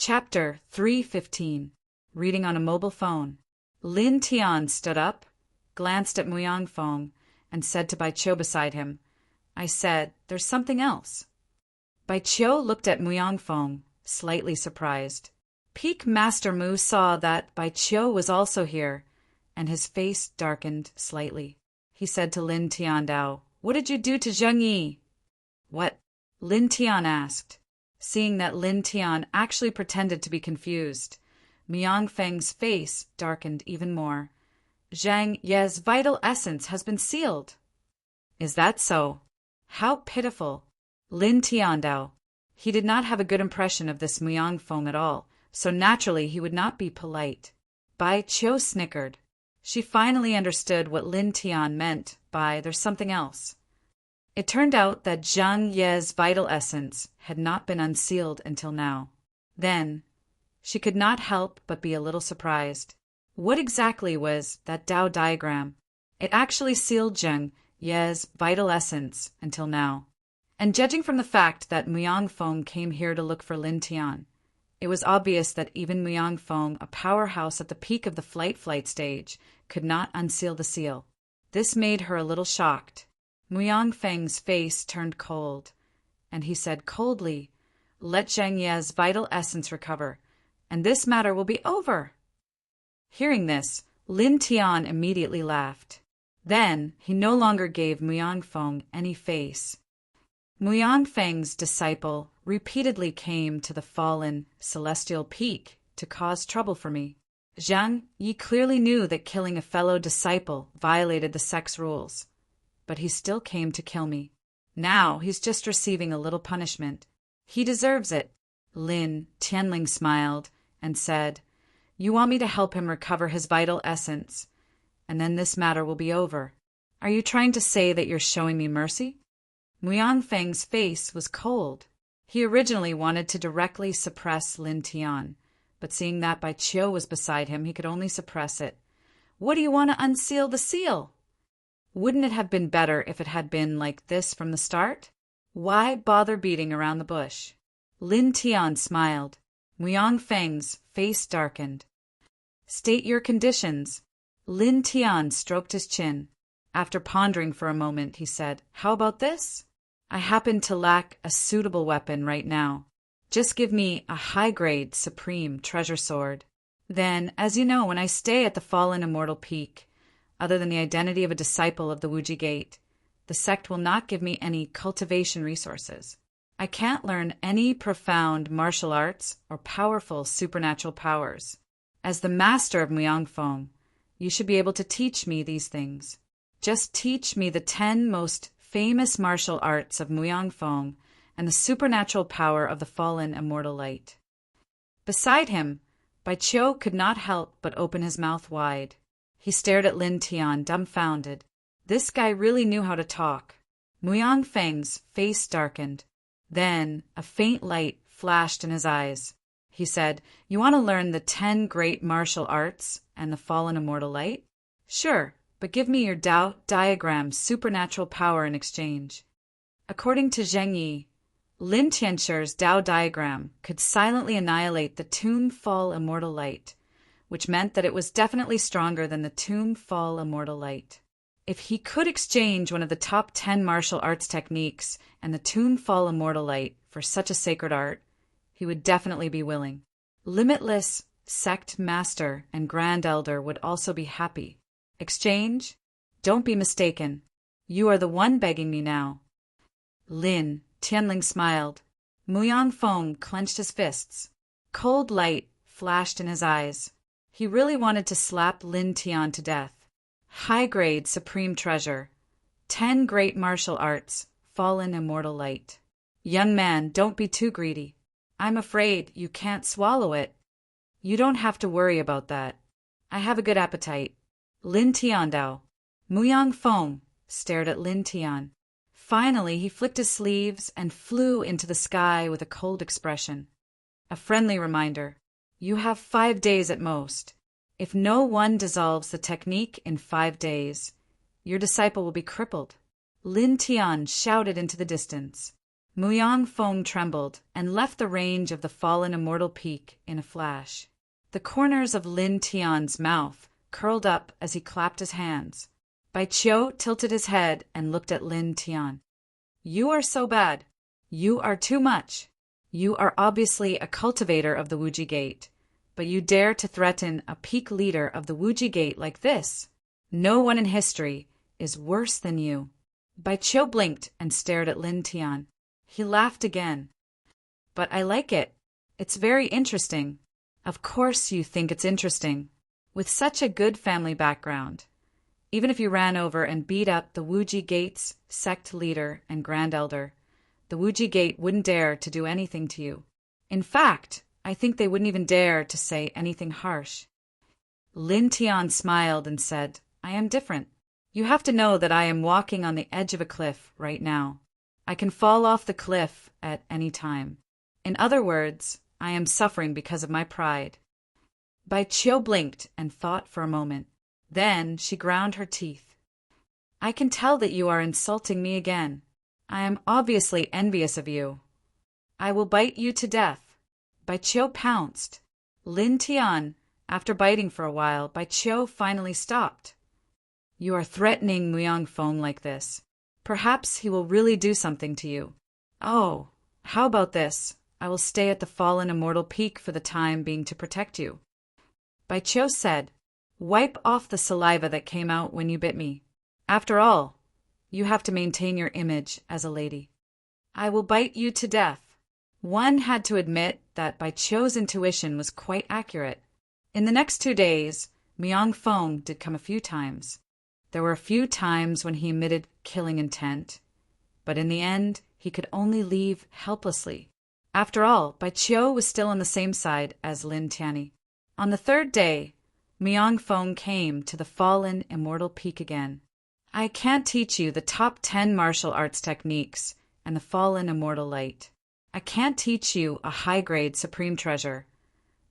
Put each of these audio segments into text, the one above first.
Chapter 315. Reading on a Mobile Phone. Lin Tian stood up, glanced at Muyang Feng, and said to Bai Qiu beside him, "I said, there's something else." Bai Qiu looked at Muyang Feng, slightly surprised. Peak Master Mu saw that Bai Qiu was also here, and his face darkened slightly. He said to Lin Tiandao, "What did you do to Zheng Yi?" "What?" Lin Tian asked. Seeing that Lin Tian actually pretended to be confused, Muyang Feng's face darkened even more. "Zheng Ye's vital essence has been sealed." "Is that so? How pitiful." Lin Tiandao. He did not have a good impression of this Muyang Feng at all, so naturally he would not be polite. Bai Qiu snickered. She finally understood what Lin Tian meant by "there's something else." It turned out that Zheng Ye's vital essence had not been unsealed until now. Then, she could not help but be a little surprised. What exactly was that Tao diagram? It actually sealed Zheng Ye's vital essence until now. And judging from the fact that Muyang Feng came here to look for Lin Tian, it was obvious that even Muyang Feng, a powerhouse at the peak of the flight stage, could not unseal the seal. This made her a little shocked. Muyang Feng's face turned cold, and he said coldly, "Let Zheng Ye's vital essence recover, and this matter will be over." Hearing this, Lin Tian immediately laughed. Then he no longer gave Muyang Feng any face. Muyang Feng's disciple repeatedly came to the fallen celestial peak to cause trouble for me. Zheng Yi clearly knew that killing a fellow disciple violated the sex rules, but he still came to kill me. Now he's just receiving a little punishment. He deserves it. Lin Tianling smiled and said, "You want me to help him recover his vital essence, and then this matter will be over. Are you trying to say that you're showing me mercy?" Muyang Feng's face was cold. He originally wanted to directly suppress Lin Tian, but seeing that Bai Qiu was beside him, he could only suppress it. "What do you want to unseal the seal? Wouldn't it have been better if it had been like this from the start? Why bother beating around the bush?" Lin Tian smiled. Muyang Feng's face darkened. "State your conditions." Lin Tian stroked his chin. After pondering for a moment, he said, "How about this? I happen to lack a suitable weapon right now. Just give me a high-grade supreme treasure sword. Then, as you know, when I stay at the fallen immortal peak, other than the identity of a disciple of the Wuji Gate, the sect will not give me any cultivation resources. I can't learn any profound martial arts or powerful supernatural powers. As the master of Muyang Feng, you should be able to teach me these things. Just teach me the 10 most famous martial arts of Muyang Feng and the supernatural power of the fallen immortal light." Beside him, Bai Qiu could not help but open his mouth wide. He stared at Lin Tian, dumbfounded. This guy really knew how to talk. Muyang Feng's face darkened. Then a faint light flashed in his eyes. He said, "You want to learn the 10 great martial arts and the fallen immortal light? Sure, but give me your Tao diagram supernatural power in exchange." According to Zheng Yi, Lin Tianshir's Tao diagram could silently annihilate the Tomb Fall immortal light, which meant that it was definitely stronger than the Tomb Fall immortal light. If he could exchange one of the top 10 martial arts techniques and the Tomb Fall immortal light for such a sacred art, he would definitely be willing. Limitless Sect Master and Grand Elder would also be happy. Exchange? Don't be mistaken. You are the one begging me now. Lin Tianling smiled. Muyang Feng clenched his fists. Cold light flashed in his eyes. He really wanted to slap Lin Tian to death. High-grade supreme treasure. 10 great martial arts. Fallen immortal light. Young man, don't be too greedy. I'm afraid you can't swallow it. You don't have to worry about that. I have a good appetite. Lin Tiandao. Muyang Feng stared at Lin Tian. Finally, he flicked his sleeves and flew into the sky with a cold expression. A friendly reminder. You have 5 days at most. If no one dissolves the technique in 5 days, your disciple will be crippled. Lin Tian shouted into the distance. Muyang Fong trembled and left the range of the fallen immortal peak in a flash. The corners of Lin Tian's mouth curled up as he clapped his hands. Bai Qiu tilted his head and looked at Lin Tian. You are so bad. You are too much. You are obviously a cultivator of the Wuji Gate, but you dare to threaten a peak leader of the Wuji Gate like this. No one in history is worse than you. Bai Qiu blinked and stared at Lin Tian. He laughed again. But I like it. It's very interesting. Of course you think it's interesting. With such a good family background. Even if you ran over and beat up the Wuji Gate's sect leader and grand elder, the Wuji Gate wouldn't dare to do anything to you. In fact, I think they wouldn't even dare to say anything harsh. Lin Tian smiled and said, I am different. You have to know that I am walking on the edge of a cliff right now. I can fall off the cliff at any time. In other words, I am suffering because of my pride. Bai Qiu blinked and thought for a moment. Then she ground her teeth. I can tell that you are insulting me again. I am obviously envious of you. I will bite you to death. Bai Qiu pounced. Lin Tian, after biting for a while, Bai Qiu finally stopped. You are threatening Muyang Fong like this. Perhaps he will really do something to you. Oh, how about this? I will stay at the fallen immortal peak for the time being to protect you. Bai Qiu said, wipe off the saliva that came out when you bit me. After all, you have to maintain your image as a lady. I will bite you to death. One had to admit that Bai Qiu's intuition was quite accurate. In the next 2 days, Muyang Fong did come a few times. There were a few times when he emitted killing intent, but in the end, he could only leave helplessly. After all, Bai Qiu was still on the same side as Lin Tianyi. On the 3rd day, Muyang Fong came to the fallen immortal peak again. I can't teach you the top 10 martial arts techniques and the fallen immortal light. I can't teach you a high-grade supreme treasure,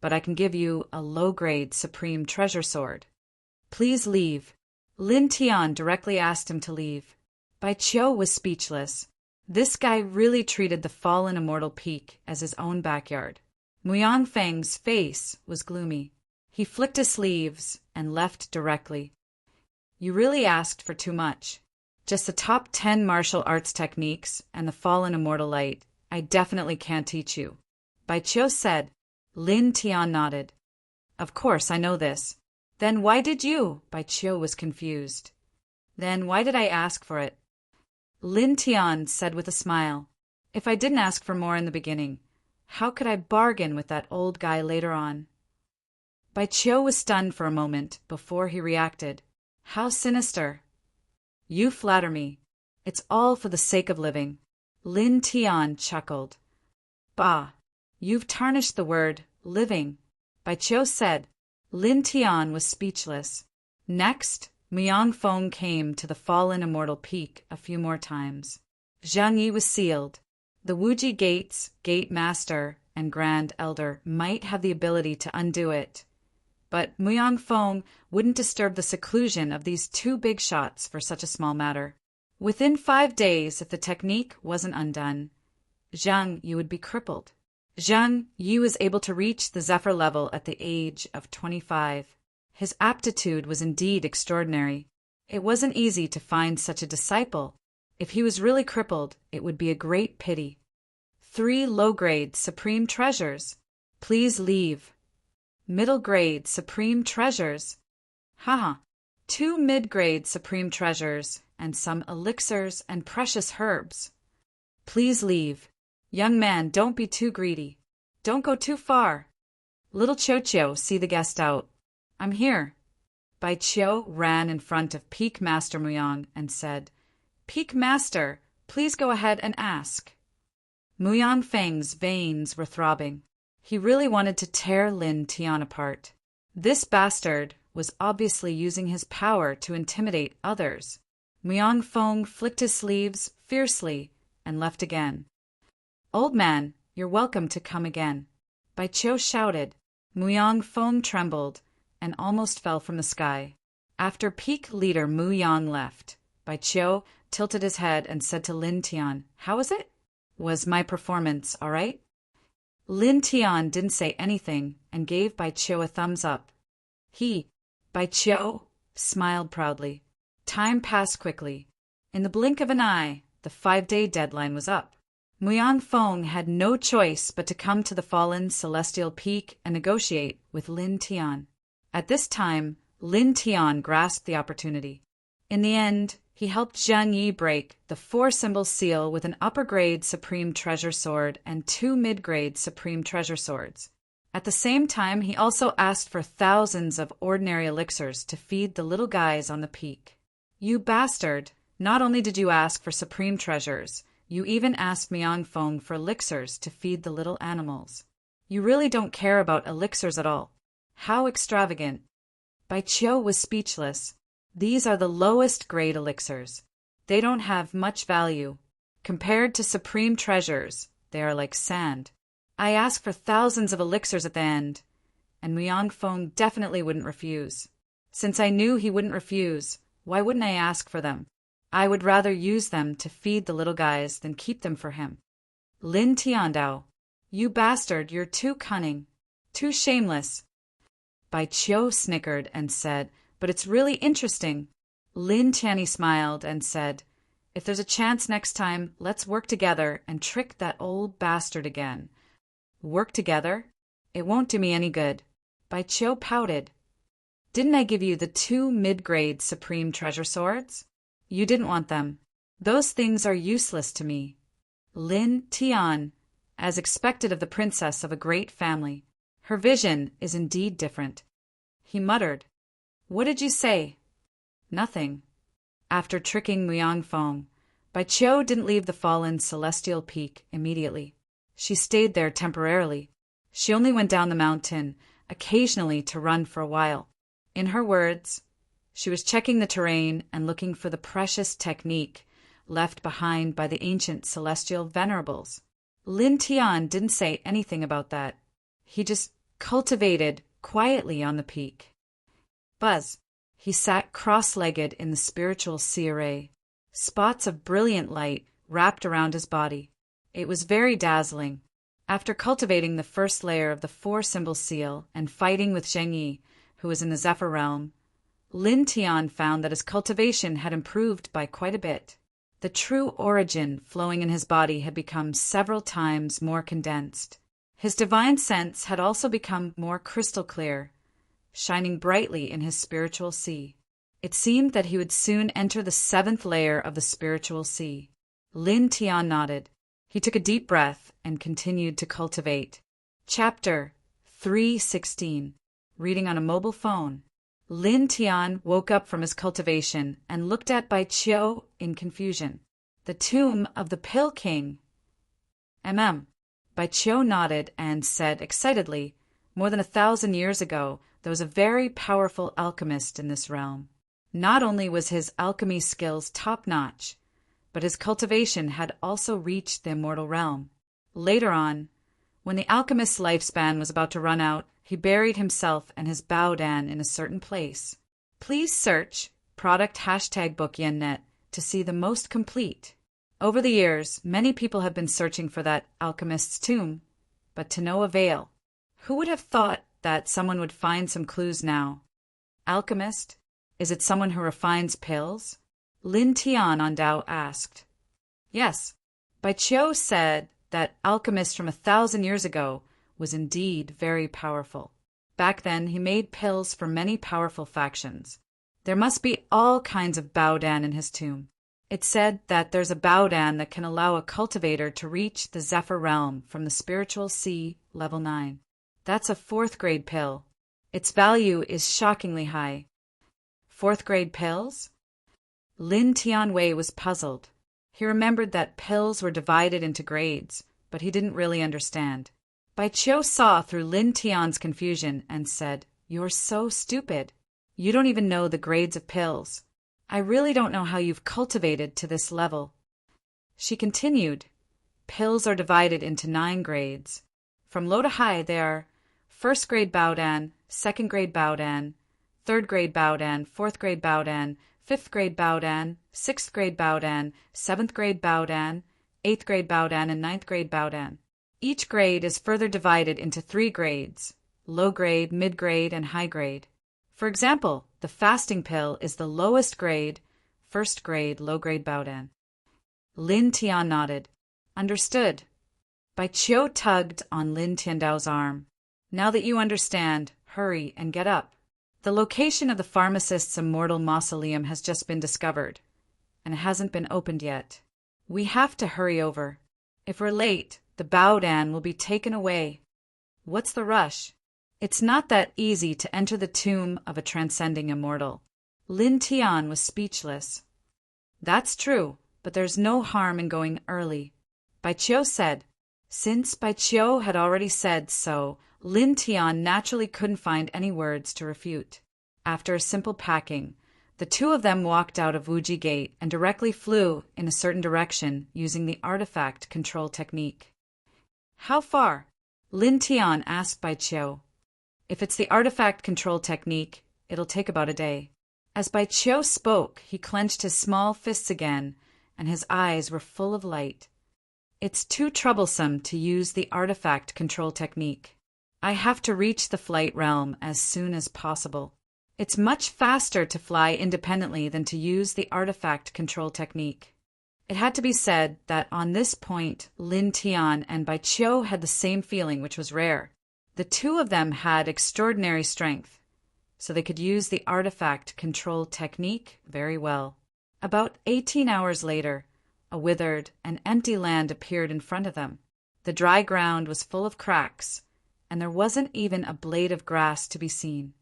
but I can give you a low-grade supreme treasure sword. Please leave. Lin Tian directly asked him to leave. Bai Qiu was speechless. This guy really treated the fallen immortal peak as his own backyard. Muyang Feng's face was gloomy. He flicked his sleeves and left directly. You really asked for too much. Just the top 10 martial arts techniques and the fallen immortal light. I definitely can't teach you. Bai Qiu said. Lin Tian nodded. Of course, I know this. Then why did you? Bai Qiu was confused. Then why did I ask for it? Lin Tian said with a smile. If I didn't ask for more in the beginning, how could I bargain with that old guy later on? Bai Qiu was stunned for a moment before he reacted. How sinister. You flatter me. It's all for the sake of living. Lin Tian chuckled. Bah, you've tarnished the word living. Bai Qiu said. Lin Tian was speechless. Next, Muyang Fong came to the fallen immortal peak a few more times. Zhang Yi was sealed. The Wuji Gate's Gate Master and Grand Elder might have the ability to undo it, but Muyang Fong wouldn't disturb the seclusion of these 2 big shots for such a small matter. Within 5 days, if the technique wasn't undone, Zhang Yi would be crippled. Zhang Yi was able to reach the Zephyr level at the age of 25. His aptitude was indeed extraordinary. It wasn't easy to find such a disciple. If he was really crippled, it would be a great pity. 3 low-grade supreme treasures. Please leave. Middle-grade supreme treasures. Haha. 2 mid-grade supreme treasures and some elixirs and precious herbs. Please leave. Young man, don't be too greedy. Don't go too far. Little Qiu, see the guest out. I'm here. Bai Qiu ran in front of Peak Master Muyang and said, Peak Master, please go ahead and ask. Muyang Feng's veins were throbbing. He really wanted to tear Lin Tian apart. This bastard was obviously using his power to intimidate others. Muyang Fong flicked his sleeves fiercely and left again. Old man, you're welcome to come again. Bai Qiu shouted. Muyang Fong trembled and almost fell from the sky. After peak leader Mu Yang left, Bai Qiu tilted his head and said to Lin Tian, How is it? Was my performance all right? Lin Tian didn't say anything and gave Bai Qiu a thumbs up. Bai Qiu, smiled proudly. Time passed quickly. In the blink of an eye, the 5-day deadline was up. Muyang Feng had no choice but to come to the fallen celestial peak and negotiate with Lin Tian. At this time, Lin Tian grasped the opportunity. In the end, he helped Zhang Yi break the 4-symbol seal with an upper-grade Supreme Treasure Sword and 2 mid-grade Supreme Treasure Swords. At the same time, he also asked for thousands of ordinary elixirs to feed the little guys on the peak. You bastard! Not only did you ask for supreme treasures, you even asked Muyang Feng for elixirs to feed the little animals. You really don't care about elixirs at all. How extravagant! Bai Qiu was speechless. These are the lowest grade elixirs. They don't have much value. Compared to supreme treasures, they are like sand. I asked for thousands of elixirs at the end, and Muyang Feng definitely wouldn't refuse. Since I knew he wouldn't refuse, why wouldn't I ask for them? I would rather use them to feed the little guys than keep them for him. Lin Tiandao, you bastard, you're too cunning, too shameless. Bai Qiu snickered and said, but it's really interesting. Lin Tianyi smiled and said, if there's a chance next time, let's work together and trick that old bastard again. Work together? It won't do me any good. Bai Qiu pouted. Didn't I give you the 2 mid-grade Supreme Treasure Swords? You didn't want them. Those things are useless to me. Lin Tian, as expected of the princess of a great family. Her vision is indeed different. He muttered. What did you say? Nothing. After tricking Muyang Feng, Bai Qiu didn't leave the fallen celestial peak immediately. She stayed there temporarily. She only went down the mountain, occasionally to run for a while. In her words, she was checking the terrain and looking for the precious technique left behind by the ancient celestial venerables. Lin Tian didn't say anything about that. He just cultivated quietly on the peak. Buzz. He sat cross-legged in the spiritual sea array. Spots of brilliant light wrapped around his body. It was very dazzling. After cultivating the first layer of the 4-symbol seal and fighting with Zhang Yi, who was in the Zephyr realm, Lin Tian found that his cultivation had improved by quite a bit. The true origin flowing in his body had become several times more condensed. His divine sense had also become more crystal clear, shining brightly in his spiritual sea. It seemed that he would soon enter the 7th layer of the spiritual sea. Lin Tian nodded. He took a deep breath and continued to cultivate. Chapter 3:16. Reading on a mobile phone. Lin Tian woke up from his cultivation and looked at Bai Qiu in confusion. The tomb of the Pill King. Bai Qiu nodded and said excitedly, more than 1,000 years ago, there was a very powerful alchemist in this realm. Not only was his alchemy skills top-notch, but his cultivation had also reached the immortal realm. Later on, when the alchemist's lifespan was about to run out, he buried himself and his Baodan in a certain place. Please search product #BookYenNet to see the most complete. Over the years, many people have been searching for that alchemist's tomb, but to no avail. Who would have thought that someone would find some clues now? Alchemist? Is it someone who refines pills? Lin Tian on Dao asked. Yes. Bai Qiu said that alchemist from 1,000 years ago was indeed very powerful. Back then, he made pills for many powerful factions. There must be all kinds of Baodan in his tomb. It's said that there's a Baodan that can allow a cultivator to reach the Zephyr realm from the spiritual sea, level 9. That's a 4th grade pill. Its value is shockingly high. 4th grade pills? Lin Tianwei was puzzled. He remembered that pills were divided into grades, but he didn't really understand. Bai Qiu saw through Lin Tian's confusion and said, You're so stupid. You don't even know the grades of pills. I really don't know how you've cultivated to this level. She continued, Pills are divided into 9 grades. From low to high, they are 1st grade Baodan, 2nd grade Baodan, 3rd grade Baodan, 4th grade Baodan, 5th grade Baodan, 6th grade Baodan, 7th grade Baodan, 8th grade Baodan and 9th grade Baodan. Each grade is further divided into 3 grades: low grade, mid grade, and high grade. For example, the fasting pill is the lowest grade, 1st grade, low grade Baodan. Lin Tian nodded. Understood. Bai Qiu tugged on Lin Tiandao's arm. Now that you understand, hurry and get up. The location of the pharmacist's immortal mausoleum has just been discovered, and it hasn't been opened yet. We have to hurry over. If we're late, the Baodan will be taken away. What's the rush? It's not that easy to enter the tomb of a transcending immortal. Lin Tian was speechless. That's true, but there's no harm in going early, Bai Qiu said. Since Bai Qiu had already said so, Lin Tian naturally couldn't find any words to refute. After a simple packing, the two of them walked out of Wuji Gate and directly flew in a certain direction using the artifact control technique. How far? Lin Tian asked Bai Qiu. If it's the artifact control technique, it'll take about a day. As Bai Qiu spoke, he clenched his small fists again, and his eyes were full of light. It's too troublesome to use the artifact control technique. I have to reach the flight realm as soon as possible. It's much faster to fly independently than to use the artifact control technique. It had to be said that on this point, Lin Tian and Bai Qiu had the same feeling, which was rare. The two of them had extraordinary strength, so they could use the artifact control technique very well. About 18 hours later, a withered and empty land appeared in front of them. The dry ground was full of cracks, and there wasn't even a blade of grass to be seen.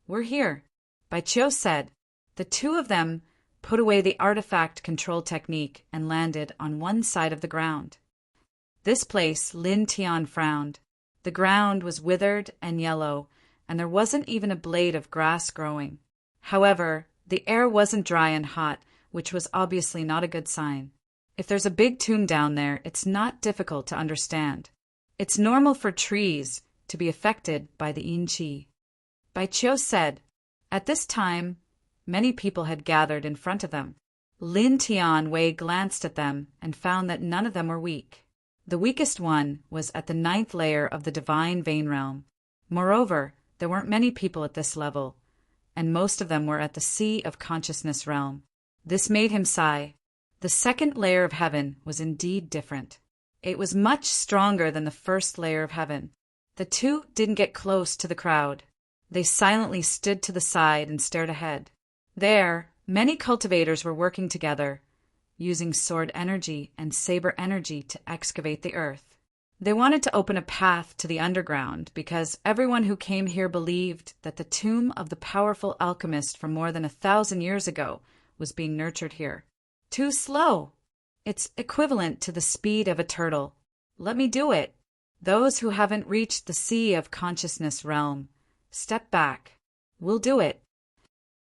We're here, Bai Qiu said. The two of them put away the artifact control technique and landed on one side of the ground. This place, Lin Tian frowned. The ground was withered and yellow, and there wasn't even a blade of grass growing. However, the air wasn't dry and hot, which was obviously not a good sign. If there's a big tomb down there, it's not difficult to understand. It's normal for trees to be affected by the yin qi. Bai Qiu said. At this time, many people had gathered in front of them. Lin Tian Wei glanced at them and found that none of them were weak. The weakest one was at the 9th layer of the divine vein realm. Moreover, there weren't many people at this level, and most of them were at the sea of consciousness realm. This made him sigh. The 2nd layer of heaven was indeed different. It was much stronger than the 1st layer of heaven. The two didn't get close to the crowd. They silently stood to the side and stared ahead. There, many cultivators were working together, using sword energy and saber energy to excavate the earth. They wanted to open a path to the underground because everyone who came here believed that the tomb of the powerful alchemist from more than 1,000 years ago was being nurtured here. Too slow. It's equivalent to the speed of a turtle. Let me do it. Those who haven't reached the sea of consciousness realm, step back. We'll do it.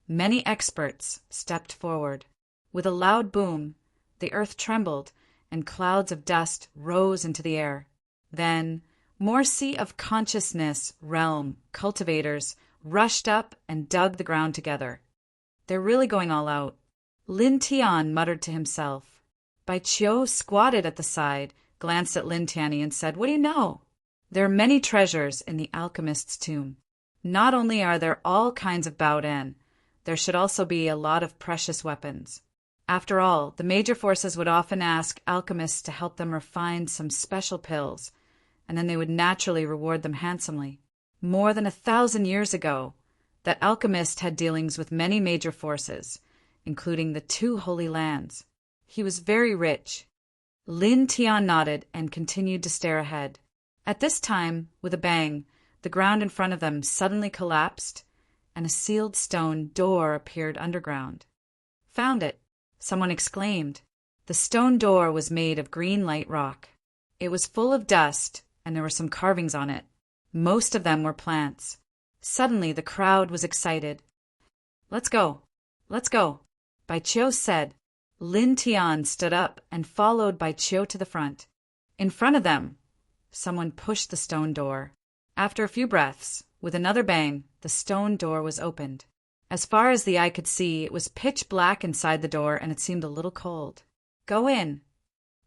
Many experts stepped forward. With a loud boom, the earth trembled, and clouds of dust rose into the air. Then, more sea of consciousness realm cultivators rushed up and dug the ground together. They're really going all out. Lin Tian muttered to himself. Bai Qiu squatted at the side, glanced at Lin Tianyi and said, "What do you know?" There are many treasures in the alchemist's tomb. Not only are there all kinds of baodan, there should also be a lot of precious weapons. After all, the major forces would often ask alchemists to help them refine some special pills, and then they would naturally reward them handsomely. More than 1,000 years ago, that alchemist had dealings with many major forces, including the 2 Holy Lands. He was very rich. Lin Tian nodded and continued to stare ahead. At this time, with a bang, the ground in front of them suddenly collapsed, and a sealed stone door appeared underground. Found it, someone exclaimed. The stone door was made of green light rock. It was full of dust, and there were some carvings on it. Most of them were plants. Suddenly, the crowd was excited. "Let's go. Let's go," Bai Qiu said. Lin Tian stood up and followed Bai Qiu to the front. In front of them, someone pushed the stone door. After a few breaths, with another bang, the stone door was opened. As far as the eye could see, it was pitch black inside the door, and it seemed a little cold. "Go in."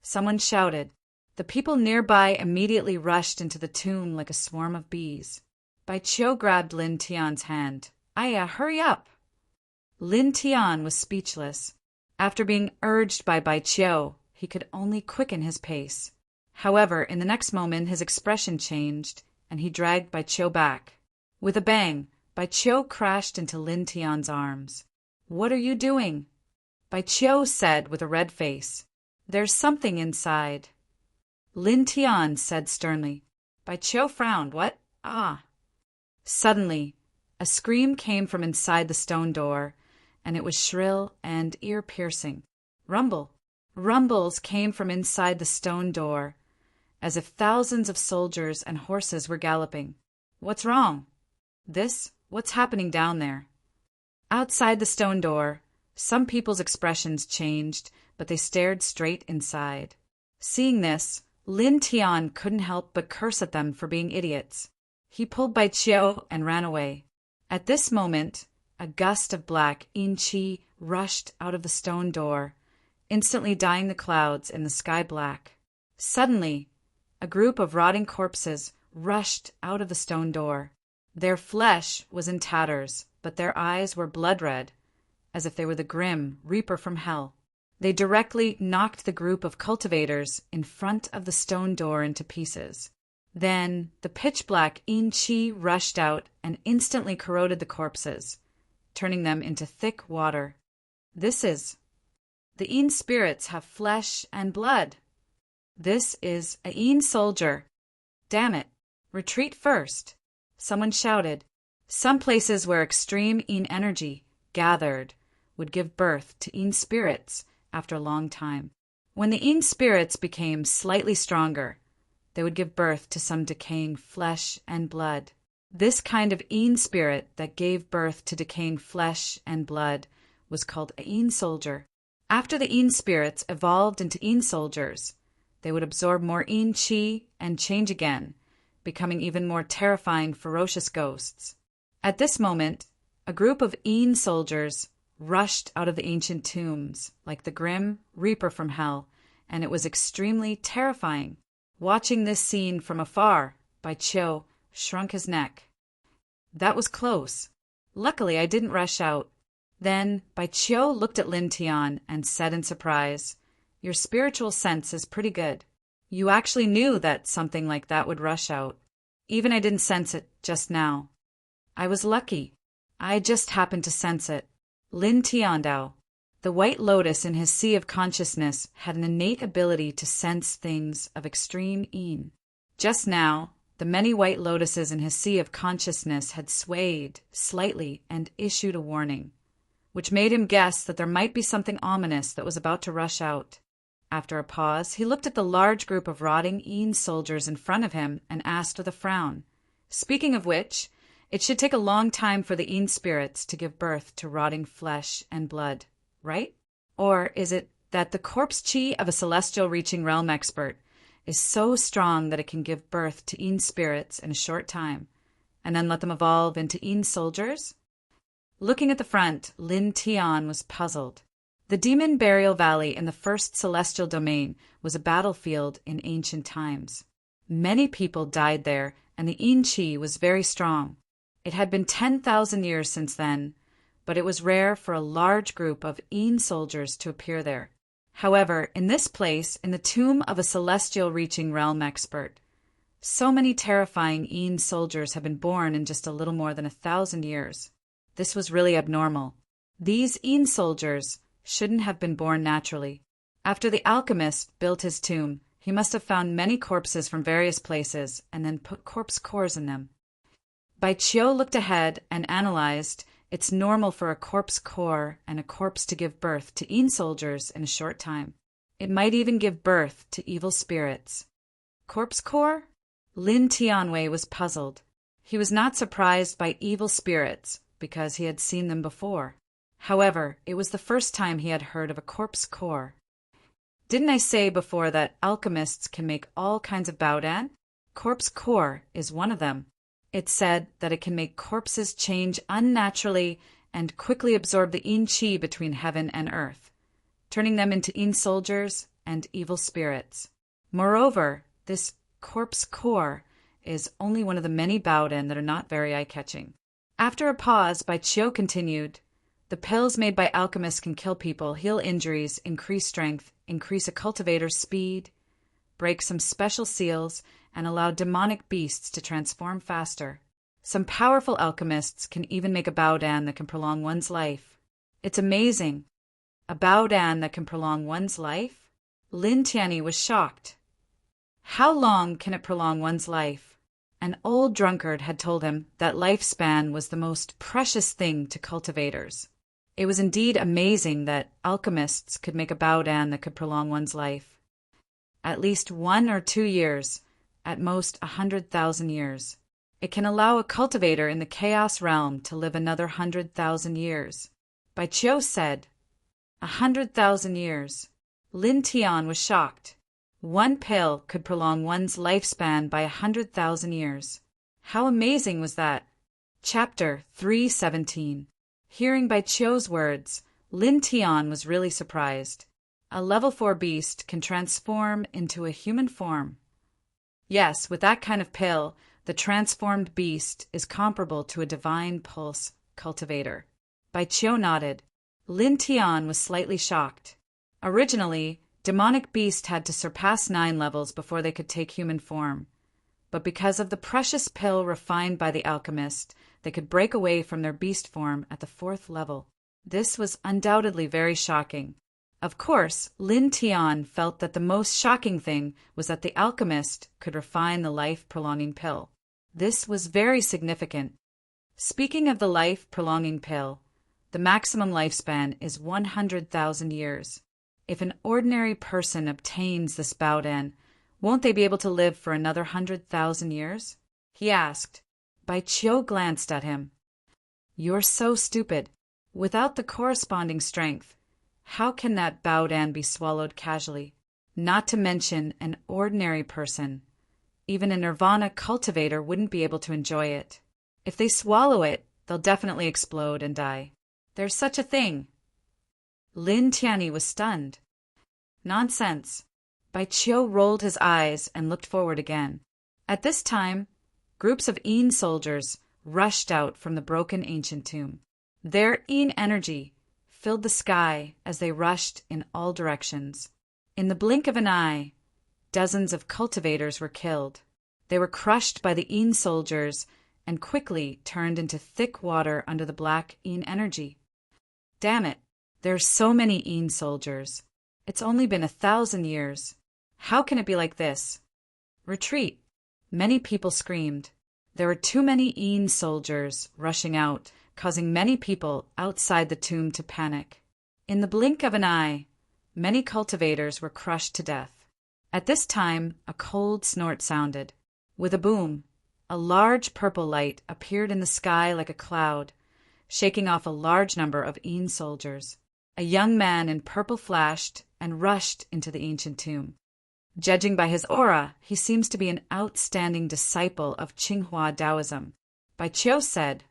Someone shouted. The people nearby immediately rushed into the tomb like a swarm of bees. Bai Qiu grabbed Lin Tian's hand. Aya, hurry up! Lin Tian was speechless. After being urged by Bai Qiu, he could only quicken his pace. However, in the next moment his expression changed, and he dragged Bai Qiu back. With a bang, Bai Qiu crashed into Lin Tian's arms. What are you doing? Bai Qiu said with a red face. There's something inside. Lin Tian said sternly. Bai Qiu frowned. What? Ah. Suddenly, a scream came from inside the stone door, and it was shrill and ear-piercing. Rumble. Rumbles came from inside the stone door, as if thousands of soldiers and horses were galloping. What's wrong? What's happening down there? Outside the stone door, some people's expressions changed, but they stared straight inside. Seeing this, Lin Tian couldn't help but curse at them for being idiots. He pulled Bai Qiu and ran away. At this moment, a gust of black yin qi rushed out of the stone door, instantly dyeing the clouds in the sky black. Suddenly, a group of rotting corpses rushed out of the stone door. Their flesh was in tatters, but their eyes were blood-red, as if they were the grim reaper from hell. They directly knocked the group of cultivators in front of the stone door into pieces. Then the pitch-black yin qi rushed out and instantly corroded the corpses, turning them into thick water. The yin spirits have flesh and blood. This is a yin soldier. Damn it. Retreat first. Someone shouted. Some places where extreme yin energy gathered would give birth to yin spirits after a long time. When the yin spirits became slightly stronger, they would give birth to some decaying flesh and blood. This kind of yin spirit that gave birth to decaying flesh and blood was called a yin soldier. After the yin spirits evolved into yin soldiers, they would absorb more yin qi and change again, becoming even more terrifying, ferocious ghosts. At this moment, a group of yin soldiers rushed out of the ancient tombs like the grim reaper from hell, and it was extremely terrifying. Watching this scene from afar, Bai Qiu shrunk his neck. That was close. Luckily, I didn't rush out. Then Bai Qiu looked at Lin Tian and said in surprise, Your spiritual sense is pretty good. You actually knew that something like that would rush out. Even I didn't sense it just now. I was lucky. I just happened to sense it. Lin Tiandao. The white lotus in his sea of consciousness had an innate ability to sense things of extreme yin. Just now, the many white lotuses in his sea of consciousness had swayed slightly and issued a warning, which made him guess that there might be something ominous that was about to rush out. After a pause, he looked at the large group of rotting yin soldiers in front of him and asked with a frown, Speaking of which, it should take a long time for the yin spirits to give birth to rotting flesh and blood, right? Or is it that the corpse chi of a celestial reaching realm expert is so strong that it can give birth to yin spirits in a short time, and then let them evolve into yin soldiers? Looking at the front, Lin Tian was puzzled. The Demon Burial Valley in the first celestial domain was a battlefield in ancient times. Many people died there, and the yin qi was very strong. It had been 10,000 years since then, but it was rare for a large group of yin soldiers to appear there. However, in this place, in the tomb of a celestial reaching realm expert, so many terrifying yin soldiers have been born in just a little more than 1,000 years. This was really abnormal. These yin soldiers shouldn't have been born naturally. After the alchemist built his tomb, he must have found many corpses from various places and then put corpse cores in them. Bai Qiu looked ahead and analyzed. It's normal for a corpse core and a corpse to give birth to yin soldiers in a short time. It might even give birth to evil spirits. Corpse core? Lin Tianwei was puzzled. He was not surprised by evil spirits because he had seen them before. However, it was the first time he had heard of a corpse core. Didn't I say before that alchemists can make all kinds of baodan? Corpse core is one of them. It said that it can make corpses change unnaturally and quickly absorb the yin qi between heaven and earth, turning them into yin soldiers and evil spirits. Moreover, this corpse core is only one of the many Baoden that are not very eye-catching. After a pause, Bai Qiu continued, the pills made by alchemists can kill people, heal injuries, increase strength, increase a cultivator's speed, break some special seals, and allow demonic beasts to transform faster. Some powerful alchemists can even make a Baodan that can prolong one's life. It's amazing. A Baodan that can prolong one's life? Lin Tianyi was shocked. How long can it prolong one's life? An old drunkard had told him that lifespan was the most precious thing to cultivators. It was indeed amazing that alchemists could make a Baodan that could prolong one's life. At least 1 or 2 years, at most 100,000 years. It can allow a cultivator in the chaos realm to live another 100,000 years. Bai Qiu said, 100,000 years. Lin Tian was shocked. 1 pill could prolong one's lifespan by 100,000 years. How amazing was that? Chapter 317. Hearing Bai Qiu's words, Lin Tian was really surprised. A level 4 beast can transform into a human form. Yes, with that kind of pill, the transformed beast is comparable to a divine pulse cultivator. Bai Qiu nodded. Lin Tian was slightly shocked. Originally, demonic beasts had to surpass 9 levels before they could take human form. But because of the precious pill refined by the alchemist, they could break away from their beast form at the 4th level. This was undoubtedly very shocking. Of course, Lin Tian felt that the most shocking thing was that the alchemist could refine the life-prolonging pill. This was very significant. Speaking of the life-prolonging pill, the maximum lifespan is 100,000 years. If an ordinary person obtains this Baodan, won't they be able to live for another 100,000 years? He asked. Bai Qiu glanced at him. You're so stupid. Without the corresponding strength, how can that Baodan be swallowed casually? Not to mention an ordinary person. Even a nirvana cultivator wouldn't be able to enjoy it. If they swallow it, they'll definitely explode and die. There's such a thing. Lin Tianyi was stunned. Nonsense. Bai Qiu rolled his eyes and looked forward again. At this time, groups of Yin soldiers rushed out from the broken ancient tomb. Their Yin energy filled the sky as they rushed in all directions. In the blink of an eye, dozens of cultivators were killed. They were crushed by the Yin soldiers and quickly turned into thick water under the black Yin energy. Damn it, there are so many Yin soldiers. It's only been 1,000 years. How can it be like this? Retreat! Many people screamed. There were too many Yin soldiers rushing out, causing many people outside the tomb to panic. In the blink of an eye, many cultivators were crushed to death. At this time, a cold snort sounded. With a boom, a large purple light appeared in the sky like a cloud, shaking off a large number of Yin soldiers. A young man in purple flashed and rushed into the ancient tomb. Judging by his aura, he seems to be an outstanding disciple of Qinghua Taoism. Bai Qiu said,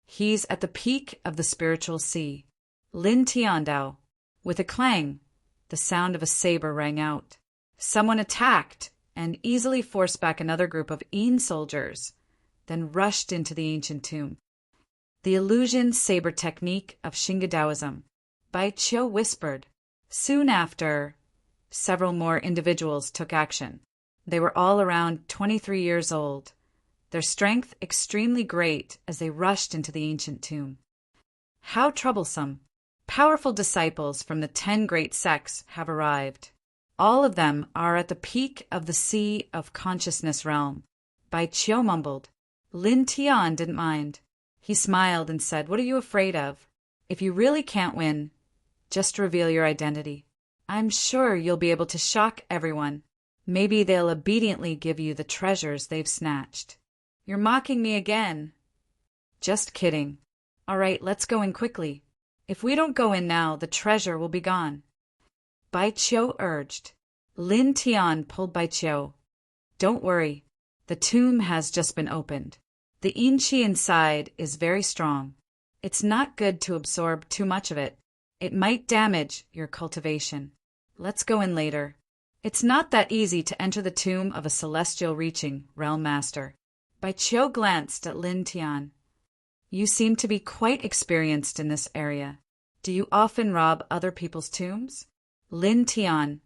he's at the peak of the spiritual sea. Lin Tiandao. With a clang, the sound of a saber rang out. Someone attacked and easily forced back another group of Yin soldiers, then rushed into the ancient tomb. The illusion saber technique of Xingyi Taoism. Bai Qiu whispered. Soon after, several more individuals took action. They were all around 23 years old, their strength extremely great as they rushed into the ancient tomb. How troublesome! Powerful disciples from the 10 great sects have arrived. All of them are at the peak of the sea of consciousness realm. Bai Qiu mumbled. Lin Tian didn't mind. He smiled and said, what are you afraid of? If you really can't win, just reveal your identity. I'm sure you'll be able to shock everyone. Maybe they'll obediently give you the treasures they've snatched. You're mocking me again. Just kidding. All right, let's go in quickly. If we don't go in now, the treasure will be gone. Bai Qiu urged. Lin Tian pulled Bai Qiu. Don't worry. The tomb has just been opened. The yin qi inside is very strong. It's not good to absorb too much of it. It might damage your cultivation. Let's go in later. It's not that easy to enter the tomb of a celestial reaching realm master. Bai Qiu glanced at Lin Tian. You seem to be quite experienced in this area. Do you often rob other people's tombs? Lin Tian.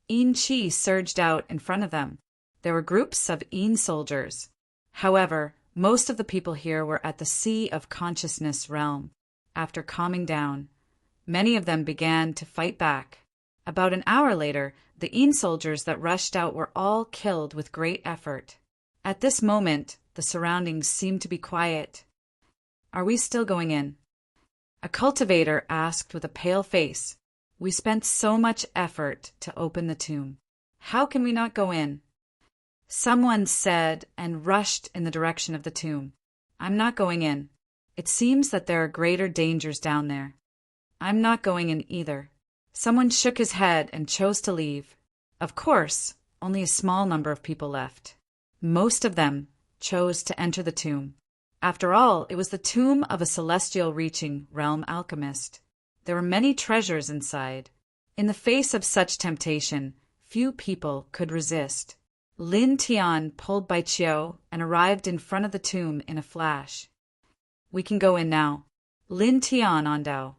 Yin Qi surged out in front of them. There were groups of Yin soldiers. However, most of the people here were at the Sea of Consciousness realm. After calming down, many of them began to fight back. About an hour later, the Yin soldiers that rushed out were all killed with great effort. At this moment, the surroundings seemed to be quiet. Are we still going in? A cultivator asked with a pale face. We spent so much effort to open the tomb. How can we not go in? Someone said and rushed in the direction of the tomb. I'm not going in. It seems that there are greater dangers down there. I'm not going in either. Someone shook his head and chose to leave. Of course, only a small number of people left. Most of them chose to enter the tomb. After all, it was the tomb of a celestial reaching realm alchemist. There were many treasures inside. In the face of such temptation, few people could resist. Lin Tian pulled Bai Qiu and arrived in front of the tomb in a flash. We can go in now. Lin Tian Ondao.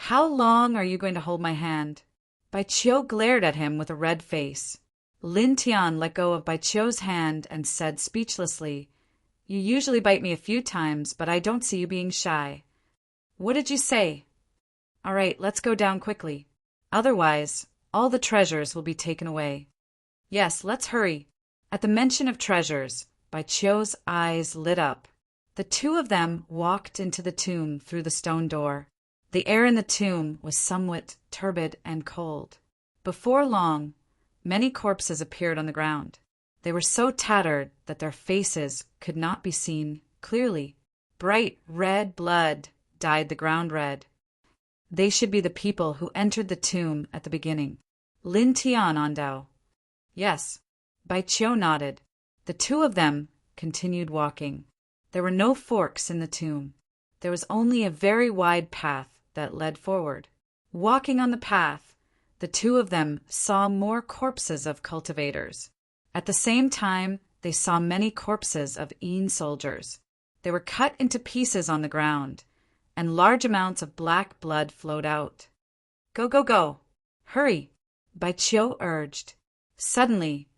How long are you going to hold my hand? Bai Qiu glared at him with a red face. Lin Tian let go of Bai Qiu's hand and said speechlessly, You usually bite me a few times, but I don't see you being shy. What did you say? All right, let's go down quickly. Otherwise, all the treasures will be taken away. Yes, let's hurry. At the mention of treasures, Bai Qiu's eyes lit up. The two of them walked into the tomb through the stone door. The air in the tomb was somewhat turbid and cold. Before long, many corpses appeared on the ground. They were so tattered that their faces could not be seen clearly. Bright red blood dyed the ground red. They should be the people who entered the tomb at the beginning. Lin Tian Ondao. Yes. Bai Qiu nodded. The two of them continued walking. There were no forks in the tomb. There was only a very wide path that led forward. Walking on the path, the two of them saw more corpses of cultivators. At the same time, they saw many corpses of Yin soldiers. They were cut into pieces on the ground, and large amounts of black blood flowed out. Go, go, go! Hurry! Bai Qiu urged. Suddenly,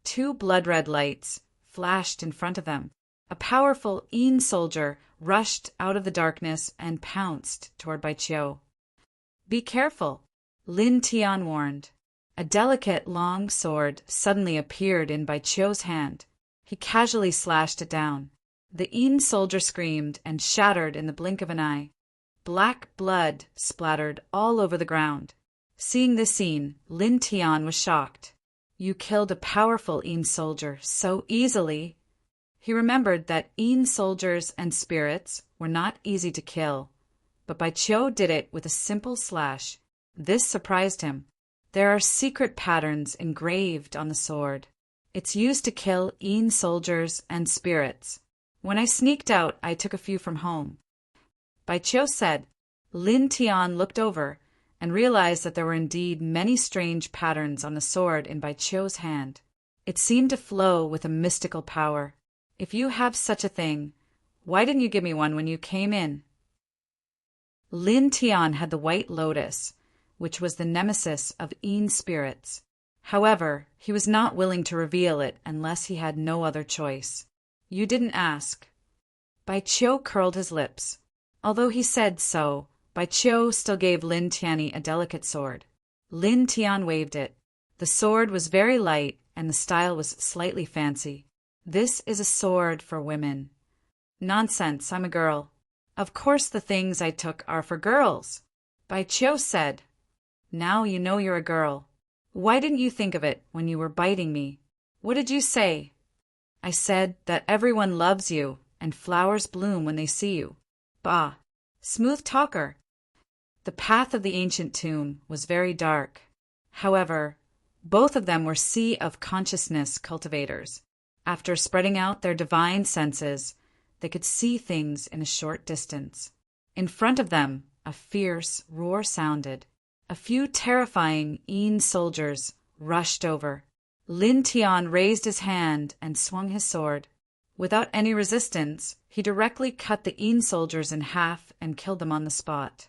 two blood-red lights flashed in front of them. A powerful Yin soldier rushed out of the darkness and pounced toward Bai Qiu. Be careful, Lin Tian warned. A delicate long sword suddenly appeared in Bai Qiu's hand. He casually slashed it down. The Yin soldier screamed and shattered in the blink of an eye. Black blood splattered all over the ground. Seeing this scene, Lin Tian was shocked. You killed a powerful Yin soldier so easily. He remembered that Yin soldiers and spirits were not easy to kill, but Bai Qiu did it with a simple slash. This surprised him. There are secret patterns engraved on the sword. It's used to kill Yin soldiers and spirits. When I sneaked out, I took a few from home. Bai Qiu said. Lin Tian looked over and realized that there were indeed many strange patterns on the sword in Bai Qiu's hand. It seemed to flow with a mystical power. If you have such a thing, why didn't you give me one when you came in? Lin Tian had the White Lotus, which was the nemesis of Yin spirits. However, he was not willing to reveal it unless he had no other choice. You didn't ask. Bai Qiu curled his lips. Although he said so, Bai Qiu still gave Lin Tian a delicate sword. Lin Tian waved it. The sword was very light and the style was slightly fancy. This is a sword for women. Nonsense, I'm a girl. Of course the things I took are for girls. Bai Qiu said. Now you know you're a girl. Why didn't you think of it when you were biting me? What did you say? I said that everyone loves you and flowers bloom when they see you. Bah! Smooth talker. The path of the ancient tomb was very dark. However, both of them were Sea of Consciousness cultivators. After spreading out their divine senses, they could see things in a short distance. In front of them, a fierce roar sounded. a few terrifying Yin soldiers rushed over. Lin Tian raised his hand and swung his sword. Without any resistance, he directly cut the Yin soldiers in half and killed them on the spot.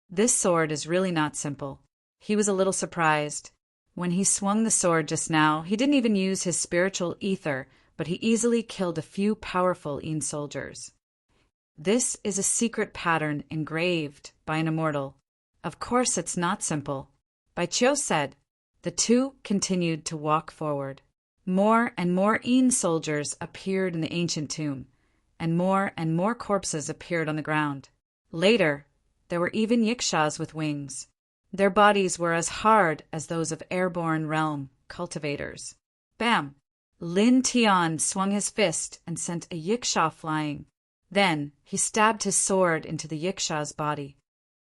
This sword is really not simple. He was a little surprised. When he swung the sword just now, he didn't even use his spiritual ether, but he easily killed a few powerful Yin soldiers. This is a secret pattern engraved by an immortal. Of course it's not simple. Bai Qiu said. The two continued to walk forward. More and more Yin soldiers appeared in the ancient tomb, and more corpses appeared on the ground. Later, there were even yikshaws with wings. Their bodies were as hard as those of airborne realm cultivators. Bam! Lin Tian swung his fist and sent a yikshaw flying. Then he stabbed his sword into the yikshaw's body.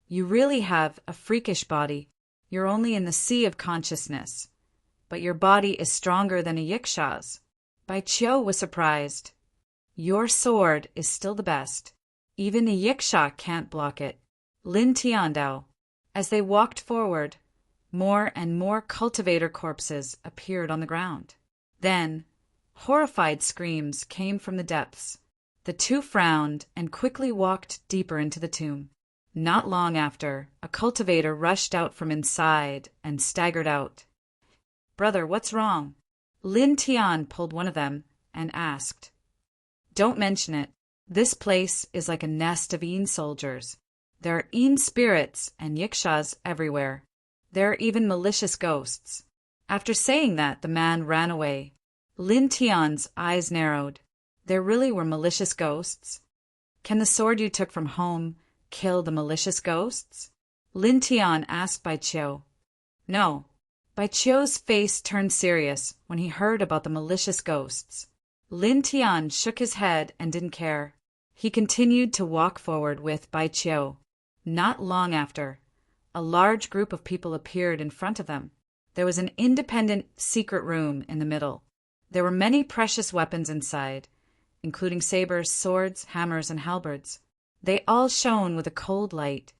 You really have a freakish body. You're only in the sea of consciousness. But your body is stronger than a yikshaw's. Bai Qiu was surprised. Your sword is still the best. Even a yikshaw can't block it. Lin Tiandao. As they walked forward, more and more cultivator corpses appeared on the ground. Then, horrified screams came from the depths. The two frowned and quickly walked deeper into the tomb. Not long after, a cultivator rushed out from inside and staggered out. Brother, what's wrong? Lin Tian pulled one of them and asked. Don't mention it. This place is like a nest of Yin soldiers. There are Yin spirits and yikshaws everywhere. There are even malicious ghosts. After saying that, the man ran away. Lin Tian's eyes narrowed. There really were malicious ghosts? Can the sword you took from home kill the malicious ghosts? Lin Tian asked Bai Qiu. No. Bai Qiu's face turned serious when he heard about the malicious ghosts. Lin Tian shook his head and didn't care. He continued to walk forward with Bai Qiu. Not long after, a large group of people appeared in front of them. There was an independent secret room in the middle. There were many precious weapons inside, including sabers, swords, hammers, and halberds. They all shone with a cold light.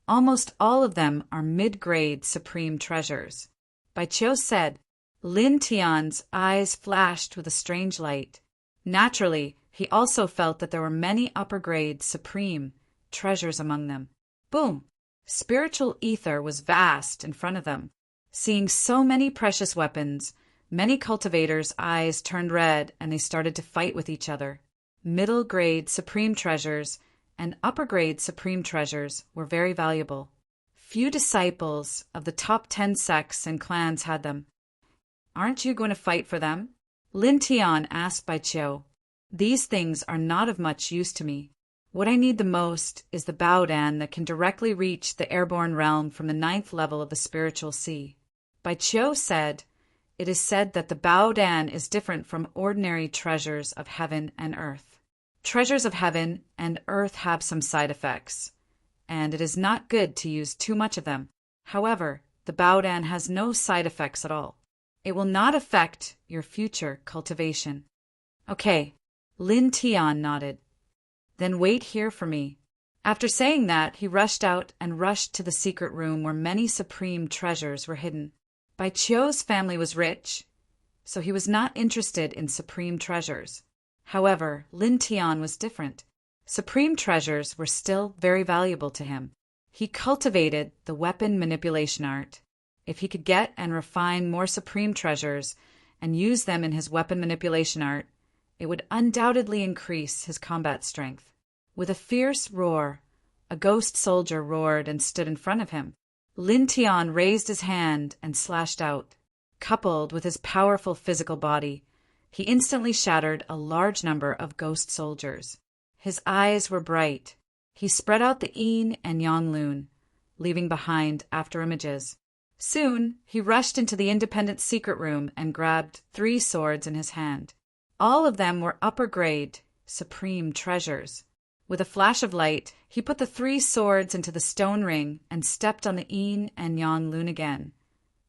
Almost all of them are mid-grade supreme treasures. Bai Qiu said. Lin Tian's eyes flashed with a strange light. Naturally, he also felt that there were many upper-grade supreme treasures among them. Boom! Spiritual ether was vast in front of them. Seeing so many precious weapons, many cultivators' eyes turned red and they started to fight with each other. Middle-grade supreme treasures and upper-grade supreme treasures were very valuable. Few disciples of the top 10 sects and clans had them. Aren't you going to fight for them? Lin Tian asked Bai Qiu. These things are not of much use to me. What I need the most is the Baodan that can directly reach the airborne realm from the 9th level of the spiritual sea. Bai Qiu said, it is said that the Baodan is different from ordinary treasures of heaven and earth. Treasures of heaven and earth have some side effects, and it is not good to use too much of them. However, the Baodan has no side effects at all. It will not affect your future cultivation. Okay, Lin Tian nodded. Then wait here for me. After saying that, he rushed out and rushed to the secret room where many supreme treasures were hidden. Bai Qiu's family was rich, so he was not interested in supreme treasures. However, Lin Tian was different. Supreme treasures were still very valuable to him. He cultivated the weapon manipulation art. If he could get and refine more supreme treasures and use them in his weapon manipulation art, it would undoubtedly increase his combat strength. With a fierce roar, a ghost soldier roared and stood in front of him. Lin Tian raised his hand and slashed out. Coupled with his powerful physical body, he instantly shattered a large number of ghost soldiers. His eyes were bright. He spread out the Yin and Yang Lun, leaving behind after images. Soon, he rushed into the independent secret room and grabbed 3 swords in his hand. All of them were upper-grade, supreme treasures. With a flash of light, he put the 3 swords into the stone ring and stepped on the Yin and Yang Lun again,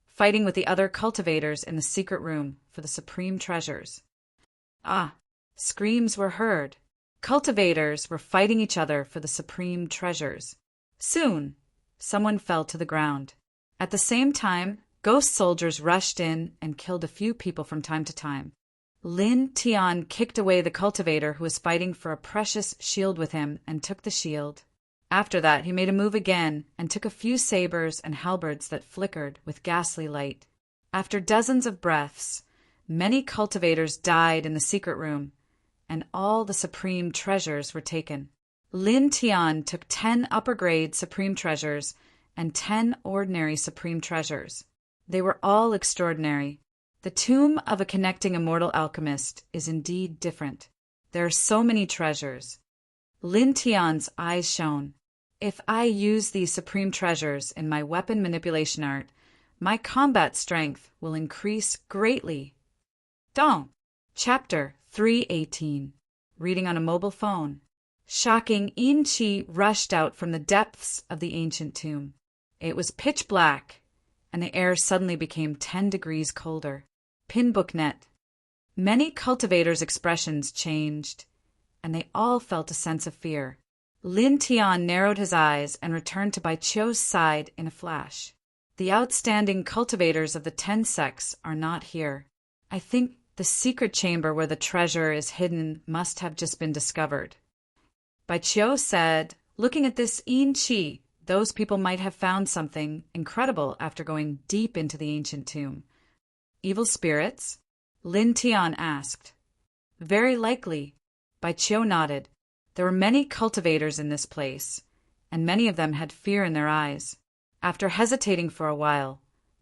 fighting with the other cultivators in the secret room for the supreme treasures. Ah! Screams were heard. Cultivators were fighting each other for the supreme treasures. Soon, someone fell to the ground. At the same time, ghost soldiers rushed in and killed a few people from time to time. Lin Tian kicked away the cultivator who was fighting for a precious shield with him and took the shield. After that, he made a move again and took a few sabers and halberds that flickered with ghastly light. After dozens of breaths, many cultivators died in the secret room, and all the supreme treasures were taken. Lin Tian took 10 upper-grade supreme treasures and 10 ordinary supreme treasures. They were all extraordinary. The tomb of a connecting immortal alchemist is indeed different. There are so many treasures. Lin Tian's eyes shone. If I use these supreme treasures in my weapon manipulation art, my combat strength will increase greatly. Dong. Chapter 318. Reading on a mobile phone. Shocking, Yin Qi rushed out from the depths of the ancient tomb. It was pitch black, and the air suddenly became 10 degrees colder. Pinbooknet. Many cultivators' expressions changed, and they all felt a sense of fear. Lin Tian narrowed his eyes and returned to Bai Qiu's side in a flash. The outstanding cultivators of the 10 sects are not here. I think the secret chamber where the treasure is hidden must have just been discovered. Bai Qiu said, looking at this Yin Qi, those people might have found something incredible after going deep into the ancient tomb. Evil spirits? Lin Tian asked. Very likely. Bai Qiu nodded. There were many cultivators in this place, and many of them had fear in their eyes. After hesitating for a while,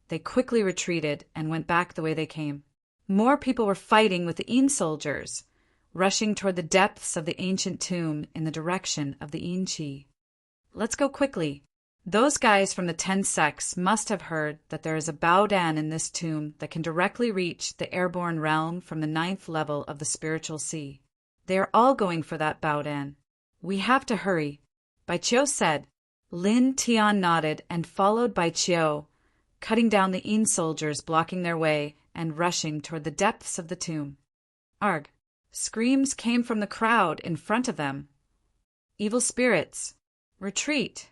they quickly retreated and went back the way they came. More people were fighting with the Yin soldiers, rushing toward the depths of the ancient tomb in the direction of the Yin Qi. Let's go quickly. Those guys from the 10 sects must have heard that there is a Baodan in this tomb that can directly reach the airborne realm from the 9th level of the spiritual sea. They are all going for that Baodan. We have to hurry. Bai Qiu said. Lin Tian nodded and followed Bai Qiu, cutting down the Yin soldiers blocking their way and rushing toward the depths of the tomb. Arg! Screams came from the crowd in front of them. Evil spirits! Retreat!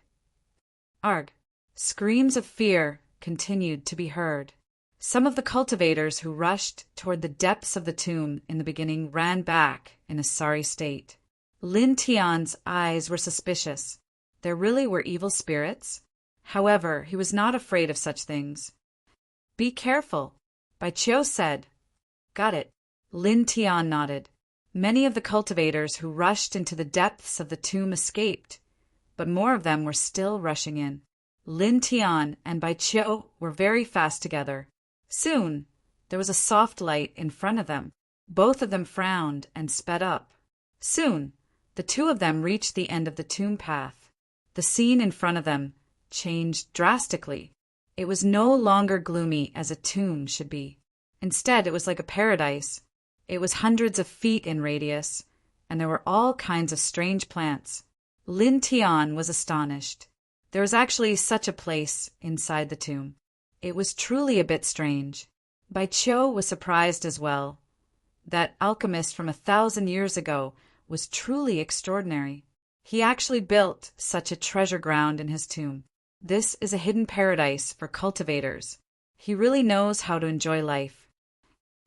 Arg! Screams of fear continued to be heard. Some of the cultivators who rushed toward the depths of the tomb in the beginning ran back in a sorry state. Lin Tian's eyes were suspicious. There really were evil spirits? However, he was not afraid of such things. Be careful, Bai Qiu said. Got it. Lin Tian nodded. Many of the cultivators who rushed into the depths of the tomb escaped, but more of them were still rushing in. Lin Tian and Bai Qiu were very fast together. Soon, there was a soft light in front of them. Both of them frowned and sped up. Soon, the two of them reached the end of the tomb path. The scene in front of them changed drastically. It was no longer gloomy as a tomb should be. Instead, it was like a paradise. It was hundreds of feet in radius, and there were all kinds of strange plants. Lin Tian was astonished. There was actually such a place inside the tomb. It was truly a bit strange. Bai Qiu was surprised as well. That alchemist from 1,000 years ago was truly extraordinary. He actually built such a treasure ground in his tomb. This is a hidden paradise for cultivators. He really knows how to enjoy life.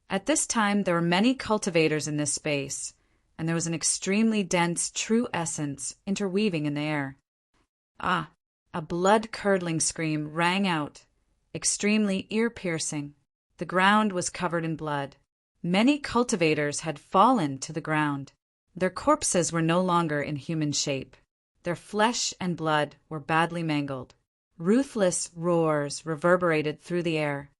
At this time, there were many cultivators in this space, and there was an extremely dense true essence interweaving in the air. Ah! A blood-curdling scream rang out, extremely ear-piercing. The ground was covered in blood. Many cultivators had fallen to the ground. Their corpses were no longer in human shape. Their flesh and blood were badly mangled. Ruthless roars reverberated through the air.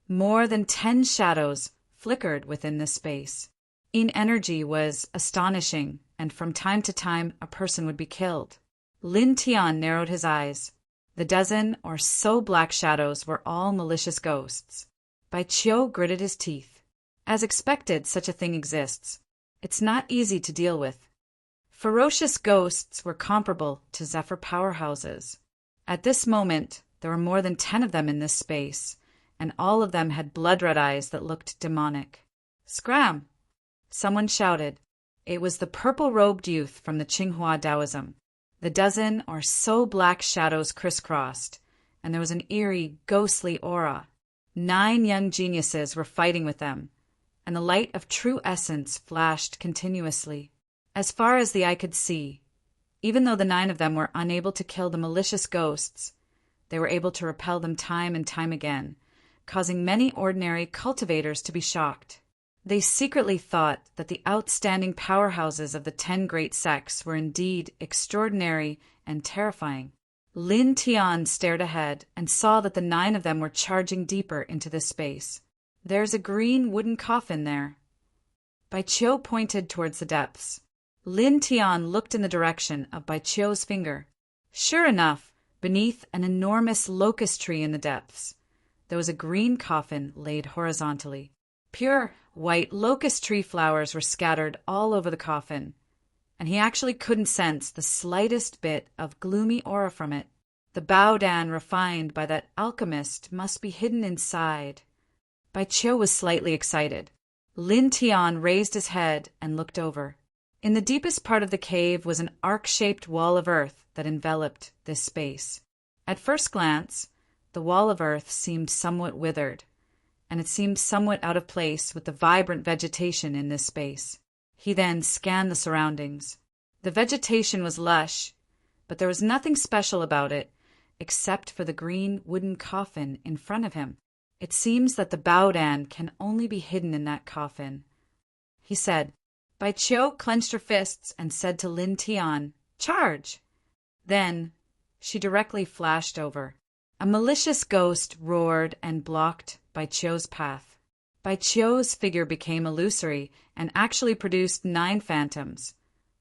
More than 10 shadows flickered within this space. In energy was astonishing, and from time to time a person would be killed. Lin Tian narrowed his eyes. The dozen or so black shadows were all malicious ghosts. Bai Qiu gritted his teeth. As expected, such a thing exists. It's not easy to deal with. Ferocious ghosts were comparable to Zephyr powerhouses. At this moment, there were more than 10 of them in this space, and all of them had blood-red eyes that looked demonic. Scram! Someone shouted. It was the purple-robed youth from the Tsinghua Taoism. The dozen or so black shadows crisscrossed, and there was an eerie, ghostly aura. 9 young geniuses were fighting with them, and the light of true essence flashed continuously. As far as the eye could see, even though the 9 of them were unable to kill the malicious ghosts, they were able to repel them time and time again, causing many ordinary cultivators to be shocked. They secretly thought that the outstanding powerhouses of the 10 great sects were indeed extraordinary and terrifying. Lin Tian stared ahead and saw that the 9 of them were charging deeper into this space. "There's a green wooden coffin there." Bai Qiu pointed towards the depths. Lin Tian looked in the direction of Bai Qiu's finger. Sure enough, beneath an enormous locust tree in the depths, there was a green coffin laid horizontally. Pure white locust tree flowers were scattered all over the coffin, and he actually couldn't sense the slightest bit of gloomy aura from it. The Baodan refined by that alchemist must be hidden inside. Bai Qiu was slightly excited. Lin Tian raised his head and looked over. In the deepest part of the cave was an arc-shaped wall of earth that enveloped this space. At first glance, the wall of earth seemed somewhat withered, and it seemed somewhat out of place with the vibrant vegetation in this space. He then scanned the surroundings. The vegetation was lush, but there was nothing special about it except for the green wooden coffin in front of him. It seems that the Baodan can only be hidden in that coffin, he said. Bai Qiu clenched her fists and said to Lin Tian, "Charge!" Then she directly flashed over. A malicious ghost roared and blocked Bai Qiu's path. Bai Qiu's figure became illusory and actually produced 9 phantoms,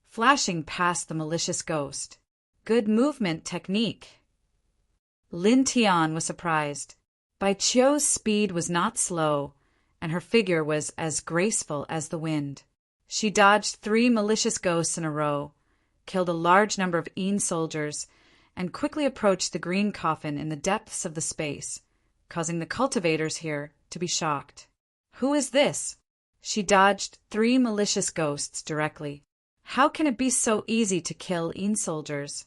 flashing past the malicious ghost. Good movement technique. Lin Tian was surprised. Bai Qiu's speed was not slow, and her figure was as graceful as the wind. She dodged 3 malicious ghosts in a row, killed a large number of Yin soldiers, and quickly approached the green coffin in the depths of the space, causing the cultivators here to be shocked. "Who is this?" She dodged 3 malicious ghosts directly. How can it be so easy to kill Yin soldiers?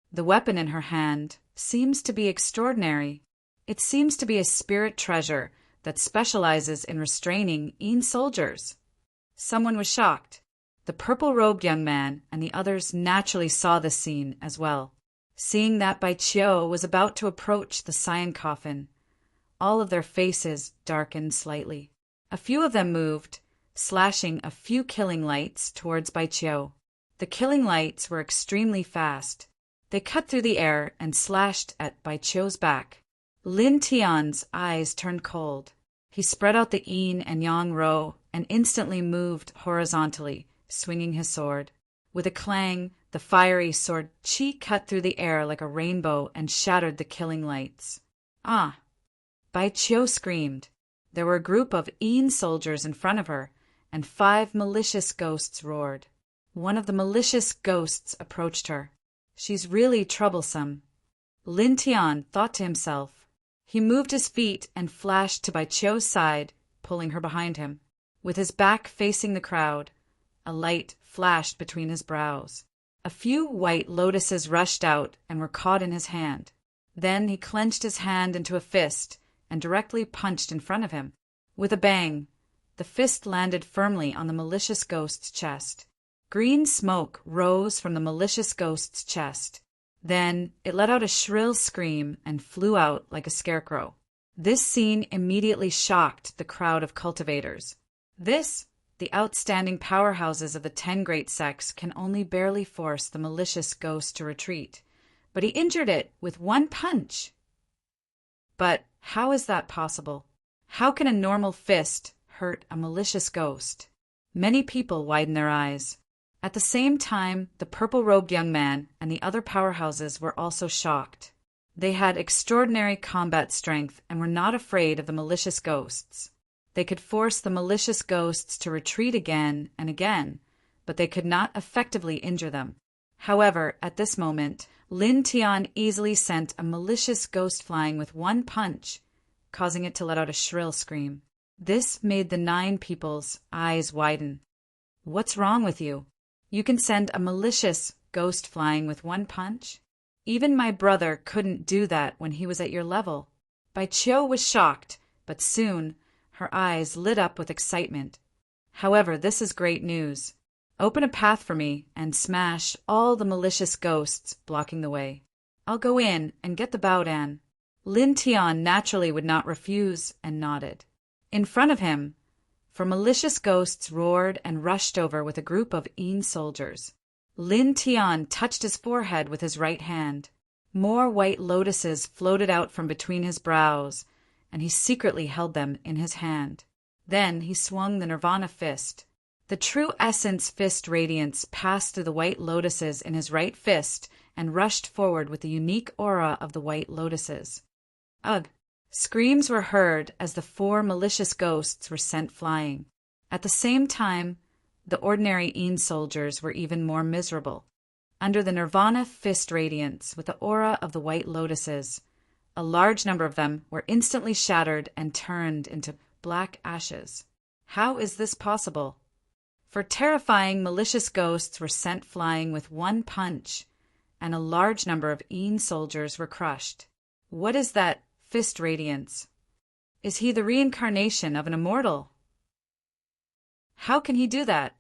The weapon in her hand seems to be extraordinary. It seems to be a spirit treasure that specializes in restraining Yin soldiers. Someone was shocked. The purple-robed young man and the others naturally saw this scene as well. Seeing that Bai Qiu was about to approach the cyan coffin, all of their faces darkened slightly. A few of them moved, slashing a few killing lights towards Bai Qiu. The killing lights were extremely fast. They cut through the air and slashed at Bai Qiu's back. Lin Tian's eyes turned cold. He spread out the yin and yang row and instantly moved horizontally, swinging his sword. With a clang, the fiery sword qi cut through the air like a rainbow and shattered the killing lights. "Ah!" Bai Qiu screamed. There were a group of Yin soldiers in front of her, and 5 malicious ghosts roared. One of the malicious ghosts approached her. "She's really troublesome," Lin Tian thought to himself. He moved his feet and flashed to Bai Qiu's side, pulling her behind him. With his back facing the crowd, a light flashed between his brows. A few white lotuses rushed out and were caught in his hand. Then he clenched his hand into a fist and directly punched in front of him. With a bang, the fist landed firmly on the malicious ghost's chest. Green smoke rose from the malicious ghost's chest. Then it let out a shrill scream and flew out like a scarecrow. This scene immediately shocked the crowd of cultivators. The outstanding powerhouses of the 10 great sects can only barely force the malicious ghost to retreat, but he injured it with 1 punch. But how is that possible? How can a normal fist hurt a malicious ghost? Many people widened their eyes. At the same time, the purple-robed young man and the other powerhouses were also shocked. They had extraordinary combat strength and were not afraid of the malicious ghosts. They could force the malicious ghosts to retreat again and again, but they could not effectively injure them. However, at this moment, Lin Tian easily sent a malicious ghost flying with 1 punch, causing it to let out a shrill scream. This made the 9 people's eyes widen. "What's wrong with you? You can send a malicious ghost flying with one punch? Even my brother couldn't do that when he was at your level." Bai Qiu was shocked, but soon her eyes lit up with excitement. "However, this is great news. Open a path for me and smash all the malicious ghosts blocking the way. I'll go in and get the Baodan." Lin Tian naturally would not refuse and nodded. In front of him, for malicious ghosts roared and rushed over with a group of Yin soldiers. Lin Tian touched his forehead with his right hand. More white lotuses floated out from between his brows, and he secretly held them in his hand. Then he swung the Nirvana fist. The true essence fist radiance passed through the white lotuses in his right fist and rushed forward with the unique aura of the white lotuses. Ugh! Screams were heard as the 4 malicious ghosts were sent flying. At the same time, the ordinary Yin soldiers were even more miserable. Under the Nirvana fist radiance with the aura of the white lotuses, a large number of them were instantly shattered and turned into black ashes. How is this possible? For terrifying malicious ghosts were sent flying with one punch, and a large number of Yin soldiers were crushed. What is that fist radiance? Is he the reincarnation of an immortal? How can he do that?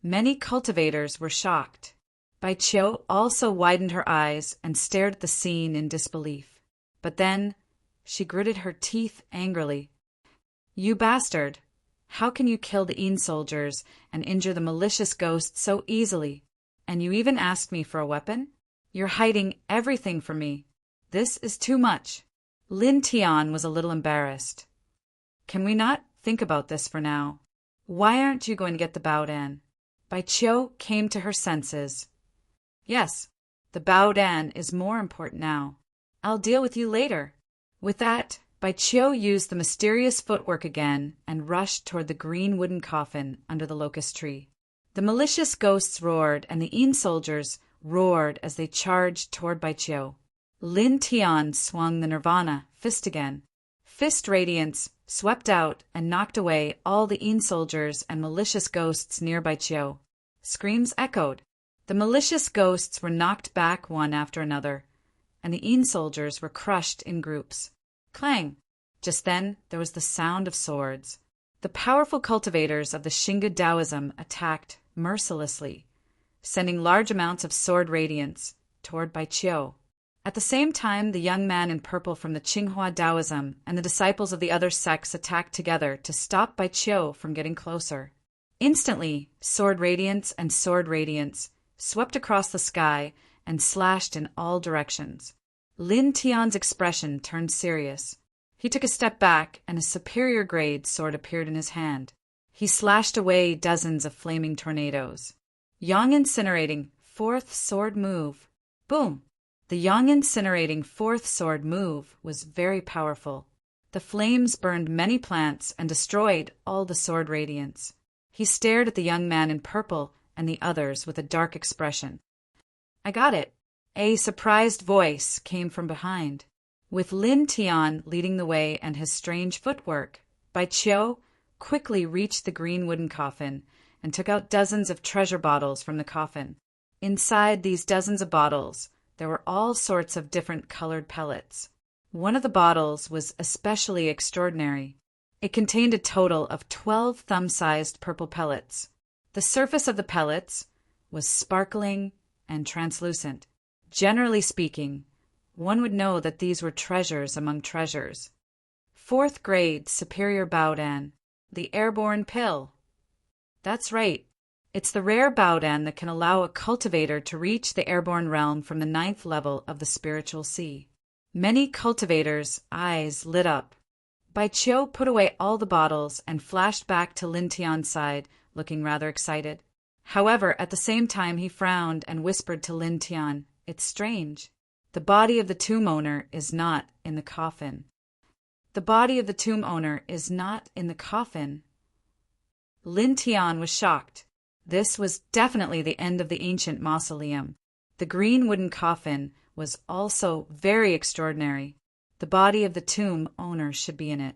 Many cultivators were shocked. Bai Qiu also widened her eyes and stared at the scene in disbelief. But then she gritted her teeth angrily. "You bastard! How can you kill the Yin soldiers and injure the malicious ghosts so easily? And you even asked me for a weapon? You're hiding everything from me. This is too much." Lin Tian was a little embarrassed. "Can we not think about this for now? Why aren't you going to get the Baodan?" Bai Qiu came to her senses. "Yes, the Baodan is more important now. I'll deal with you later." With that, Bai Qiu used the mysterious footwork again and rushed toward the green wooden coffin under the locust tree. The malicious ghosts roared, and the Yin soldiers roared as they charged toward Bai Qiu. Lin Tian swung the Nirvana fist again. Fist radiance swept out and knocked away all the Yin soldiers and malicious ghosts near Bai Qiu. Screams echoed. The malicious ghosts were knocked back one after another, and the Yin soldiers were crushed in groups. Clang! Just then there was the sound of swords. The powerful cultivators of the Xingge Taoism attacked mercilessly, sending large amounts of sword radiance toward Bai Qiu. At the same time, the young man in purple from the Tsinghua Taoism and the disciples of the other sects attacked together to stop Bai Qiu from getting closer. Instantly, sword radiance swept across the sky and slashed in all directions. Lin Tian's expression turned serious. He took a step back, and a superior grade sword appeared in his hand. He slashed away dozens of flaming tornadoes. Yang incinerating, 4th sword move. Boom! The Yang incinerating 4th sword move was very powerful. The flames burned many plants and destroyed all the sword radiance. He stared at the young man in purple and the others with a dark expression. "I got it." A surprised voice came from behind. With Lin Tian leading the way and his strange footwork, Bai Qiu quickly reached the green wooden coffin and took out dozens of treasure bottles from the coffin. Inside these dozens of bottles, there were all sorts of different colored pellets. One of the bottles was especially extraordinary. It contained a total of 12 thumb-sized purple pellets. The surface of the pellets was sparkling and translucent. Generally speaking, one would know that these were treasures among treasures. 4th grade Superior Baodan, the airborne pill. That's right. It's the rare Baodan that can allow a cultivator to reach the airborne realm from the 9th level of the spiritual sea. Many cultivators' eyes lit up. Bai Qiu put away all the bottles and flashed back to Lin Tian's side, looking rather excited. However, at the same time he frowned and whispered to Lin Tian, "It's strange. The body of the tomb owner is not in the coffin." The body of the tomb owner is not in the coffin. Lin Tian was shocked. This was definitely the end of the ancient mausoleum. The green wooden coffin was also very extraordinary. The body of the tomb owner should be in it.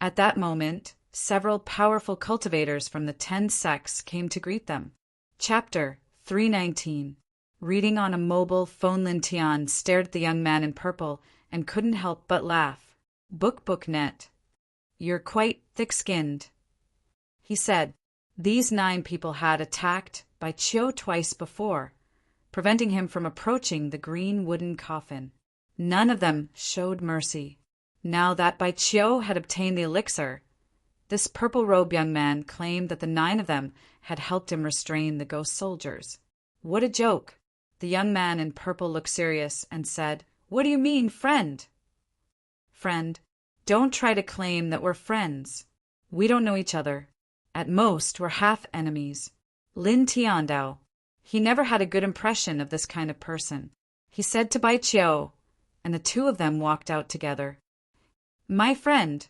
At that moment, several powerful cultivators from the 10 sects came to greet them. Chapter 3:19. Reading on a mobile phone, Lin Tian stared at the young man in purple and couldn't help but laugh. Booknet. You're quite thick-skinned, he said. These 9 people had attacked Bai Qiu twice before, preventing him from approaching the green wooden coffin. None of them showed mercy. Now that Bai Qiu had obtained the elixir, this purple-robed young man claimed that the 9 of them had helped him restrain the ghost soldiers. What a joke! The young man in purple looked serious and said, "What do you mean, friend?" "Friend, don't try to claim that we're friends. We don't know each other. At most, we're half enemies." Lin Tiandao. He never had a good impression of this kind of person. He said to Bai Qiu, and the 2 of them walked out together. "My friend,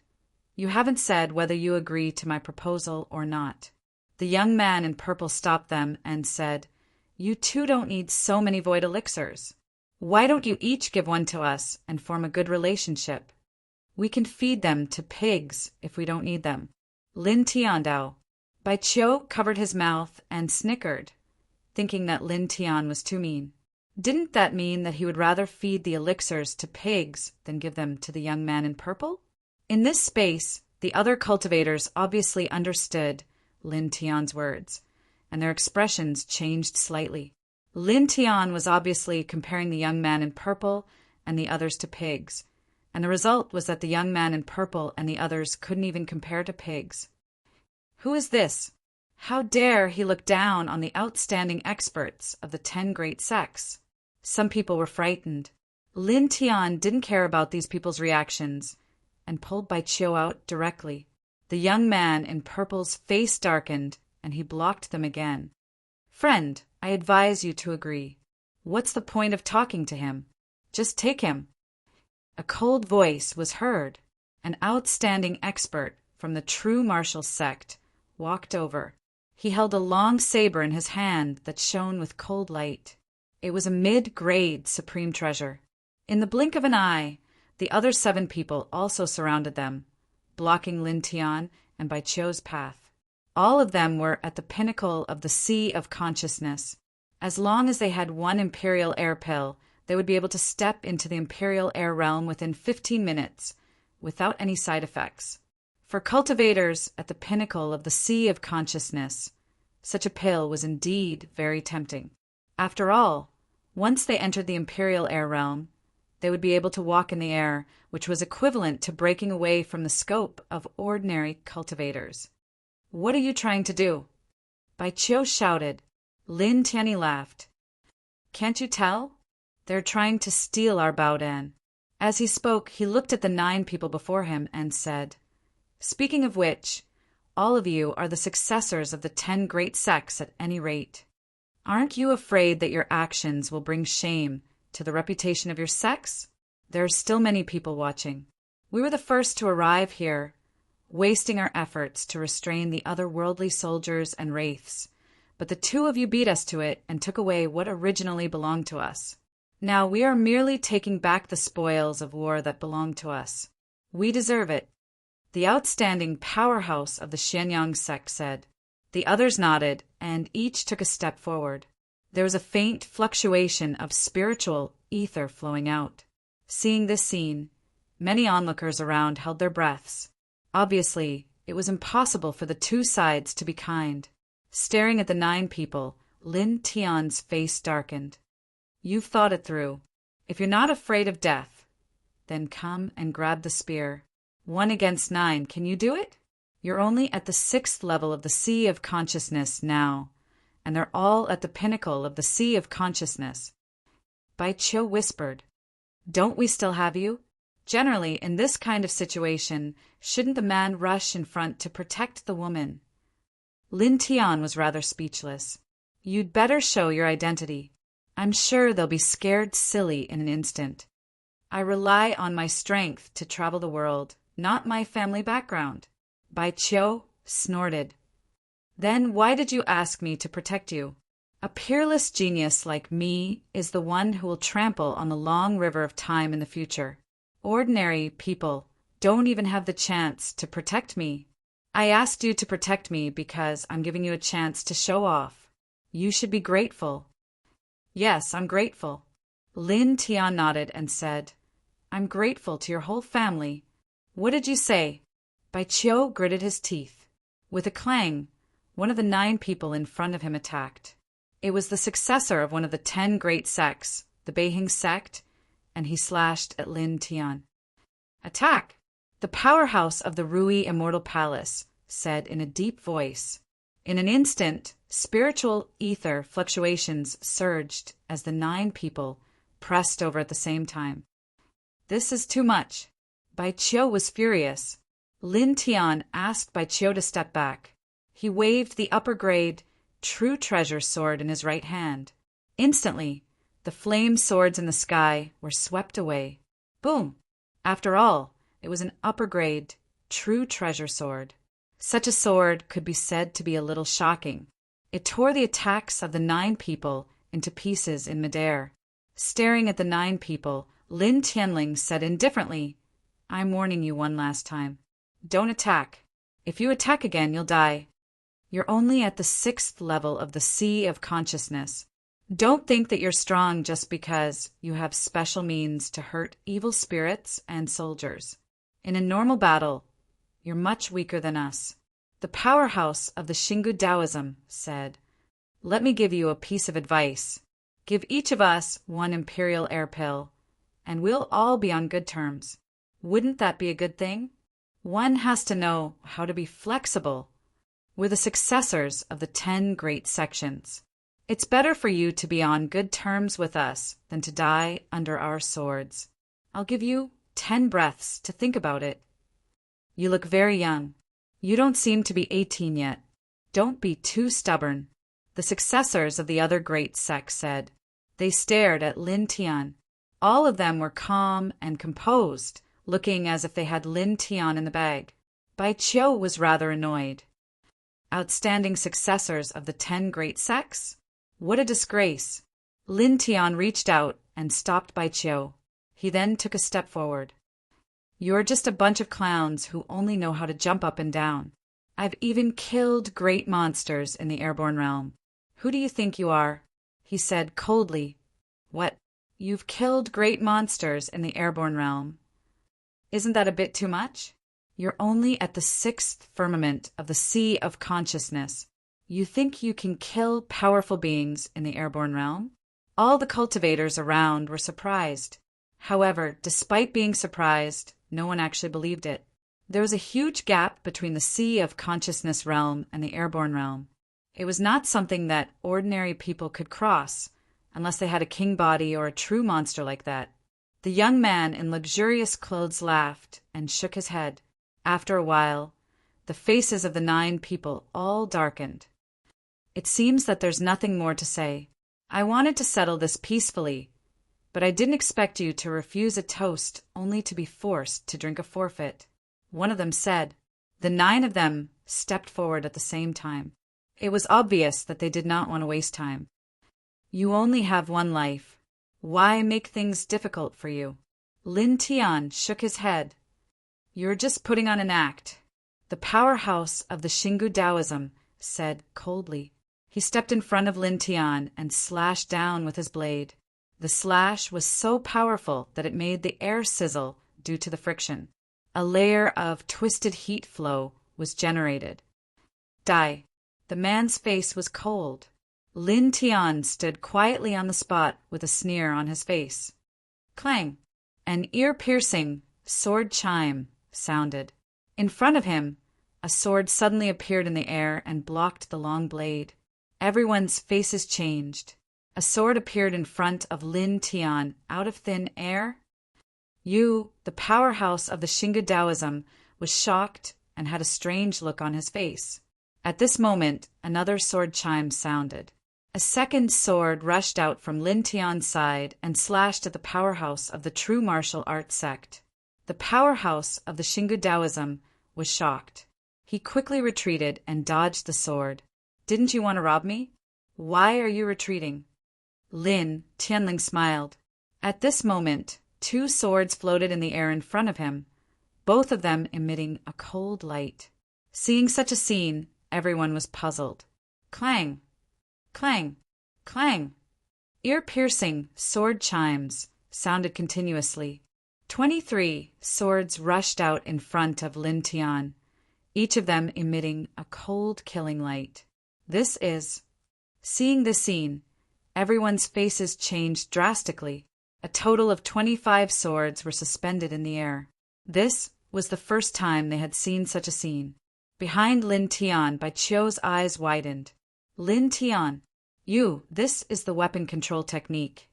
you haven't said whether you agree to my proposal or not." The young man in purple stopped them and said, "You 2 don't need so many void elixirs. Why don't you each give one to us and form a good relationship? We can feed them to pigs if we don't need them." Lin Tiandao. Bai Qiu covered his mouth and snickered, thinking that Lin Tian was too mean. Didn't that mean that he would rather feed the elixirs to pigs than give them to the young man in purple? In this space, the other cultivators obviously understood Lin Tian's words, and their expressions changed slightly. Lin Tian was obviously comparing the young man in purple and the others to pigs, and the result was that the young man in purple and the others couldn't even compare to pigs. Who is this? How dare he look down on the outstanding experts of the 10 great sects? Some people were frightened. Lin Tian didn't care about these people's reactions and pulled Bai Qiu out directly. The young man in purple's face darkened and he blocked them again. "Friend, I advise you to agree. What's the point of talking to him? Just take him." A cold voice was heard. An outstanding expert from the true martial sect walked over. He held a long saber in his hand that shone with cold light. It was a mid-grade supreme treasure. In the blink of an eye, the other 7 people also surrounded them, blocking Lin Tian and Bai Qiu's path. All of them were at the pinnacle of the sea of consciousness. As long as they had one imperial air pill, they would be able to step into the imperial air realm within 15 minutes, without any side effects. For cultivators at the pinnacle of the sea of consciousness, such a pill was indeed very tempting. After all, once they entered the imperial air realm, they would be able to walk in the air, which was equivalent to breaking away from the scope of ordinary cultivators. "What are you trying to do?" Bai Qiu shouted. Lin Tianyi laughed. "Can't you tell? They're trying to steal our Baodan." As he spoke, he looked at the 9 people before him and said, "Speaking of which, all of you are the successors of the 10 great sects at any rate. Aren't you afraid that your actions will bring shame to the reputation of your sects? There are still many people watching. We were the first to arrive here, wasting our efforts to restrain the other worldly soldiers and wraiths, but the 2 of you beat us to it and took away what originally belonged to us. Now we are merely taking back the spoils of war that belonged to us. We deserve it." The outstanding powerhouse of the Xianyang sect said. The others nodded, and each took a step forward. There was a faint fluctuation of spiritual ether flowing out. Seeing this scene, many onlookers around held their breaths. Obviously, it was impossible for the 2 sides to be kind. Staring at the 9 people, Lin Tian's face darkened. "You've thought it through. If you're not afraid of death, then come and grab the spear. 1 against 9, can you do it? You're only at the 6th level of the sea of consciousness now, and they're all at the pinnacle of the sea of consciousness." Bai Qiu whispered, "Don't we still have you? Generally, in this kind of situation, shouldn't the man rush in front to protect the woman?" Lin Tian was rather speechless. "You'd better show your identity. I'm sure they'll be scared silly in an instant. I rely on my strength to travel the world, not my family background." Bai Qiu snorted. "Then why did you ask me to protect you? A peerless genius like me is the one who will trample on the long river of time in the future. Ordinary people don't even have the chance to protect me. I asked you to protect me because I'm giving you a chance to show off. You should be grateful. Yes, I'm grateful. Lin Tian nodded and said, I'm grateful to your whole family. What did you say? Bai Qiu gritted his teeth. With a clang, one of the 9 people in front of him attacked. It was the successor of one of the 10 great sects, the Beihing sect, and he slashed at Lin Tian. Attack! The powerhouse of the Rui Immortal Palace said in a deep voice. In an instant, spiritual ether fluctuations surged as the 9 people pressed over at the same time. This is too much. Bai Qiu was furious. Lin Tian asked Bai Qiu to step back. He waved the upper-grade, true treasure sword in his right hand. Instantly, the flame swords in the sky were swept away. Boom! After all, it was an upper-grade, true treasure sword. Such a sword could be said to be a little shocking. It tore the attacks of the 9 people into pieces in midair. Staring at the 9 people, Lin Tianling said indifferently, I'm warning you one last time. Don't attack. If you attack again, you'll die. You're only at the 6th level of the Sea of Consciousness. Don't think that you're strong just because you have special means to hurt evil spirits and soldiers. In a normal battle, you're much weaker than us. The powerhouse of the Xingu Taoism said, Let me give you a piece of advice. Give each of us 1 imperial air pill, and we'll all be on good terms. Wouldn't that be a good thing? One has to know how to be flexible. We're the successors of the 10 great sections. It's better for you to be on good terms with us than to die under our swords. I'll give you 10 breaths to think about it. You look very young. You don't seem to be 18 yet. Don't be too stubborn. The successors of the other great sects said. They stared at Lin Tian. All of them were calm and composed, looking as if they had Lin Tian in the bag. Bai Qiu was rather annoyed. Outstanding successors of the 10 great sects? What a disgrace! Lin Tian reached out and stopped Bai Qiu. He then took a step forward. You're just a bunch of clowns who only know how to jump up and down. I've even killed great monsters in the airborne realm. Who do you think you are? He said coldly. What? You've killed great monsters in the airborne realm. Isn't that a bit too much? You're only at the 6th firmament of the Sea of Consciousness. You think you can kill powerful beings in the airborne realm? All the cultivators around were surprised. However, despite being surprised, no one actually believed it. There was a huge gap between the Sea of Consciousness realm and the airborne realm. It was not something that ordinary people could cross, unless they had a king body or a true monster like that. The young man in luxurious clothes laughed and shook his head. After a while, the faces of the 9 people all darkened. It seems that there's nothing more to say. I wanted to settle this peacefully, but I didn't expect you to refuse a toast only to be forced to drink a forfeit. One of them said. The 9 of them stepped forward at the same time. It was obvious that they did not want to waste time. You only have 1 life. Why make things difficult for you? Lin Tian shook his head. You're just putting on an act. The powerhouse of the Xingu Taoism said coldly. He stepped in front of Lin Tian and slashed down with his blade. The slash was so powerful that it made the air sizzle due to the friction. A layer of twisted heat flow was generated. Die. The man's face was cold. Lin Tian stood quietly on the spot with a sneer on his face. Clang! An ear-piercing sword chime sounded. In front of him, a sword suddenly appeared in the air and blocked the long blade. Everyone's faces changed. A sword appeared in front of Lin Tian out of thin air. You, the powerhouse of the Xingu Taoism, was shocked and had a strange look on his face. At this moment, another sword chime sounded. A second sword rushed out from Lin Tian's side and slashed at the powerhouse of the true martial arts sect. The powerhouse of the Xingu Taoism was shocked. He quickly retreated and dodged the sword. Didn't you want to rob me? Why are you retreating? Lin Tianling smiled. At this moment, 2 swords floated in the air in front of him, both of them emitting a cold light. Seeing such a scene, everyone was puzzled. Clang! Clang, clang. Ear-piercing sword chimes sounded continuously. 23 swords rushed out in front of Lin Tian, each of them emitting a cold, killing light. Seeing this scene, everyone's faces changed drastically. A total of 25 swords were suspended in the air. This was the first time they had seen such a scene. Behind Lin Tian, Bai Qiu's eyes widened. Lin Tian, this is the weapon control technique.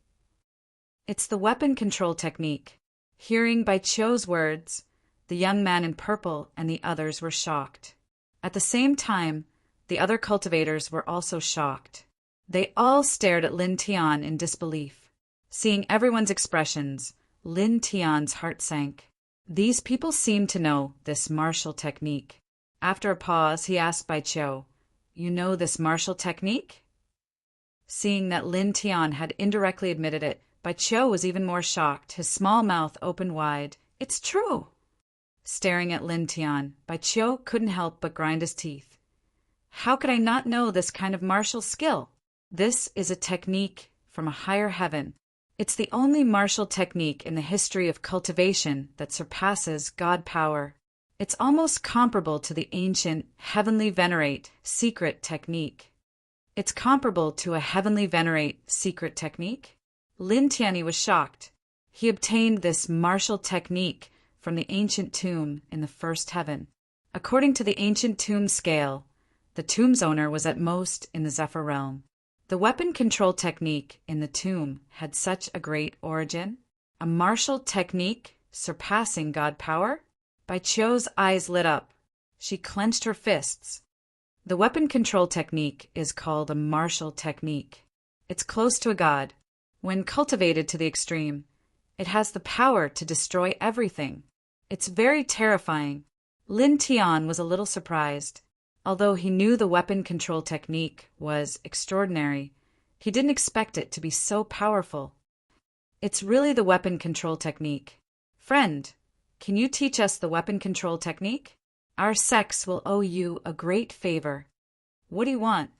It's the weapon control technique. Hearing Bai Qiu's words, the young man in purple and the others were shocked. At the same time, the other cultivators were also shocked. They all stared at Lin Tian in disbelief. Seeing everyone's expressions, Lin Tian's heart sank. These people seemed to know this martial technique. After a pause, he asked Bai Qiu, "You know this martial technique?" Seeing that Lin Tian had indirectly admitted it, Bai Qiu was even more shocked, his small mouth opened wide. "It's true!" Staring at Lin Tian, Bai Qiu couldn't help but grind his teeth. "How could I not know this kind of martial skill? This is a technique from a higher heaven. It's the only martial technique in the history of cultivation that surpasses God power. It's almost comparable to the ancient heavenly venerate secret technique." It's comparable to a heavenly venerate secret technique? Lin Tianyi was shocked. He obtained this martial technique from the ancient tomb in the first heaven. According to the ancient tomb scale, the tomb's owner was at most in the Zephyr realm. The weapon control technique in the tomb had such a great origin. A martial technique surpassing God power? Bai Qiu's eyes lit up. She clenched her fists. The weapon control technique is called a martial technique. It's close to a god. When cultivated to the extreme, it has the power to destroy everything. It's very terrifying. Lin Tian was a little surprised. Although he knew the weapon control technique was extraordinary, he didn't expect it to be so powerful. It's really the weapon control technique. Friend, can you teach us the weapon control technique? Our sects will owe you a great favor. What do you want?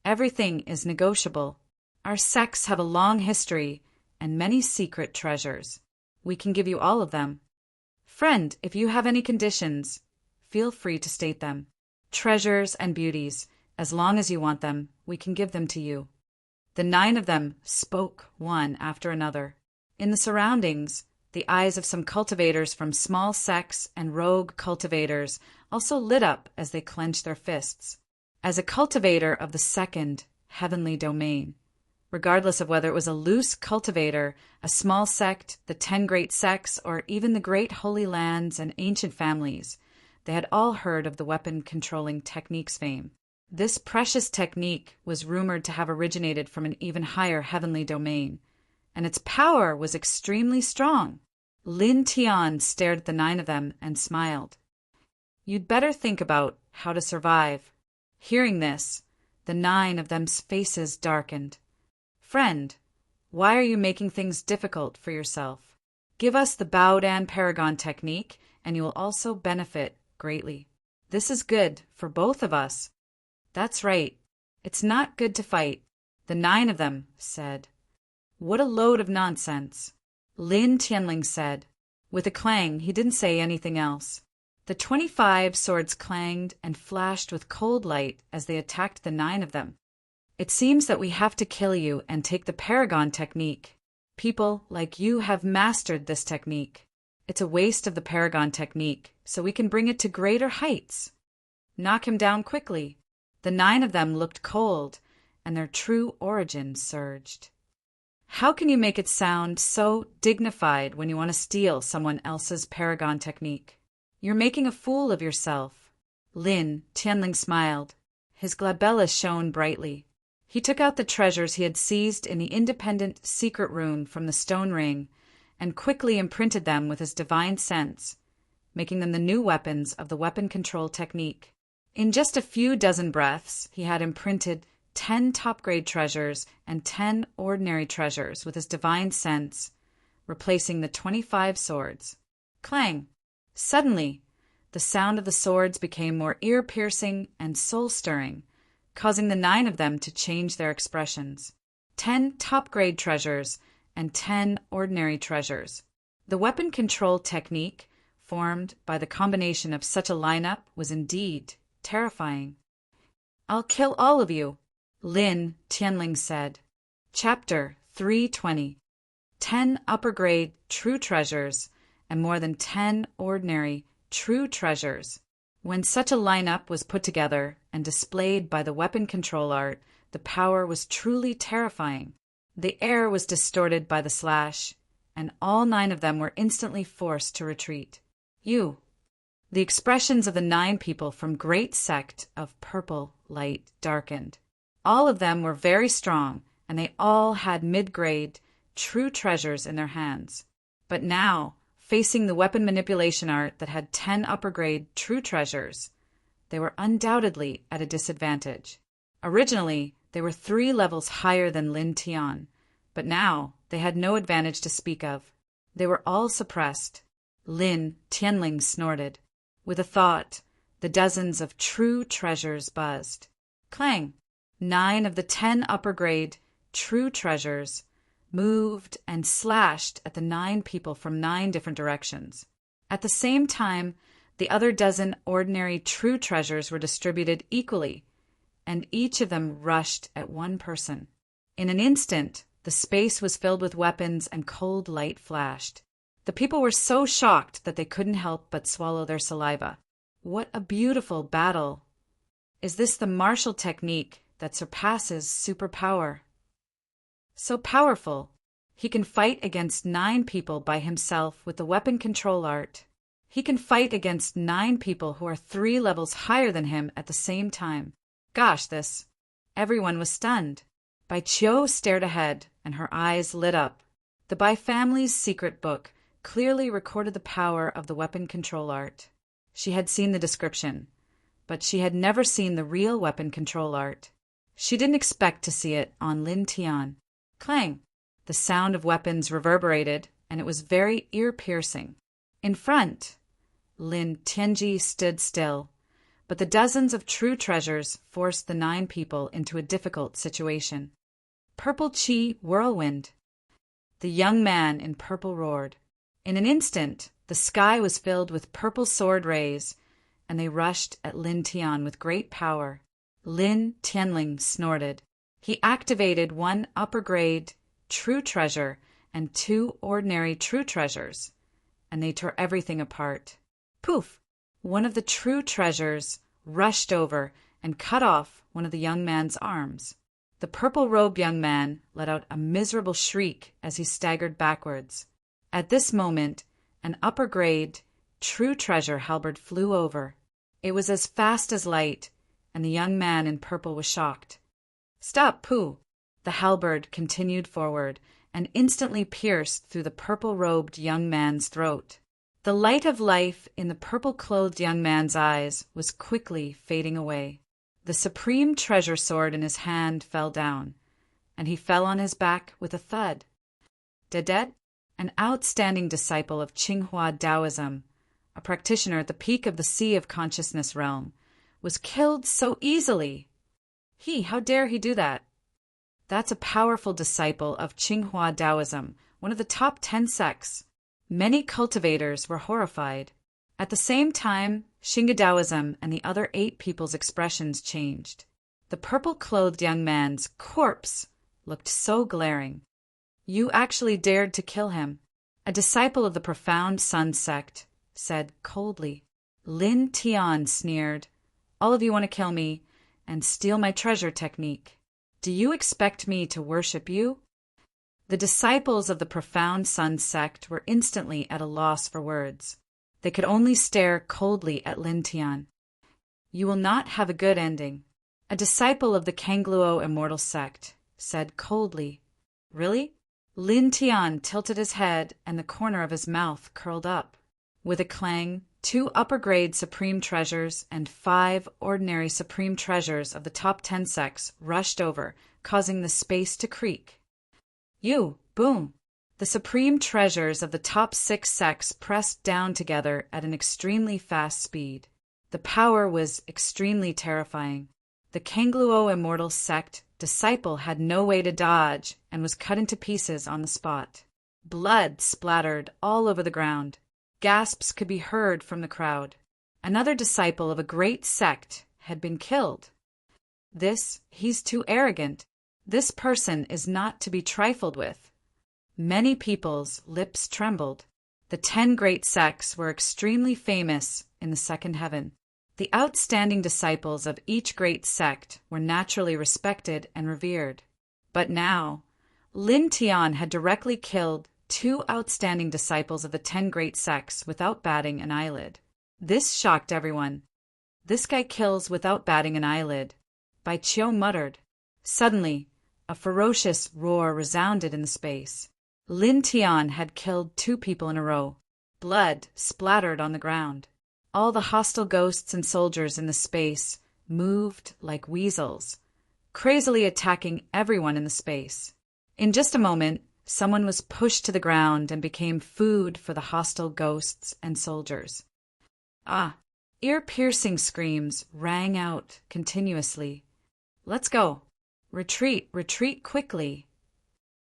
Everything is negotiable. Our sects have a long history and many secret treasures. We can give you all of them. Friend, if you have any conditions, feel free to state them. Treasures and beauties, as long as you want them, we can give them to you. The 9 of them spoke one after another. In the surroundings, the eyes of some cultivators from small sects and rogue cultivators also lit up as they clenched their fists. As a cultivator of the second heavenly domain, regardless of whether it was a loose cultivator, a small sect, the 10 great sects, or even the great holy lands and ancient families, they had all heard of the weapon-controlling technique's fame. This precious technique was rumored to have originated from an even higher heavenly domain, and its power was extremely strong. Lin Tian stared at the 9 of them and smiled. You'd better think about how to survive. Hearing this, the 9 of them's faces darkened. Friend, why are you making things difficult for yourself? Give us the Baodan Paragon technique, and you will also benefit greatly. This is good for both of us. That's right. It's not good to fight, the 9 of them said. What a load of nonsense. Lin Tianling said. With a clang, he didn't say anything else. The 25 swords clanged and flashed with cold light as they attacked the 9 of them. It seems that we have to kill you and take the Paragon technique. People like you have mastered this technique. It's a waste of the Paragon technique, so we can bring it to greater heights. Knock him down quickly. The 9 of them looked cold, and their true origin surged. How can you make it sound so dignified when you want to steal someone else's Paragon technique? You're making a fool of yourself. Lin Tianling smiled. His glabella shone brightly. He took out the treasures he had seized in the independent secret room from the stone ring and quickly imprinted them with his divine sense, making them the new weapons of the weapon control technique. In just a few dozen breaths, he had imprinted 10 top-grade treasures and 10 ordinary treasures with his divine sense, replacing the 25 swords. Clang! Suddenly, the sound of the swords became more ear-piercing and soul-stirring. causing the 9 of them to change their expressions. 10 top-grade treasures and 10 ordinary treasures. The weapon control technique formed by the combination of such a lineup was indeed terrifying. "I'll kill all of you," Lin Tianling said. Chapter 320. 10 upper-grade true treasures and more than 10 ordinary true treasures. When such a lineup was put together and displayed by the weapon control art, the power was truly terrifying. The air was distorted by the slash, and all 9 of them were instantly forced to retreat. The expressions of the 9 people from great sect of purple light darkened. All of them were very strong, and they all had mid-grade true treasures in their hands. But now, facing the weapon manipulation art that had 10 upper-grade true treasures, they were undoubtedly at a disadvantage. Originally, they were 3 levels higher than Lin Tian, but now they had no advantage to speak of. They were all suppressed. Lin Tianling snorted. With a thought, the dozens of true treasures buzzed. Clang! 9 of the 10 upper-grade true treasures moved and slashed at the 9 people from 9 different directions. At the same time, the other dozen ordinary true treasures were distributed equally, and each of them rushed at one person. In an instant, the space was filled with weapons and cold light flashed. The people were so shocked that they couldn't help but swallow their saliva. What a beautiful battle! Is this the martial technique that surpasses superpower? So powerful, he can fight against 9 people by himself with the weapon control art. He can fight against 9 people who are 3 levels higher than him at the same time. Gosh, this! Everyone was stunned. Bai Qiu stared ahead, and her eyes lit up. The Bai family's secret book clearly recorded the power of the weapon control art. She had seen the description, but she had never seen the real weapon control art. She didn't expect to see it on Lin Tian. Clang! The sound of weapons reverberated, and it was very ear-piercing. In front, Lin Tianji stood still, but the dozens of true treasures forced the 9 people into a difficult situation. Purple Qi whirlwind! The young man in purple roared. In an instant, the sky was filled with purple sword rays, and they rushed at Lin Tian with great power. Lin Tianling snorted. He activated 1 upper-grade true treasure and 2 ordinary true treasures, and they tore everything apart. Poof! One of the true treasures rushed over and cut off one of the young man's arms. The purple-robed young man let out a miserable shriek as he staggered backwards. At this moment, an upper-grade true treasure halberd flew over. It was as fast as light, and the young man in purple was shocked. "Stop, Pooh!" The halberd continued forward and instantly pierced through the purple-robed young man's throat. The light of life in the purple-clothed young man's eyes was quickly fading away. The supreme treasure sword in his hand fell down, and he fell on his back with a thud. Dedet, an outstanding disciple of Tsinghua Taoism, a practitioner at the peak of the Sea of Consciousness realm, was killed so easily. How dare he do that? That's a powerful disciple of Tsinghua Taoism, one of the top 10 sects. Many cultivators were horrified. At the same time, Xingyi Taoism and the other 8 people's expressions changed. The purple-clothed young man's corpse looked so glaring. "You actually dared to kill him," a disciple of the Profound Sun sect said coldly. Lin Tian sneered. "All of you want to kill me and steal my treasure technique. Do you expect me to worship you?" The disciples of the Profound Sun sect were instantly at a loss for words. They could only stare coldly at Lin Tian. "You will not have a good ending," a disciple of the Kangluo Immortal sect said coldly. "Really?" Lin Tian tilted his head, and the corner of his mouth curled up. With a clang, 2 upper-grade supreme treasures and 5 ordinary supreme treasures of the top 10 sects rushed over, causing the space to creak. Boom! The supreme treasures of the top 6 sects pressed down together at an extremely fast speed. The power was extremely terrifying. The Kangluo immortal sect disciple had no way to dodge and was cut into pieces on the spot. Blood splattered all over the ground. Gasps could be heard from the crowd. Another disciple of a great sect had been killed. He's too arrogant. This person is not to be trifled with. Many people's lips trembled. The 10 great sects were extremely famous in the second heaven. The outstanding disciples of each great sect were naturally respected and revered. But now, Lin Tian had directly killed 2 outstanding disciples of the 10 great sects without batting an eyelid. This shocked everyone. This guy kills without batting an eyelid. Bai Qiu muttered. Suddenly, a ferocious roar resounded in the space. Lin Tian had killed 2 people in a row. Blood splattered on the ground. All the hostile ghosts and soldiers in the space moved like weasels, crazily attacking everyone in the space. In just a moment, someone was pushed to the ground and became food for the hostile ghosts and soldiers. Ear-piercing screams rang out continuously. Let's go. Retreat, retreat quickly.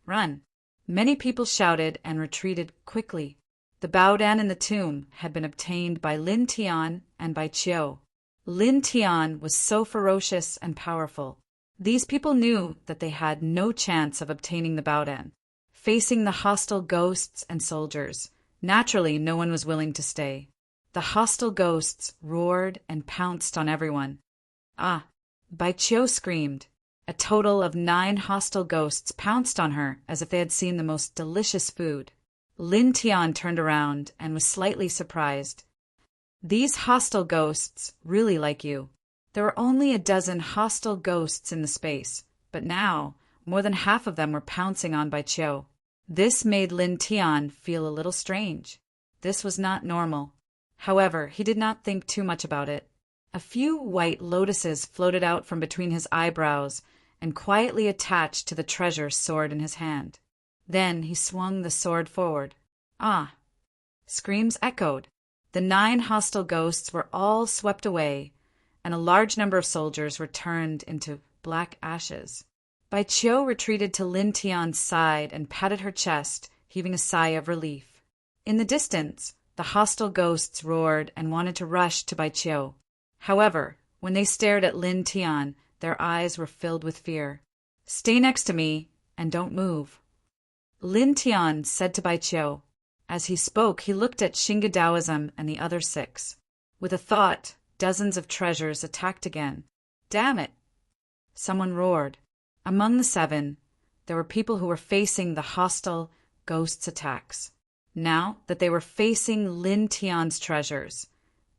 Run. Many people shouted and retreated quickly. The Baodan in the tomb had been obtained by Lin Tian and Bai Qiu. Lin Tian was so ferocious and powerful. These people knew that they had no chance of obtaining the Baodan. Facing the hostile ghosts and soldiers, naturally no one was willing to stay. The hostile ghosts roared and pounced on everyone. Bai Qiu screamed. A total of 9 hostile ghosts pounced on her as if they had seen the most delicious food. Lin Tian turned around and was slightly surprised. These hostile ghosts really like you. There were only a dozen hostile ghosts in the space, but now more than half of them were pouncing on Bai Qiu. This made Lin Tian feel a little strange. This was not normal. However, he did not think too much about it. A few white lotuses floated out from between his eyebrows and quietly attached to the treasure sword in his hand. Then he swung the sword forward. Screams echoed. The 9 hostile ghosts were all swept away, and a large number of soldiers were turned into black ashes. Bai Qiu retreated to Lin Tian's side and patted her chest, heaving a sigh of relief. In the distance, the hostile ghosts roared and wanted to rush to Bai Qiu. However, when they stared at Lin Tian, their eyes were filled with fear. Stay next to me and don't move. Lin Tian said to Bai Qiu. As he spoke, he looked at Xingge Taoism and the other 6. With a thought, dozens of treasures attacked again. Damn it! Someone roared. Among the 7, there were people who were facing the hostile ghosts' attacks. Now that they were facing Lin Tian's treasures,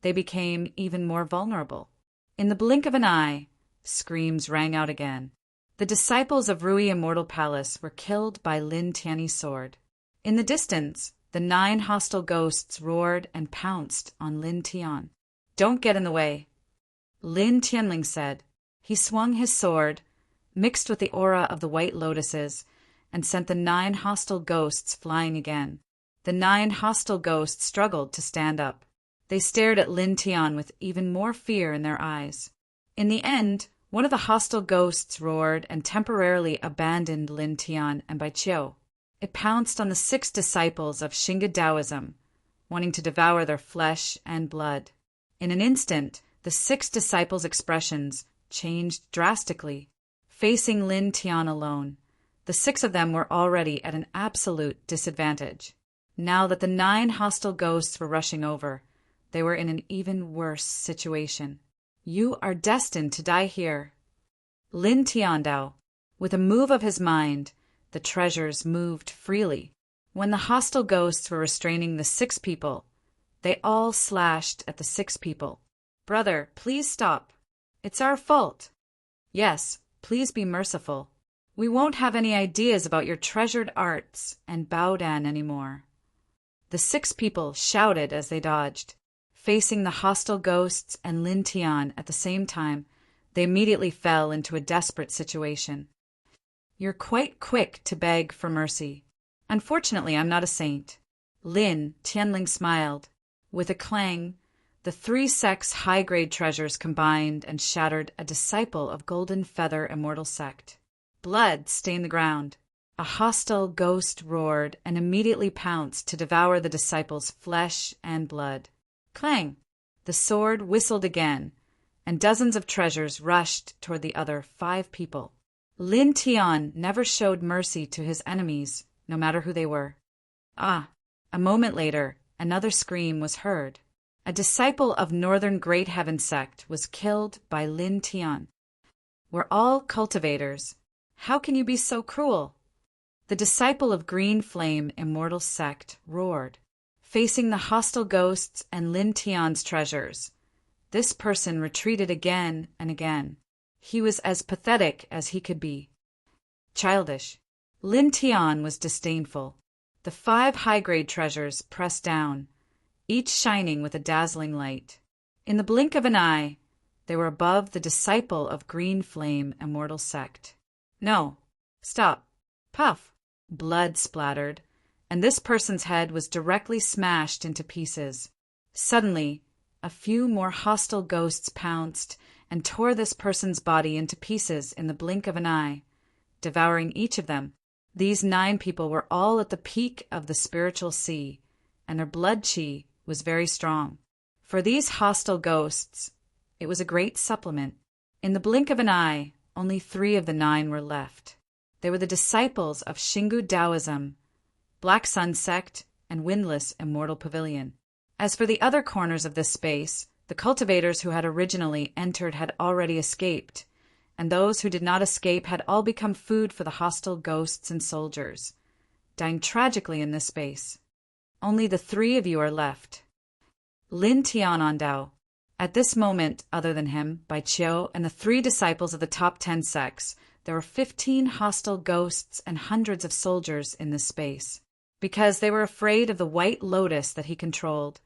they became even more vulnerable. In the blink of an eye, screams rang out again. The disciples of Rui Immortal Palace were killed by Lin Tian's sword. In the distance, the 9 hostile ghosts roared and pounced on Lin Tian. Don't get in the way, Lin Tianling said. He swung his sword, mixed with the aura of the white lotuses, and sent the 9 hostile ghosts flying again. The 9 hostile ghosts struggled to stand up. They stared at Lin Tian with even more fear in their eyes. In the end, one of the hostile ghosts roared and temporarily abandoned Lin Tian and Bai Qiu. It pounced on the 6 disciples of Xingge Taoism, wanting to devour their flesh and blood. In an instant, the 6 disciples' expressions changed drastically. Facing Lin Tian alone, the 6 of them were already at an absolute disadvantage. Now that the 9 hostile ghosts were rushing over, they were in an even worse situation. You are destined to die here. Lin Tian Dao. With a move of his mind, the treasures moved freely. When the hostile ghosts were restraining the 6 people, they all slashed at the 6 people. Brother, please stop. It's our fault. Yes, please be merciful. We won't have any ideas about your treasured arts and Baodan anymore. The 6 people shouted as they dodged. Facing the hostile ghosts and Lin Tian at the same time, they immediately fell into a desperate situation. You're quite quick to beg for mercy. Unfortunately, I'm not a saint. Lin Tianling smiled. With a clang, The 3 sects' high-grade treasures combined and shattered a disciple of Golden Feather Immortal Sect. Blood stained the ground. A hostile ghost roared and immediately pounced to devour the disciple's flesh and blood. Clang! The sword whistled again, and dozens of treasures rushed toward the other 5 people. Lin Tian never showed mercy to his enemies, no matter who they were. A moment later, another scream was heard. A disciple of Northern Great Heaven Sect was killed by Lin Tian. We're all cultivators. How can you be so cruel? The disciple of Green Flame Immortal Sect roared, facing the hostile ghosts and Lin Tian's treasures. This person retreated again and again. He was as pathetic as he could be. Childish. Lin Tian was disdainful. The 5 high-grade treasures pressed down, each shining with a dazzling light. In the blink of an eye, they were above the disciple of Green Flame Immortal Sect. No. Stop. Puff. Blood splattered, and this person's head was directly smashed into pieces. Suddenly, a few more hostile ghosts pounced and tore this person's body into pieces in the blink of an eye, devouring each of them. These 9 people were all at the peak of the spiritual sea, and their blood chi was very strong. For these hostile ghosts, it was a great supplement. In the blink of an eye, only 3 of the 9 were left. They were the disciples of Xingu Taoism, Black Sun Sect, and Windless Immortal Pavilion. As for the other corners of this space, the cultivators who had originally entered had already escaped, and those who did not escape had all become food for the hostile ghosts and soldiers, dying tragically in this space. Only the 3 of you are left. Lin Tianandao. At this moment, other than him, Bai Qiu, and the 3 disciples of the top 10 sects, there were 15 hostile ghosts and hundreds of soldiers in this space. Because they were afraid of the White Lotus that he controlled,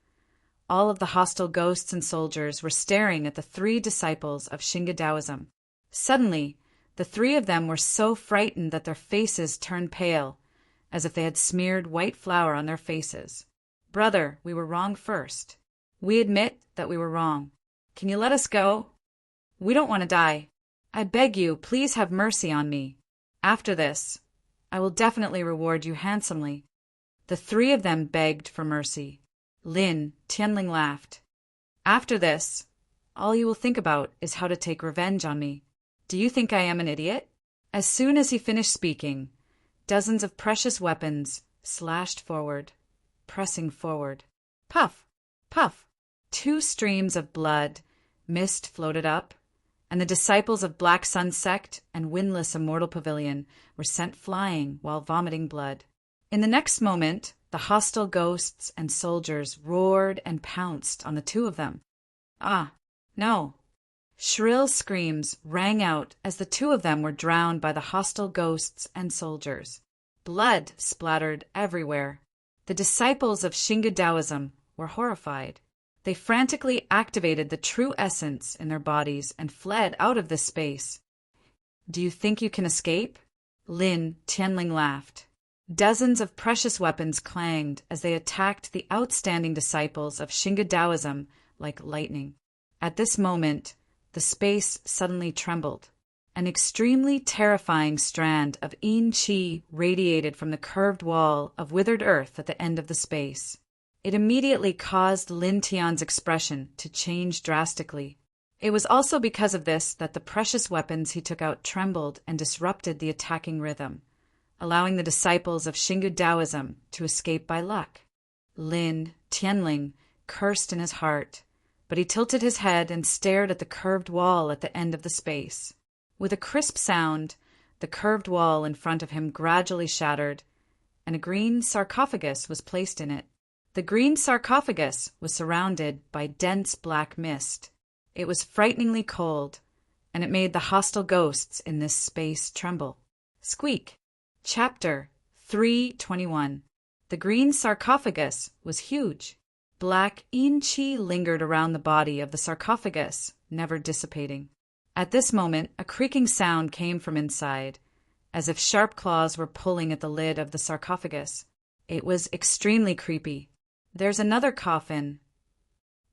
all of the hostile ghosts and soldiers were staring at the 3 disciples of Xingu Taoism. Suddenly, the 3 of them were so frightened that their faces turned pale, as if they had smeared white flour on their faces. Brother, we were wrong first. We admit that we were wrong. Can you let us go? We don't want to die. I beg you, please have mercy on me. After this, I will definitely reward you handsomely. The 3 of them begged for mercy. Lin Tianling laughed. After this, all you will think about is how to take revenge on me. Do you think I am an idiot? As soon as he finished speaking, dozens of precious weapons slashed forward, pressing forward. Puff! Puff! 2 streams of blood, mist floated up, and the disciples of Black Sun Sect and Windless Immortal Pavilion were sent flying while vomiting blood. In the next moment, the hostile ghosts and soldiers roared and pounced on the 2 of them. Ah, no. Shrill screams rang out as the 2 of them were drowned by the hostile ghosts and soldiers. Blood splattered everywhere. The disciples of Xingu Taoism were horrified. They frantically activated the true essence in their bodies and fled out of this space. Do you think you can escape? Lin Tianling laughed. Dozens of precious weapons clanged as they attacked the outstanding disciples of Xingu Taoism like lightning. At this moment, the space suddenly trembled. An extremely terrifying strand of Yin Qi radiated from the curved wall of withered earth at the end of the space. It immediately caused Lin Tian's expression to change drastically. It was also because of this that the precious weapons he took out trembled and disrupted the attacking rhythm, allowing the disciples of Xingu Taoism to escape by luck. Lin Tianling cursed in his heart, but he tilted his head and stared at the curved wall at the end of the space. With a crisp sound, the curved wall in front of him gradually shattered, and a green sarcophagus was placed in it. The green sarcophagus was surrounded by dense black mist. It was frighteningly cold, and it made the hostile ghosts in this space tremble. Squeak! Chapter 321. The green sarcophagus was huge. Black Yin Qi lingered around the body of the sarcophagus, never dissipating. At this moment, a creaking sound came from inside, as if sharp claws were pulling at the lid of the sarcophagus. It was extremely creepy. There's another coffin.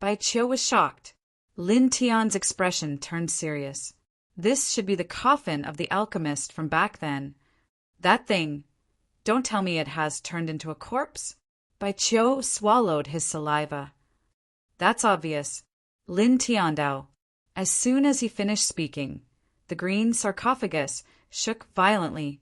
Bai Qiu was shocked. Lin Tian's expression turned serious. This should be the coffin of the alchemist from back then. That thing, don't tell me it has turned into a corpse? Bai Qiu swallowed his saliva. That's obvious. Lin Tiandao. As soon as he finished speaking, the green sarcophagus shook violently,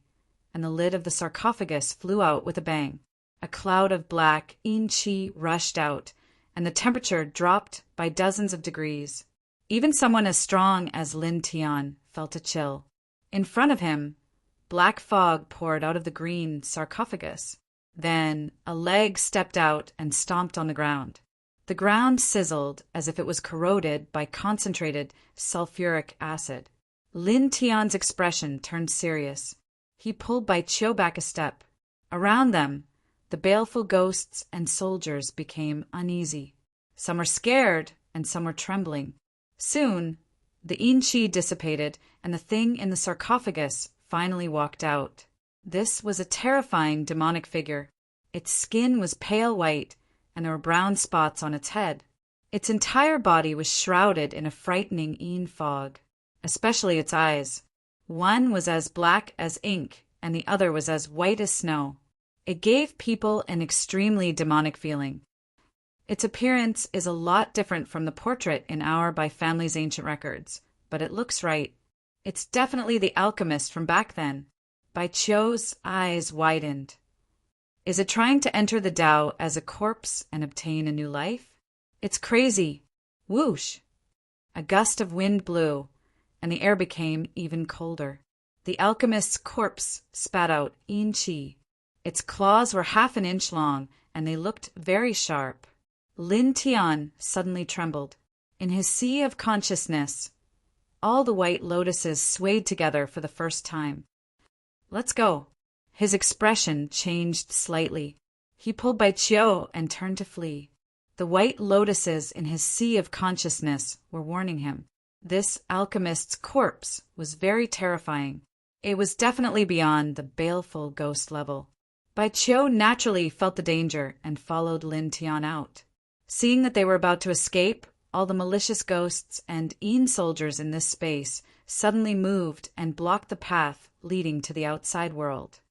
and the lid of the sarcophagus flew out with a bang. A cloud of black yin qi rushed out, and the temperature dropped by dozens of degrees. Even someone as strong as Lin Tian felt a chill. In front of him, black fog poured out of the green sarcophagus. Then a leg stepped out and stomped on the ground. The ground sizzled as if it was corroded by concentrated sulfuric acid. Lin Tian's expression turned serious. He pulled Bai Qiu back a step. Around them, the baleful ghosts and soldiers became uneasy. Some were scared and some were trembling. Soon, the yin qi dissipated and the thing in the sarcophagus finally walked out. This was a terrifying demonic figure. Its skin was pale white, and there were brown spots on its head. Its entire body was shrouded in a frightening yin fog, especially its eyes. One was as black as ink, and the other was as white as snow. It gave people an extremely demonic feeling. Its appearance is a lot different from the portrait in our by family's ancient records, but it looks right. It's definitely the alchemist from back then. Bai Qiu's eyes widened. Is it trying to enter the Tao as a corpse and obtain a new life? It's crazy. Whoosh! A gust of wind blew, and the air became even colder. The alchemist's corpse spat out yin qi. Its claws were half an inch long, and they looked very sharp. Lin Tian suddenly trembled. In his sea of consciousness, all the white lotuses swayed together for the first time. Let's go. His expression changed slightly. He pulled Bai Qiu and turned to flee. The white lotuses in his sea of consciousness were warning him. This alchemist's corpse was very terrifying. It was definitely beyond the baleful ghost level. Bai Qiu naturally felt the danger and followed Lin Tian out. Seeing that they were about to escape, all the malicious ghosts and yin soldiers in this space suddenly moved and blocked the path leading to the outside world.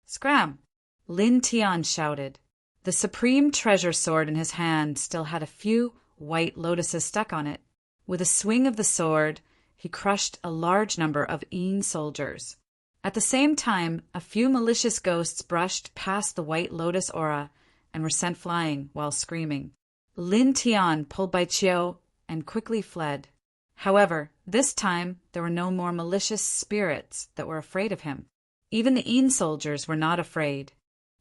Scram! Lin Tian shouted. The supreme treasure sword in his hand still had a few white lotuses stuck on it. With a swing of the sword, he crushed a large number of yin soldiers. At the same time, a few malicious ghosts brushed past the white lotus aura and were sent flying while screaming. Lin Tian pulled Bai Qiu and quickly fled. However, this time there were no more malicious spirits that were afraid of him. Even the yin soldiers were not afraid.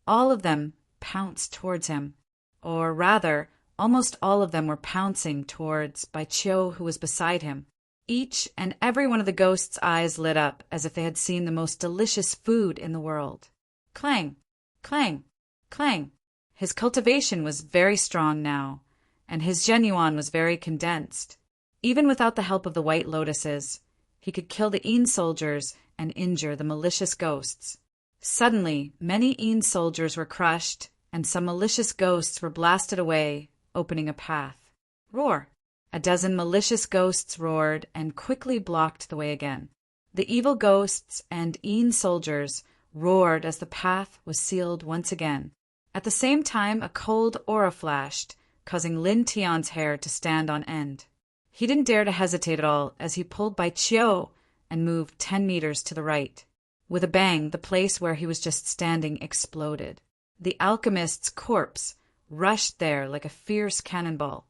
All of them pounced towards him. Or rather, almost all of them were pouncing towards Bai Qiu, who was beside him. Each and every one of the ghosts' eyes lit up as if they had seen the most delicious food in the world. Clang! Clang! Clang! His cultivation was very strong now, and his genuine was very condensed. Even without the help of the white lotuses, he could kill the yin soldiers and injure the malicious ghosts. Suddenly, many yin soldiers were crushed, and some malicious ghosts were blasted away, opening a path. Roar! A dozen malicious ghosts roared and quickly blocked the way again. The evil ghosts and yin soldiers roared as the path was sealed once again. At the same time, a cold aura flashed, causing Lin Tian's hair to stand on end. He didn't dare to hesitate at all as he pulled Bai Qiu and moved 10 meters to the right. With a bang, the place where he was just standing exploded. The alchemist's corpse rushed there like a fierce cannonball.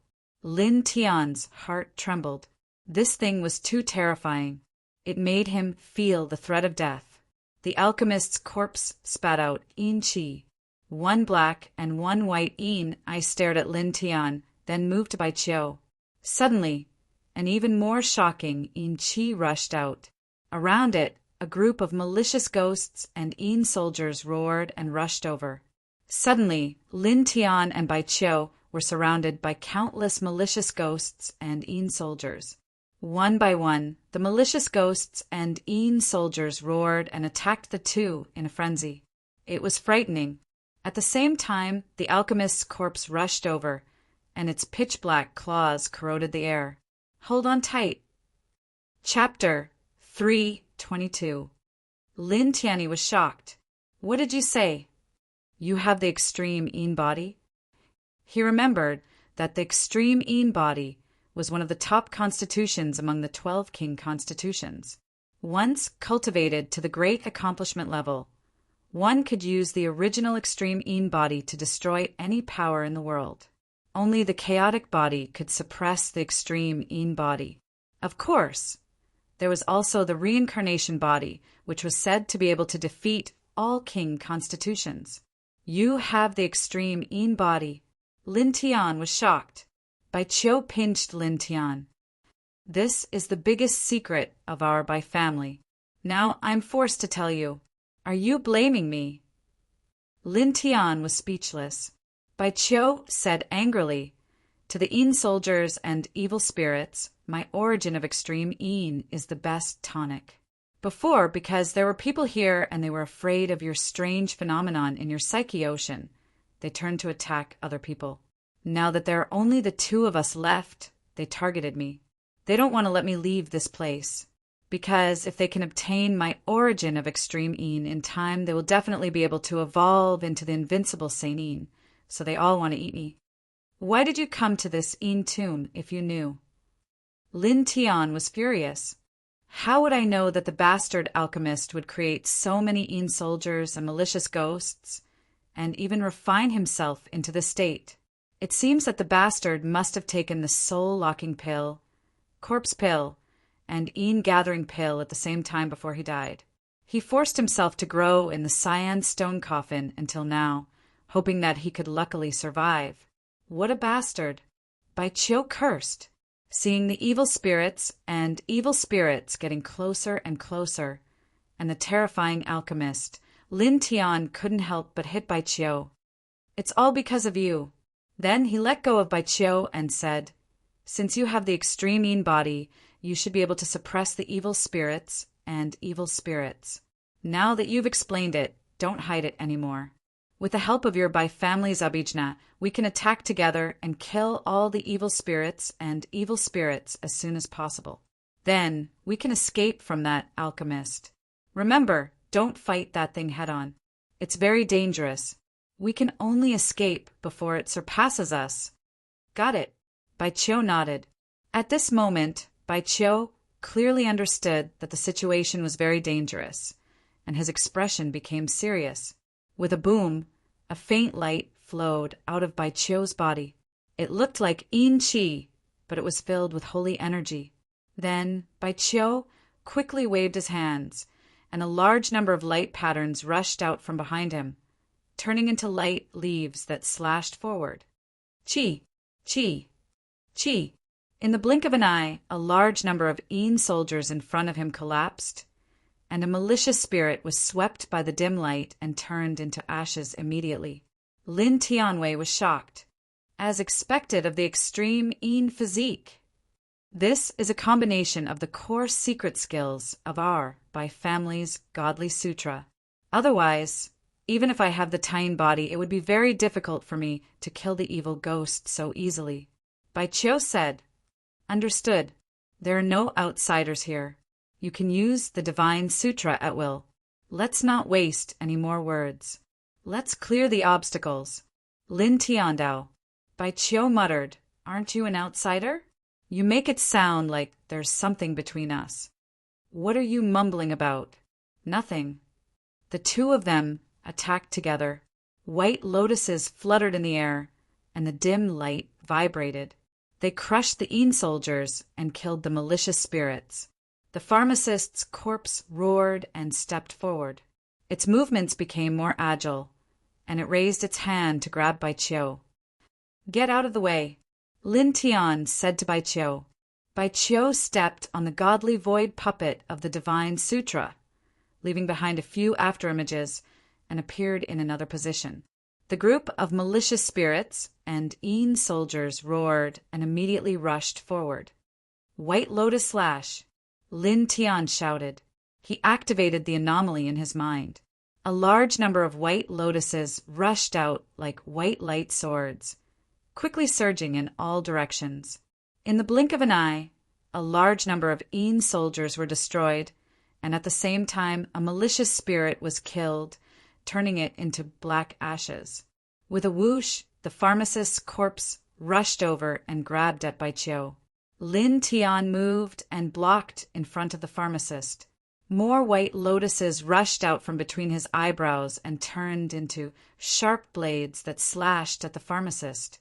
Lin Tian's heart trembled. This thing was too terrifying. It made him feel the threat of death. The alchemist's corpse spat out yin qi. One black and one white yin. I stared at Lin Tian, then moved to Bai Qiu. Suddenly, an even more shocking yin qi rushed out. Around it, a group of malicious ghosts and yin soldiers roared and rushed over. Suddenly, Lin Tian and Bai Qiu were surrounded by countless malicious ghosts and yin soldiers. One by one, the malicious ghosts and yin soldiers roared and attacked the two in a frenzy. It was frightening. At the same time, the alchemist's corpse rushed over, and its pitch-black claws corroded the air. Hold on tight. Chapter 3:22. Lin Tianyi was shocked. What did you say? You have the extreme Yin body? He remembered that the extreme Yin body was one of the top constitutions among the 12 king constitutions. Once cultivated to the great accomplishment level, one could use the original extreme Yin body to destroy any power in the world. Only the chaotic body could suppress the extreme Yin body. Of course, there was also the reincarnation body, which was said to be able to defeat all king constitutions. You have the extreme Yin body. Lin Tian was shocked. Bai Qiu pinched Lin Tian. This is the biggest secret of our Bai family. Now I'm forced to tell you. Are you blaming me? Lin Tian was speechless. Bai Qiu said angrily, to the Yin soldiers and evil spirits, my origin of extreme Yin is the best tonic. Before, because there were people here and they were afraid of your strange phenomenon in your psyche ocean, they turned to attack other people. Now that there are only the two of us left, they targeted me. They don't want to let me leave this place, because if they can obtain my origin of extreme Yin in time, they will definitely be able to evolve into the invincible Saint Yin, so they all want to eat me. Why did you come to this Yin tomb if you knew? Lin Tian was furious. How would I know that the bastard alchemist would create so many Yin soldiers and malicious ghosts, and even refine himself into the state? It seems that the bastard must have taken the soul-locking pill, corpse pill, and Yin-gathering pill at the same time before he died. He forced himself to grow in the cyan stone coffin until now, hoping that he could luckily survive. What a bastard! Bai Qiu cursed, seeing the evil spirits getting closer and closer, and the terrifying alchemist. Lin Tian couldn't help but hit Bai Qiu. It's all because of you. Then he let go of Bai Qiu and said, since you have the extreme Yin body, you should be able to suppress the evil spirits and evil spirits. Now that you've explained it, don't hide it anymore. With the help of your Bai family's Abhijna, we can attack together and kill all the evil spirits and evil spirits as soon as possible. Then we can escape from that alchemist. Remember, don't fight that thing head-on. It's very dangerous. We can only escape before it surpasses us. Got it. Bai Qiu nodded. At this moment, Bai Qiu clearly understood that the situation was very dangerous, and his expression became serious. With a boom, a faint light flowed out of Bai Qiu's body. It looked like Yin Qi, but it was filled with holy energy. Then Bai Qiu quickly waved his hands, and a large number of light patterns rushed out from behind him, turning into light leaves that slashed forward. Qi, Qi, Qi. In the blink of an eye, a large number of Yin soldiers in front of him collapsed, and a malicious spirit was swept by the dim light and turned into ashes immediately. Lin Tianwei was shocked, as expected of the extreme Yin physique. This is a combination of the core secret skills of our Bai family's godly sutra. Otherwise, even if I have the Tain body, it would be very difficult for me to kill the evil ghost so easily. Bai Qiu said, understood. There are no outsiders here. You can use the Divine Sutra at will. Let's not waste any more words. Let's clear the obstacles. Lin Tiandao. Bai Qiu muttered, aren't you an outsider? You make it sound like there's something between us. What are you mumbling about? Nothing. The two of them attacked together. White lotuses fluttered in the air, and the dim light vibrated. They crushed the Yin soldiers and killed the malicious spirits. The pharmacist's corpse roared and stepped forward. Its movements became more agile, and it raised its hand to grab Bai Qiu. Get out of the way, Lin Tian said to Bai Qiu. Bai Qiu stepped on the godly void puppet of the Divine Sutra, leaving behind a few afterimages, and appeared in another position. The group of malicious spirits and Yin soldiers roared and immediately rushed forward. White Lotus Slash, Lin Tian shouted. He activated the anomaly in his mind. A large number of white lotuses rushed out like white light swords, quickly surging in all directions. In the blink of an eye, a large number of Een soldiers were destroyed, and at the same time a malicious spirit was killed, turning it into black ashes. With a whoosh, the pharmacist's corpse rushed over and grabbed at Baiqiu. Lin Tian moved and blocked in front of the pharmacist. More white lotuses rushed out from between his eyebrows and turned into sharp blades that slashed at the pharmacist.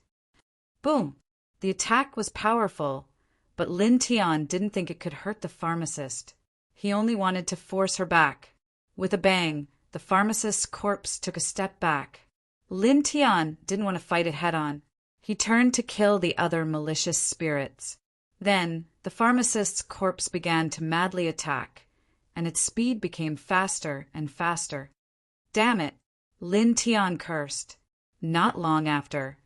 Boom! The attack was powerful, but Lin Tian didn't think it could hurt the pharmacist. He only wanted to force her back. With a bang, the pharmacist's corpse took a step back. Lin Tian didn't want to fight it head-on. He turned to kill the other malicious spirits. Then, the pharmacist's corpse began to madly attack, and its speed became faster and faster. Damn it! Lin Tian cursed. Not long after,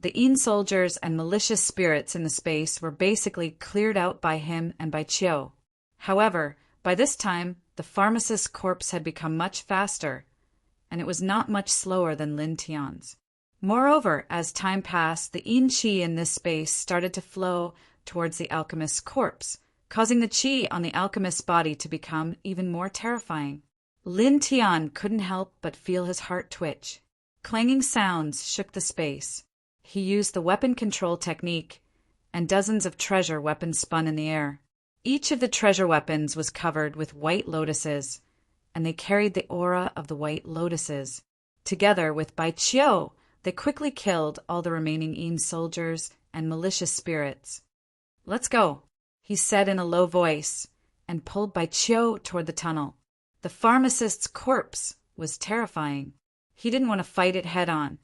the Een soldiers and malicious spirits in the space were basically cleared out by him and by Baiqiu. However, by this time, the pharmacist's corpse had become much faster, and it was not much slower than Lin Tian's. Moreover, as time passed, the Een qi in this space started to flow towards the alchemist's corpse, causing the qi on the alchemist's body to become even more terrifying. Lin Tian couldn't help but feel his heart twitch. Clanging sounds shook the space. He used the weapon control technique, and dozens of treasure weapons spun in the air. Each of the treasure weapons was covered with white lotuses, and they carried the aura of the white lotuses. Together with Baiqiu, they quickly killed all the remaining Een soldiers and malicious spirits. "Let's go," he said in a low voice, and pulled Baiqiu toward the tunnel. The pharmacist's corpse was terrifying. He didn't want to fight it head-on.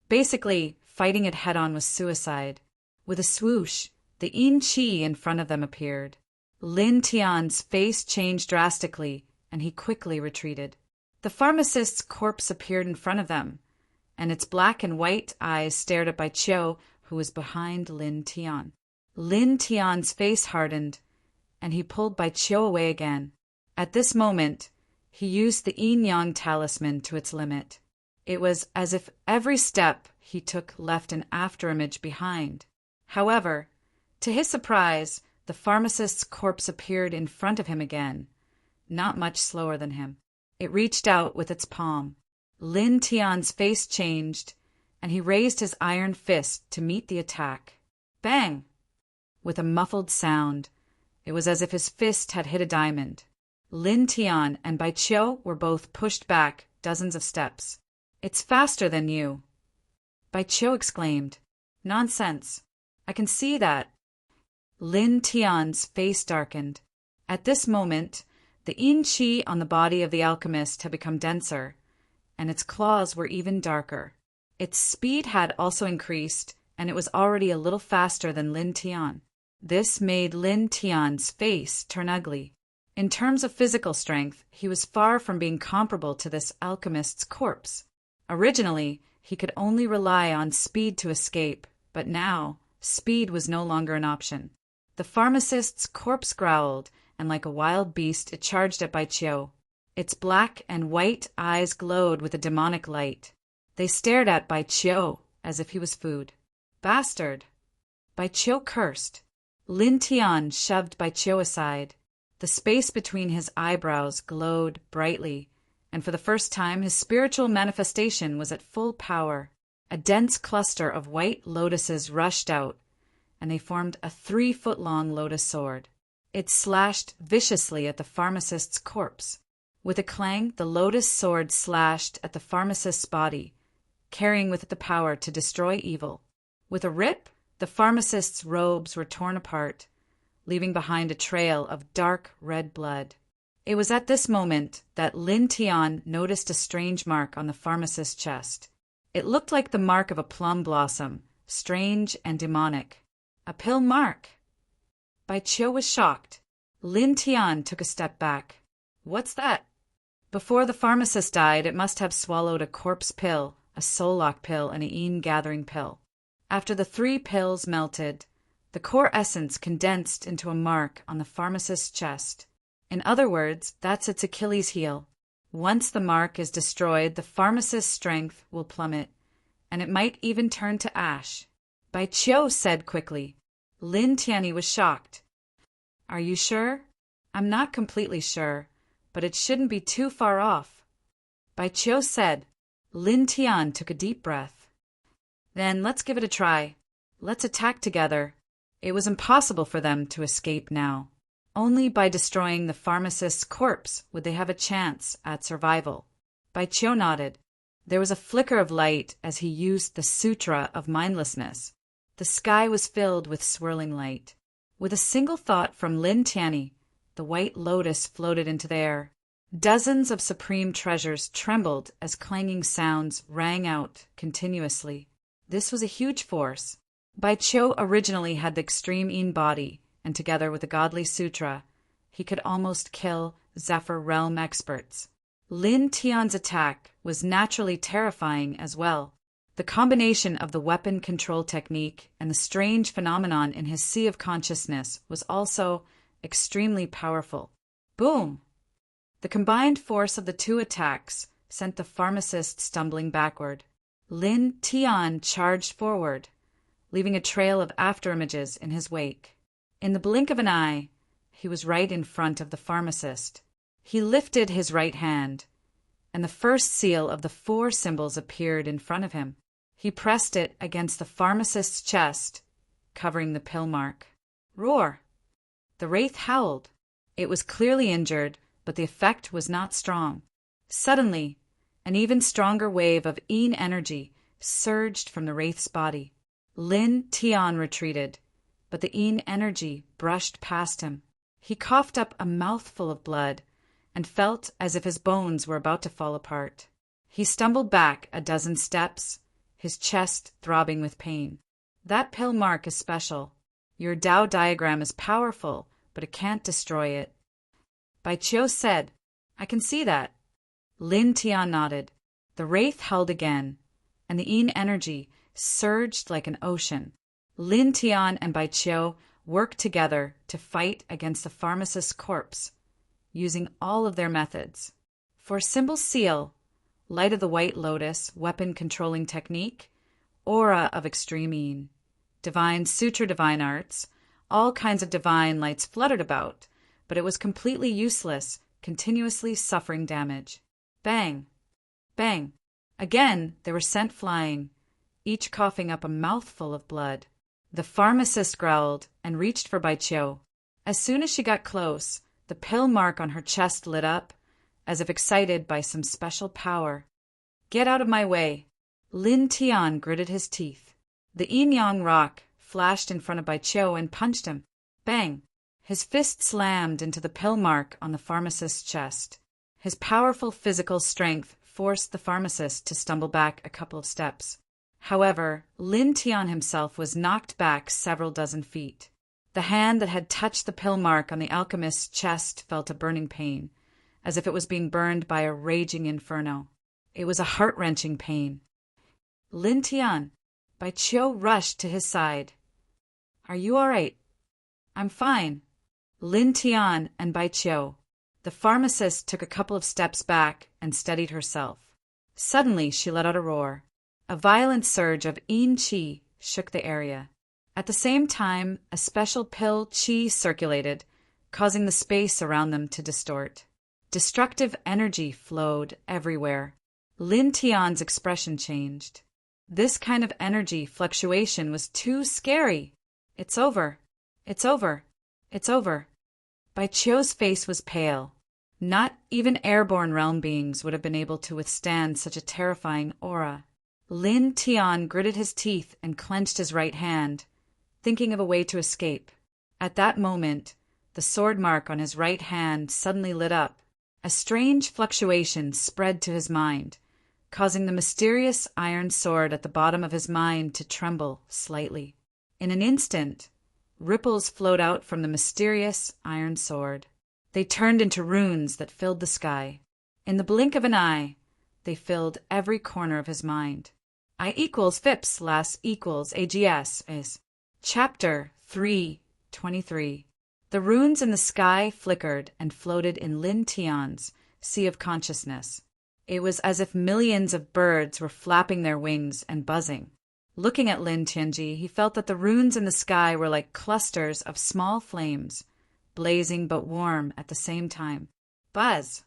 Basically, fighting it head-on was suicide. With a swoosh, the Een qi in front of them appeared. Lin Tian's face changed drastically, and he quickly retreated. The pharmacist's corpse appeared in front of them, and its black and white eyes stared at Baiqiu, who was behind Lin Tian. Lin Tian's face hardened, and he pulled Baiqiu away again. At this moment, he used the Yin Yang talisman to its limit. It was as if every step he took left an afterimage behind. However, to his surprise, the pharmacist's corpse appeared in front of him again, not much slower than him. It reached out with its palm. Lin Tian's face changed, and he raised his iron fist to meet the attack. Bang! With a muffled sound, it was as if his fist had hit a diamond. Lin Tian and Baiqiu were both pushed back dozens of steps. "It's faster than you," Baiqiu exclaimed. "Nonsense. I can see that." Lin Tian's face darkened. At this moment, the Yin qi on the body of the alchemist had become denser, and its claws were even darker. Its speed had also increased, and it was already a little faster than Lin Tian. This made Lin Tian's face turn ugly. In terms of physical strength, he was far from being comparable to this alchemist's corpse. Originally, he could only rely on speed to escape, but now, speed was no longer an option. The pharmacist's corpse growled, and like a wild beast it charged at Baiqiu. Its black and white eyes glowed with a demonic light. They stared at Baiqiu as if he was food. "Bastard!" Baiqiu cursed. Lin Tian shoved Baiqiu aside. The space between his eyebrows glowed brightly, and for the first time his spiritual manifestation was at full power. A dense cluster of white lotuses rushed out, and they formed a 3-foot-long lotus sword. It slashed viciously at the pharmacist's corpse. With a clang, the lotus sword slashed at the pharmacist's body, carrying with it the power to destroy evil. With a rip, the pharmacist's robes were torn apart, leaving behind a trail of dark red blood. It was at this moment that Lin Tian noticed a strange mark on the pharmacist's chest. It looked like the mark of a plum blossom, strange and demonic. A pill mark! Baiqiu was shocked. Lin Tian took a step back. "What's that?" Before the pharmacist died, it must have swallowed a corpse pill, a soul lock pill, and a Yin gathering pill. After the 3 pills melted, the core essence condensed into a mark on the pharmacist's chest. In other words, that's its Achilles heel. Once the mark is destroyed, the pharmacist's strength will plummet, and it might even turn to ash. Bai Qiu said quickly. Lin Tianyi was shocked. Are you sure? I'm not completely sure, but it shouldn't be too far off. Bai Qiu said. Lin Tian took a deep breath. Then let's give it a try. Let's attack together. It was impossible for them to escape now. Only by destroying the pharmacist's corpse would they have a chance at survival. Bai Qiu nodded. There was a flicker of light as he used the Sutra of Mindlessness. The sky was filled with swirling light. With a single thought from Lin Tianyi, the white lotus floated into the air. Dozens of supreme treasures trembled as clanging sounds rang out continuously. This was a huge force. Bai Qiu originally had the extreme Yin body, and together with the godly sutra, he could almost kill Zephyr realm experts. Lin Tian's attack was naturally terrifying as well. The combination of the weapon control technique and the strange phenomenon in his sea of consciousness was also extremely powerful. Boom! The combined force of the two attacks sent the pharmacist stumbling backward. Lin Tian charged forward, leaving a trail of afterimages in his wake. In the blink of an eye, he was right in front of the pharmacist. He lifted his right hand, and the first seal of the 4 symbols appeared in front of him. He pressed it against the pharmacist's chest, covering the pill mark. Roar! The wraith howled. It was clearly injured, but the effect was not strong. Suddenly, an even stronger wave of Yin energy surged from the wraith's body. Lin Tian retreated, but the Yin energy brushed past him. He coughed up a mouthful of blood and felt as if his bones were about to fall apart. He stumbled back a dozen steps, his chest throbbing with pain. That pill mark is special. Your Tao diagram is powerful, but it can't destroy it. Bai Qiu said, I can see that. Lin Tian nodded. The wraith held again, and the Yin energy surged like an ocean. Lin Tian and Bai Qiu worked together to fight against the pharmacist's corpse, using all of their methods. For symbol seal, light of the white lotus, weapon controlling technique, aura of extreme Yin, divine sutra, divine arts, all kinds of divine lights fluttered about, but it was completely useless, continuously suffering damage. Bang! Bang! Again they were sent flying, each coughing up a mouthful of blood. The pharmacist growled and reached for Bai Qiu. As soon as she got close, the pill mark on her chest lit up, as if excited by some special power. Get out of my way! Lin Tian gritted his teeth. The yin-yang rock flashed in front of Bai Qiu and punched him. Bang! His fist slammed into the pill mark on the pharmacist's chest. His powerful physical strength forced the pharmacist to stumble back a couple of steps. However, Lin Tian himself was knocked back several dozen feet. The hand that had touched the pill mark on the alchemist's chest felt a burning pain, as if it was being burned by a raging inferno. It was a heart-wrenching pain. Lin Tian, Bai Qiu rushed to his side. Are you all right? I'm fine. Lin Tian and Bai Qiu. The pharmacist took a couple of steps back and steadied herself. Suddenly she let out a roar. A violent surge of Yin Qi shook the area. At the same time, a special pill Qi circulated, causing the space around them to distort. Destructive energy flowed everywhere. Lin Tian's expression changed. This kind of energy fluctuation was too scary. It's over. It's over. It's over. Bai Qiu's face was pale. Not even airborne realm beings would have been able to withstand such a terrifying aura. Lin Tian gritted his teeth and clenched his right hand, thinking of a way to escape. At that moment, the sword mark on his right hand suddenly lit up. A strange fluctuation spread to his mind, causing the mysterious iron sword at the bottom of his mind to tremble slightly. In an instant, ripples flowed out from the mysterious iron sword. They turned into runes that filled the sky. In the blink of an eye, they filled every corner of his mind. I equals FIPS less equals AGS is Chapter 3:23. The runes in the sky flickered and floated in Lin Tian's sea of consciousness. It was as if millions of birds were flapping their wings and buzzing. Looking at Lin Tianji, he felt that the runes in the sky were like clusters of small flames, blazing but warm at the same time. Buzz!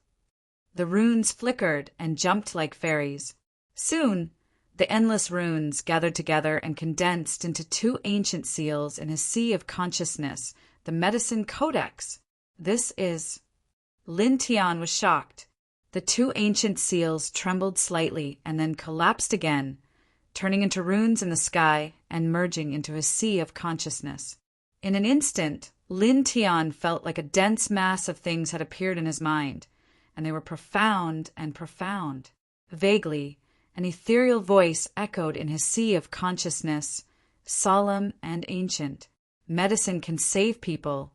The runes flickered and jumped like fairies. Soon, the endless runes gathered together and condensed into two ancient seals in his sea of consciousness, the Medicine Codex. This is... Lin Tian was shocked. The two ancient seals trembled slightly and then collapsed again, turning into runes in the sky and merging into his sea of consciousness. In an instant, Lin Tian felt like a dense mass of things had appeared in his mind, and they were profound and profound. Vaguely, an ethereal voice echoed in his sea of consciousness, solemn and ancient. Medicine can save people,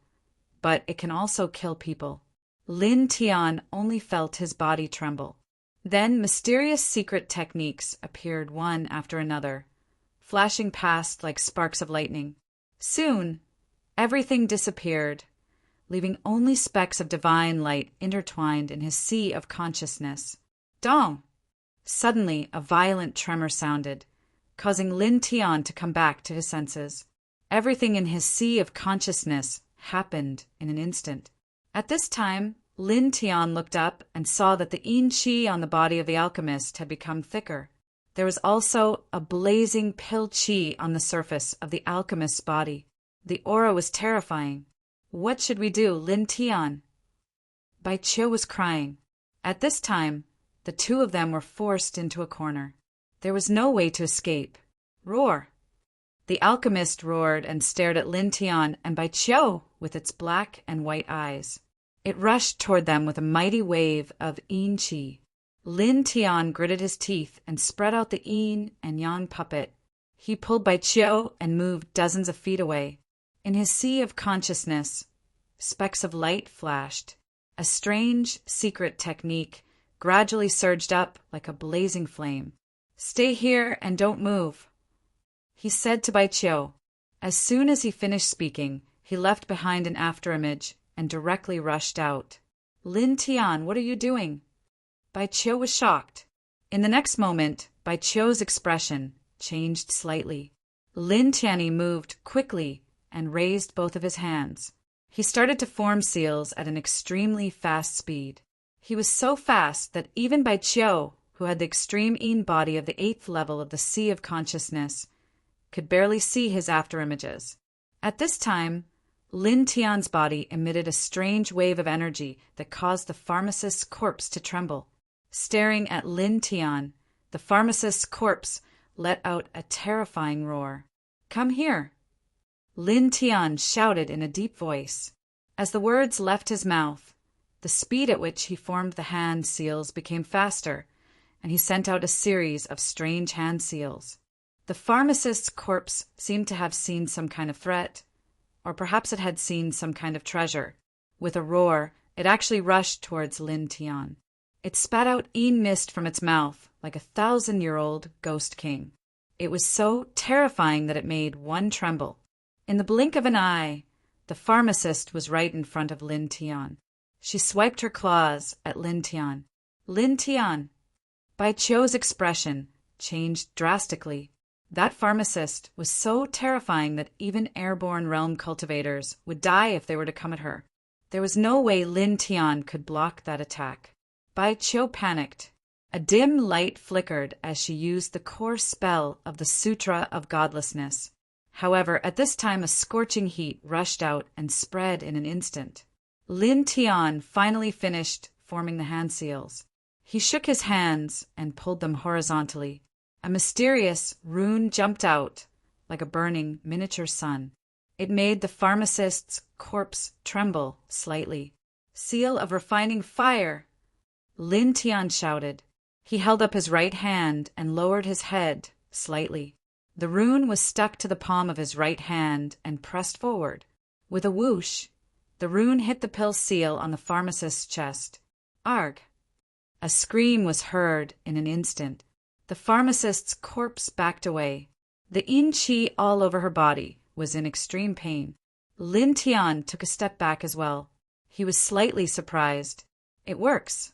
but it can also kill people. Lin Tian only felt his body tremble. Then mysterious secret techniques appeared one after another, flashing past like sparks of lightning. Soon, everything disappeared, leaving only specks of divine light intertwined in his sea of consciousness. Dong! Suddenly, a violent tremor sounded, causing Lin Tian to come back to his senses. Everything in his sea of consciousness happened in an instant. At this time, Lin Tian looked up and saw that the yin qi on the body of the alchemist had become thicker. There was also a blazing pill qi on the surface of the alchemist's body. The aura was terrifying. What should we do, Lin Tian? Bai Qiu was crying. At this time, the two of them were forced into a corner. There was no way to escape. Roar! The alchemist roared and stared at Lin Tian and Bai Qiu with its black and white eyes. It rushed toward them with a mighty wave of yin qi. Lin Tian gritted his teeth and spread out the yin and yang puppet. He pulled Bai Qiu and moved dozens of feet away. In his sea of consciousness, specks of light flashed. A strange, secret technique gradually surged up like a blazing flame. "Stay here and don't move," he said to Bai Qiu. As soon as he finished speaking, he left behind an afterimage and directly rushed out. "Lin Tian, what are you doing?" Bai Qiu was shocked. In the next moment, Bai Qiu's expression changed slightly. Lin Tian moved quickly and raised both of his hands. He started to form seals at an extremely fast speed. He was so fast that even Bai Qiu, who had the extreme yin body of the 8th level of the Sea of Consciousness, could barely see his afterimages. At this time, Lin Tian's body emitted a strange wave of energy that caused the pharmacist's corpse to tremble. Staring at Lin Tian, the pharmacist's corpse let out a terrifying roar. "Come here!" Lin Tian shouted in a deep voice. As the words left his mouth, the speed at which he formed the hand seals became faster, and he sent out a series of strange hand seals. The pharmacist's corpse seemed to have seen some kind of threat, or perhaps it had seen some kind of treasure. With a roar, it actually rushed towards Lin Tian. It spat out yin mist from its mouth like a 1,000-year-old ghost king. It was so terrifying that it made one tremble. In the blink of an eye, the pharmacist was right in front of Lin Tian. She swiped her claws at Lin Tian. "Lin Tian!" Bai Qiu's expression changed drastically. That pharmacist was so terrifying that even airborne realm cultivators would die if they were to come at her. There was no way Lin Tian could block that attack. Bai Qiu panicked. A dim light flickered as she used the core spell of the Sutra of Godlessness. However, at this time a scorching heat rushed out and spread in an instant. Lin Tian finally finished forming the hand seals. He shook his hands and pulled them horizontally. A mysterious rune jumped out like a burning miniature sun. It made the pharmacist's corpse tremble slightly. "Seal of refining fire!" Lin Tian shouted. He held up his right hand and lowered his head slightly. The rune was stuck to the palm of his right hand and pressed forward. With a whoosh, the rune hit the pill seal on the pharmacist's chest. Arg! A scream was heard in an instant. The pharmacist's corpse backed away. The yin qi all over her body was in extreme pain. Lin Tian took a step back as well. He was slightly surprised. "It works,"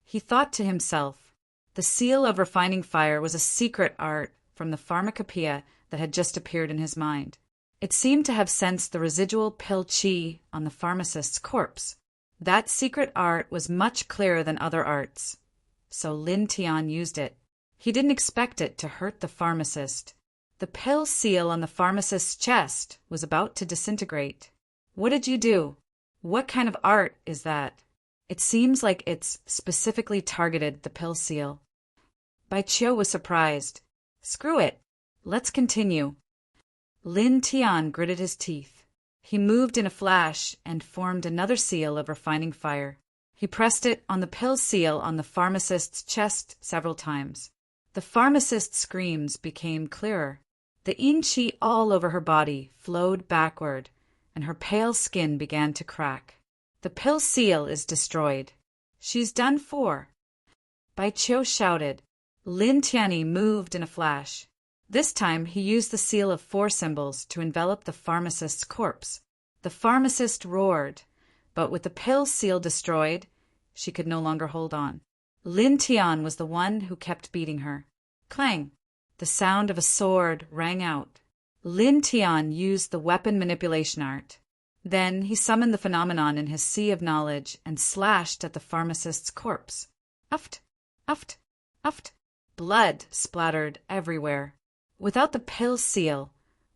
he thought to himself. The seal of refining fire was a secret art from the pharmacopoeia that had just appeared in his mind. It seemed to have sensed the residual pill chi on the pharmacist's corpse. That secret art was much clearer than other arts. So Lin Tian used it. He didn't expect it to hurt the pharmacist. The pill seal on the pharmacist's chest was about to disintegrate. What did you do? What kind of art is that? It seems like it's specifically targeted the pill seal. Bai Qiu was surprised. Screw it. Let's continue. Lin Tian gritted his teeth. He moved in a flash and formed another seal of refining fire. He pressed it on the pill seal on the pharmacist's chest several times. The pharmacist's screams became clearer. The yin qi all over her body flowed backward, and her pale skin began to crack. The pill seal is destroyed. She's done for. Bai Qiu shouted. Lin Tianyi moved in a flash. This time he used the seal of 4 symbols to envelop the pharmacist's corpse. The pharmacist roared, but with the pill seal destroyed, she could no longer hold on. Lin Tian was the one who kept beating her. Clang! The sound of a sword rang out. Lin Tian used the weapon manipulation art. Then he summoned the phenomenon in his sea of knowledge and slashed at the pharmacist's corpse. Uft! Uft! Uft! Blood splattered everywhere. Without the pill seal,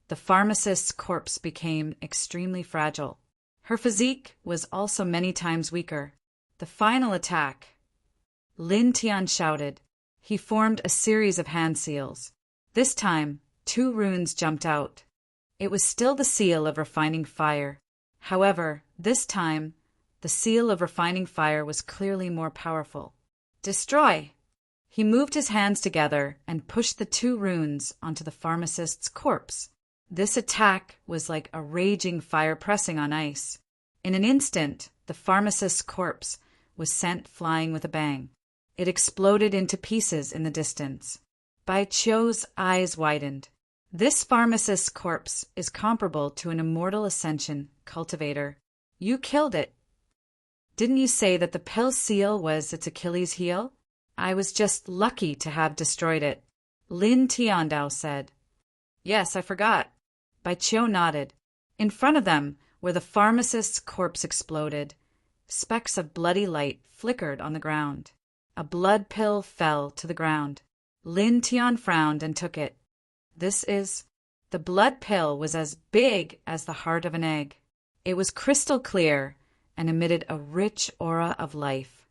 the pharmacist's corpse became extremely fragile. Her physique was also many times weaker. The final attack. Lin Tian shouted. He formed a series of hand seals. This time, 2 runes jumped out. It was still the seal of refining fire. However, this time, the seal of refining fire was clearly more powerful. Destroy! He moved his hands together and pushed the 2 runes onto the pharmacist's corpse. This attack was like a raging fire pressing on ice. In an instant, the pharmacist's corpse was sent flying with a bang. It exploded into pieces in the distance. Bai Qiu's eyes widened. This pharmacist's corpse is comparable to an immortal ascension cultivator. You killed it. Didn't you say that the pill seal was its Achilles heel? I was just lucky to have destroyed it, Lin Tiandao said. Yes, I forgot. Bai Qiu nodded. In front of them, where the pharmacist's corpse exploded, specks of bloody light flickered on the ground. A blood pill fell to the ground. Lin Tian frowned and took it. This is... The blood pill was as big as the heart of an egg. It was crystal clear and emitted a rich aura of life.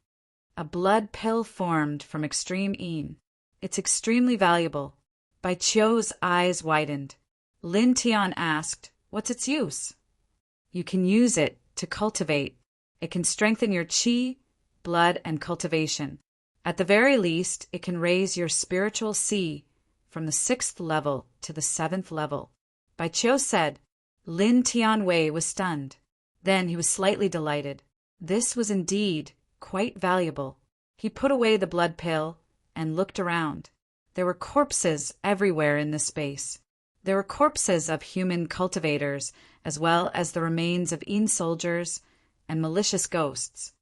A blood pill formed from extreme yin. It's extremely valuable. Bai Qiu's eyes widened. Lin Tian asked, what's its use? You can use it to cultivate. It can strengthen your qi, blood, and cultivation. At the very least, it can raise your spiritual si from the 6th level to the 7th level. Bai Qiu said. Lin Tianwei was stunned. Then he was slightly delighted. This was indeed quite valuable. He put away the blood pill and looked around. There were corpses everywhere in this space. There were corpses of human cultivators, as well as the remains of yin soldiers and malicious ghosts.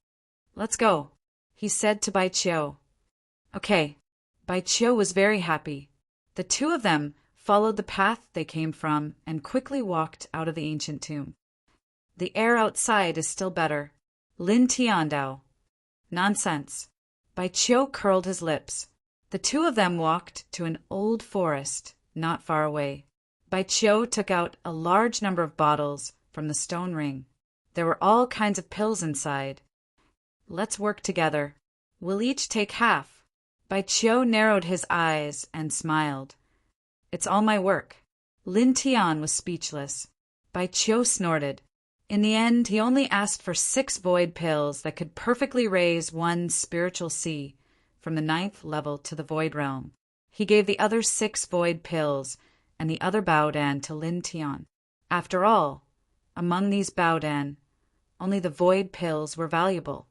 Let's go, he said to Bai Qiu. Okay. Bai Qiu was very happy. The 2 of them followed the path they came from and quickly walked out of the ancient tomb. The air outside is still better. Lin Tiandao. Nonsense. Bai Qiu curled his lips. The 2 of them walked to an old forest not far away. Bai Qiu took out a large number of bottles from the stone ring. There were all kinds of pills inside. Let's work together. We'll each take half. Bai Qiu narrowed his eyes and smiled. It's all my work. Lin Tian was speechless. Bai Qiu snorted. In the end, he only asked for 6 void pills that could perfectly raise one's spiritual si from the 9th level to the void realm. He gave the other 6 void pills and the other baodan to Lin Tian. After all, among these baodan, only the void pills were valuable.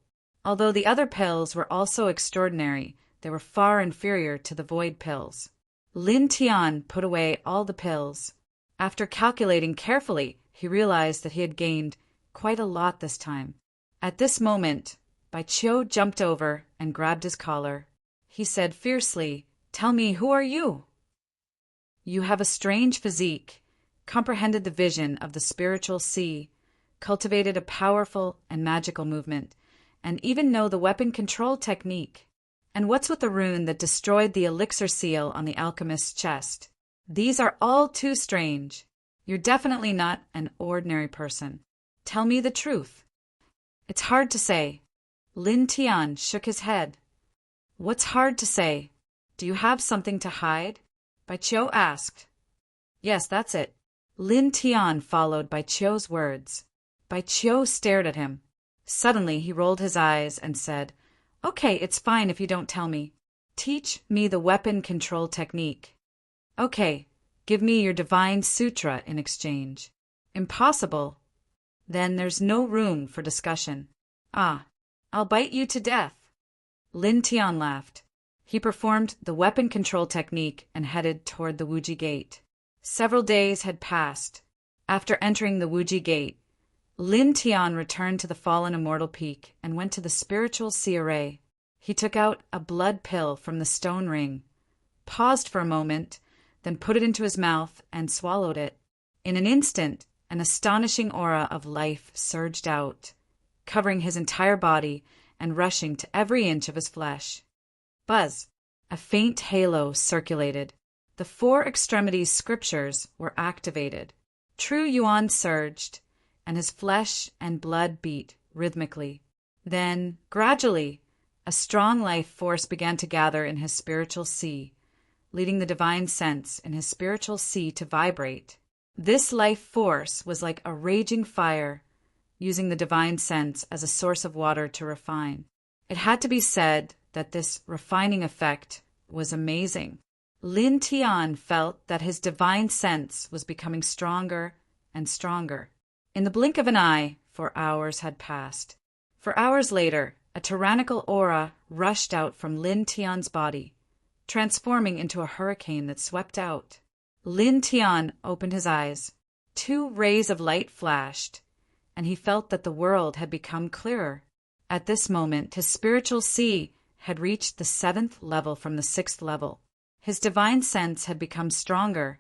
Although the other pills were also extraordinary, they were far inferior to the void pills. Lin Tian put away all the pills. After calculating carefully, he realized that he had gained quite a lot this time. At this moment, Bai Qiu jumped over and grabbed his collar. He said fiercely, "Tell me, who are you?" You have a strange physique, comprehended the vision of the spiritual sea, cultivated a powerful and magical movement, and even know the weapon control technique. And what's with the rune that destroyed the elixir seal on the alchemist's chest? These are all too strange. You're definitely not an ordinary person. Tell me the truth. It's hard to say. Lin Tian shook his head. What's hard to say? Do you have something to hide? Bai Qiu asked. Yes, that's it. Lin Tian followed Bai Qiu's words. Bai Qiu stared at him. Suddenly he rolled his eyes and said, Okay, it's fine if you don't tell me. Teach me the weapon control technique. Okay, give me your divine sutra in exchange. Impossible. Then there's no room for discussion. Ah, I'll bite you to death. Lin Tian laughed. He performed the weapon control technique and headed toward the Wuji Gate. Several days had passed. After entering the Wuji Gate, Lin Tian returned to the fallen immortal peak and went to the spiritual sea array. He took out a blood pill from the stone ring, paused for a moment, then put it into his mouth and swallowed it. In an instant, an astonishing aura of life surged out, covering his entire body and rushing to every inch of his flesh. Buzz! A faint halo circulated. The four extremities scriptures were activated. True Yuan surged, and his flesh and blood beat rhythmically. Then, gradually, a strong life force began to gather in his spiritual sea, leading the divine sense in his spiritual sea to vibrate. This life force was like a raging fire, using the divine sense as a source of water to refine. It had to be said that this refining effect was amazing. Lin Tian felt that his divine sense was becoming stronger and stronger. In the blink of an eye, 4 hours had passed. 4 hours later, a tyrannical aura rushed out from Lin Tian's body, transforming into a hurricane that swept out. Lin Tian opened his eyes. 2 rays of light flashed, and he felt that the world had become clearer. At this moment, his spiritual sea had reached the 7th level from the 6th level. His divine sense had become stronger,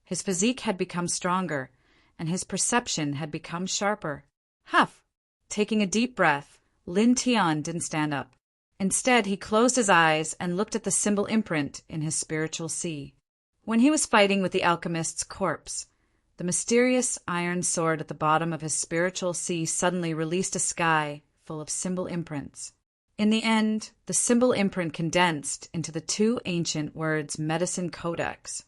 his physique had become stronger, and his perception had become sharper. Huff! Taking a deep breath, Lin Tian didn't stand up. Instead, he closed his eyes and looked at the symbol imprint in his spiritual sea. When he was fighting with the alchemist's corpse, the mysterious iron sword at the bottom of his spiritual sea suddenly released a sky full of symbol imprints. In the end, the symbol imprint condensed into the 2 ancient words medicine codex.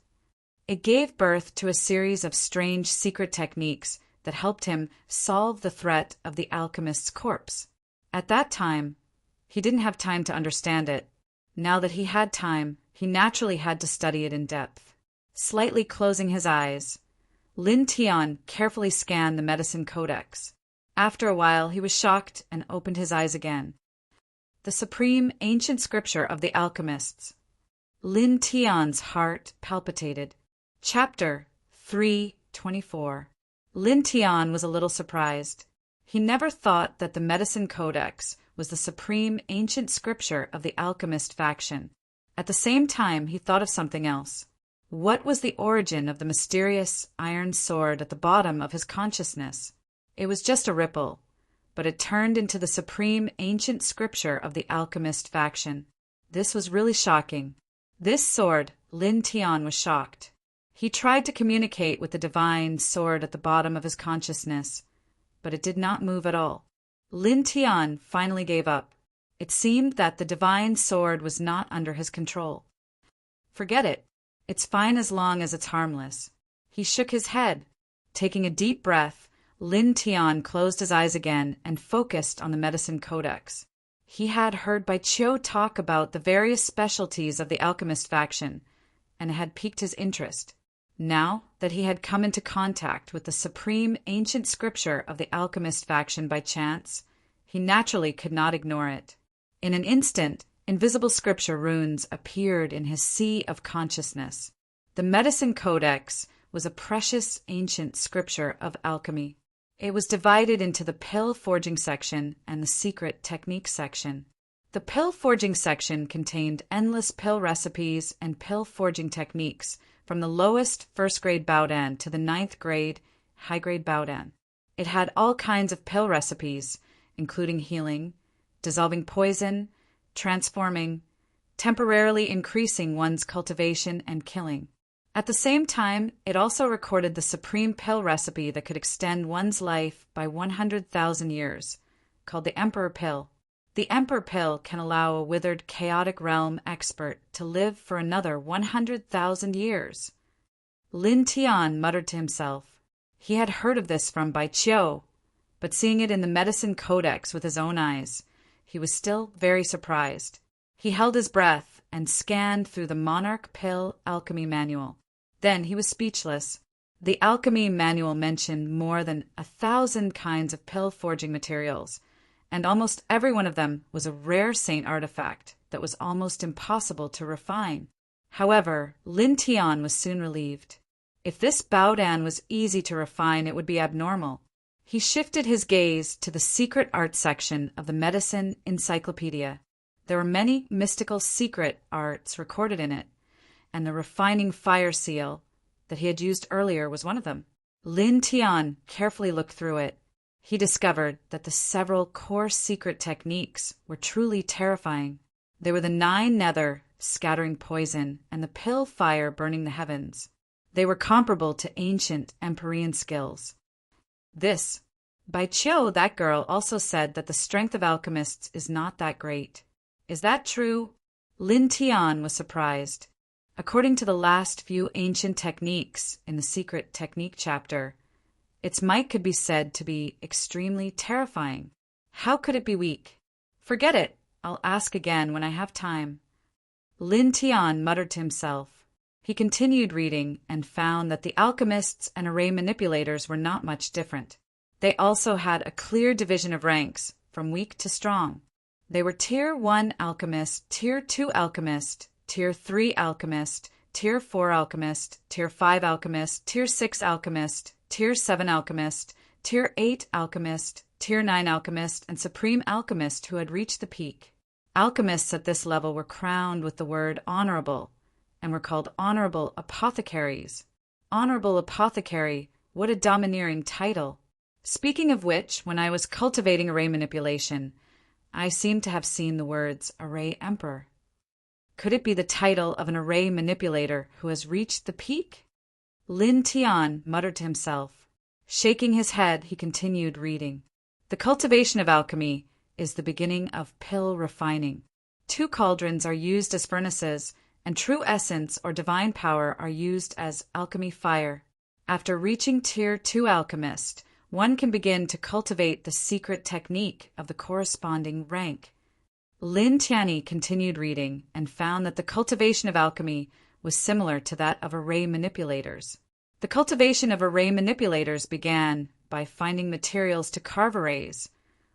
It gave birth to a series of strange secret techniques that helped him solve the threat of the alchemist's corpse. At that time, he didn't have time to understand it. Now that he had time, he naturally had to study it in depth. Slightly closing his eyes, Lin Tian carefully scanned the medicine codex. After a while, he was shocked and opened his eyes again. The supreme ancient scripture of the alchemists. Lin Tian's heart palpitated. Chapter 3:24. Lin Tian was a little surprised. He never thought that the medicine codex was the supreme ancient scripture of the alchemist faction. At the same time, he thought of something else. What was the origin of the mysterious iron sword at the bottom of his consciousness? It was just a ripple, but it turned into the supreme ancient scripture of the alchemist faction. This was really shocking. This sword, Lin Tian was shocked. He tried to communicate with the divine sword at the bottom of his consciousness, but it did not move at all. Lin Tian finally gave up. It seemed that the divine sword was not under his control. Forget it. It's fine as long as it's harmless. He shook his head. Taking a deep breath, Lin Tian closed his eyes again and focused on the medicine codex. He had heard Bai Qiu talk about the various specialties of the alchemist faction, and it had piqued his interest. Now that he had come into contact with the supreme ancient scripture of the alchemist faction by chance, he naturally could not ignore it. In an instant, invisible scripture runes appeared in his sea of consciousness. The medicine codex was a precious ancient scripture of alchemy. It was divided into the pill forging section and the secret technique section. The pill forging section contained endless pill recipes and pill forging techniques from the lowest first-grade Baodan to the ninth-grade high-grade Baodan. It had all kinds of pill recipes, including healing, dissolving poison, transforming, temporarily increasing one's cultivation and killing. At the same time, it also recorded the supreme pill recipe that could extend one's life by 100,000 years, called the Emperor Pill. The Emperor Pill can allow a withered, chaotic realm expert to live for another 100,000 years. Lin Tian muttered to himself. He had heard of this from Bai Qiu, but seeing it in the medicine codex with his own eyes, he was still very surprised. He held his breath and scanned through the Monarch Pill Alchemy Manual. Then he was speechless. The Alchemy Manual mentioned more than 1,000 kinds of pill forging materials, and almost every one of them was a rare saint artifact that was almost impossible to refine. However, Lin Tian was soon relieved. If this Baodan was easy to refine, it would be abnormal. He shifted his gaze to the secret art section of the Medicine Encyclopedia. There were many mystical secret arts recorded in it, and the refining fire seal that he had used earlier was one of them. Lin Tian carefully looked through it. He discovered that the several core secret techniques were truly terrifying. They were the 9 nether scattering poison and the pill fire burning the heavens. They were comparable to ancient Empyrean skills. This, Bai Qiu, that girl, also said that the strength of alchemists is not that great. Is that true? Lin Tian was surprised. According to the last few ancient techniques in the secret technique chapter, its might could be said to be extremely terrifying. How could it be weak? Forget it. I'll ask again when I have time. Lin Tian muttered to himself. He continued reading and found that the alchemists and array manipulators were not much different. They also had a clear division of ranks, from weak to strong. They were Tier 1 Alchemist, Tier 2 Alchemist, Tier 3 Alchemist, Tier 4 Alchemist, Tier 5 Alchemist, Tier 6 Alchemist, Tier 7 Alchemist, Tier 8 Alchemist, Tier 9 Alchemist, and Supreme Alchemist who had reached the peak. Alchemists at this level were crowned with the word honorable, and were called honorable apothecaries. Honorable apothecary, what a domineering title. Speaking of which, when I was cultivating array manipulation, I seem to have seen the words Array Emperor. Could it be the title of an array manipulator who has reached the peak? Lin Tian muttered to himself. Shaking his head, he continued reading. The cultivation of alchemy is the beginning of pill refining. 2 cauldrons are used as furnaces, and true essence or divine power are used as alchemy fire. After reaching Tier 2 Alchemist, one can begin to cultivate the secret technique of the corresponding rank. Lin Tian continued reading and found that the cultivation of alchemy was similar to that of array manipulators. The cultivation of array manipulators began by finding materials to carve arrays,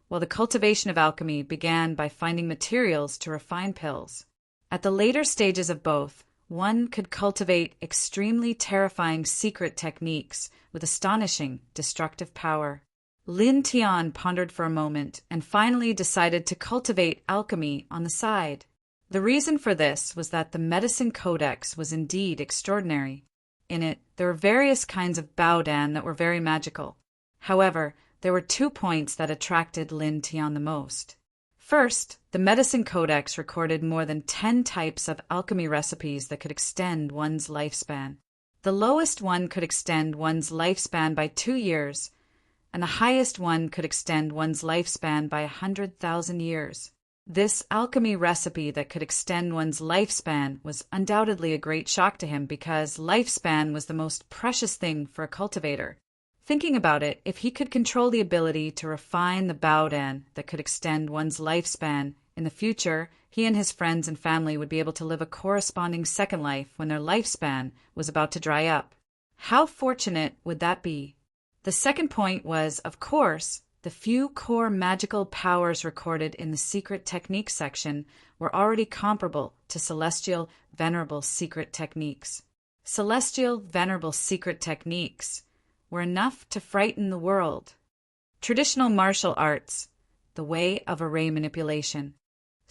while the cultivation of alchemy began by finding materials to refine pills. At the later stages of both, one could cultivate extremely terrifying secret techniques with astonishing destructive power. Lin Tian pondered for a moment and finally decided to cultivate alchemy on the side. The reason for this was that the medicine codex was indeed extraordinary. In it, there were various kinds of Baodan that were very magical. However, there were 2 points that attracted Lin Tian the most. First, the medicine codex recorded more than 10 types of alchemy recipes that could extend one's lifespan. The lowest one could extend one's lifespan by 2 years, and the highest one could extend one's lifespan by 100,000 years. This alchemy recipe that could extend one's lifespan was undoubtedly a great shock to him because lifespan was the most precious thing for a cultivator. Thinking about it, if he could control the ability to refine the Baodan that could extend one's lifespan, in the future, he and his friends and family would be able to live a corresponding second life when their lifespan was about to dry up. How fortunate would that be? The second point was, of course, the few core magical powers recorded in the secret technique section were already comparable to celestial venerable secret techniques. Celestial venerable secret techniques were enough to frighten the world. Traditional martial arts, the way of array manipulation.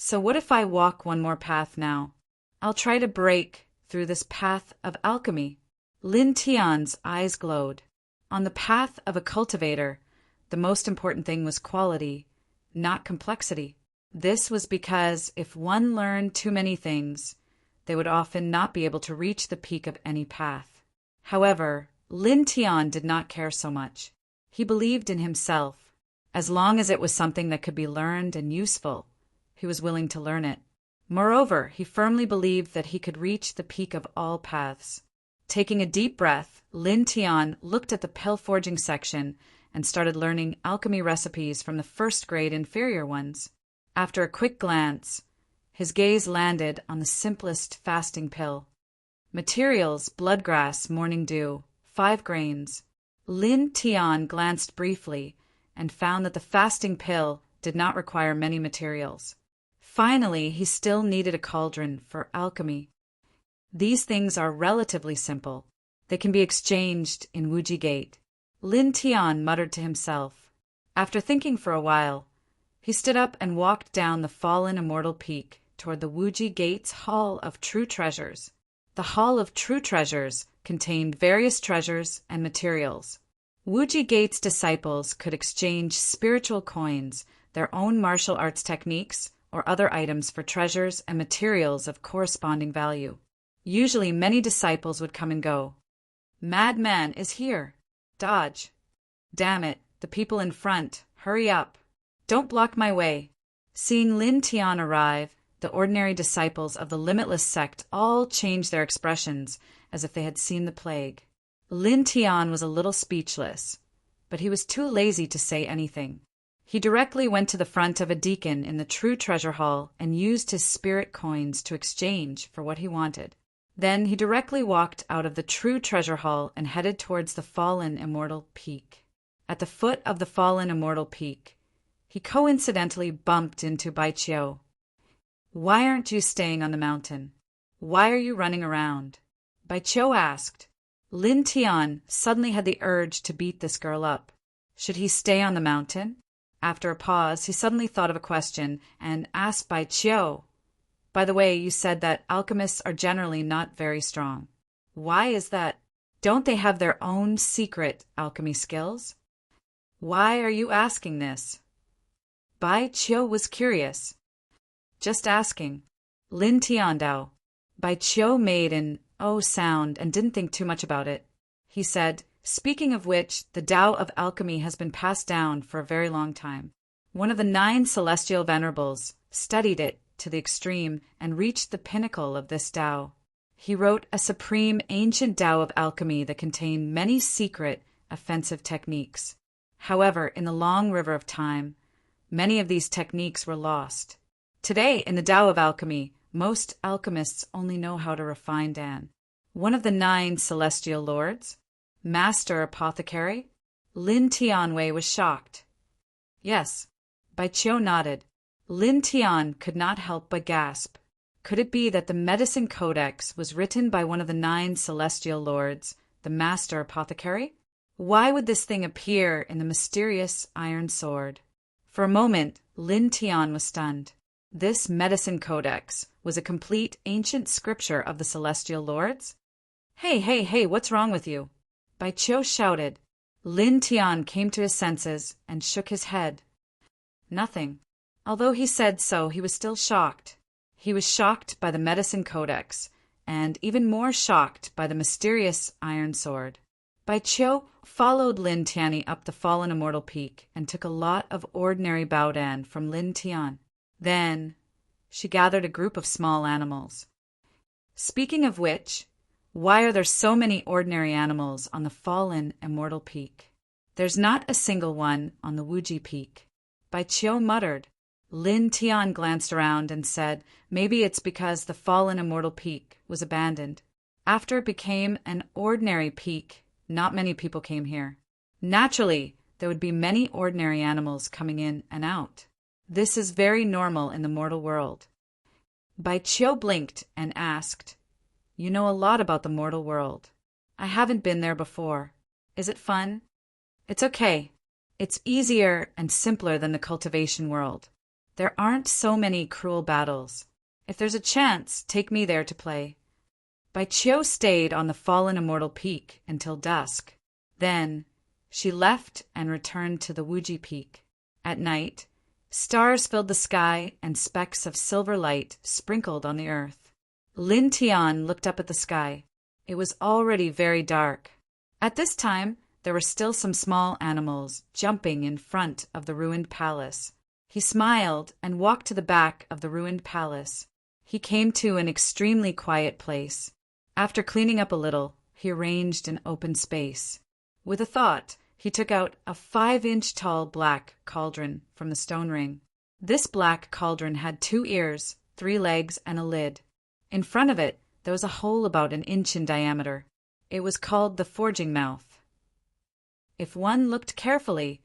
So what if I walk one more path now? I'll try to break through this path of alchemy. Lin Tian's eyes glowed. On the path of a cultivator, the most important thing was quality, not complexity. This was because if one learned too many things, they would often not be able to reach the peak of any path. However, Lin Tian did not care so much. He believed in himself. As long as it was something that could be learned and useful, he was willing to learn it. Moreover, he firmly believed that he could reach the peak of all paths. Taking a deep breath, Lin Tian looked at the pill forging section and started learning alchemy recipes from the first-grade inferior ones. After a quick glance, his gaze landed on the simplest fasting pill. Materials: bloodgrass, morning dew, 5 grains. Lin Tian glanced briefly and found that the fasting pill did not require many materials. Finally, he still needed a cauldron for alchemy. These things are relatively simple. They can be exchanged in Wuji Gate. Lin Tian muttered to himself. After thinking for a while, he stood up and walked down the fallen immortal peak toward the Wuji Gate's Hall of True Treasures. The Hall of True Treasures contained various treasures and materials. Wuji Gate's disciples could exchange spiritual coins, their own martial arts techniques, or other items for treasures and materials of corresponding value. Usually many disciples would come and go. Madman is here. Dodge. Damn it, the people in front. Hurry up. Don't block my way. Seeing Lin Tian arrive, the ordinary disciples of the Limitless sect all changed their expressions as if they had seen the plague. Lin Tian was a little speechless, but he was too lazy to say anything. He directly went to the front of a deacon in the True Treasure Hall and used his spirit coins to exchange for what he wanted. Then he directly walked out of the True Treasure Hall and headed towards the fallen immortal peak. At the foot of the fallen immortal peak, he coincidentally bumped into Bai Qiu. "Why aren't you staying on the mountain? Why are you running around?" Bai Qiu asked. Lin Tian suddenly had the urge to beat this girl up. Should he stay on the mountain? After a pause, he suddenly thought of a question and asked Bai Qiu, "By the way, you said that alchemists are generally not very strong. Why is that? Don't they have their own secret alchemy skills? Why are you asking this?" Bai Qiu was curious. "Just asking." Lin Tian Dao. Bai Qiu made an "oh" sound and didn't think too much about it. He said, "Speaking of which, the Tao of alchemy has been passed down for a very long time. One of the 9 celestial venerables studied it to the extreme and reached the pinnacle of this Tao. He wrote a supreme ancient Tao of alchemy that contained many secret, offensive techniques. However, in the long river of time, many of these techniques were lost. Today, in the Tao of alchemy, most alchemists only know how to refine Dan. One of the 9 celestial lords, Master Apothecary?" Lin Tianwei was shocked. "Yes." Bai Qiu nodded. Lin Tian could not help but gasp. Could it be that the Medicine Codex was written by one of the 9 celestial lords, the Master Apothecary? Why would this thing appear in the mysterious iron sword? For a moment, Lin Tian was stunned. This Medicine Codex was a complete ancient scripture of the celestial lords? Hey, what's wrong with you?" Bai Qiu shouted. Lin Tian came to his senses and shook his head. Nothing. Although he said so, he was still shocked. He was shocked by the Medicine Codex, and even more shocked by the mysterious iron sword. Bai Qiu followed Lin Tianyi up the fallen immortal peak and took a lot of ordinary baodan from Lin Tian. Then she gathered a group of small animals. Speaking of which, why are there so many ordinary animals on the fallen immortal peak? There's not a single one on the Wuji peak. Bai Qiu muttered. Lin Tian glanced around and said, maybe it's because the fallen immortal peak was abandoned. After it became an ordinary peak, not many people came here. Naturally, there would be many ordinary animals coming in and out. This is very normal in the mortal world. Bai Qiu blinked and asked, "You know a lot about the mortal world. I haven't been there before. Is it fun?" "It's okay. It's easier and simpler than the cultivation world. There aren't so many cruel battles. If there's a chance, take me there to play. Bai Qiu stayed on the fallen immortal peak until dusk. Then she left and returned to the Wuji Peak. At night, stars filled the sky and specks of silver light sprinkled on the earth. Lin Tian looked up at the sky. It was already very dark. At this time, there were still some small animals jumping in front of the ruined palace. He smiled and walked to the back of the ruined palace. He came to an extremely quiet place. After cleaning up a little, he arranged an open space. With a thought, he took out a 5-inch tall black cauldron from the stone ring. This black cauldron had 2 ears, 3 legs, and a lid. In front of it, there was a hole about an inch in diameter. It was called the forging mouth. If one looked carefully,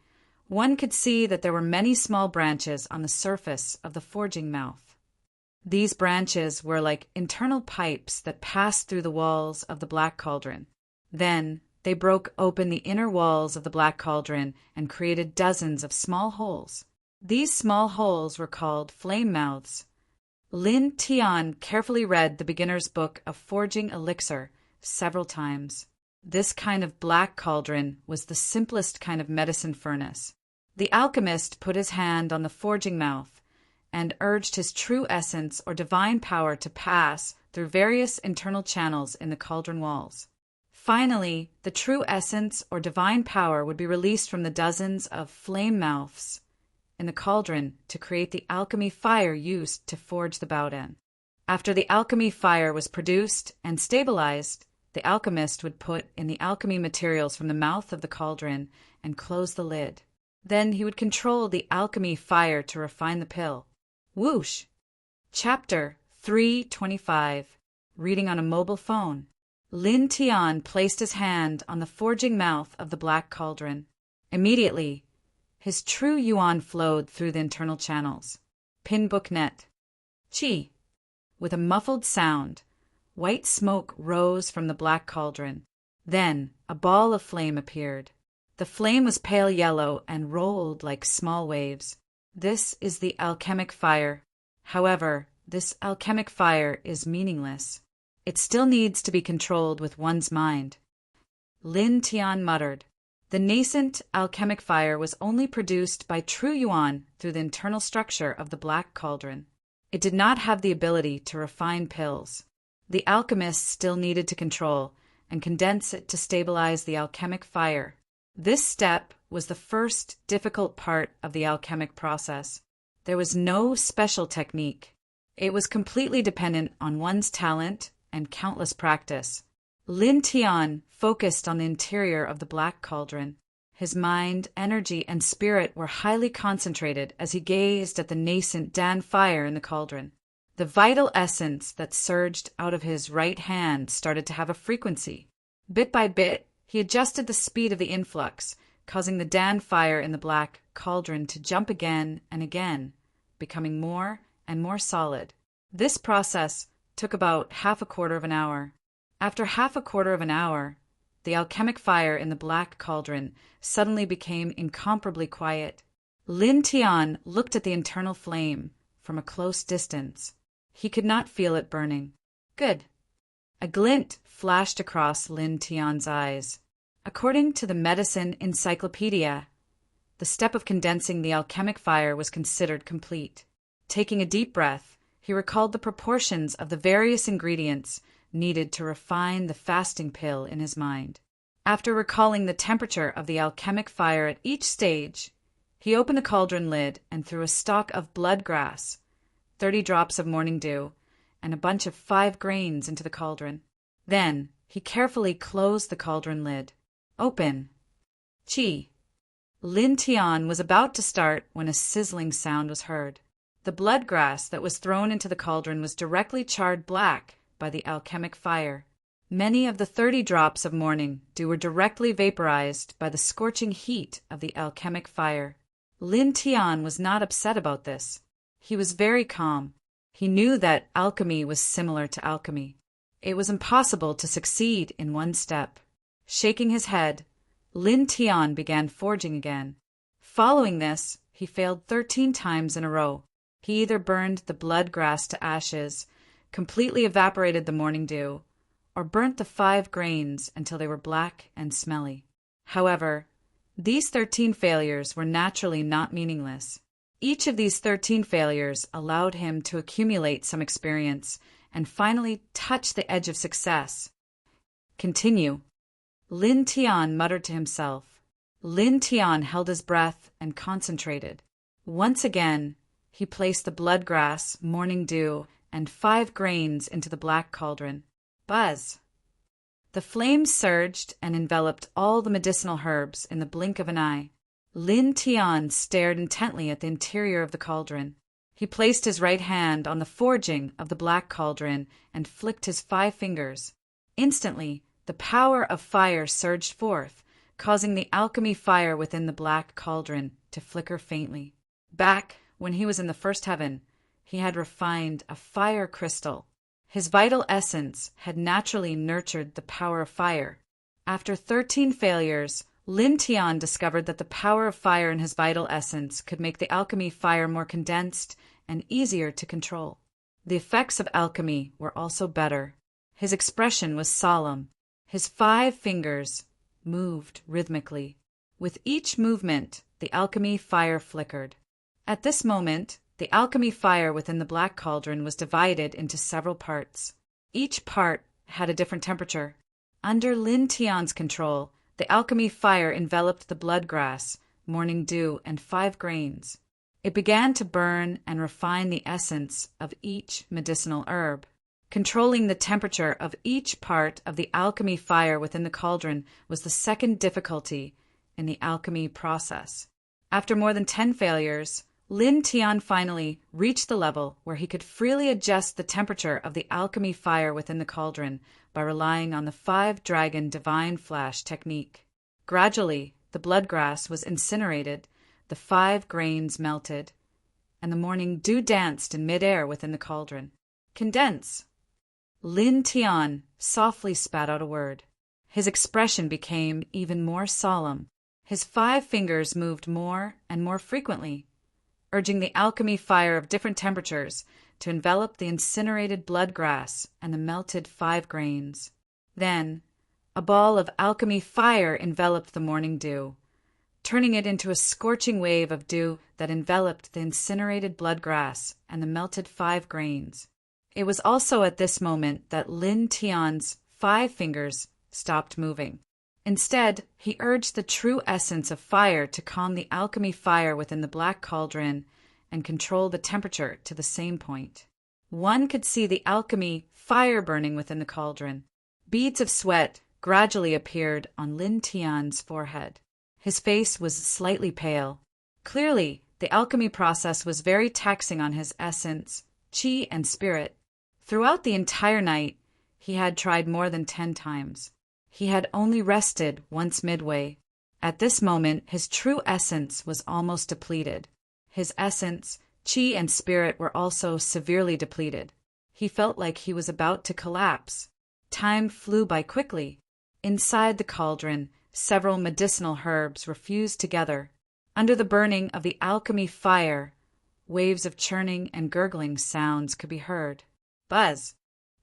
one could see that there were many small branches on the surface of the forging mouth. These branches were like internal pipes that passed through the walls of the black cauldron. Then they broke open the inner walls of the black cauldron and created dozens of small holes. These small holes were called flame mouths. Lin Tian carefully read the beginner's book of forging elixir several times. This kind of black cauldron was the simplest kind of medicine furnace. The alchemist put his hand on the forging mouth and urged his true essence or divine power to pass through various internal channels in the cauldron walls. Finally, the true essence or divine power would be released from the dozens of flame mouths in the cauldron to create the alchemy fire used to forge the baoden. After the alchemy fire was produced and stabilized, the alchemist would put in the alchemy materials from the mouth of the cauldron and close the lid. Then he would control the alchemy fire to refine the pill. Whoosh! Chapter 325. Reading on a mobile phone. Lin Tian placed his hand on the forging mouth of the black cauldron. Immediately, his true yuan flowed through the internal channels. Pin booknet. Chi. With a muffled sound, white smoke rose from the black cauldron. Then a ball of flame appeared. The flame was pale yellow and rolled like small waves. This is the alchemic fire. However, this alchemic fire is meaningless. It still needs to be controlled with one's mind. Lin Tian muttered. The nascent alchemic fire was only produced by true yuan through the internal structure of the black cauldron. It did not have the ability to refine pills. The alchemist still needed to control and condense it to stabilize the alchemic fire. This step was the first difficult part of the alchemic process. There was no special technique. It was completely dependent on one's talent and countless practice. Lin Tian focused on the interior of the black cauldron. His mind, energy, and spirit were highly concentrated as he gazed at the nascent Dan fire in the cauldron. The vital essence that surged out of his right hand started to have a frequency. Bit by bit, he adjusted the speed of the influx, causing the Dan fire in the black cauldron to jump again and again, becoming more and more solid. This process took about half a quarter of an hour. After half a quarter of an hour, the alchemic fire in the black cauldron suddenly became incomparably quiet. Lin Tian looked at the internal flame from a close distance. He could not feel it burning. Good. A glint flashed across Lin Tian's eyes. According to the Medicine Encyclopedia, the step of condensing the alchemic fire was considered complete. Taking a deep breath, he recalled the proportions of the various ingredients needed to refine the fasting pill in his mind. After recalling the temperature of the alchemic fire at each stage, he opened the cauldron lid and threw a stalk of blood grass, 30 drops of morning dew, and a bunch of 5 grains into the cauldron. Then he carefully closed the cauldron lid. Open. Chi. Lin Tian was about to start when a sizzling sound was heard. The blood grass that was thrown into the cauldron was directly charred black by the alchemic fire. Many of the 30 drops of morning dew were directly vaporized by the scorching heat of the alchemic fire. Lin Tian was not upset about this. He was very calm. He knew that alchemy was similar to alchemy. It was impossible to succeed in one step. Shaking his head, Lin Tian began forging again. Following this, he failed 13 times in a row. He either burned the blood grass to ashes, completely evaporated the morning dew, or burnt the 5 grains until they were black and smelly. However, these 13 failures were naturally not meaningless. Each of these 13 failures allowed him to accumulate some experience and finally touch the edge of success. Continue. Lin Tian muttered to himself. Lin Tian held his breath and concentrated. Once again, he placed the blood grass, morning dew, and 5 grains into the black cauldron. Buzz! The flames surged and enveloped all the medicinal herbs in the blink of an eye. Lin Tian stared intently at the interior of the cauldron. He placed his right hand on the forging of the black cauldron and flicked his 5 fingers. Instantly, the power of fire surged forth, causing the alchemy fire within the black cauldron to flicker faintly. Back when he was in the first heaven, he had refined a fire crystal. His vital essence had naturally nurtured the power of fire. After 13 failures, Lin Tian discovered that the power of fire in his vital essence could make the alchemy fire more condensed and easier to control. The effects of alchemy were also better. His expression was solemn. His 5 fingers moved rhythmically. With each movement, the alchemy fire flickered. At this moment, the alchemy fire within the black cauldron was divided into several parts. Each part had a different temperature. Under Lin Tian's control, the alchemy fire enveloped the blood grass, morning dew, and 5 grains. It began to burn and refine the essence of each medicinal herb. Controlling the temperature of each part of the alchemy fire within the cauldron was the second difficulty in the alchemy process. After more than 10 failures, Lin Tian finally reached the level where he could freely adjust the temperature of the alchemy fire within the cauldron by relying on the 5-dragon divine flash technique. Gradually, the blood grass was incinerated, the 5 grains melted, and the morning dew danced in midair within the cauldron. Condense! Lin Tian softly spat out a word. His expression became even more solemn. His 5 fingers moved more and more frequently, urging the alchemy fire of different temperatures to envelop the incinerated blood grass and the melted 5 grains. Then, a ball of alchemy fire enveloped the morning dew, turning it into a scorching wave of dew that enveloped the incinerated blood grass and the melted 5 grains. It was also at this moment that Lin Tian's 5 fingers stopped moving. Instead, he urged the true essence of fire to calm the alchemy fire within the black cauldron and control the temperature to the same point. One could see the alchemy fire burning within the cauldron. Beads of sweat gradually appeared on Lin Tian's forehead. His face was slightly pale. Clearly, the alchemy process was very taxing on his essence, qi, and spirit. Throughout the entire night, he had tried more than 10 times. He had only rested once midway. At this moment, his true essence was almost depleted. His essence, qi, and spirit were also severely depleted. He felt like he was about to collapse. Time flew by quickly. Inside the cauldron, several medicinal herbs were fused together. Under the burning of the alchemy fire, waves of churning and gurgling sounds could be heard. Buzz!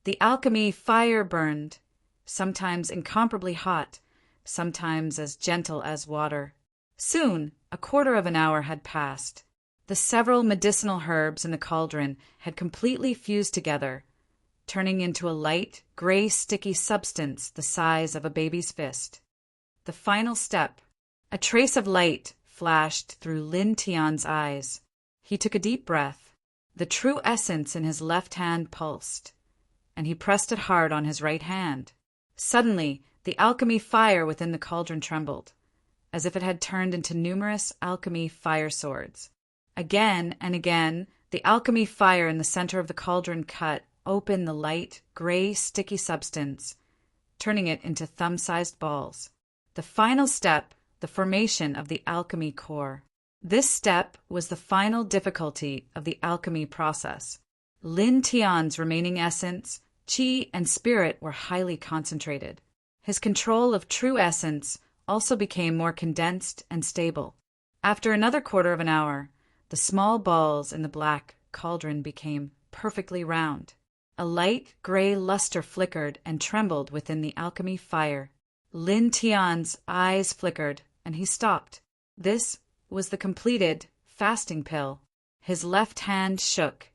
The alchemy fire burned, sometimes incomparably hot, sometimes as gentle as water. Soon, a quarter of an hour had passed. The several medicinal herbs in the cauldron had completely fused together, turning into a light, gray, sticky substance the size of a baby's fist. The final step. A trace of light flashed through Lin Tian's eyes. He took a deep breath. The true essence in his left hand pulsed, and he pressed it hard on his right hand. Suddenly, the alchemy fire within the cauldron trembled, as if it had turned into numerous alchemy fire swords. Again and again, the alchemy fire in the center of the cauldron cut open the light, gray, sticky substance, turning it into thumb-sized balls. The final step, the formation of the alchemy core. This step was the final difficulty of the alchemy process. Lin Tian's remaining essence, qi, and spirit were highly concentrated. His control of true essence also became more condensed and stable. After another quarter of an hour, the small balls in the black, cauldron became perfectly round. A light gray luster flickered and trembled within the alchemy fire. Lin Tian's eyes flickered, and he stopped. This was the completed fasting pill. His left hand shook,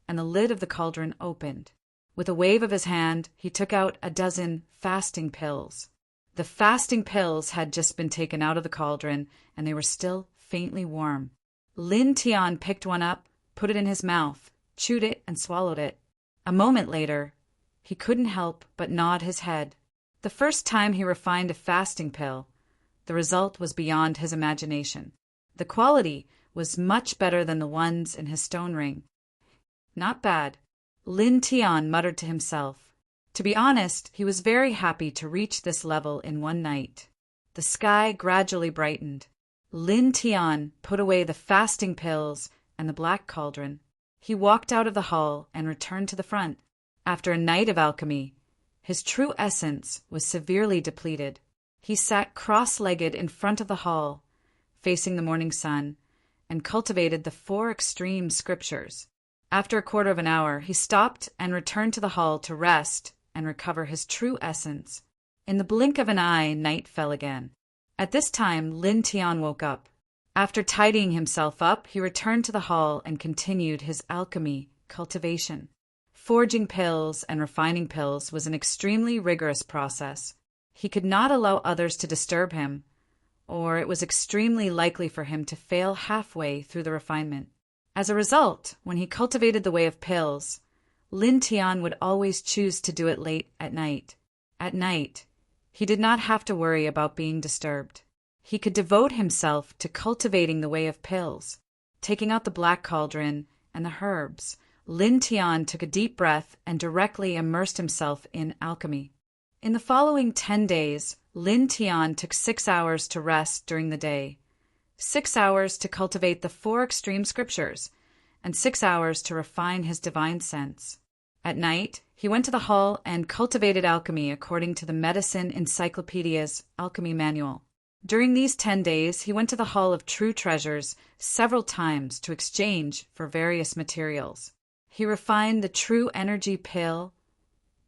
and the lid of the cauldron opened. With a wave of his hand, he took out a dozen fasting pills. The fasting pills had just been taken out of the cauldron, and they were still faintly warm. Lin Tian picked one up, put it in his mouth, chewed it, and swallowed it. A moment later, he couldn't help but nod his head. The first time he refined a fasting pill, the result was beyond his imagination. The quality was much better than the ones in his stone ring. Not bad, Lin Tian muttered to himself. To be honest, he was very happy to reach this level in one night. The sky gradually brightened. Lin Tian put away the fasting pills and the black cauldron. He walked out of the hall and returned to the front. After a night of alchemy, his true essence was severely depleted. He sat cross-legged in front of the hall, facing the morning sun, and cultivated the 4 extreme scriptures. After a quarter of an hour, he stopped and returned to the hall to rest and recover his true essence. In the blink of an eye, night fell again. At this time, Lin Tian woke up. After tidying himself up, he returned to the hall and continued his alchemy cultivation. Forging pills and refining pills was an extremely rigorous process. He could not allow others to disturb him, or it was extremely likely for him to fail halfway through the refinement. As a result, when he cultivated the way of pills, Lin Tian would always choose to do it late at night. At night, he did not have to worry about being disturbed. He could devote himself to cultivating the way of pills. Taking out the black cauldron and the herbs, Lin Tian took a deep breath and directly immersed himself in alchemy. In the following 10 days, Lin Tian took 6 hours to rest during the day, 6 hours to cultivate the 4 extreme scriptures, and 6 hours to refine his divine sense. At night, he went to the hall and cultivated alchemy according to the Medicine Encyclopedia's Alchemy Manual. During these 10 days, he went to the Hall of True Treasures several times to exchange for various materials. He refined the True Energy Pill,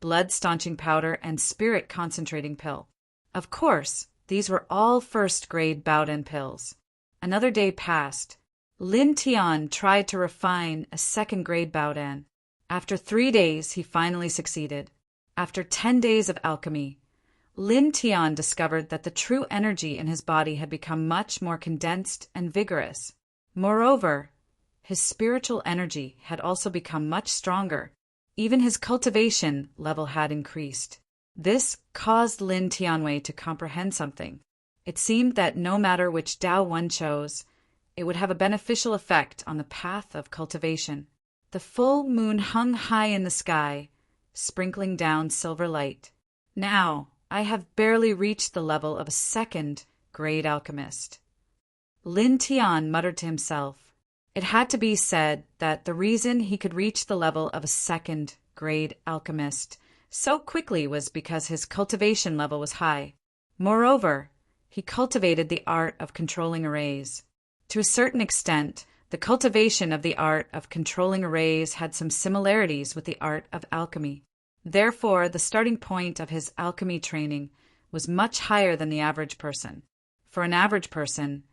Blood-Staunching Powder, and Spirit Concentrating Pill. Of course, these were all first-grade Baoden pills. Another day passed. Lin Tian tried to refine a second-grade Baoden. After 3 days, he finally succeeded. After 10 days of alchemy, Lin Tian discovered that the true energy in his body had become much more condensed and vigorous. Moreover, his spiritual energy had also become much stronger. Even his cultivation level had increased. This caused Lin Tianwei to comprehend something. It seemed that no matter which Tao one chose, it would have a beneficial effect on the path of cultivation. The full moon hung high in the sky, sprinkling down silver light. Now, I have barely reached the level of a second-grade alchemist. Lin Tian muttered to himself. It had to be said that the reason he could reach the level of a second-grade alchemist so quickly was because his cultivation level was high. Moreover, he cultivated the art of controlling arrays. To a certain extent, the cultivation of the art of controlling arrays had some similarities with the art of alchemy. Therefore, the starting point of his alchemy training was much higher than the average person. For an average person,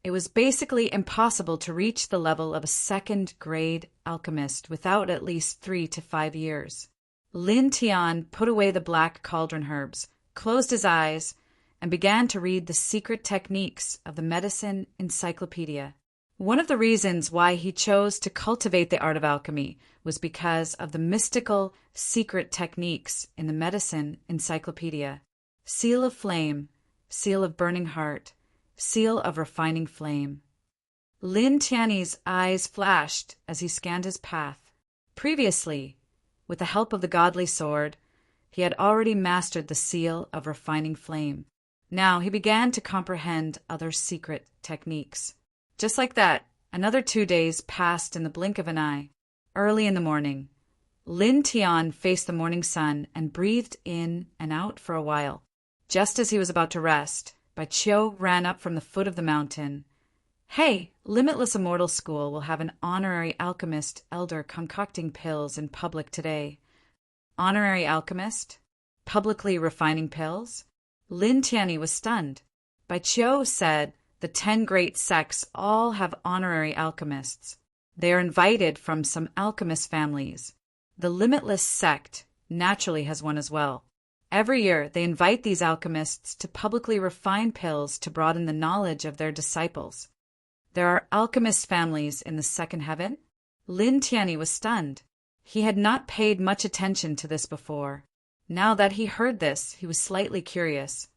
it was basically impossible to reach the level of a second-grade alchemist without at least 3 to 5 years. Lin Tian put away the black cauldron herbs, closed his eyes, and began to read the secret techniques of the Medicine Encyclopedia. One of the reasons why he chose to cultivate the art of alchemy was because of the mystical, secret techniques in the Medicine Encyclopedia. Seal of Flame, Seal of Burning Heart, Seal of Refining Flame. Lin Tian's eyes flashed as he scanned his path. Previously, with the help of the godly sword, he had already mastered the Seal of Refining Flame. Now he began to comprehend other secret techniques. Just like that, another 2 days passed in the blink of an eye. Early in the morning, Lin Tian faced the morning sun and breathed in and out for a while. Just as he was about to rest, Bai Qiu ran up from the foot of the mountain Hey, Limitless Immortal School will have an honorary alchemist elder concocting pills in public today. Honorary alchemist? Publicly refining pills? Lin Tianyi was stunned. Bai Qiu said the 10 great sects all have honorary alchemists. They are invited from some alchemist families. The Limitless sect naturally has one as well. Every year, they invite these alchemists to publicly refine pills to broaden the knowledge of their disciples. There are alchemist families in the second heaven? Lin Tianyi was stunned. He had not paid much attention to this before. Now that he heard this, he was slightly curious.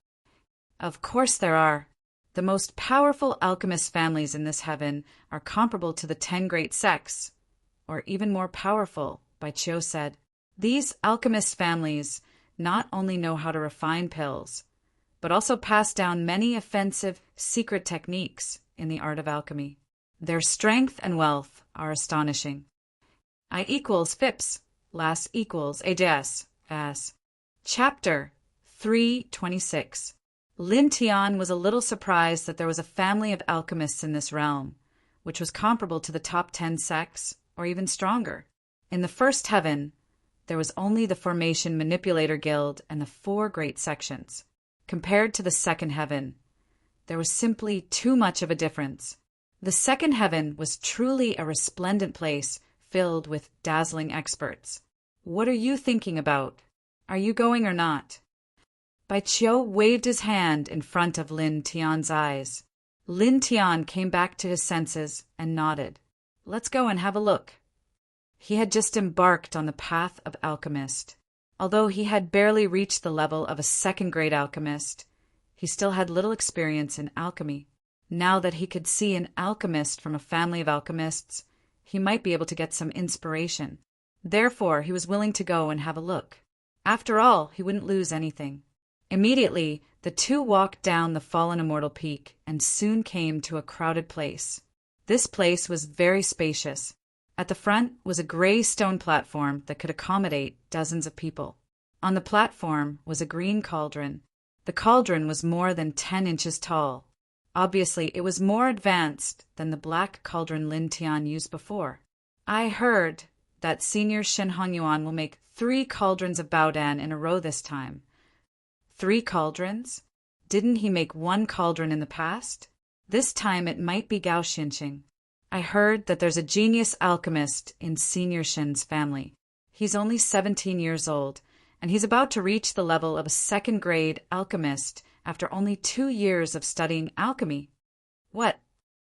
Of course there are. The most powerful alchemist families in this heaven are comparable to the 10 great sects, or even more powerful, Bai Qiu said. These alchemist families not only know how to refine pills, but also pass down many offensive secret techniques in the art of alchemy. Their strength and wealth are astonishing. I equals FIPS, LAS equals AJS, as. Chapter 326. Lin Tian was a little surprised that there was a family of alchemists in this realm, which was comparable to the top 10 sects, or even stronger. In the first heaven, there was only the Formation Manipulator Guild and the 4 great sections. Compared to the second heaven, there was simply too much of a difference. The second heaven was truly a resplendent place filled with dazzling experts. What are you thinking about? Are you going or not? Bai Qiu waved his hand in front of Lin Tian's eyes. Lin Tian came back to his senses and nodded. Let's go and have a look. He had just embarked on the path of alchemist. Although he had barely reached the level of a second-grade alchemist, he still had little experience in alchemy. Now that he could see an alchemist from a family of alchemists, he might be able to get some inspiration. Therefore, he was willing to go and have a look. After all, he wouldn't lose anything. Immediately, the two walked down the fallen immortal peak and soon came to a crowded place. This place was very spacious. At the front was a gray stone platform that could accommodate dozens of people. On the platform was a green cauldron. The cauldron was more than 10 inches tall. Obviously, it was more advanced than the black cauldron Lin Tian used before. I heard that Senior Shen Hongyuan will make 3 cauldrons of Baodan in a row this time. 3 cauldrons? Didn't he make 1 cauldron in the past? This time it might be Gao Xinqing. I heard that there's a genius alchemist in Senior Shen's family. He's only 17 years old, and he's about to reach the level of a second-grade alchemist after only 2 years of studying alchemy. What?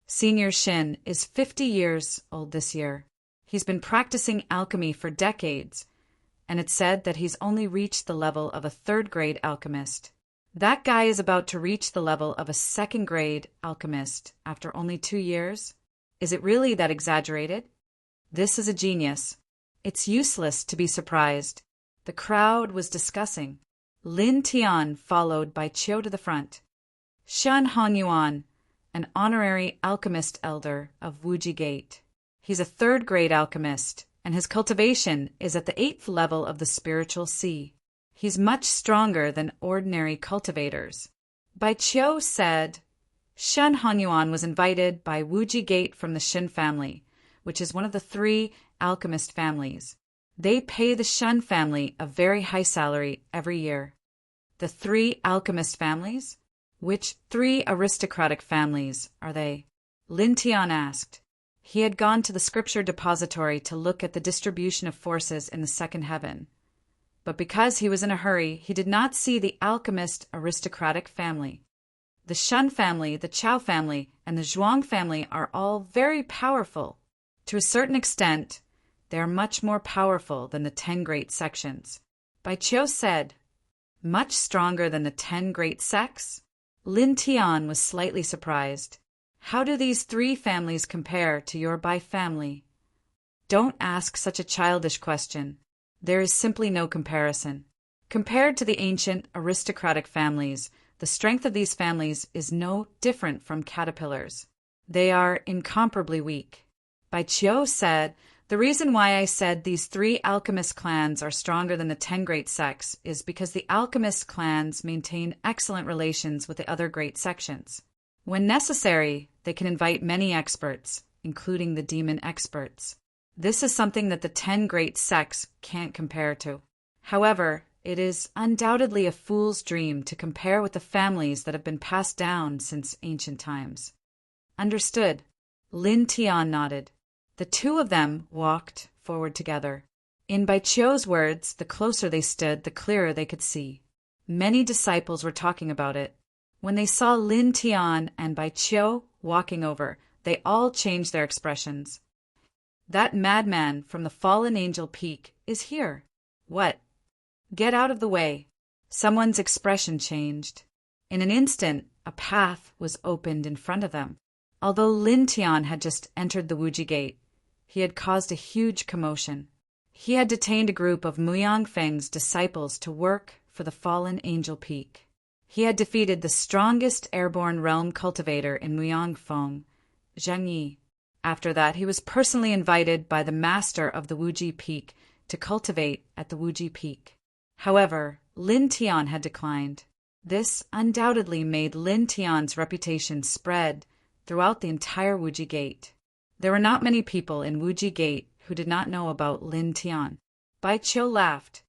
Senior Shen is 50 years old this year. He's been practicing alchemy for decades, and it's said that he's only reached the level of a third-grade alchemist. That guy is about to reach the level of a second-grade alchemist after only 2 years? Is it really that exaggerated? This is a genius. It's useless to be surprised. The crowd was discussing. Lin Tian followed Bai Qiu to the front. Shen Hongyuan, an honorary alchemist elder of Wuji Gate. He's a third-grade alchemist, and his cultivation is at the 8th level of the spiritual sea. He's much stronger than ordinary cultivators. Bai Qiu said, Shen Hongyuan was invited by Wuji Gate from the Shen family, which is one of the 3 alchemist families. They pay the Shen family a very high salary every year. The 3 alchemist families? Which 3 aristocratic families are they? Lin Tian asked. He had gone to the scripture depository to look at the distribution of forces in the second heaven. But because he was in a hurry, he did not see the alchemist aristocratic family. The Shen family, the Chao family, and the Zhuang family are all very powerful. To a certain extent, they are much more powerful than the 10 great sections. Bai Qiu said, much stronger than the 10 great sects? Lin Tian was slightly surprised. How do these 3 families compare to your Bai family? Don't ask such a childish question. There is simply no comparison. Compared to the ancient aristocratic families, the strength of these families is no different from caterpillars. They are incomparably weak. Bai Qiu said, the reason why I said these 3 alchemist clans are stronger than the 10 great sects is because the alchemist clans maintain excellent relations with the other great sections. When necessary, they can invite many experts, including the demon experts. This is something that the 10 great sects can't compare to. However, it is undoubtedly a fool's dream to compare with the families that have been passed down since ancient times. Understood. Lin Tian nodded. The two of them walked forward together. In Bai Qiu's words, the closer they stood, the clearer they could see. Many disciples were talking about it. When they saw Lin Tian and Bai Qiu walking over, they all changed their expressions. That madman from the fallen angel peak is here. What? Get out of the way. Someone's expression changed. In an instant, a path was opened in front of them. Although Lin Tian had just entered the Wuji Gate, he had caused a huge commotion. He had detained a group of Muyang Feng's disciples to work for the fallen angel peak. He had defeated the strongest airborne realm cultivator in Muyang Feng, Zheng Yi. After that, he was personally invited by the master of the Wuji Peak to cultivate at the Wuji Peak. However, Lin Tian had declined. This undoubtedly made Lin Tian's reputation spread throughout the entire Wuji Gate. There were not many people in Wuji Gate who did not know about Lin Tian. Bai Qiu laughed.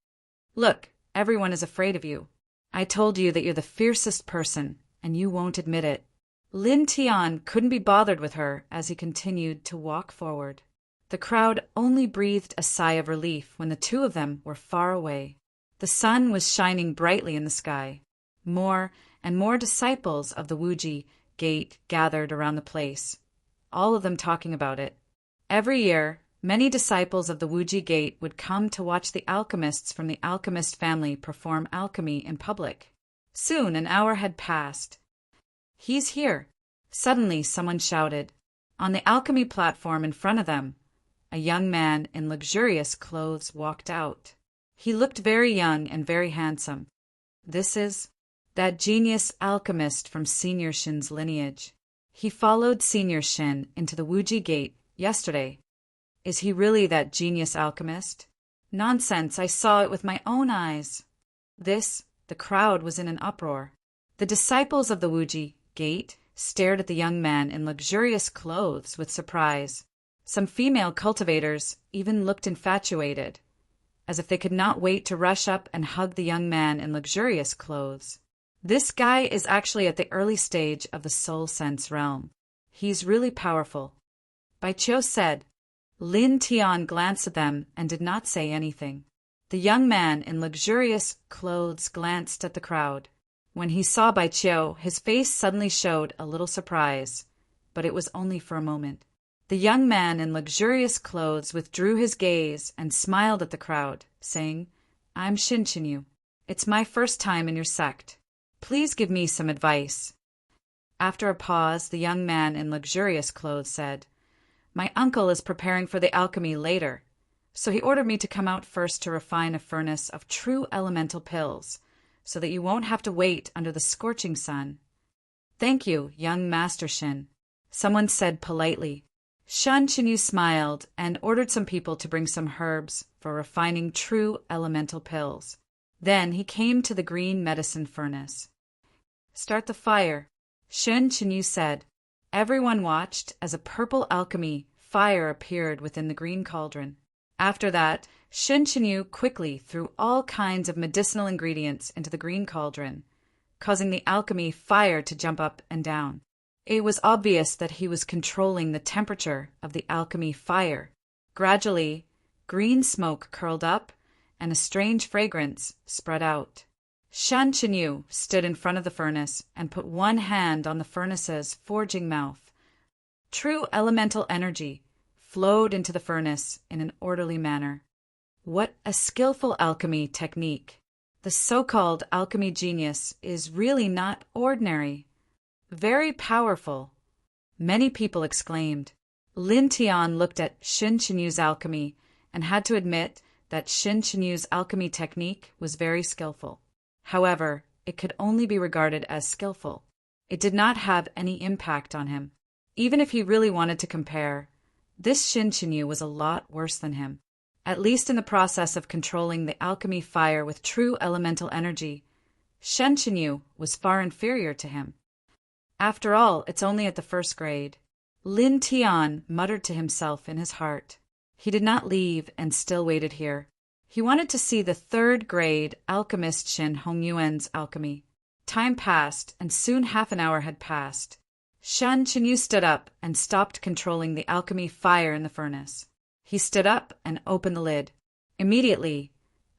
Look, everyone is afraid of you. I told you that you're the fiercest person, and you won't admit it. Lin Tian couldn't be bothered with her as he continued to walk forward. The crowd only breathed a sigh of relief when the two of them were far away. The sun was shining brightly in the sky. More and more disciples of the Wuji Gate gathered around the place, all of them talking about it. Every year, many disciples of the Wuji Gate would come to watch the alchemists from the alchemist family perform alchemy in public. Soon an hour had passed. He's here. Suddenly someone shouted. On the alchemy platform in front of them, a young man in luxurious clothes walked out. He looked very young and very handsome. This is that genius alchemist from Senior Shin's lineage. He followed Senior Shin into the Wuji Gate yesterday. Is he really that genius alchemist? Nonsense, I saw it with my own eyes. The crowd was in an uproar. The disciples of the Wuji Gate stared at the young man in luxurious clothes with surprise. Some female cultivators even looked infatuated, as if they could not wait to rush up and hug the young man in luxurious clothes. This guy is actually at the early stage of the soul sense realm. He's really powerful. Bai Qiu said. Lin Tian glanced at them and did not say anything. The young man in luxurious clothes glanced at the crowd. When he saw Bai Qiu, his face suddenly showed a little surprise, but it was only for a moment. The young man in luxurious clothes withdrew his gaze and smiled at the crowd, saying, I'm Shin Chinyu. It's my first time in your sect. Please give me some advice. After a pause, the young man in luxurious clothes said, My uncle is preparing for the alchemy later, so he ordered me to come out first to refine a furnace of true elemental pills, so that you won't have to wait under the scorching sun. Thank you, young Master Shin, someone said politely. Shan Chinyu smiled and ordered some people to bring some herbs for refining true elemental pills. Then he came to the green medicine furnace. Start the fire, Shan Chinyu said. Everyone watched as a purple alchemy fire appeared within the green cauldron. After that, Shan Chinyu quickly threw all kinds of medicinal ingredients into the green cauldron, causing the alchemy fire to jump up and down. It was obvious that he was controlling the temperature of the alchemy fire. Gradually, green smoke curled up and a strange fragrance spread out. Shan Chinyu stood in front of the furnace and put one hand on the furnace's forging mouth. True elemental energy flowed into the furnace in an orderly manner. What a skillful alchemy technique! The so-called alchemy genius is really not ordinary. Very powerful. Many people exclaimed. Lin Tian looked at Shin Chinyu's alchemy and had to admit that Shin Chinyu's alchemy technique was very skillful. However, it could only be regarded as skillful. It did not have any impact on him. Even if he really wanted to compare, this Shin Chinyu was a lot worse than him. At least in the process of controlling the alchemy fire with true elemental energy, Shin Chinyu was far inferior to him. After all, it's only at the first grade. Lin Tian muttered to himself in his heart. He did not leave and still waited here. He wanted to see the third grade alchemist Shin Hongyuan's alchemy. Time passed, and soon half an hour had passed. Shen Chenyu stood up and stopped controlling the alchemy fire in the furnace. He stood up and opened the lid. Immediately,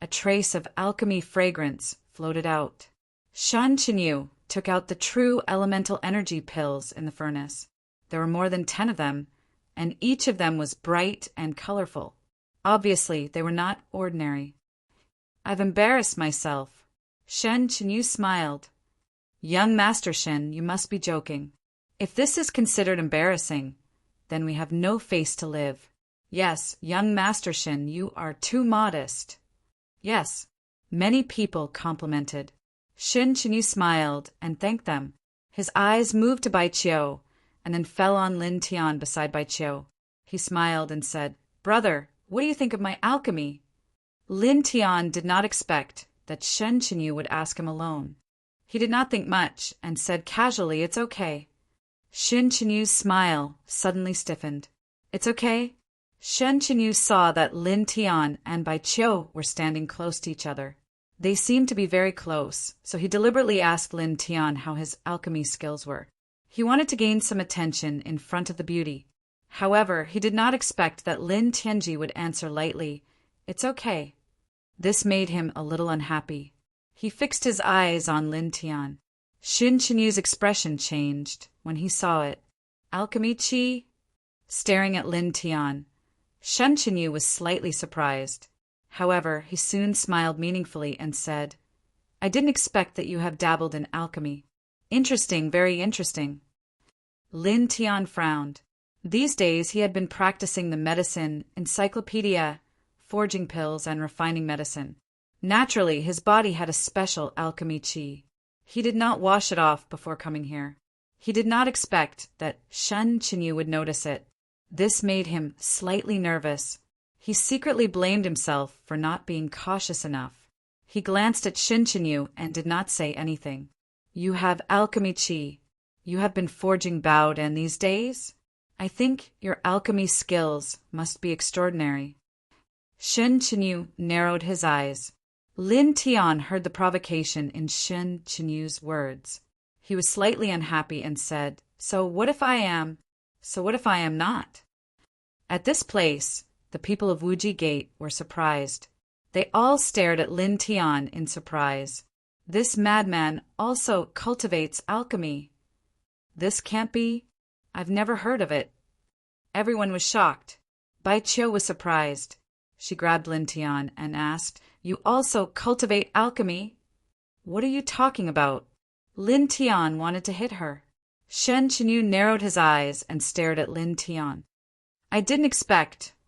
a trace of alchemy fragrance floated out. Shen Chenyu took out the true elemental energy pills in the furnace. There were more than 10 of them, and each of them was bright and colorful. Obviously, they were not ordinary. I've embarrassed myself. Shen Chenyu smiled. Young Master Shen, you must be joking. If this is considered embarrassing, then we have no face to live. Yes, young Master Shen, you are too modest. Yes, many people complimented. Shen Chenyu smiled and thanked them. His eyes moved to Bai Qiu and then fell on Lin Tian beside Bai Qiu. He smiled and said, Brother, what do you think of my alchemy? Lin Tian did not expect that Shen Chenyu would ask him alone. He did not think much and said casually, It's okay. Shen Chenyu's smile suddenly stiffened. It's okay? Shen Chenyu saw that Lin Tian and Bai Qiu were standing close to each other. They seemed to be very close, so he deliberately asked Lin Tian how his alchemy skills were. He wanted to gain some attention in front of the beauty. However, he did not expect that Lin Tianji would answer lightly, It's okay. This made him a little unhappy. He fixed his eyes on Lin Tian. Shen Chenyu's expression changed when he saw it. Alchemy chi? Staring at Lin Tian. Shen Chenyu was slightly surprised. However, he soon smiled meaningfully and said, I didn't expect that you have dabbled in alchemy. Interesting, very interesting. Lin Tian frowned. These days he had been practicing the medicine encyclopedia, forging pills and refining medicine. Naturally, his body had a special alchemy chi. He did not wash it off before coming here. He did not expect that Shen Chenyu would notice it. This made him slightly nervous. He secretly blamed himself for not being cautious enough. He glanced at Shen Chenyu and did not say anything. You have alchemy chi. You have been forging Baodan these days? I think your alchemy skills must be extraordinary. Shen Chenyu narrowed his eyes. Lin Tian heard the provocation in Shen Chenyu's words. He was slightly unhappy and said, So what if I am not? At this place, the people of Wuji Gate were surprised. They all stared at Lin Tian in surprise. This madman also cultivates alchemy. This can't be. I've never heard of it. Everyone was shocked. Bai Qiu was surprised. She grabbed Lin Tian and asked, You also cultivate alchemy? What are you talking about? Lin Tian wanted to hit her. Shen Chenyu narrowed his eyes and stared at Lin Tian. I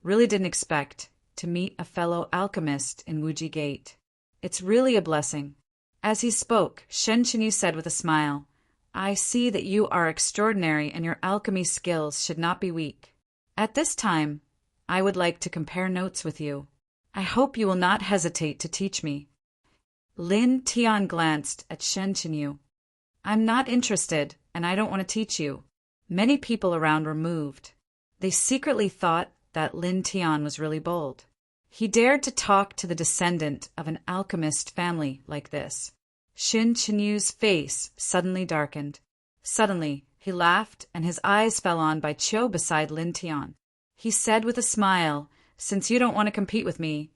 really didn't expect, to meet a fellow alchemist in Wuji Gate. It's really a blessing. As he spoke, Shen Chenyu said with a smile, I see that you are extraordinary and your alchemy skills should not be weak. At this time, I would like to compare notes with you. I hope you will not hesitate to teach me. Lin Tian glanced at Shen Chenyu. I'm not interested, and I don't want to teach you. Many people around were moved. They secretly thought that Lin Tian was really bold. He dared to talk to the descendant of an alchemist family like this. Shen Chenyu's face suddenly darkened. Suddenly, he laughed, and his eyes fell on Bai Qiu beside Lin Tian. He said with a smile, Since you don't want to compete with me,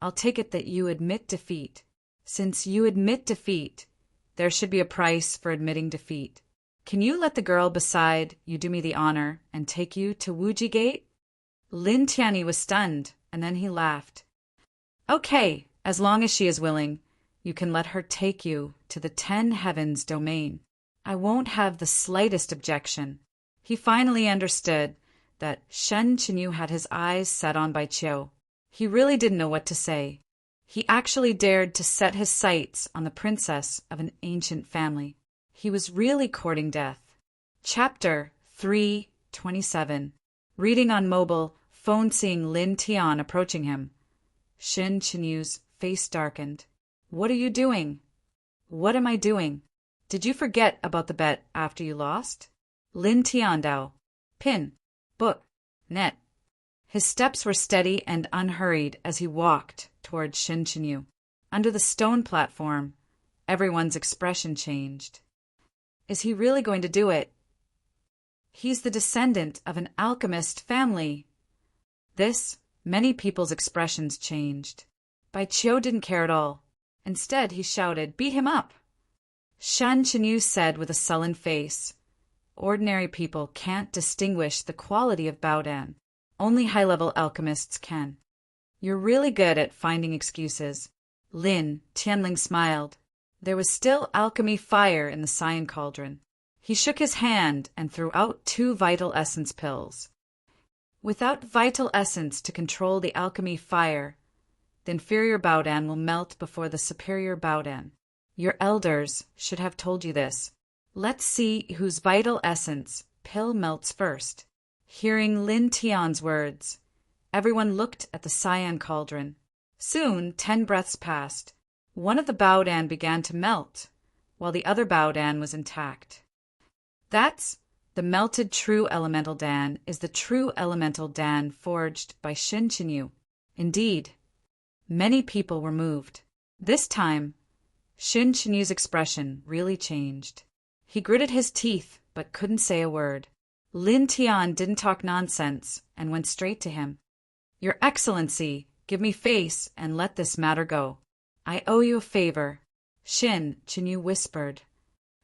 I'll take it that you admit defeat. Since you admit defeat, there should be a price for admitting defeat. Can you let the girl beside you do me the honor and take you to Wuji Gate? Lin Tianyi was stunned, and then he laughed. Okay, as long as she is willing, you can let her take you to the 10 Heavens domain. I won't have the slightest objection. He finally understood that Shen Chenyu had his eyes set on Bai Qiu. He really didn't know what to say. He actually dared to set his sights on the princess of an ancient family. He was really courting death. Chapter 3:27. Reading on mobile phone, seeing Lin Tian approaching him. Shen Chenyu's face darkened. What are you doing? What am I doing? Did you forget about the bet after you lost? Lin Tiandao. Pin. Book. Net. His steps were steady and unhurried as he walked toward Shin Chinyu. Under the stone platform, everyone's expression changed. Is he really going to do it? He's the descendant of an alchemist family. Many people's expressions changed. Bai Qiu didn't care at all. Instead, he shouted, "Beat him up!" Shan Chinyu said with a sullen face, "Ordinary people can't distinguish the quality of Baodan. Only high-level alchemists can." "You're really good at finding excuses." Lin Tianling smiled. There was still alchemy fire in the cyan cauldron. He shook his hand and threw out 2 vital essence pills. Without vital essence to control the alchemy fire, the inferior Baodan will melt before the superior Baodan. Your elders should have told you this. Let's see whose vital essence pill melts first. Hearing Lin Tian's words, everyone looked at the cyan cauldron. Soon 10 breaths passed. One of the Baodan began to melt, while the other Baodan was intact. That's the melted true elemental Dan is the true elemental Dan forged by Shin Chinyu. Indeed, many people were moved. This time, Shin Chinyu's expression really changed. He gritted his teeth but couldn't say a word. Lin Tian didn't talk nonsense and went straight to him. "Your Excellency, give me face and let this matter go. I owe you a favor." Shin Chinyu whispered.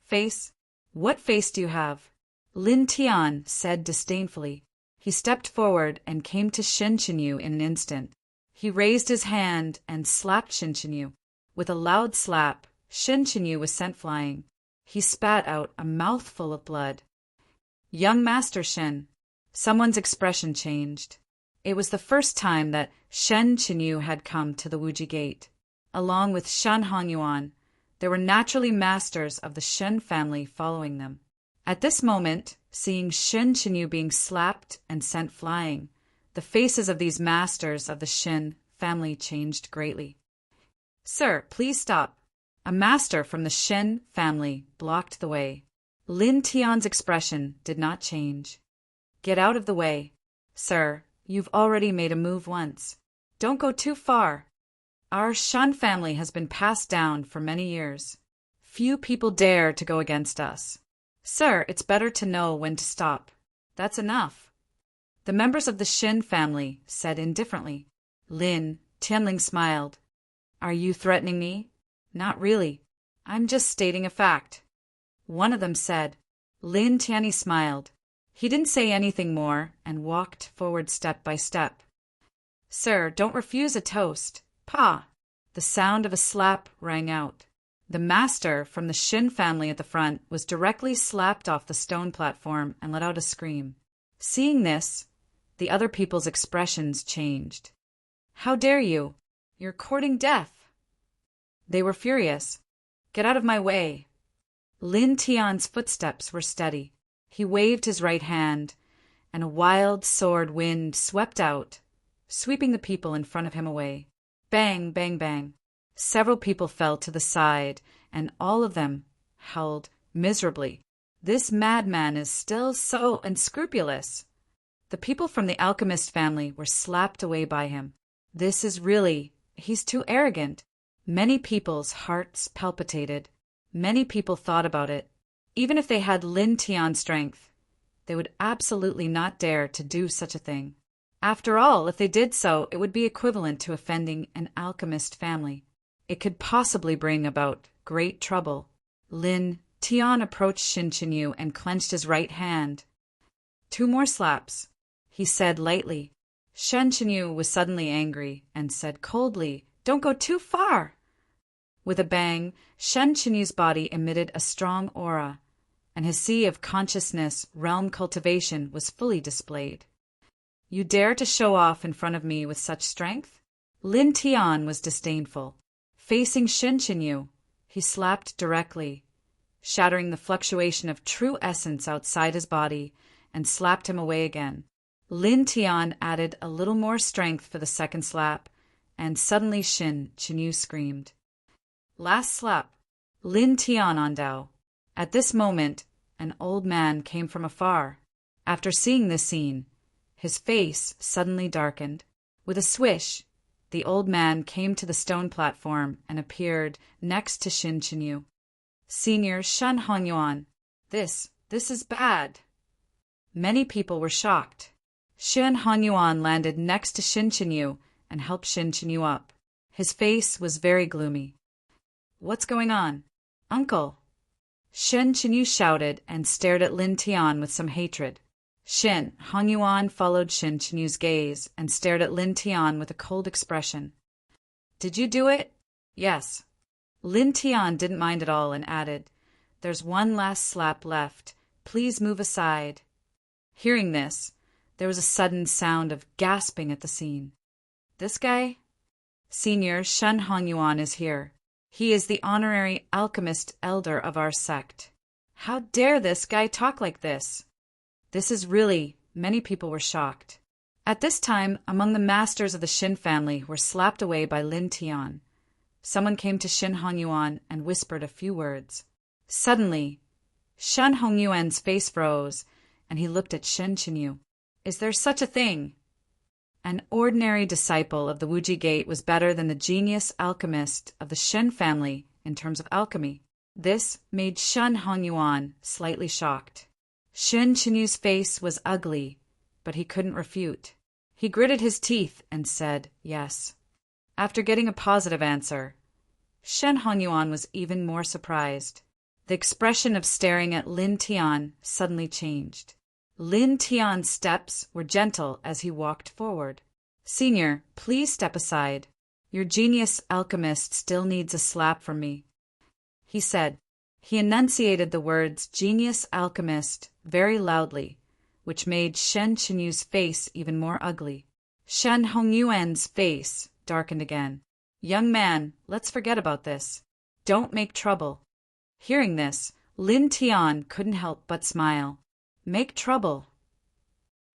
"Face? What face do you have?" Lin Tian said disdainfully. He stepped forward and came to Shin Chinyu in an instant. He raised his hand and slapped Shin Chinyu. With a loud slap, Shin Chinyu was sent flying. He spat out a mouthful of blood. "Young Master Shin." Someone's expression changed. It was the first time that Shen Chinyu had come to the Wuji Gate. Along with Shan Hongyuan, there were naturally masters of the Shen family following them. At this moment, seeing Shen Chinyu being slapped and sent flying, the faces of these masters of the Shen family changed greatly. "Sir, please stop." A master from the Shen family blocked the way. Lin Tian's expression did not change. "Get out of the way. Sir, you've already made a move once. Don't go too far. Our Shan family has been passed down for many years. Few people dare to go against us. Sir, it's better to know when to stop. That's enough." The members of the Shin family said indifferently. Lin Tianling smiled. "Are you threatening me?" "Not really. I'm just stating a fact." One of them said. Lin Tianyi smiled. He didn't say anything more and walked forward step by step. "Sir, don't refuse a toast. Pa!" The sound of a slap rang out. The master from the Shin family at the front was directly slapped off the stone platform and let out a scream. Seeing this, the other people's expressions changed. "How dare you? You're courting death." They were furious. "Get out of my way." Lin Tian's footsteps were steady. He waved his right hand, and a wild sword wind swept out, sweeping the people in front of him away. Bang, bang, bang. Several people fell to the side, and all of them howled miserably. "This madman is still so unscrupulous." The people from the alchemist family were slapped away by him. He's too arrogant. Many people's hearts palpitated. Many people thought about it. Even if they had Lin Tian's strength, they would absolutely not dare to do such a thing. After all, if they did so, it would be equivalent to offending an alchemist family. It could possibly bring about great trouble. Lin Tian approached Shin Chinyu and clenched his right hand. "2 more slaps," he said lightly. Shin Chinyu was suddenly angry and said coldly, "Don't go too far." With a bang, Shin Chinyu's body emitted a strong aura, and his sea of consciousness realm cultivation was fully displayed. "You dare to show off in front of me with such strength?" Lin Tian was disdainful. Facing Shin Chinyu, he slapped directly, shattering the fluctuation of true essence outside his body, and slapped him away again. Lin Tian added a little more strength for the second slap, and suddenly Shin Chinyu screamed. "Last slap." Lin Tian on Dao. At this moment, an old man came from afar. After seeing this scene, his face suddenly darkened. With a swish, the old man came to the stone platform and appeared next to Shin Chinyu. Senior Shen Hongyuan, this is bad. Many people were shocked. Shen Hongyuan landed next to Shin Chinyu and helped Shin Chinyu up. His face was very gloomy. What's going on? Uncle! Shin Chinyu shouted and stared at Lin Tian with some hatred. Shin Hongyuan followed Shin Chinyu's gaze and stared at Lin Tian with a cold expression. Did you do it? Yes. Lin Tian didn't mind at all and added, There's one last slap left. Please move aside. Hearing this, there was a sudden sound of gasping at the scene. This guy? Senior Shen Hongyuan is here. He is the honorary alchemist elder of our sect. How dare this guy talk like this? Many people were shocked. At this time, among the masters of the Shin family were slapped away by Lin Tian. Someone came to Shin Hongyuan and whispered a few words. Suddenly, Shen Hongyuan's face froze, and he looked at Shin Chinyu. Is there such a thing? An ordinary disciple of the Wuji Gate was better than the genius alchemist of the Shin family in terms of alchemy. This made Shen Hongyuan slightly shocked. Shin Chinyu's face was ugly, but he couldn't refute. He gritted his teeth and said yes. After getting a positive answer, Shen Hongyuan was even more surprised. The expression of staring at Lin Tian suddenly changed. Lin Tian's steps were gentle as he walked forward. Senior, please step aside. Your genius alchemist still needs a slap from me, he said. He enunciated the words genius alchemist very loudly, which made Shen Chinyu's face even more ugly. Shen Hongyuan's face darkened again. Young man, let's forget about this. Don't make trouble. Hearing this, Lin Tian couldn't help but smile. Make trouble.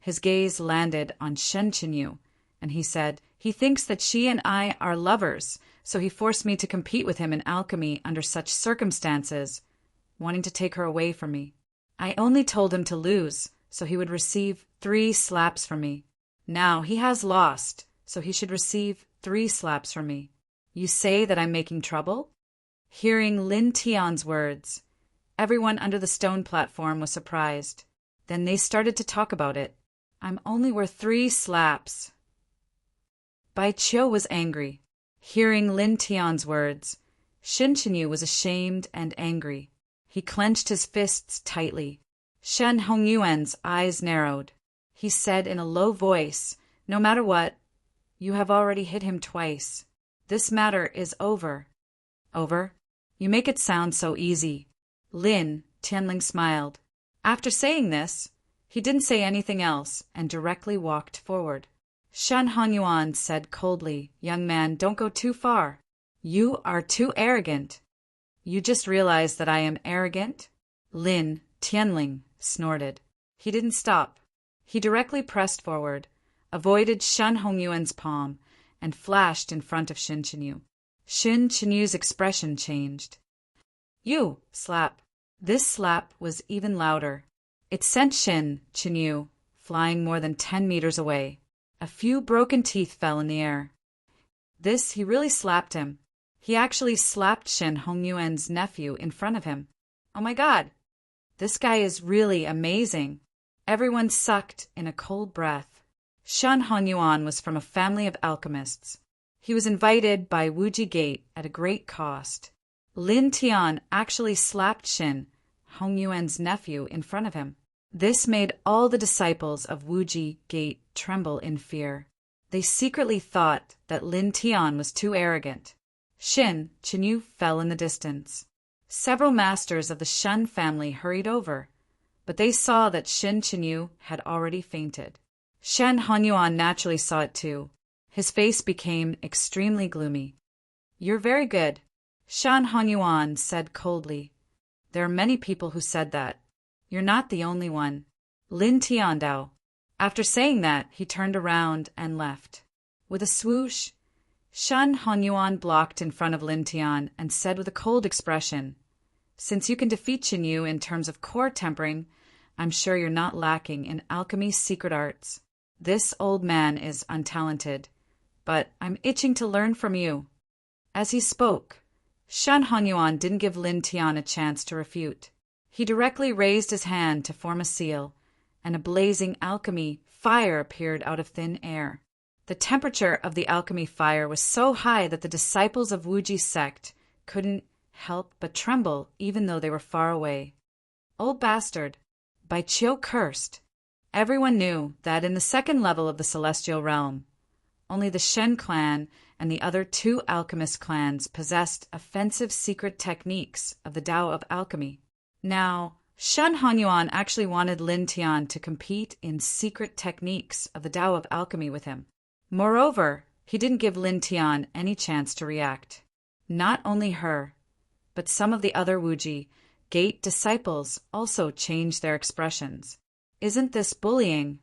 His gaze landed on Shen Chinyu, and he said, He thinks that she and I are lovers, so he forced me to compete with him in alchemy under such circumstances, wanting to take her away from me. I only told him to lose, so he would receive 3 slaps from me. Now he has lost, so he should receive 3 slaps from me. You say that I'm making trouble? Hearing Lin Tian's words, everyone under the stone platform was surprised. Then they started to talk about it. I'm only worth 3 slaps. Bai Qiu was angry. Hearing Lin Tian's words, Shin Chinyu was ashamed and angry. He clenched his fists tightly. Shen Hongyuan's eyes narrowed. He said in a low voice, No matter what, you have already hit him twice. This matter is over. Over? You make it sound so easy. Lin Tianling smiled. After saying this, he didn't say anything else and directly walked forward. Shen Hongyuan said coldly, Young man, don't go too far. You are too arrogant. You just realized that I am arrogant? Lin Tianling snorted. He didn't stop. He directly pressed forward, avoided Shen Hongyuan's palm, and flashed in front of Shin Chinyu. Shin Chinyu's expression changed. You, slap. This slap was even louder. It sent Shin Chinyu flying more than 10 meters away. A few broken teeth fell in the air. He really slapped him. He actually slapped Shin Hongyuan's nephew in front of him. Oh my God! This guy is really amazing. Everyone sucked in a cold breath. Shen Hongyuan was from a family of alchemists. He was invited by Wuji Gate at a great cost. Lin Tian actually slapped Shin Hongyuan's nephew in front of him. This made all the disciples of Wuji Gate tremble in fear. They secretly thought that Lin Tian was too arrogant. Shin Chinyu fell in the distance. Several masters of the Shen family hurried over, but they saw that Shin Chinyu had already fainted. Shen Hongyuan naturally saw it too. His face became extremely gloomy. You're very good, Shen Hongyuan said coldly. There are many people who said that. You're not the only one. Lin Tiandao. After saying that, he turned around and left. With a swoosh, Shen Hongyuan blocked in front of Lin Tian and said with a cold expression, Since you can defeat Qinyu in terms of core tempering, I'm sure you're not lacking in alchemy's secret arts. This old man is untalented, but I'm itching to learn from you." As he spoke, Shen Hongyuan didn't give Lin Tian a chance to refute. He directly raised his hand to form a seal, and a blazing alchemy fire appeared out of thin air. The temperature of the alchemy fire was so high that the disciples of Wuji's sect couldn't help but tremble even though they were far away. Old bastard! By Chiu cursed! Everyone knew that in the second level of the celestial realm, only the Shen clan and the other two alchemist clans possessed offensive secret techniques of the Tao of alchemy. Now, Shen Hanyuan actually wanted Lin Tian to compete in secret techniques of the Tao of alchemy with him. Moreover, he didn't give Lin Tian any chance to react. Not only her, but some of the other Wuji Gate disciples also changed their expressions. Isn't this bullying?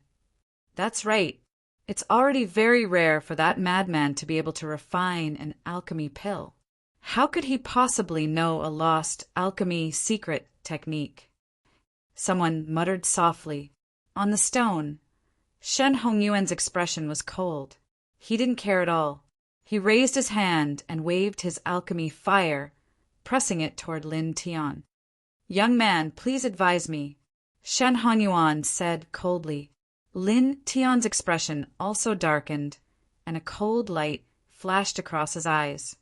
That's right. It's already very rare for that madman to be able to refine an alchemy pill. How could he possibly know a lost alchemy secret technique? Someone muttered softly. On the stone, Shen Hongyuan's expression was cold. He didn't care at all. He raised his hand and waved his alchemy fire, pressing it toward Lin Tian. Young man, please advise me, Shen Hanyuan said coldly. Lin Tian's expression also darkened, and a cold light flashed across his eyes.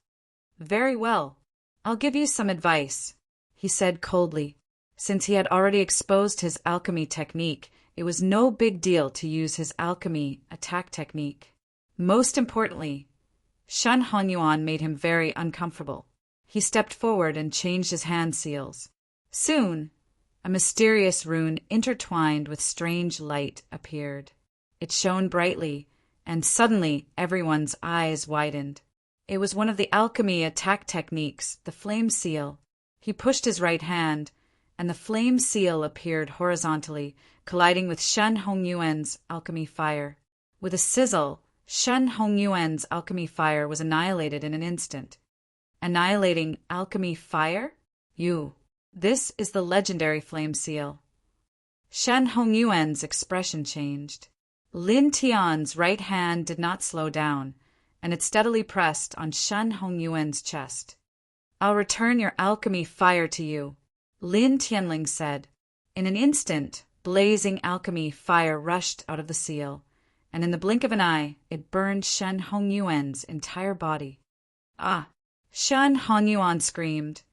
Very well, I'll give you some advice, he said coldly. Since he had already exposed his alchemy technique, it was no big deal to use his alchemy attack technique. Most importantly, Shen Hanyuan made him very uncomfortable. He stepped forward and changed his hand seals. Soon, a mysterious rune intertwined with strange light appeared. It shone brightly, and suddenly everyone's eyes widened. It was one of the alchemy attack techniques, the flame seal. He pushed his right hand, and the flame seal appeared horizontally, colliding with Shen Hongyuan's alchemy fire. With a sizzle, Shen Hongyuan's alchemy fire was annihilated in an instant. Annihilating alchemy fire? This is the legendary flame seal. Shen Hongyuan's expression changed. Lin Tian's right hand did not slow down, and it steadily pressed on Shen Hongyuan's chest. I'll return your alchemy fire to you, Lin Tianling said. In an instant, blazing alchemy fire rushed out of the seal, and in the blink of an eye, it burned Shen Hongyuan's entire body. Ah! Shen Hanyuan screamed,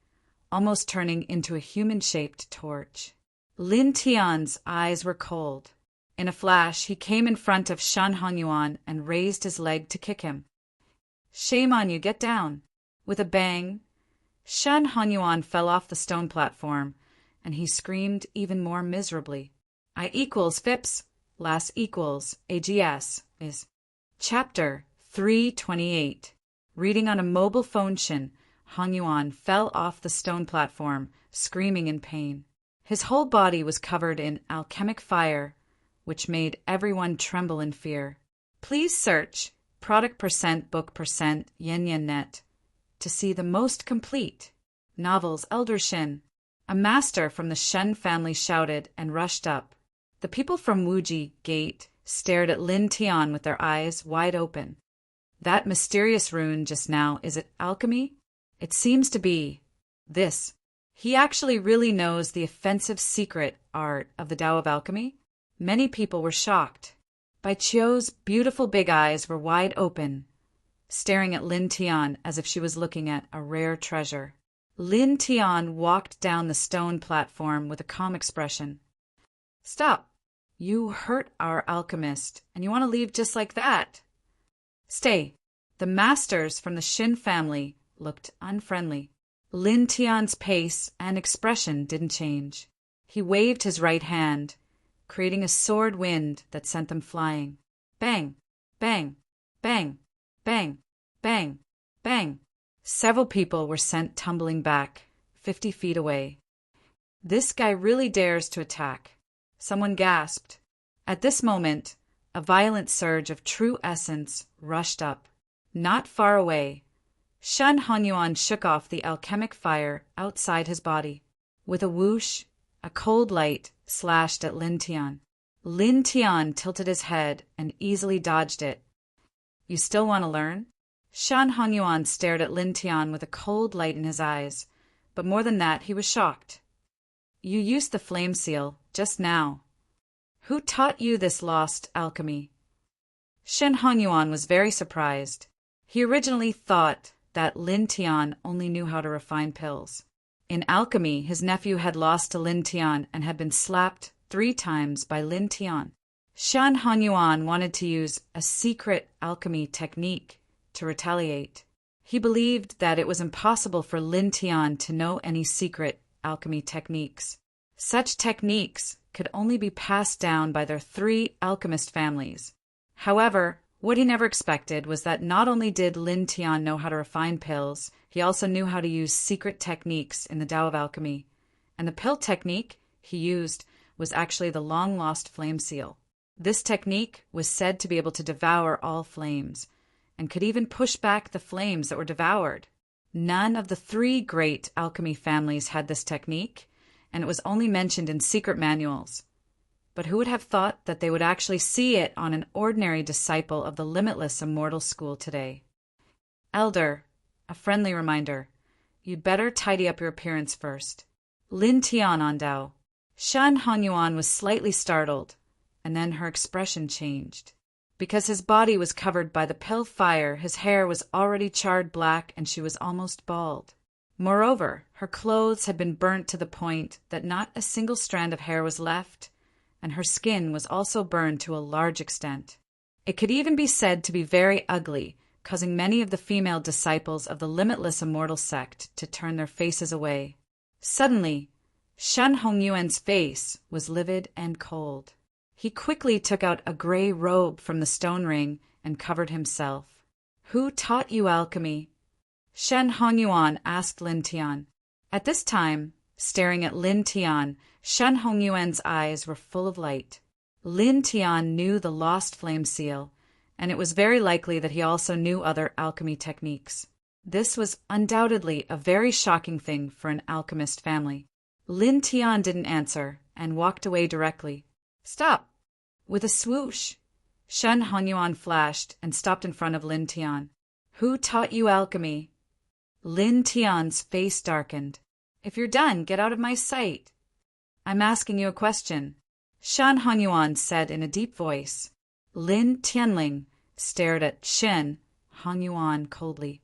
almost turning into a human-shaped torch. Lin Tian's eyes were cold. In a flash, he came in front of Shen Hanyuan and raised his leg to kick him. Shame on you, get down. With a bang, Shen Hanyuan fell off the stone platform, and he screamed even more miserably. I equals Phipps, Las equals AGS is Chapter 328. Reading on a mobile phone. Shen Hongyuan fell off the stone platform, screaming in pain. His whole body was covered in alchemic fire, which made everyone tremble in fear. Please search product percent book percent Net to see the most complete novels. Elder Shen, a master from the Shen family, shouted and rushed up. The people from Wuji Gate stared at Lin Tian with their eyes wide open. That mysterious rune just now, is it alchemy? It seems to be. This. He actually really knows the offensive secret art of the Tao of alchemy? Many people were shocked. Bai Qiu's beautiful big eyes were wide open, staring at Lin Tian as if she was looking at a rare treasure. Lin Tian walked down the stone platform with a calm expression. Stop. You hurt our alchemist, and you want to leave just like that? Stay. The masters from the Shin family looked unfriendly. Lin Tian's pace and expression didn't change. He waved his right hand, creating a sword wind that sent them flying. Bang, bang, bang, bang, bang, bang. Several people were sent tumbling back, 50 feet away. This guy really dares to attack. Someone gasped. At this moment, a violent surge of true essence rushed up. Not far away, Shen Hanyuan shook off the alchemic fire outside his body. With a whoosh, a cold light slashed at Lin Tian. Lin Tian tilted his head and easily dodged it. You still want to learn? Shan Hongyuan stared at Lin Tian with a cold light in his eyes, but more than that, he was shocked. You used the flame seal, just now. Who taught you this lost alchemy? Shen Hongyuan was very surprised. He originally thought that Lin Tian only knew how to refine pills. In alchemy, his nephew had lost to Lin Tian and had been slapped 3 times by Lin Tian. Shan Hongyuan wanted to use a secret alchemy technique to retaliate. He believed that it was impossible for Lin Tian to know any secret alchemy techniques. Such techniques could only be passed down by their 3 alchemist families. However, what he never expected was that not only did Lin Tian know how to refine pills, he also knew how to use secret techniques in the Tao of Alchemy. And the pill technique he used was actually the long-lost flame seal. This technique was said to be able to devour all flames, and could even push back the flames that were devoured. None of the 3 great alchemy families had this technique, and it was only mentioned in secret manuals. But who would have thought that they would actually see it on an ordinary disciple of the limitless immortal school today? Elder, a friendly reminder, you'd better tidy up your appearance first. Lin Tian on Dao. Shan Hongyuan was slightly startled, and then her expression changed. Because his body was covered by the pill fire, his hair was already charred black and she was almost bald. Moreover, her clothes had been burnt to the point that not a single strand of hair was left, and her skin was also burned to a large extent. It could even be said to be very ugly, causing many of the female disciples of the limitless immortal sect to turn their faces away. Suddenly, Shan Hongyuan's face was livid and cold. He quickly took out a gray robe from the stone ring and covered himself. Who taught you alchemy? Shen Hongyuan asked Lin Tian. At this time, staring at Lin Tian, Shen Hongyuan's eyes were full of light. Lin Tian knew the lost flame seal, and it was very likely that he also knew other alchemy techniques. This was undoubtedly a very shocking thing for an alchemist family. Lin Tian didn't answer and walked away directly. Stop! With a swoosh, Shen Hongyuan flashed and stopped in front of Lin Tian. Who taught you alchemy? Lin Tian's face darkened. If you're done, get out of my sight. I'm asking you a question, Shan Hongyuan said in a deep voice. Lin Tianling stared at Shen Hongyuan coldly.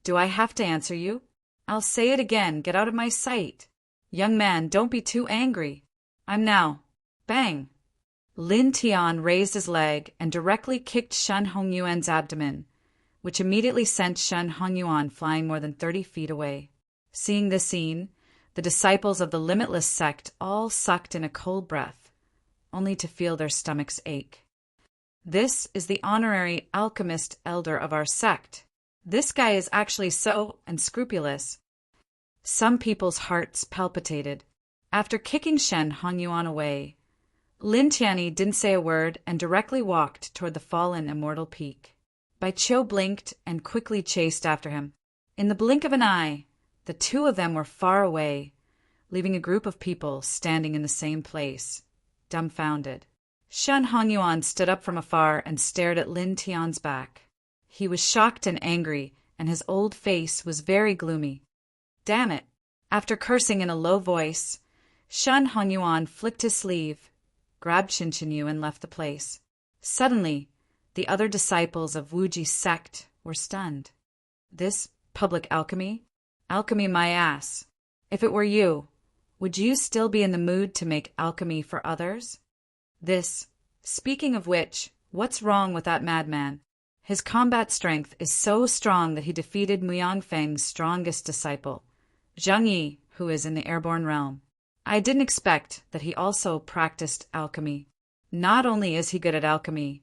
Do I have to answer you? I'll say it again, get out of my sight. Young man, don't be too angry. I'm now. Bang! Lin Tian raised his leg and directly kicked Shen Hongyuan's abdomen, which immediately sent Shen Hongyuan flying more than 30 feet away. Seeing this scene, the disciples of the limitless sect all sucked in a cold breath, only to feel their stomachs ache. This is the honorary alchemist elder of our sect. This guy is actually so unscrupulous. Some people's hearts palpitated. After kicking Shen Hongyuan away, Lin Tianyi didn't say a word and directly walked toward the fallen immortal peak. Bai Qiu blinked and quickly chased after him. In the blink of an eye, the 2 of them were far away, leaving a group of people standing in the same place, dumbfounded. Shen Hongyuan stood up from afar and stared at Lin Tian's back. He was shocked and angry, and his old face was very gloomy. Damn it! After cursing in a low voice, Shen Hongyuan flicked his sleeve, grabbed Yu and left the place. Suddenly, the other disciples of Wuji's sect were stunned. This public alchemy? Alchemy my ass. If it were you, would you still be in the mood to make alchemy for others? Speaking of which, what's wrong with that madman? His combat strength is so strong that he defeated Muyang Feng's strongest disciple, Zhang Yi, who is in the airborne realm. I didn't expect that he also practiced alchemy. Not only is he good at alchemy,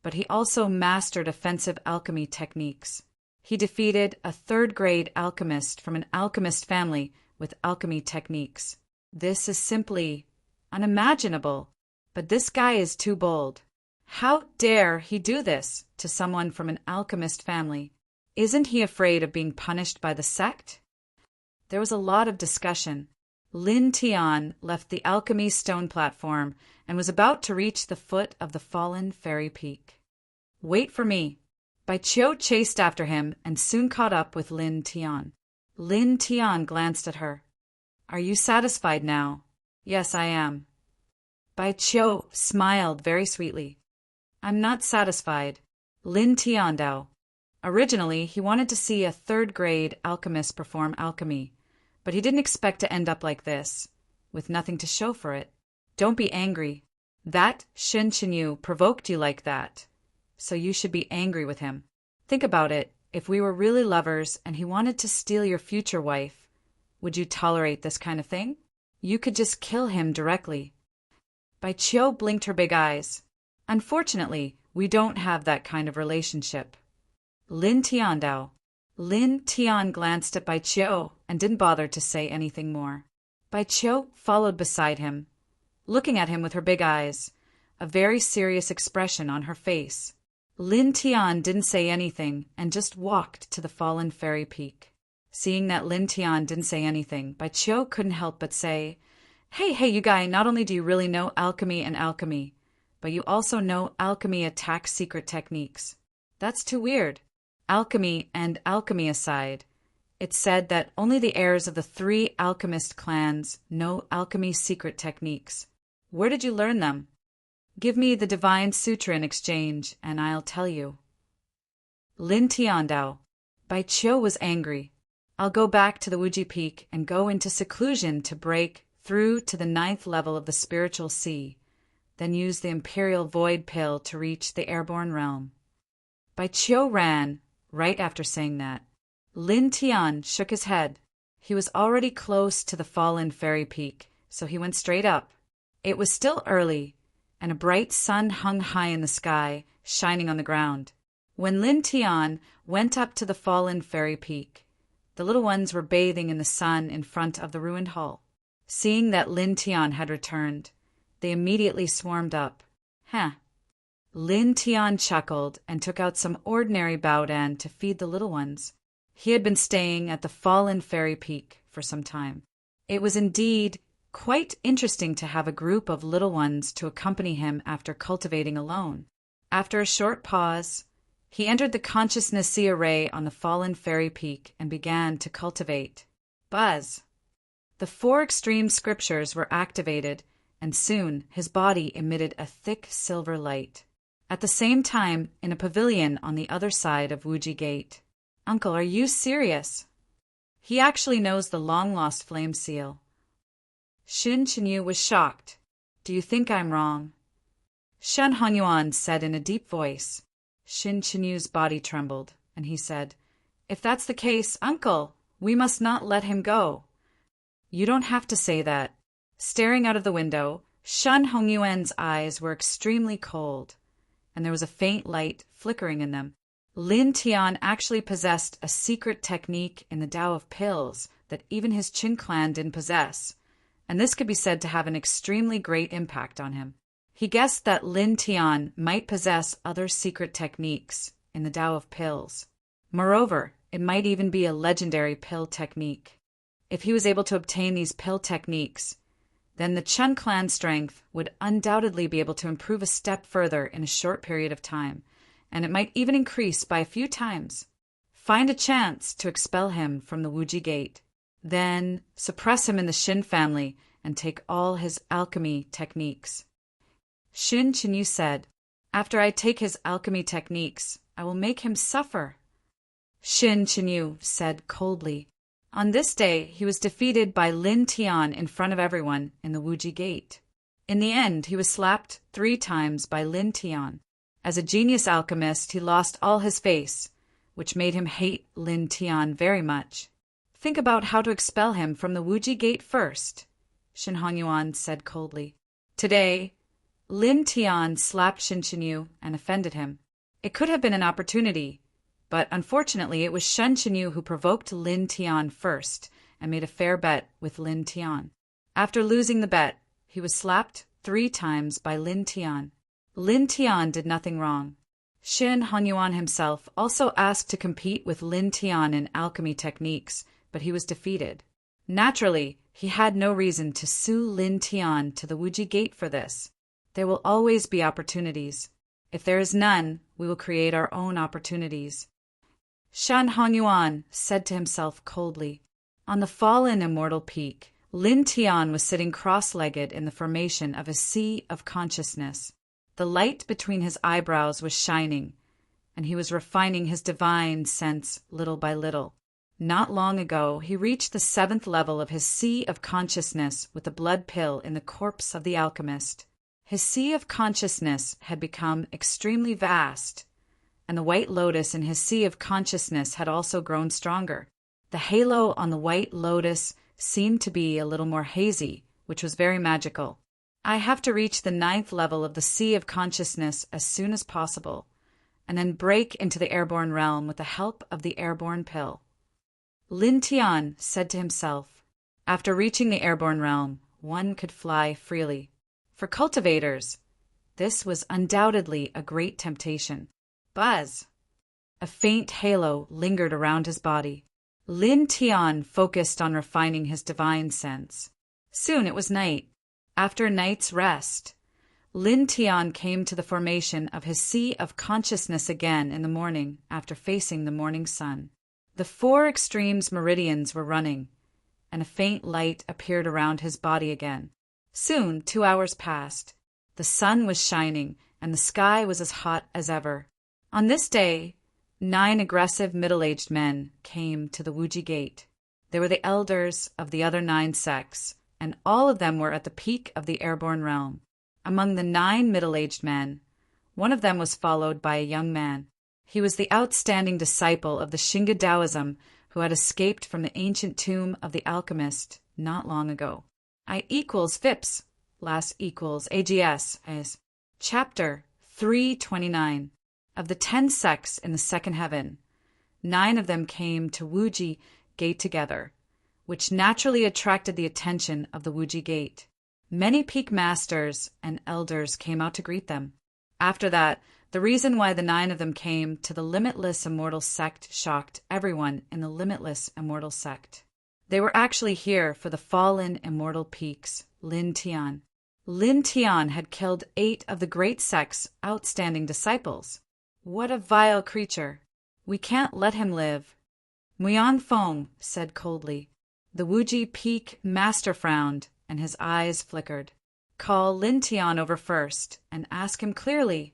but he also mastered offensive alchemy techniques. He defeated a 3rd-grade alchemist from an alchemist family with alchemy techniques. This is simply unimaginable, but this guy is too bold. How dare he do this to someone from an alchemist family? Isn't he afraid of being punished by the sect? There was a lot of discussion. Lin Tian left the alchemy stone platform and was about to reach the foot of the fallen fairy peak. "Wait for me." Bai Qiu chased after him and soon caught up with Lin Tian. Lin Tian glanced at her. "Are you satisfied now?" "Yes, I am." Bai Qiu smiled very sweetly. "I'm not satisfied." Lin Tian Dao. Originally, he wanted to see a third-grade alchemist perform alchemy, but he didn't expect to end up like this, with nothing to show for it. Don't be angry. That Shen Chenyu provoked you like that, so you should be angry with him. Think about it. If we were really lovers and he wanted to steal your future wife, would you tolerate this kind of thing? You could just kill him directly. Bai Qiu blinked her big eyes. Unfortunately, we don't have that kind of relationship. Lin Tian Dao. Lin Tian glanced at Bai Qiu and didn't bother to say anything more. Bai Qiu followed beside him, looking at him with her big eyes, a very serious expression on her face. Lin Tian didn't say anything and just walked to the fallen fairy peak. Seeing that Lin Tian didn't say anything, Bai Qiu couldn't help but say, Hey, you guy, not only do you really know alchemy, but you also know alchemy attack secret techniques. That's too weird. Alchemy and alchemy aside, it's said that only the heirs of the 3 alchemist clans know alchemy secret techniques. Where did you learn them? Give me the Divine Sutra in exchange, and I'll tell you. Lin Tiandao. Bai Qiu was angry. I'll go back to the Wuji Peak and go into seclusion to break through to the 9th level of the spiritual sea, then use the Imperial Void Pill to reach the airborne realm. Bai Qiu ran. Right after saying that, Lin Tian shook his head. He was already close to the fallen fairy peak, so he went straight up. It was still early, and a bright sun hung high in the sky, shining on the ground. When Lin Tian went up to the fallen fairy peak, the little ones were bathing in the sun in front of the ruined hall. Seeing that Lin Tian had returned, they immediately swarmed up. Lin Tian chuckled and took out some ordinary baodan to feed the little ones. He had been staying at the fallen fairy peak for some time. It was indeed quite interesting to have a group of little ones to accompany him after cultivating alone. After a short pause, he entered the consciousness array on the fallen fairy peak and began to cultivate. Buzz! The 4 extreme scriptures were activated, and soon his body emitted a thick silver light. At the same time, in a pavilion on the other side of Wuji Gate. Uncle, are you serious? He actually knows the long-lost flame seal. Shen Chenyu was shocked. Do you think I'm wrong? Shen Hongyuan said in a deep voice. Shen Chenyu's body trembled, and he said, If that's the case, Uncle, we must not let him go. You don't have to say that. Staring out of the window, Shen Hongyuan's eyes were extremely cold, and there was a faint light flickering in them. Lin Tian actually possessed a secret technique in the Tao of Pills that even his Qin clan didn't possess, and this could be said to have an extremely great impact on him. He guessed that Lin Tian might possess other secret techniques in the Tao of Pills. Moreover, it might even be a legendary pill technique. If he was able to obtain these pill techniques, then the Chen clan strength would undoubtedly be able to improve a step further in a short period of time, and it might even increase by a few times. Find a chance to expel him from the Wuji Gate, then suppress him in the Shin family and take all his alchemy techniques. Shen Chenyu said, After I take his alchemy techniques, I will make him suffer. Shen Chenyu said coldly. On this day, he was defeated by Lin Tian in front of everyone in the Wuji Gate. In the end, he was slapped 3 times by Lin Tian. As a genius alchemist, he lost all his face, which made him hate Lin Tian very much. Think about how to expel him from the Wuji Gate first, Shen Hongyuan said coldly. Today, Lin Tian slapped Shen Chenyu and offended him. It could have been an opportunity, but unfortunately it was Shen Chenyu who provoked Lin Tian first and made a fair bet with Lin Tian. After losing the bet, he was slapped 3 times by Lin Tian. Lin Tian did nothing wrong. Shen Hongyuan himself also asked to compete with Lin Tian in alchemy techniques, but he was defeated. Naturally, he had no reason to sue Lin Tian to the Wuji Gate for this. There will always be opportunities. If there is none, we will create our own opportunities. Shan Hongyuan said to himself coldly. On the fallen immortal peak, Lin Tian was sitting cross-legged in the formation of a sea of consciousness. The light between his eyebrows was shining, and he was refining his divine sense little by little. Not long ago, he reached the 7th level of his sea of consciousness with the blood pill in the corpse of the alchemist. His sea of consciousness had become extremely vast, and the white lotus in his sea of consciousness had also grown stronger. The halo on the white lotus seemed to be a little more hazy, which was very magical. I have to reach the 9th level of the sea of consciousness as soon as possible, and then break into the airborne realm with the help of the airborne pill. Lin Tian said to himself, after reaching the airborne realm, one could fly freely. For cultivators, this was undoubtedly a great temptation. Buzz! A faint halo lingered around his body. Lin Tian focused on refining his divine sense. Soon it was night. After a night's rest, Lin Tian came to the formation of his sea of consciousness again in the morning after facing the morning sun. The 4 extremes meridians were running, and a faint light appeared around his body again. Soon 2 hours passed. The sun was shining, and the sky was as hot as ever. On this day, 9 aggressive middle-aged men came to the Wuji Gate. They were the elders of the other 9 sects, and all of them were at the peak of the airborne realm. Among the 9 middle-aged men, one of them was followed by a young man. He was the outstanding disciple of the Shinga Taoism who had escaped from the ancient tomb of the alchemist not long ago. I equals FIPS, last equals AGS, as Chapter 329. Of the 10 sects in the second heaven, 9 of them came to Wuji Gate together, which naturally attracted the attention of the Wuji Gate. Many peak masters and elders came out to greet them. After that, the reason why the 9 of them came to the Limitless Immortal Sect shocked everyone in the Limitless Immortal Sect. They were actually here for the fallen immortal peaks, Lin Tian. Lin Tian had killed 8 of the great sect's outstanding disciples. What a vile creature! We can't let him live. Muyang Feng said coldly. The Wuji Peak master frowned, and his eyes flickered. Call Lin Tian over first, and ask him clearly.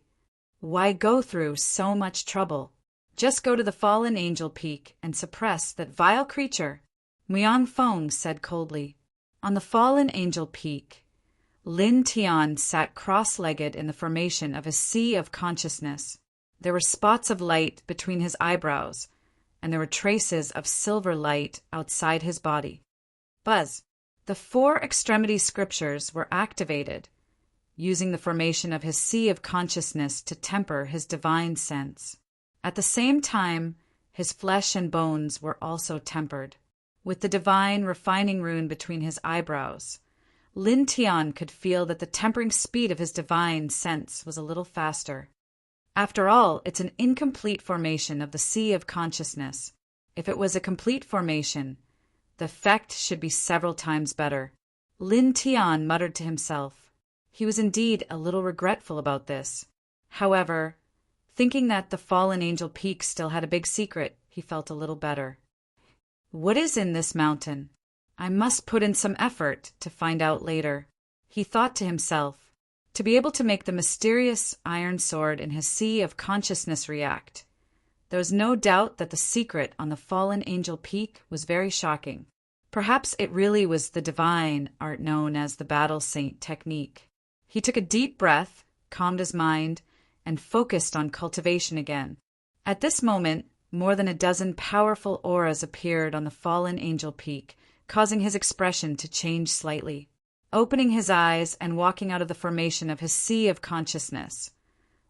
Why go through so much trouble? Just go to the fallen angel peak and suppress that vile creature. Muyang Feng said coldly. On the fallen angel peak, Lin Tian sat cross-legged in the formation of a sea of consciousness. There were spots of light between his eyebrows, and there were traces of silver light outside his body. Buzz! The 4 extremity scriptures were activated, using the formation of his sea of consciousness to temper his divine sense. At the same time, his flesh and bones were also tempered. With the divine refining rune between his eyebrows, Lin Tian could feel that the tempering speed of his divine sense was a little faster. After all, it's an incomplete formation of the sea of consciousness. If it was a complete formation, the effect should be several times better. Lin Tian muttered to himself. He was indeed a little regretful about this. However, thinking that the fallen angel peak still had a big secret, he felt a little better. What is in this mountain? I must put in some effort to find out later, he thought to himself. To be able to make the mysterious iron sword in his sea of consciousness react, there was no doubt that the secret on the fallen angel peak was very shocking. Perhaps it really was the divine art known as the battle saint technique. He took a deep breath, calmed his mind, and focused on cultivation again. At this moment, more than a dozen powerful auras appeared on the fallen angel peak, causing his expression to change slightly. Opening his eyes and walking out of the formation of his sea of consciousness,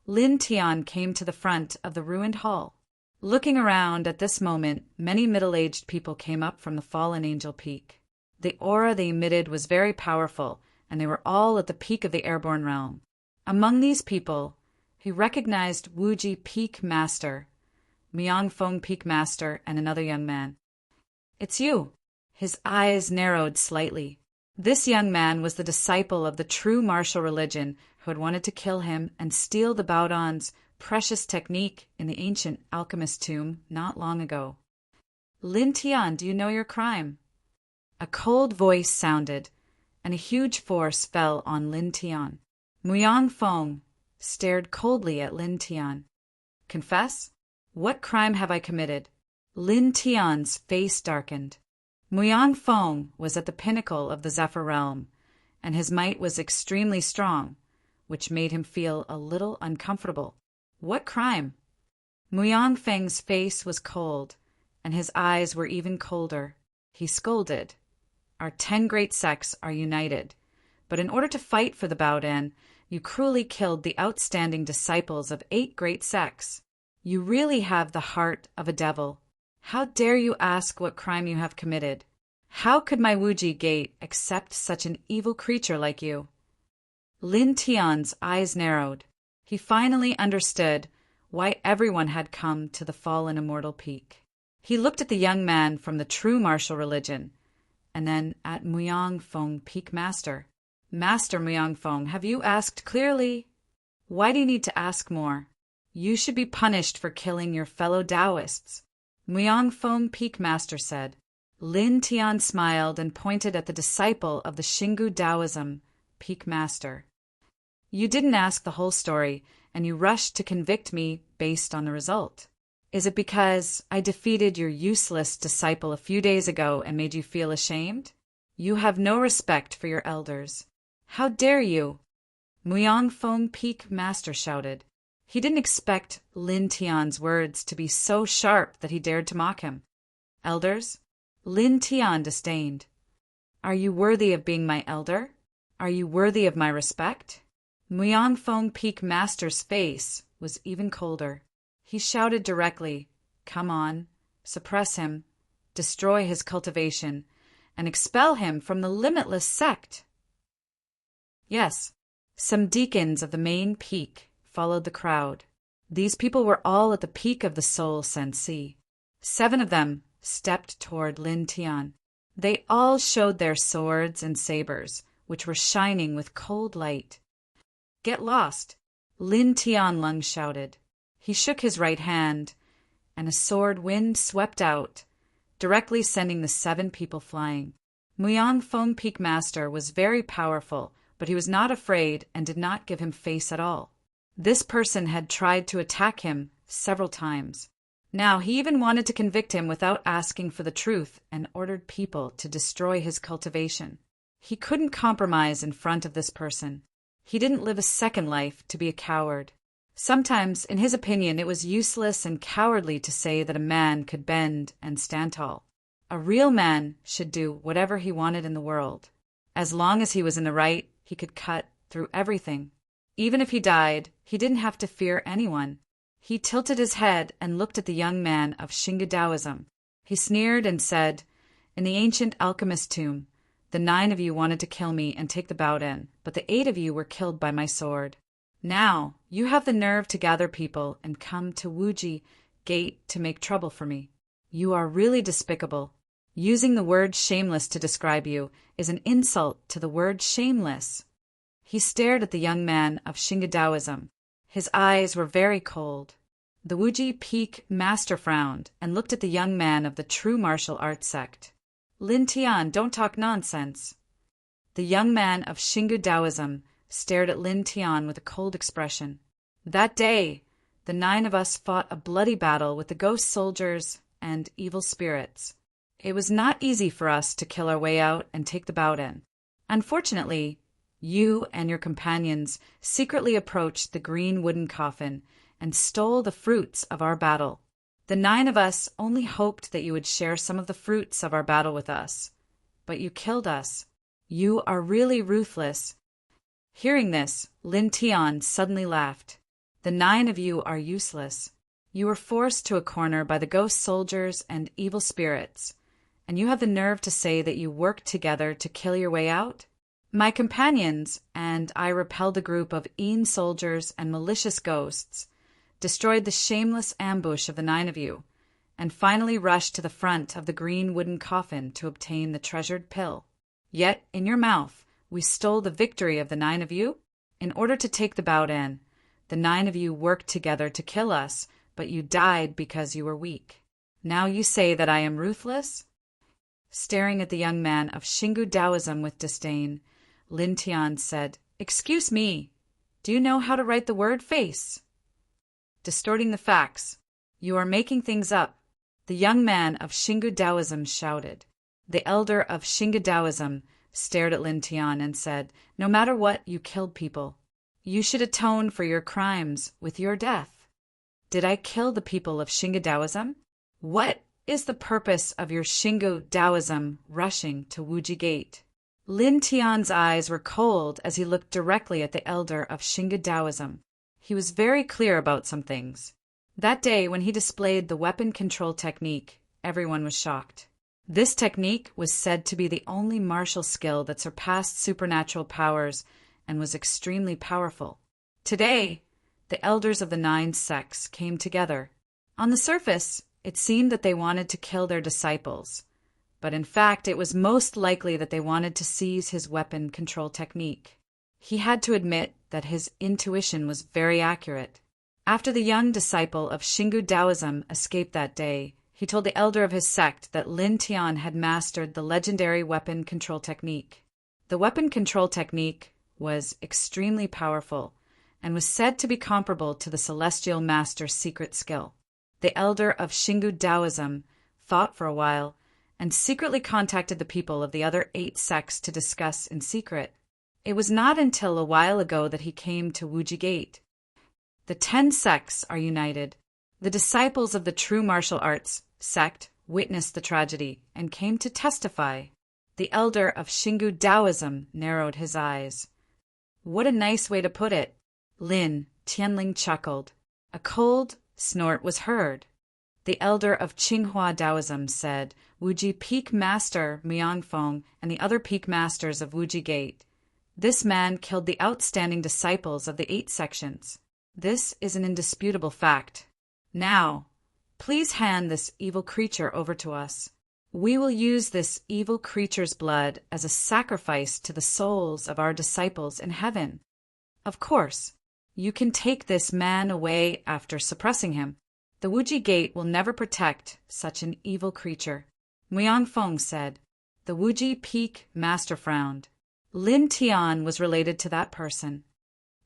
Lin Tian came to the front of the ruined hall. Looking around at this moment, many middle-aged people came up from the fallen angel peak. The aura they emitted was very powerful, and they were all at the peak of the airborne realm. Among these people, he recognized Wuji Peak Master, Muyang Feng Peak Master, and another young man. It's you. His eyes narrowed slightly. This young man was the disciple of the true martial religion who had wanted to kill him and steal the Baodon's precious technique in the ancient alchemist tomb not long ago. Lin Tian, do you know your crime? A cold voice sounded, and a huge force fell on Lin Tian. Muyang Fong stared coldly at Lin Tian. Confess? What crime have I committed? Lin Tian's face darkened. Muyang Fong was at the pinnacle of the Zephyr realm, and his might was extremely strong, which made him feel a little uncomfortable. What crime? Muyang Feng's face was cold, and his eyes were even colder. He scolded. Our 10 great sects are united, but in order to fight for the Baodan, you cruelly killed the outstanding disciples of 8 great sects. You really have the heart of a devil. How dare you ask what crime you have committed? How could my Wuji Gate accept such an evil creature like you? Lin Tian's eyes narrowed. He finally understood why everyone had come to the fallen immortal peak. He looked at the young man from the true martial religion, and then at Muyang Fong, Peak Master. Master Muyang Fong, have you asked clearly? Why do you need to ask more? You should be punished for killing your fellow Taoists. Muyang Fong, Peak Master said. Lin Tian smiled and pointed at the disciple of the Xingu Taoism, Peak Master. You didn't ask the whole story, and you rushed to convict me based on the result. Is it because I defeated your useless disciple a few days ago and made you feel ashamed? You have no respect for your elders. How dare you? Muyang Fong, Peak Master shouted. He didn't expect Lin Tian's words to be so sharp that he dared to mock him. Elders? Lin Tian disdained. Are you worthy of being my elder? Are you worthy of my respect? Muyang Fong, Peak Master's face was even colder. He shouted directly, Come on, suppress him, destroy his cultivation, and expel him from the limitless sect. Yes, some deacons of the main peak followed the crowd. These people were all at the peak of the soul Sensi. 7 of them stepped toward Lin Tian. They all showed their swords and sabers, which were shining with cold light. Get lost, Lin Tianlung shouted. He shook his right hand, and a sword wind swept out, directly sending the 7 people flying. Muyang Fong, Peak Master, was very powerful, but he was not afraid and did not give him face at all. This person had tried to attack him several times. Now he even wanted to convict him without asking for the truth and ordered people to destroy his cultivation. He couldn't compromise in front of this person. He didn't live a second life to be a coward. Sometimes, in his opinion, it was useless and cowardly to say that a man could bend and stand tall. A real man should do whatever he wanted in the world. As long as he was in the right, he could cut through everything. Even if he died, he didn't have to fear anyone. He tilted his head and looked at the young man of Xingu Taoism. He sneered and said, In the ancient alchemist tomb, the 9 of you wanted to kill me and take the Baodan, but the 8 of you were killed by my sword. Now, you have the nerve to gather people and come to Wuji Gate to make trouble for me. You are really despicable. Using the word shameless to describe you is an insult to the word shameless. He stared at the young man of Xingu Taoism. His eyes were very cold. The Wuji Peak Master frowned and looked at the young man of the true martial arts sect. Lin Tian, don't talk nonsense. The young man of Xingu Taoism stared at Lin Tian with a cold expression. That day, the 9 of us fought a bloody battle with the ghost soldiers and evil spirits. It was not easy for us to kill our way out and take the Baodan. Unfortunately, you and your companions secretly approached the green wooden coffin and stole the fruits of our battle. The 9 of us only hoped that you would share some of the fruits of our battle with us. But you killed us. You are really ruthless. Hearing this, Lin Tian suddenly laughed. The 9 of you are useless. You were forced to a corner by the ghost soldiers and evil spirits, and you have the nerve to say that you worked together to kill your way out? My companions and I repelled a group of Een soldiers and malicious ghosts, destroyed the shameless ambush of the 9 of you, and finally rushed to the front of the green wooden coffin to obtain the treasured pill. Yet, in your mouth, we stole the victory of the 9 of you? In order to take the Baoden, the 9 of you worked together to kill us, but you died because you were weak. Now you say that I am ruthless? Staring at the young man of Xingu Taoism with disdain, Lin Tian said, "Excuse me, do you know how to write the word face?" Distorting the facts. You are making things up. The young man of Xingu Taoism shouted. The elder of Xingu Taoism stared at Lin Tian and said, "No matter what, you killed people. You should atone for your crimes with your death." Did I kill the people of Xingu Taoism? What is the purpose of your Xingu Taoism rushing to Wuji Gate? Lin Tian's eyes were cold as he looked directly at the elder of Xingu Taoism. He was very clear about some things. That day, when he displayed the weapon control technique, everyone was shocked. This technique was said to be the only martial skill that surpassed supernatural powers and was extremely powerful. Today, the elders of the 9 sects came together. On the surface, it seemed that they wanted to kill their disciples, but in fact it was most likely that they wanted to seize his weapon control technique. He had to admit that his intuition was very accurate. After the young disciple of Xingu Taoism escaped that day, he told the elder of his sect that Lin Tian had mastered the legendary weapon control technique. The weapon control technique was extremely powerful and was said to be comparable to the Celestial Master's secret skill. The elder of Xingu Taoism thought for a while and secretly contacted the people of the other 8 sects to discuss in secret. It was not until a while ago that he came to Wuji Gate. The 10 sects are united. The disciples of the true martial arts sect witnessed the tragedy and came to testify. The elder of Xingu Taoism narrowed his eyes. What a nice way to put it. Lin Tianling chuckled. A cold snort was heard. The elder of Qinghua Taoism said, "Wuji Peak Master Miangfeng and the other peak masters of Wuji Gate. This man killed the outstanding disciples of the 8 sections. This is an indisputable fact. Now, please hand this evil creature over to us. We will use this evil creature's blood as a sacrifice to the souls of our disciples in heaven. Of course, you can take this man away after suppressing him. The Wuji Gate will never protect such an evil creature." Muang Feng said. The Wuji Peak Master frowned. Lin Tian was related to that person.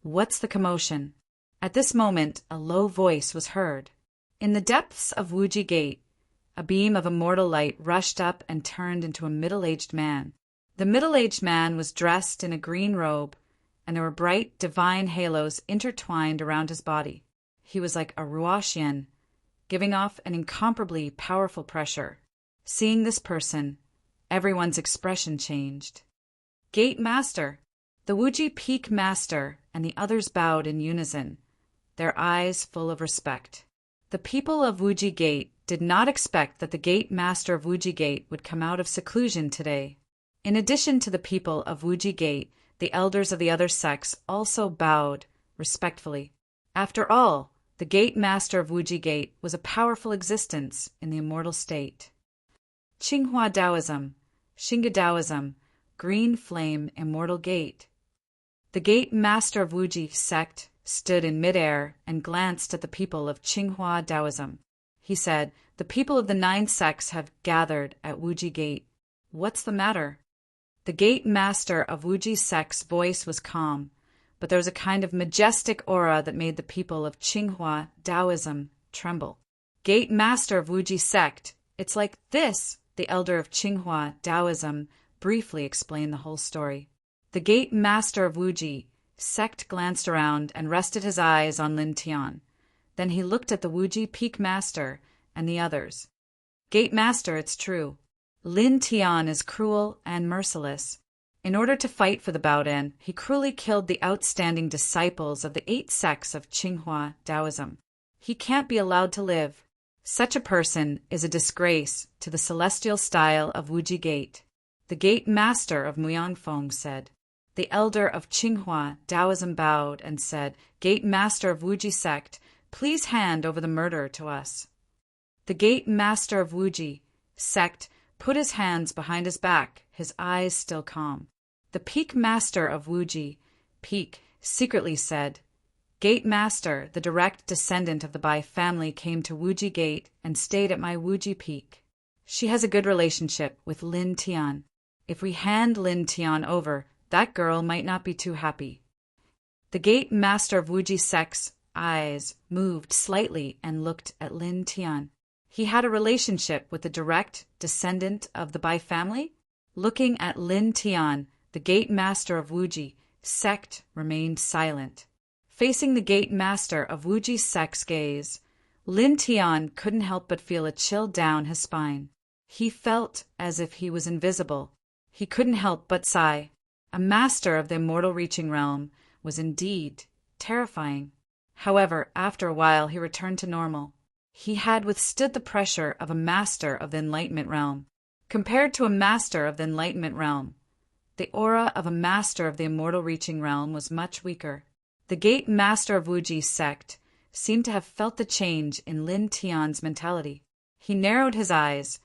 What's the commotion? At this moment, a low voice was heard. In the depths of Wuji Gate, a beam of immortal light rushed up and turned into a middle-aged man. The middle-aged man was dressed in a green robe, and there were bright, divine halos intertwined around his body. He was like a Ruoxian, giving off an incomparably powerful pressure. Seeing this person, everyone's expression changed. Gate Master! The Wuji Peak Master and the others bowed in unison, their eyes full of respect. The people of Wuji Gate did not expect that the Gate Master of Wuji Gate would come out of seclusion today. In addition to the people of Wuji Gate, the elders of the other sects also bowed respectfully. After all, the Gate Master of Wuji Gate was a powerful existence in the immortal state. Qinghua Taoism, Xingu Taoism, Green Flame Immortal Gate. The Gate Master of Wuji sect stood in midair and glanced at the people of Qinghua Taoism. He said, "The people of the 9 sects have gathered at Wuji Gate. What's the matter?" The Gate Master of Wuji sect's voice was calm, but there was a kind of majestic aura that made the people of Qinghua Taoism tremble. Gate Master of Wuji sect, it's like this, the elder of Qinghua Taoism briefly explained the whole story. The Gate Master of Wuji sect glanced around and rested his eyes on Lin Tian. Then he looked at the Wuji Peak Master and the others. Gate Master, it's true. Lin Tian is cruel and merciless. In order to fight for the Baoden, he cruelly killed the outstanding disciples of the 8 sects of Qinghua Taoism. He can't be allowed to live. Such a person is a disgrace to the celestial style of Wuji Gate. The Gate Master of Muyangfeng said. The elder of Qinghua Taoism bowed and said, "Gate Master of Wuji sect, please hand over the murderer to us." The gate master of Wuji sect put his hands behind his back, his eyes still calm. The peak master of Wuji peak secretly said, Gate master, the direct descendant of the Bai family, came to Wuji Gate and stayed at my Wuji peak. She has a good relationship with Lin Tian. If we hand Lin Tian over, that girl might not be too happy. The gate master of Wuji sect's eyes moved slightly and looked at Lin Tian. He had a relationship with the direct descendant of the Bai family? Looking at Lin Tian, the gate master of Wuji sect remained silent. Facing the gate master of Wuji sect's gaze, Lin Tian couldn't help but feel a chill down his spine. He felt as if he was invisible. He couldn't help but sigh. A master of the immortal reaching realm was indeed terrifying. However, after a while he returned to normal. He had withstood the pressure of a master of the enlightenment realm. Compared to a master of the enlightenment realm, the aura of a master of the immortal reaching realm was much weaker. The gate master of Wuji sect seemed to have felt the change in Lin Tian's mentality. He narrowed his eyes,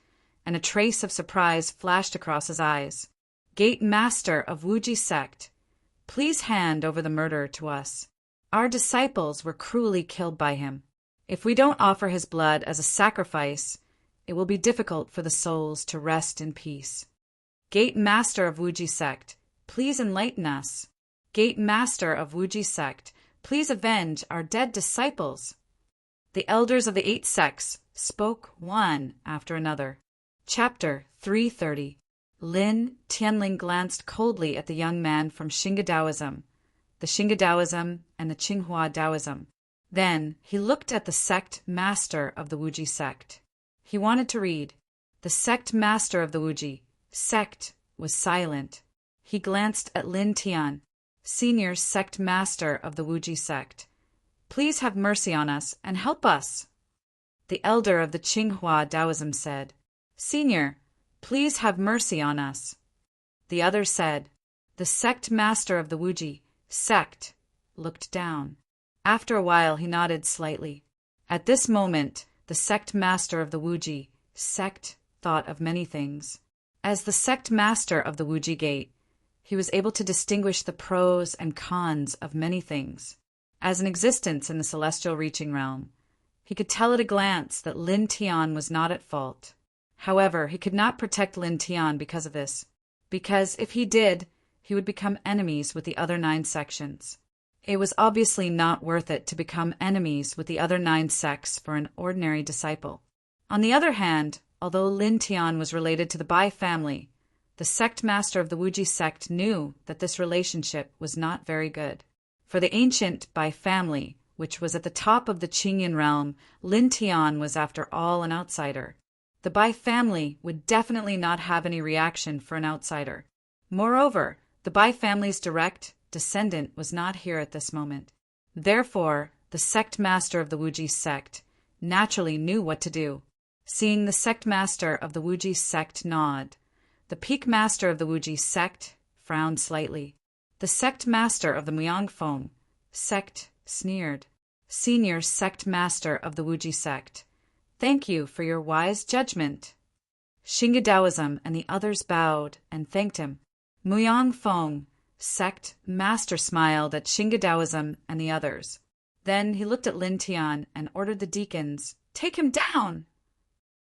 and a trace of surprise flashed across his eyes. Gate master of Wuji sect, please hand over the murderer to us. Our disciples were cruelly killed by him. If we don't offer his blood as a sacrifice, it will be difficult for the souls to rest in peace. Gate master of Wuji sect, please enlighten us. Gate master of Wuji sect, please avenge our dead disciples. The elders of the 8 sects spoke one after another. Chapter 330. Lin Tianling glanced coldly at the young man from Xinga Taoism, the Xinga Taoism and the Tsinghua Taoism. Then he looked at the sect master of the Wuji sect. He wanted to read. The sect master of the Wuji sect was silent. He glanced at Lin Tian, senior sect master of the Wuji sect. Please have mercy on us and help us. The elder of the Tsinghua Taoism said, Senior, please have mercy on us. The other said, The sect master of the Wuji sect looked down. After a while he nodded slightly. At this moment, the sect master of the Wuji sect thought of many things. As the sect master of the Wuji Gate, he was able to distinguish the pros and cons of many things. As an existence in the celestial reaching realm, he could tell at a glance that Lin Tian was not at fault. However, he could not protect Lin Tian because of this, because if he did, he would become enemies with the other 9 sections. It was obviously not worth it to become enemies with the other 9 sects for an ordinary disciple. On the other hand, although Lin Tian was related to the Bai family, the sect master of the Wuji sect knew that this relationship was not very good. For the ancient Bai family, which was at the top of the Qingyan realm, Lin Tian was after all an outsider. The Bai family would definitely not have any reaction for an outsider. Moreover, the Bai family's direct descendant was not here at this moment. Therefore, the sect master of the Wuji sect naturally knew what to do. Seeing the sect master of the Wuji sect nod, the peak master of the Wuji sect frowned slightly. The sect master of the Muyangfeng sect sneered. Senior sect master of the Wuji sect, thank you for your wise judgment. Xinga Taoism and the others bowed and thanked him. Muyangfeng sect master smiled at Xinga Taoism and the others. Then he looked at Lin Tian and ordered the deacons, take him down!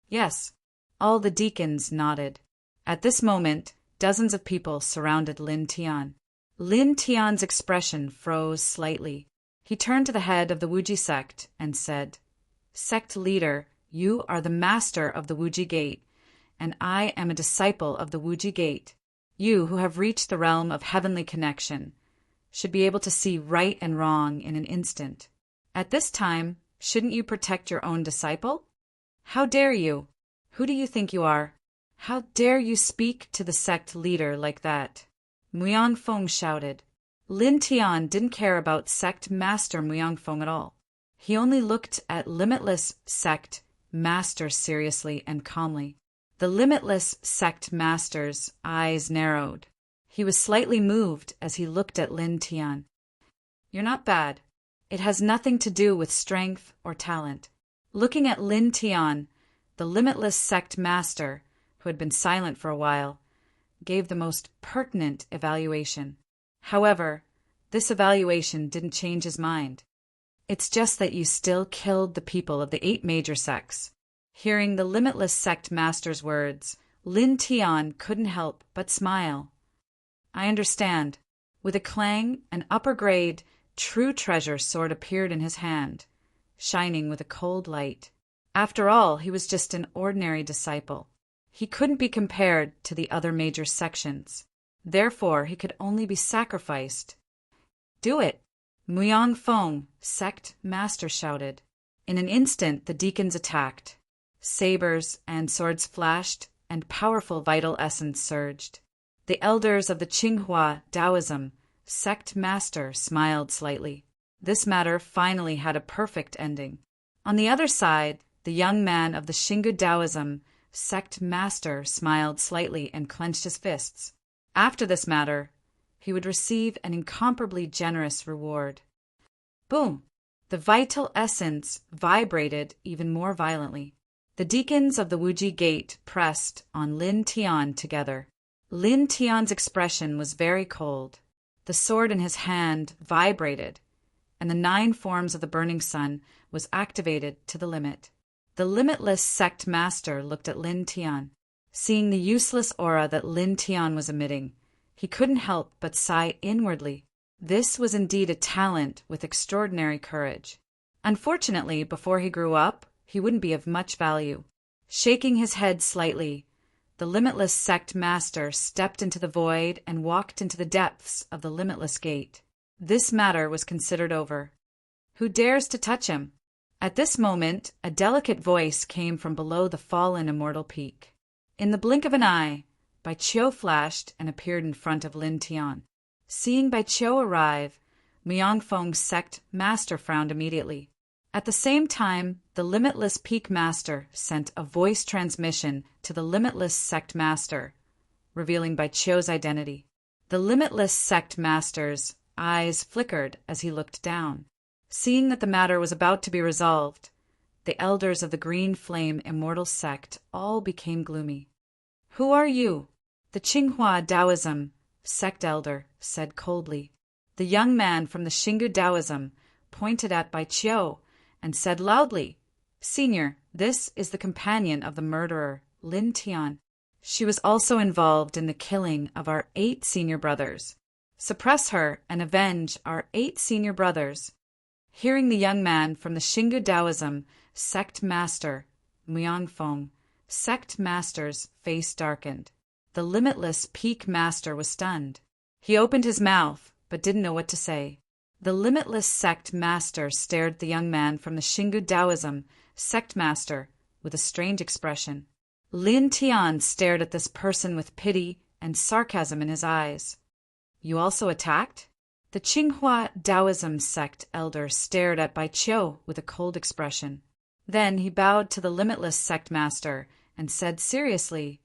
Yes, all the deacons nodded. At this moment, dozens of people surrounded Lin Tian. Lin Tian's expression froze slightly. He turned to the head of the Wuji sect and said, Sect leader, you are the master of the Wuji Gate, and I am a disciple of the Wuji Gate. You, who have reached the realm of heavenly connection, should be able to see right and wrong in an instant. At this time, shouldn't you protect your own disciple? How dare you? Who do you think you are? How dare you speak to the sect leader like that? Muyangfeng shouted. Lin Tian didn't care about sect master Muyangfeng at all. He only looked at limitless sect master seriously and calmly. The limitless sect master's eyes narrowed. He was slightly moved as he looked at Lin Tian. You're not bad. It has nothing to do with strength or talent. Looking at Lin Tian, the limitless sect master, who had been silent for a while, gave the most pertinent evaluation. However, this evaluation didn't change his mind. It's just that you still killed the people of the 8 major sects. Hearing the limitless sect master's words, Lin Tian couldn't help but smile. I understand. With a clang, an upper-grade, true treasure sword appeared in his hand, shining with a cold light. After all, he was just an ordinary disciple. He couldn't be compared to the other major sections. Therefore, he could only be sacrificed. Do it! Muyang Feng, sect master, shouted. In an instant, the deacons attacked. Sabers and swords flashed, and powerful vital essence surged. The elders of the Qinghua Taoism, sect master, smiled slightly. This matter finally had a perfect ending. On the other side, the young man of the Xingu Taoism, sect master, smiled slightly and clenched his fists. After this matter, he would receive an incomparably generous reward. Boom! The vital essence vibrated even more violently. The deacons of the Wuji Gate pressed on Lin Tian together. Lin Tian's expression was very cold. The sword in his hand vibrated, and the 9 forms of the burning sun was activated to the limit. The limitless sect master looked at Lin Tian. Seeing the useless aura that Lin Tian was emitting, he couldn't help but sigh inwardly. This was indeed a talent with extraordinary courage. Unfortunately, before he grew up, he wouldn't be of much value. Shaking his head slightly, the limitless sect master stepped into the void and walked into the depths of the limitless gate. This matter was considered over. Who dares to touch him? At this moment, a delicate voice came from below the fallen immortal peak. In the blink of an eye, Bai Qiu flashed and appeared in front of Lin Tian. Seeing Bai Qiu arrive, Muyang Feng's sect master frowned immediately. At the same time, the limitless peak master sent a voice transmission to the limitless sect master, revealing Bai Qiu's identity. The limitless sect master's eyes flickered as he looked down. Seeing that the matter was about to be resolved, the elders of the Green Flame Immortal Sect all became gloomy. Who are you? The Qinghua Taoism sect elder said coldly. The young man from the Xingu Taoism pointed at Bai Qiu and said loudly, Senior, this is the companion of the murderer, Lin Tian. She was also involved in the killing of our 8 senior brothers. Suppress her and avenge our 8 senior brothers. Hearing the young man from the Xingu Taoism sect master, Muyang Feng, sect master's face darkened. The limitless peak master was stunned. He opened his mouth, but didn't know what to say. The limitless sect master stared at the young man from the Xingu Taoism sect master with a strange expression. Lin Tian stared at this person with pity and sarcasm in his eyes. You also attacked? The Qinghua Taoism sect elder stared at Bai Qiu with a cold expression. Then he bowed to the limitless sect master and said seriously,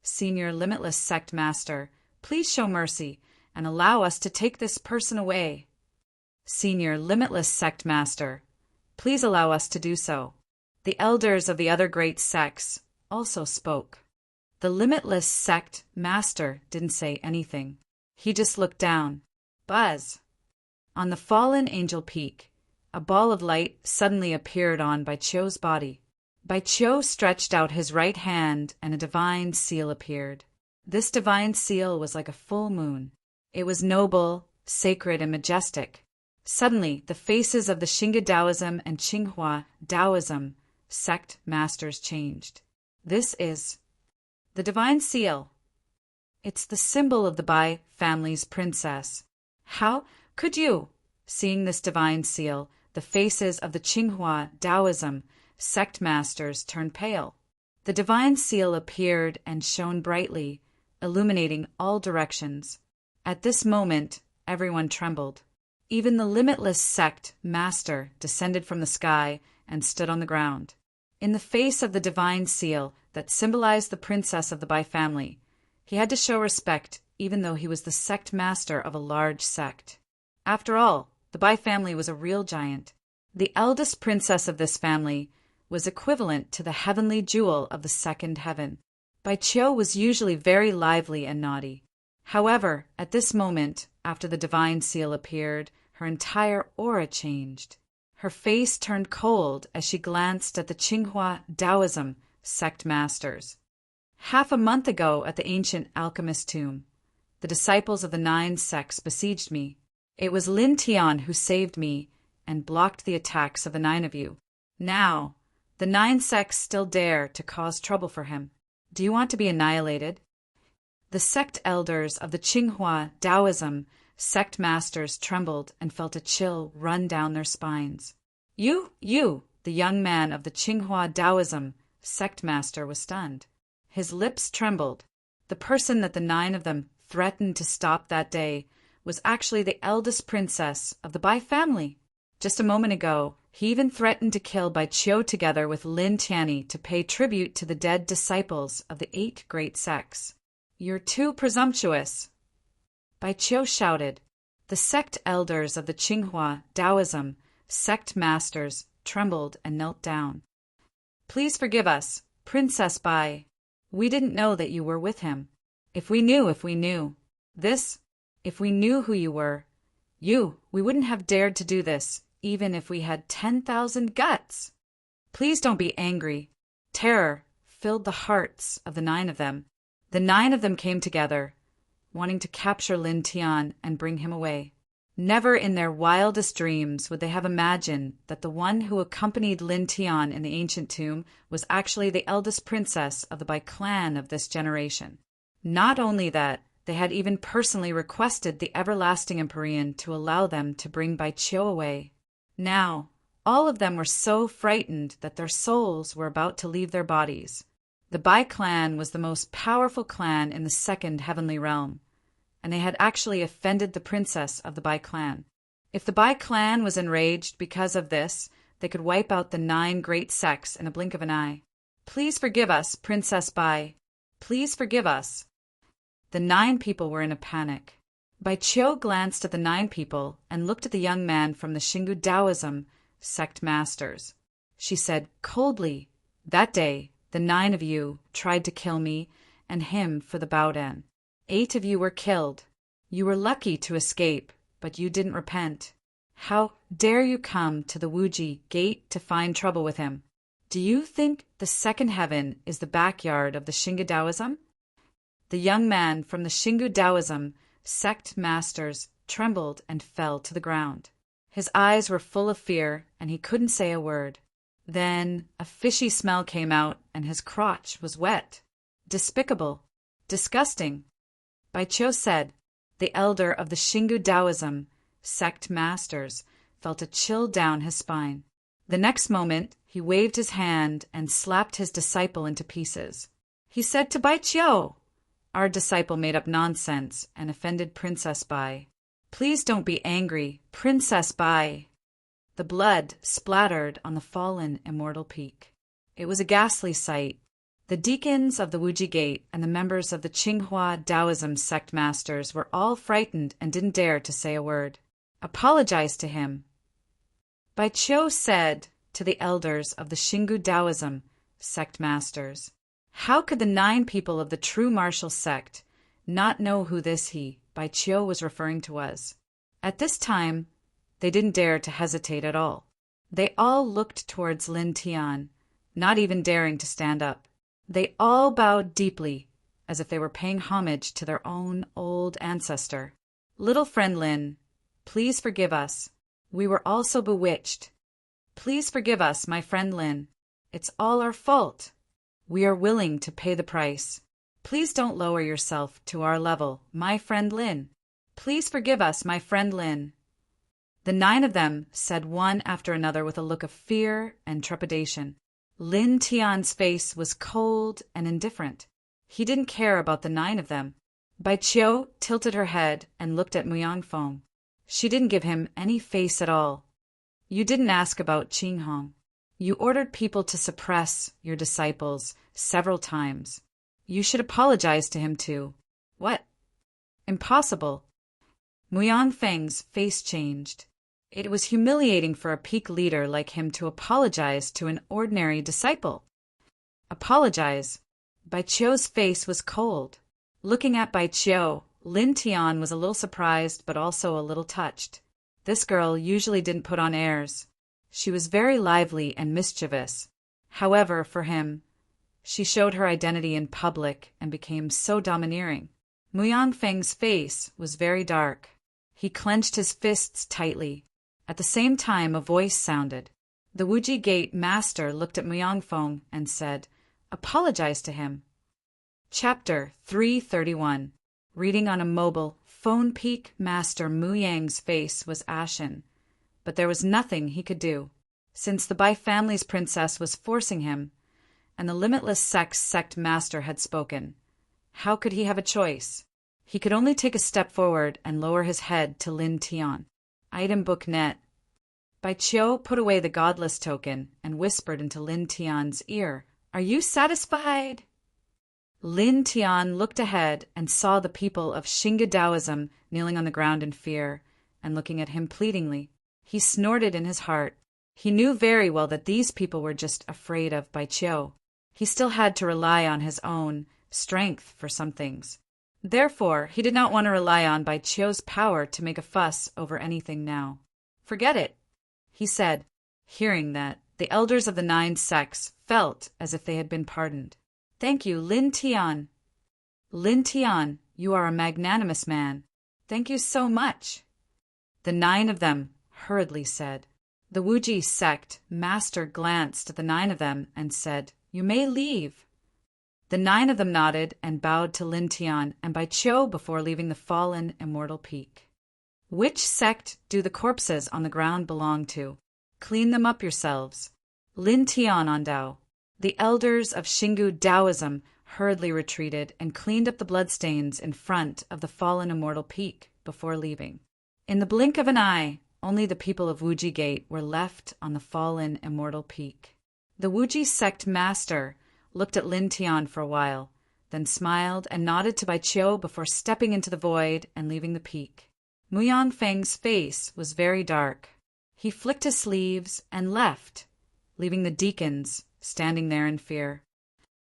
Senior limitless sect master, please show mercy and allow us to take this person away. Senior limitless sect master, please allow us to do so. The elders of the other great sects also spoke. The limitless sect master didn't say anything. He just looked down. Buzz! On the fallen angel peak, a ball of light suddenly appeared on Bai Qiu's body. Bai Qiu stretched out his right hand and a divine seal appeared. This divine seal was like a full moon. It was noble, sacred, and majestic. Suddenly, the faces of the Xingu Taoism and Qinghua Taoism sect masters changed. This is the divine seal. It's the symbol of the Bai family's princess. How could you? Seeing this divine seal, the faces of the Qinghua Taoism sect masters turned pale. The divine seal appeared and shone brightly, illuminating all directions. At this moment, everyone trembled. Even the limitless sect master descended from the sky and stood on the ground. In the face of the divine seal that symbolized the princess of the Bai family, he had to show respect even though he was the sect master of a large sect. After all, the Bai family was a real giant. The eldest princess of this family was equivalent to the heavenly jewel of the second heaven. Bai Qiu was usually very lively and naughty. However, at this moment, after the divine seal appeared, her entire aura changed. Her face turned cold as she glanced at the Tsinghua Taoism sect masters. Half a month ago at the ancient alchemist tomb, the disciples of the 9 sects besieged me. It was Lin Tian who saved me and blocked the attacks of the 9 of you. Now, the 9 sects still dare to cause trouble for him. Do you want to be annihilated? The sect elders of the Tsinghua Taoism sect masters trembled and felt a chill run down their spines. You, the young man of the Tsinghua Taoism sect master was stunned. His lips trembled. The person that the 9 of them threatened to stop that day was actually the eldest princess of the Bai family. Just a moment ago, he even threatened to kill Bai Qiu together with Lin Tianyi to pay tribute to the dead disciples of the 8 great sects. You're too presumptuous. Bai Qiu shouted. The sect elders of the Tsinghua Taoism sect masters trembled and knelt down. Please forgive us, Princess Bai. We didn't know that you were with him. If we knew if we knew who you were, we wouldn't have dared to do this, even if we had 10,000 guts. Please don't be angry. Terror filled the hearts of the 9 of them. The 9 of them came together, wanting to capture Lin Tian and bring him away. Never in their wildest dreams would they have imagined that the one who accompanied Lin Tian in the ancient tomb was actually the eldest princess of the Bai clan of this generation. Not only that, they had even personally requested the everlasting Empyrean to allow them to bring Bai Qiu away. Now, all of them were so frightened that their souls were about to leave their bodies. The Bai clan was the most powerful clan in the second heavenly realm, and they had actually offended the princess of the Bai clan. If the Bai clan was enraged because of this, they could wipe out the 9 great sects in a blink of an eye. Please forgive us, Princess Bai. Please forgive us. The 9 people were in a panic. Bai Qiu glanced at the 9 people and looked at the young man from the Xingu Taoism sect masters. She said coldly, "That day, the 9 of you tried to kill me and him for the Baodan. 8 of you were killed. You were lucky to escape, but you didn't repent. How dare you come to the Wuji gate to find trouble with him? Do you think the second heaven is the backyard of the Xingu Taoism?" The young man from the Xingu Taoism sect masters trembled and fell to the ground. His eyes were full of fear, and he couldn't say a word. Then a fishy smell came out, and his crotch was wet. Despicable. Disgusting. Bai Qiu said. The elder of the Xingu Taoism sect masters felt a chill down his spine. The next moment, he waved his hand and slapped his disciple into pieces. He said to Bai Qiu, "Our disciple made up nonsense and offended Princess Bai. Please don't be angry, Princess Bai." The blood splattered on the fallen immortal peak. It was a ghastly sight. The deacons of the Wuji Gate and the members of the Tsinghua Taoism sect masters were all frightened and didn't dare to say a word. Apologize to him. Bai Qiu said to the elders of the Xingu Taoism sect masters, "How could the 9 people of the true martial sect not know who this he, Bai Qiu, was referring to was?" At this time, they didn't dare to hesitate at all. They all looked towards Lin Tian, not even daring to stand up. They all bowed deeply, as if they were paying homage to their own old ancestor. "Little friend Lin, please forgive us. We were also bewitched. Please forgive us, my friend Lin. It's all our fault. We are willing to pay the price. Please don't lower yourself to our level, my friend Lin. Please forgive us, my friend Lin." The 9 of them said one after another with a look of fear and trepidation. Lin Tian's face was cold and indifferent. He didn't care about the 9 of them. Bai Qiu tilted her head and looked at Muyang Feng. She didn't give him any face at all. "You didn't ask about Qing Hong. You ordered people to suppress your disciples several times. You should apologize to him too." "What? Impossible." Muyang Feng's face changed. It was humiliating for a peak leader like him to apologize to an ordinary disciple. Apologize? Bai Qiu's face was cold. Looking at Bai Qiu, Lin Tian was a little surprised but also a little touched. This girl usually didn't put on airs. She was very lively and mischievous. However, for him, she showed her identity in public and became so domineering. Mu Yangfeng's face was very dark. He clenched his fists tightly. At the same time, a voice sounded. The Wuji Gate master looked at Mu Yangfeng and said, "Apologize to him." Chapter 331. Reading on a mobile phone. Peak Master Mu Yang's face was ashen, but there was nothing he could do, since the Bai family's princess was forcing him, and the Limitless sect master had spoken. How could he have a choice? He could only take a step forward and lower his head to Lin Tian. Audiobook net. Bai Qiu put away the godless token and whispered into Lin Tian's ear, "Are you satisfied?" Lin Tian looked ahead and saw the people of Xingu Taoism kneeling on the ground in fear and looking at him pleadingly. He snorted in his heart. He knew very well that these people were just afraid of Bai Qiu. He still had to rely on his own strength for some things. Therefore, he did not want to rely on Bai Qiu's power to make a fuss over anything now. "Forget it," he said, hearing that the elders of the 9 sects felt as if they had been pardoned. "Thank you, Lin Tian." "Lin Tian, you are a magnanimous man. Thank you so much," the 9 of them hurriedly said. The Wuji sect master glanced at the 9 of them and said, "You may leave." The 9 of them nodded and bowed to Lin Tian and Bai Qiu before leaving the fallen immortal peak. "Which sect do the corpses on the ground belong to? Clean them up yourselves." Lin Tian on Dao. The elders of Xingu Taoism hurriedly retreated and cleaned up the bloodstains in front of the fallen immortal peak before leaving. In the blink of an eye, only the people of Wuji Gate were left on the fallen immortal peak. The Wuji sect master looked at Lin Tian for a while, then smiled and nodded to Bai Qiu before stepping into the void and leaving the peak. Mu Yangfeng's face was very dark. He flicked his sleeves and left, leaving the deacons standing there in fear.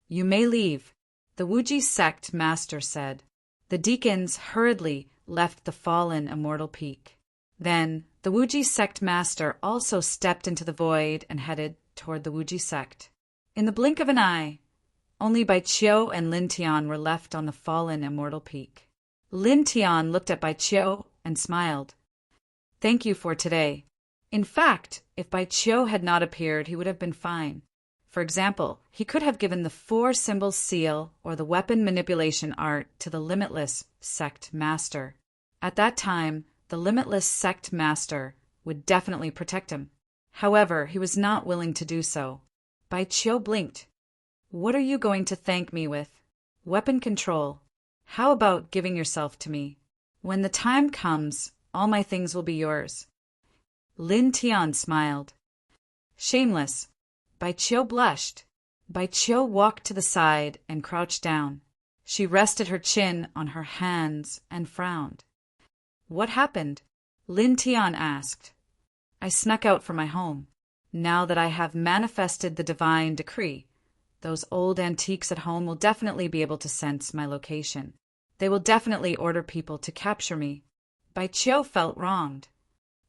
"You may leave," the Wuji sect master said. The deacons hurriedly left the fallen immortal peak. Then the Wuji sect master also stepped into the void and headed toward the Wuji sect. In the blink of an eye, only Bai Qiu and Lin Tian were left on the fallen immortal peak. Lin Tian looked at Bai Qiu and smiled. "Thank you for today. In fact, if Bai Qiu had not appeared, he would have been fine. For example, he could have given the 4-symbol seal or the weapon manipulation art to the Limitless sect master. At that time, the Limitless sect master would definitely protect him. However, he was not willing to do so. Bai Qiu blinked. "What are you going to thank me with?" "Weapon control. How about giving yourself to me? When the time comes, all my things will be yours." Lin Tian smiled. "Shameless." Bai Qiu blushed. Bai Qiu walked to the side and crouched down. She rested her chin on her hands and frowned. "What happened?" Lin Tian asked. "I snuck out from my home. Now that I have manifested the divine decree, those old antiques at home will definitely be able to sense my location. They will definitely order people to capture me." Bai Qiu felt wronged.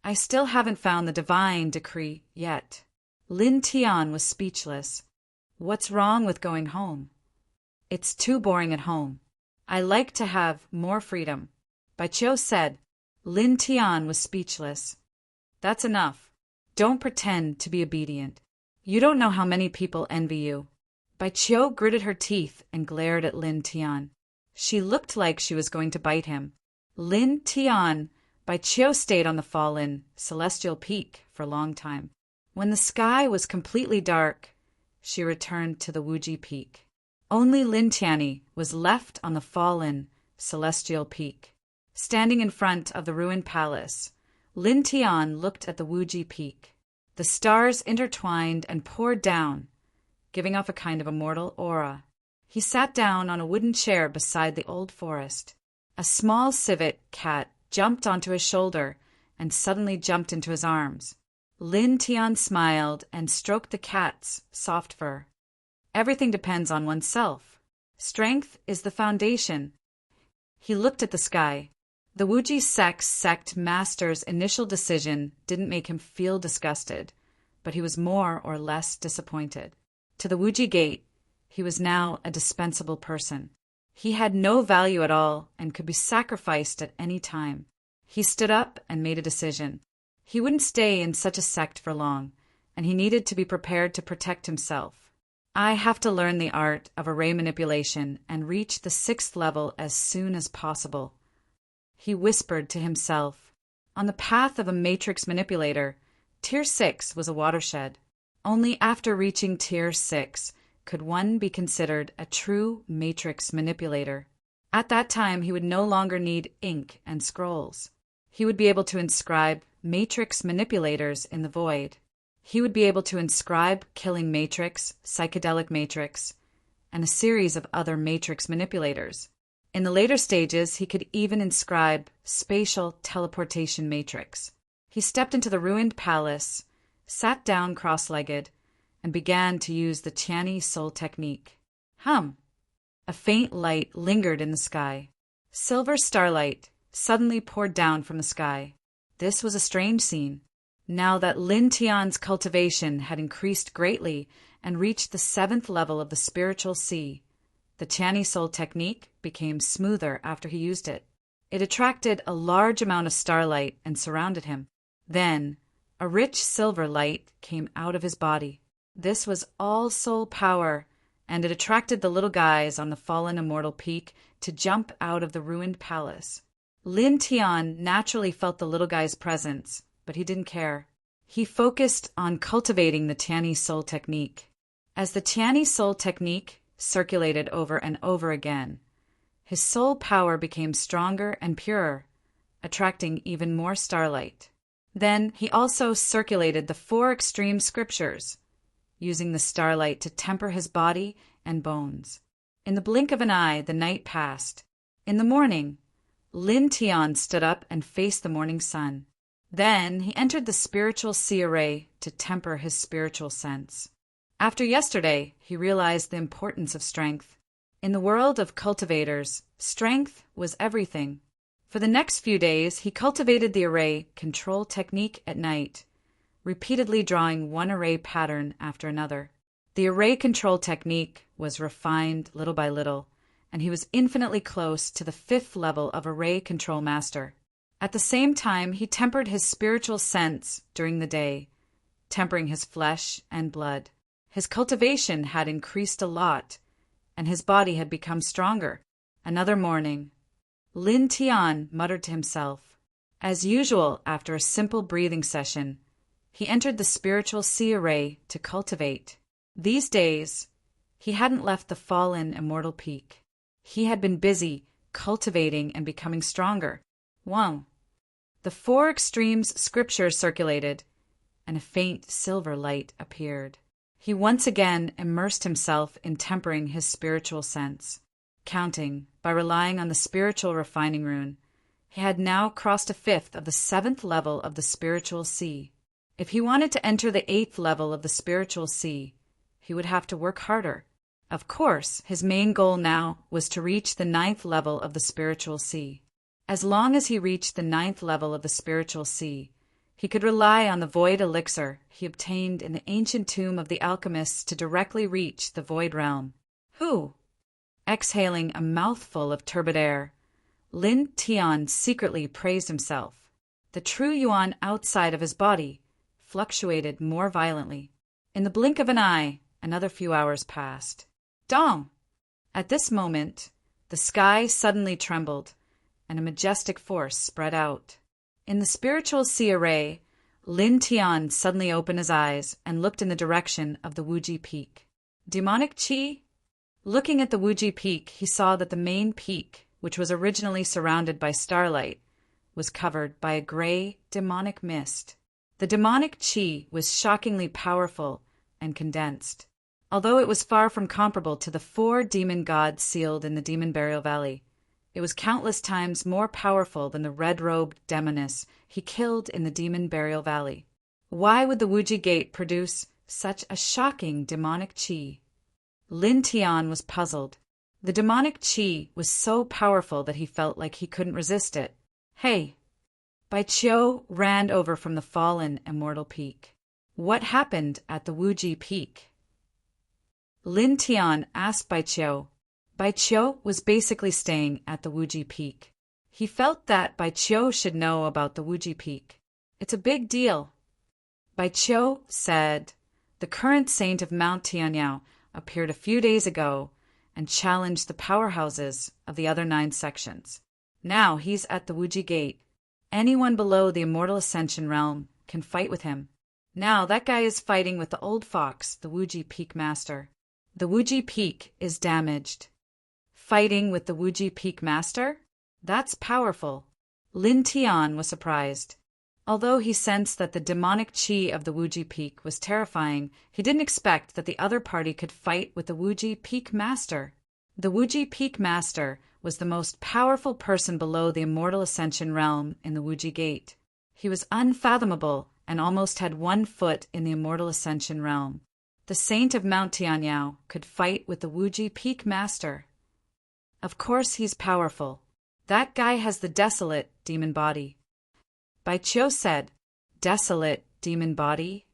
"I still haven't found the divine decree yet." Lin Tian was speechless. "What's wrong with going home?" "It's too boring at home. I like to have more freedom," Bai Qiu said. Lin Tian was speechless. "That's enough. Don't pretend to be obedient. You don't know how many people envy you." Bai Qiu gritted her teeth and glared at Lin Tian. She looked like she was going to bite him. Lin Tian, Bai Qiu stayed on the fallen celestial peak for a long time. When the sky was completely dark, she returned to the Wuji peak. Only Lin Tianyi was left on the fallen celestial peak. Standing in front of the ruined palace, Lin Tian looked at the Wuji peak. The stars intertwined and poured down, giving off a kind of immortal aura. He sat down on a wooden chair beside the old forest. A small civet cat jumped onto his shoulder and suddenly jumped into his arms. Lin Tian smiled and stroked the cat's soft fur. Everything depends on oneself. Strength is the foundation. He looked at the sky. The Wuji sect master's initial decision didn't make him feel disgusted, but he was more or less disappointed. To the Wuji gate, he was now a dispensable person. He had no value at all and could be sacrificed at any time. He stood up and made a decision. He wouldn't stay in such a sect for long, and he needed to be prepared to protect himself. I have to learn the art of array manipulation and reach the 6th level as soon as possible. He whispered to himself. On the path of a matrix manipulator, Tier 6 was a watershed. Only after reaching Tier 6 could one be considered a true matrix manipulator. At that time, he would no longer need ink and scrolls. He would be able to inscribe matrix manipulators in the void. He would be able to inscribe Killing Matrix, Psychedelic Matrix, and a series of other matrix manipulators. In the later stages, he could even inscribe Spatial Teleportation Matrix. He stepped into the ruined palace, sat down cross-legged, and began to use the Tianyi Soul technique. A faint light lingered in the sky. Silver starlight suddenly poured down from the sky. This was a strange scene. Now that Lin Tian's cultivation had increased greatly and reached the 7th level of the spiritual sea, the Tianyi Soul technique became smoother after he used it. It attracted a large amount of starlight and surrounded him. Then, a rich silver light came out of his body. This was all soul power, and it attracted the little guys on the fallen immortal peak to jump out of the ruined palace. Lin Tian naturally felt the little guy's presence, but he didn't care. He focused on cultivating the Tianyi Soul technique. As the Tianyi Soul technique circulated over and over again, his soul power became stronger and purer, attracting even more starlight. Then he also circulated the 4 extreme scriptures, using the starlight to temper his body and bones. In the blink of an eye, the night passed. In the morning, Lin Tian stood up and faced the morning sun. Then he entered the spiritual sea array to temper his spiritual sense. After yesterday, he realized the importance of strength. In the world of cultivators, strength was everything. For the next few days, he cultivated the array control technique at night, repeatedly drawing one array pattern after another. The array control technique was refined little by little, and he was infinitely close to the 5th level of array control master. At the same time, he tempered his spiritual sense during the day, tempering his flesh and blood. His cultivation had increased a lot, and his body had become stronger. Another morning, Lin Tian muttered to himself. As usual, after a simple breathing session, he entered the spiritual sea array to cultivate. These days, he hadn't left the fallen immortal peak. He had been busy cultivating and becoming stronger. Wow! The 4 extremes scriptures circulated, and a faint silver light appeared. He once again immersed himself in tempering his spiritual sense. Counting, by relying on the spiritual refining rune, he had now crossed a 5th of the 7th level of the spiritual sea. If he wanted to enter the 8th level of the spiritual sea, he would have to work harder. Of course, his main goal now was to reach the 9th level of the spiritual sea. As long as he reached the 9th level of the spiritual sea, he could rely on the void elixir he obtained in the ancient tomb of the alchemists to directly reach the void realm. Exhaling a mouthful of turbid air, Lin Tian secretly praised himself. The true yuan outside of his body fluctuated more violently. In the blink of an eye, another few hours passed. Dong! At this moment, the sky suddenly trembled, and a majestic force spread out. In the spiritual sea array, Lin Tian suddenly opened his eyes and looked in the direction of the Wuji Peak. Demonic Qi? Looking at the Wuji Peak, he saw that the main peak, which was originally surrounded by starlight, was covered by a gray, demonic mist. The demonic Qi was shockingly powerful and condensed. Although it was far from comparable to the 4 demon gods sealed in the Demon Burial Valley, It was countless times more powerful than the red-robed demoness he killed in the Demon Burial Valley. Why would the Wuji Gate produce such a shocking demonic chi? Lin Tian was puzzled. The demonic chi was so powerful that he felt like he couldn't resist it. Hey! Bai Qiu ran over from the fallen immortal peak. What happened at the Wuji Peak? Lin Tian asked Bai Qiu. Bai Qiu was basically staying at the Wuji Peak. He felt that Bai Qiu should know about the Wuji Peak. It's a big deal. Bai Qiu said, the current saint of Mount Tianyao appeared a few days ago and challenged the powerhouses of the other 9 sections. Now he's at the Wuji Gate. Anyone below the Immortal Ascension realm can fight with him. Now that guy is fighting with the old fox, the Wuji Peak Master. The Wuji Peak is damaged. Fighting with the Wuji Peak Master? That's powerful. Lin Tian was surprised. Although he sensed that the demonic chi of the Wuji Peak was terrifying, he didn't expect that the other party could fight with the Wuji Peak Master. The Wuji Peak Master was the most powerful person below the Immortal Ascension realm in the Wuji Gate. He was unfathomable and almost had 1 foot in the Immortal Ascension realm. The saint of Mount Tianyao could fight with the Wuji Peak Master. Of course he's powerful. That guy has the desolate demon body. Bai Qiu said, desolate demon body?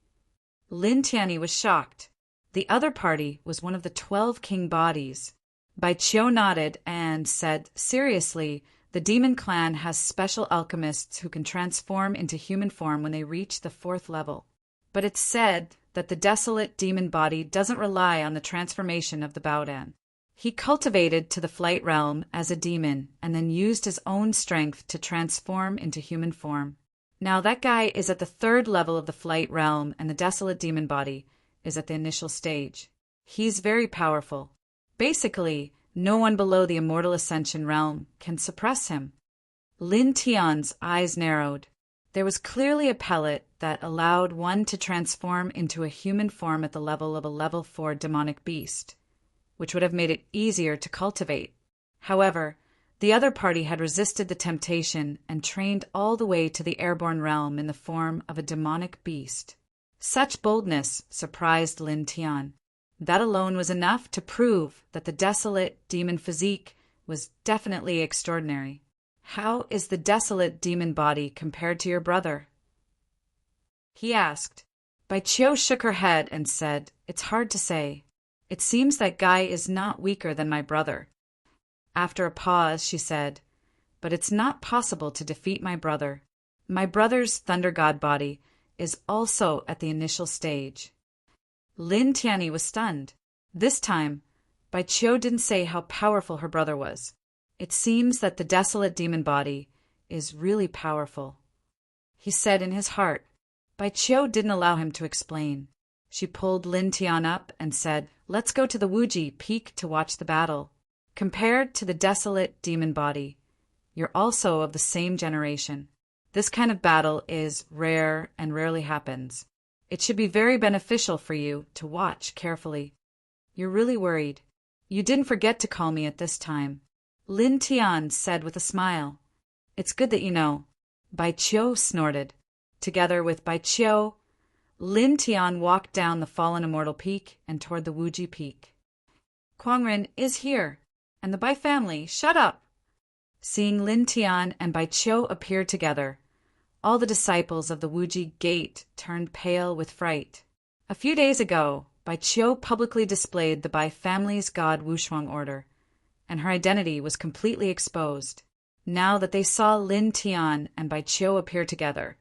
Lin Tianyi was shocked. The other party was one of the 12 king bodies. Bai Qiu nodded and said, seriously, the demon clan has special alchemists who can transform into human form when they reach the 4th level. But it's said that the desolate demon body doesn't rely on the transformation of the Baodan. He cultivated to the flight realm as a demon and then used his own strength to transform into human form. Now that guy is at the 3rd level of the flight realm and the desolate demon body is at the initial stage. He's very powerful. Basically, no one below the Immortal Ascension realm can suppress him. Lin Tian's eyes narrowed. There was clearly a pellet that allowed one to transform into a human form at the level of a level 4 demonic beast, which would have made it easier to cultivate. However, the other party had resisted the temptation and trained all the way to the airborne realm in the form of a demonic beast. Such boldness surprised Lin Tian. That alone was enough to prove that the desolate demon physique was definitely extraordinary. How is the desolate demon body compared to your brother? He asked. Bai Qiu shook her head and said, it's hard to say. It seems that guy is not weaker than my brother. After a pause, she said, but it's not possible to defeat my brother. My brother's thunder god body is also at the initial stage. Lin Tianyi was stunned. This time, Bai Qiu didn't say how powerful her brother was. It seems that the desolate demon body is really powerful. He said in his heart. Bai Qiu didn't allow him to explain. She pulled Lin Tian up and said, let's go to the Wuji Peak to watch the battle. Compared to the desolate demon body, you're also of the same generation. This kind of battle is rare and rarely happens. It should be very beneficial for you to watch carefully. You're really worried. You didn't forget to call me at this time. Lin Tian said with a smile. It's good that you know. Bai Qiu snorted. Together with Bai Qiu, Lin Tian walked down the fallen immortal peak and toward the Wuji Peak. Kuangren is here, and the Bai family, shut up! Seeing Lin Tian and Bai Qiu appear together, all the disciples of the Wuji Gate turned pale with fright. A few days ago, Bai Qiu publicly displayed the Bai family's god Wushuang order, and her identity was completely exposed. Now that they saw Lin Tian and Bai Qiu appear together,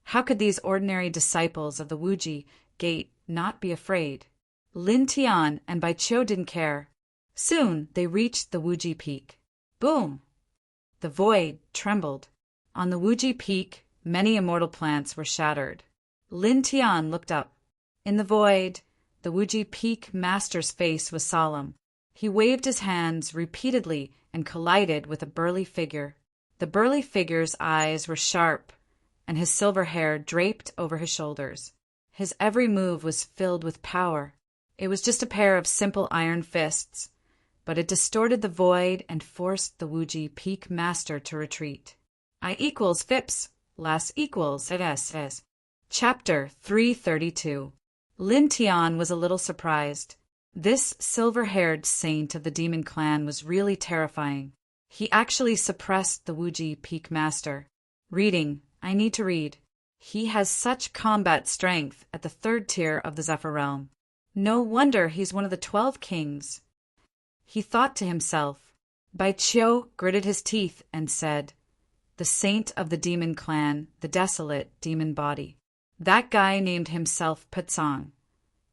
how could these ordinary disciples of the Wuji Gate not be afraid? Lin Tian and Bai Qiu didn't care. Soon they reached the Wuji Peak. Boom! The void trembled. On the Wuji Peak, many immortal plants were shattered. Lin Tian looked up. In the void, the Wuji Peak master's face was solemn. He waved his hands repeatedly and collided with a burly figure. The burly figure's eyes were sharp, and his silver hair draped over his shoulders. His every move was filled with power. It was just a pair of simple iron fists, but it distorted the void and forced the Wuji Peak Master to retreat. I equals Fips, las equals SS. Chapter 332. Lin Tian was a little surprised. This silver-haired saint of the demon clan was really terrifying. He actually suppressed the Wuji Peak Master. Reading, I need to read. He has such combat strength at the 3rd tier of the Zephyr Realm. No wonder he's one of the 12 kings. He thought to himself. Bai Qiu gritted his teeth and said, "The saint of the demon clan, the desolate demon body." That guy named himself Patsong,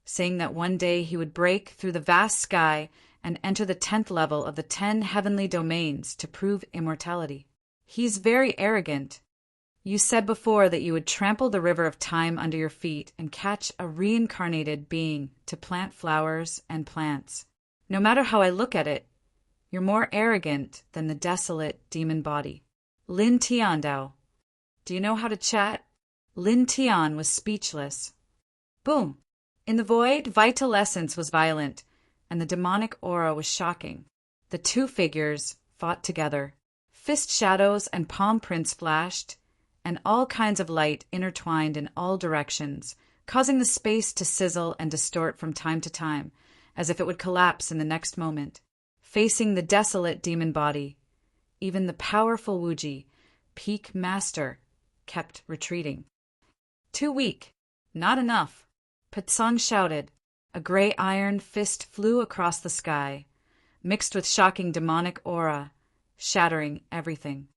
saying that one day he would break through the vast sky and enter the 10th level of the 10 heavenly domains to prove immortality. He's very arrogant. You said before that you would trample the river of time under your feet and catch a reincarnated being to plant flowers and plants. No matter how I look at it, you're more arrogant than the desolate demon body. Lin Tiandao. Do you know how to chat? Lin Tian was speechless. Boom! In the void, vital essence was violent, and the demonic aura was shocking. The two figures fought together. Fist shadows and palm prints flashed, and all kinds of light intertwined in all directions, causing the space to sizzle and distort from time to time, as if it would collapse in the next moment. Facing the desolate demon body, even the powerful Wuji Peak Master kept retreating. Too weak. Not enough. Patsong shouted. A gray iron fist flew across the sky, mixed with shocking demonic aura, shattering everything.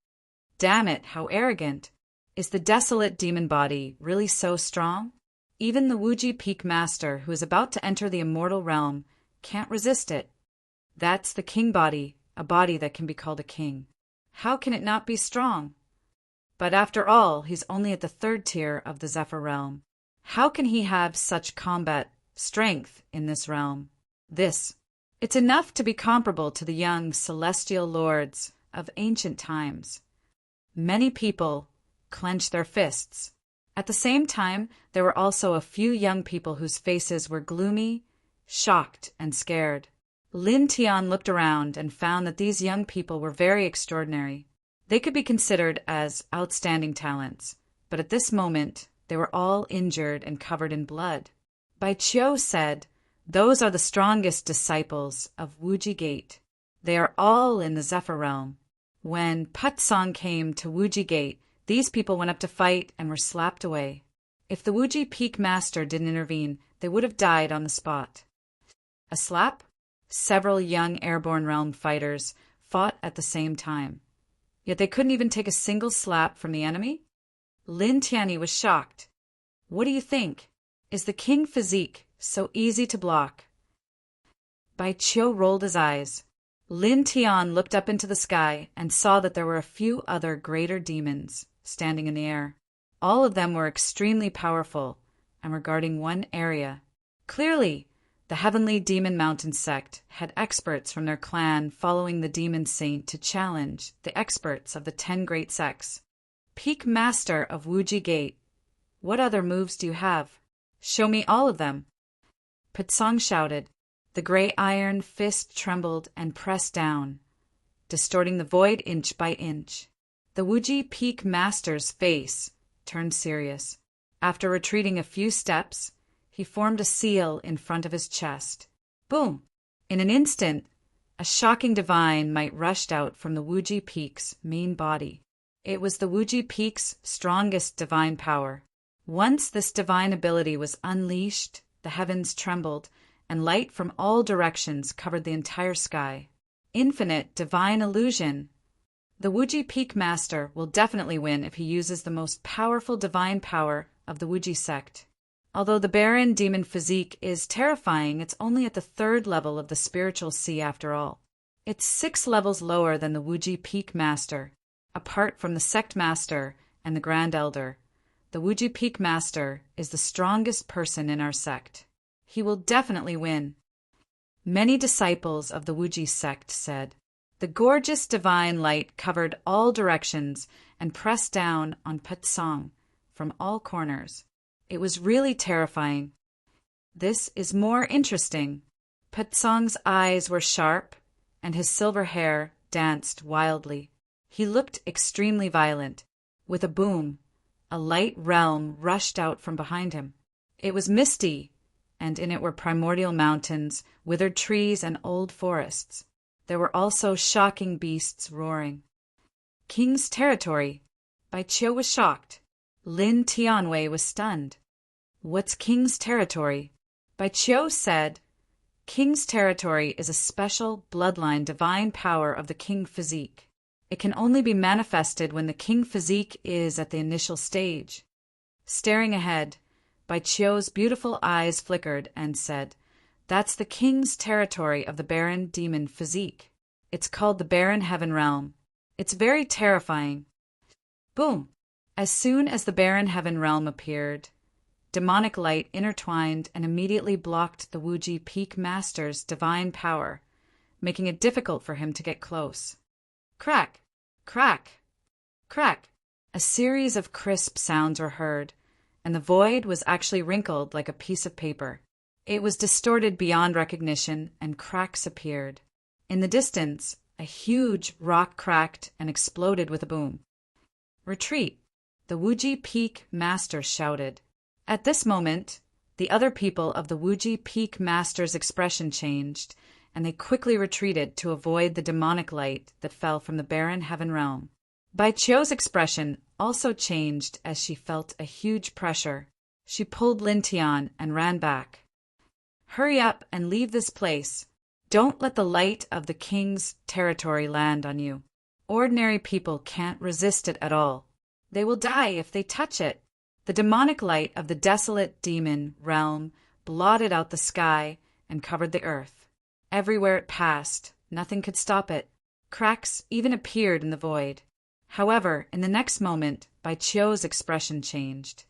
Damn it, how arrogant. Is the desolate demon body really so strong? Even the Wuji Peak Master, who is about to enter the immortal realm, can't resist it. That's the king body, a body that can be called a king. How can it not be strong? But after all, he's only at the 3rd tier of the Zephyr Realm. How can he have such combat strength in this realm? It's enough to be comparable to the young celestial lords of ancient times. Many people clenched their fists. At the same time, there were also a few young people whose faces were gloomy, shocked, and scared. Lin Tian looked around and found that these young people were very extraordinary. They could be considered as outstanding talents, but at this moment, they were all injured and covered in blood. Bai Qiu said, "Those are the strongest disciples of Wuji Gate. They are all in the Zephyr Realm." When Patsong came to Wuji Gate, these people went up to fight and were slapped away. If the Wuji Peak Master didn't intervene, they would have died on the spot. A slap? Several young airborne realm fighters fought at the same time. Yet they couldn't even take a single slap from the enemy? Lin Tianyi was shocked. What do you think? Is the king physique so easy to block? Bai Qiu rolled his eyes. Lin Tian looked up into the sky and saw that there were a few other greater demons standing in the air. All of them were extremely powerful and were guarding one area. Clearly, the Heavenly Demon Mountain sect had experts from their clan following the demon saint to challenge the experts of the 10 great sects. Peak Master of Wuji Gate, what other moves do you have? Show me all of them. Patsong shouted. The gray iron fist trembled and pressed down, distorting the void inch by inch. The Wuji Peak Master's face turned serious. After retreating a few steps, he formed a seal in front of his chest. Boom! In an instant, a shocking divine might rushed out from the Wuji Peak's main body. It was the Wuji Peak's strongest divine power. Once this divine ability was unleashed, the heavens trembled, and light from all directions covered the entire sky. Infinite divine illusion. The Wuji Peak Master will definitely win if he uses the most powerful divine power of the Wuji sect. Although the barren demon physique is terrifying, it's only at the 3rd level of the spiritual sea after all. It's 6 levels lower than the Wuji Peak Master. Apart from the sect master and the Grand Elder, the Wuji Peak Master is the strongest person in our sect. He will definitely win. Many disciples of the Wuji sect said. The gorgeous divine light covered all directions and pressed down on Patsong from all corners. It was really terrifying. This is more interesting. Patsong's eyes were sharp, and his silver hair danced wildly. He looked extremely violent. With a boom, a light realm rushed out from behind him. It was misty, and in it were primordial mountains, withered trees, and old forests. There were also shocking beasts roaring. King's territory. Bai Qiu was shocked. Lin Tianwei was stunned. What's King's territory? Bai Qiu said, King's territory is a special bloodline divine power of the king physique. It can only be manifested when the king physique is at the initial stage. Staring ahead, Bai Qiu's beautiful eyes flickered and said, That's the king's territory of the barren demon physique. It's called the barren heaven realm. It's very terrifying. Boom! As soon as the barren heaven realm appeared, demonic light intertwined and immediately blocked the Wuji Peak Master's divine power, making it difficult for him to get close. Crack! Crack! Crack! A series of crisp sounds were heard, and the void was actually wrinkled like a piece of paper. It was distorted beyond recognition, and cracks appeared. In the distance, a huge rock cracked and exploded with a boom. Retreat! The Wuji Peak Master shouted. At this moment, the other people of the Wuji Peak Master's expression changed, and they quickly retreated to avoid the demonic light that fell from the barren heaven realm. Bai Qiu's expression also changed as she felt a huge pressure. She pulled Lin Tian and ran back. Hurry up and leave this place. Don't let the light of the king's territory land on you. Ordinary people can't resist it at all. They will die if they touch it. The demonic light of the desolate demon realm blotted out the sky and covered the earth. Everywhere it passed, nothing could stop it. Cracks even appeared in the void. However, in the next moment, Bai Qiu's expression changed.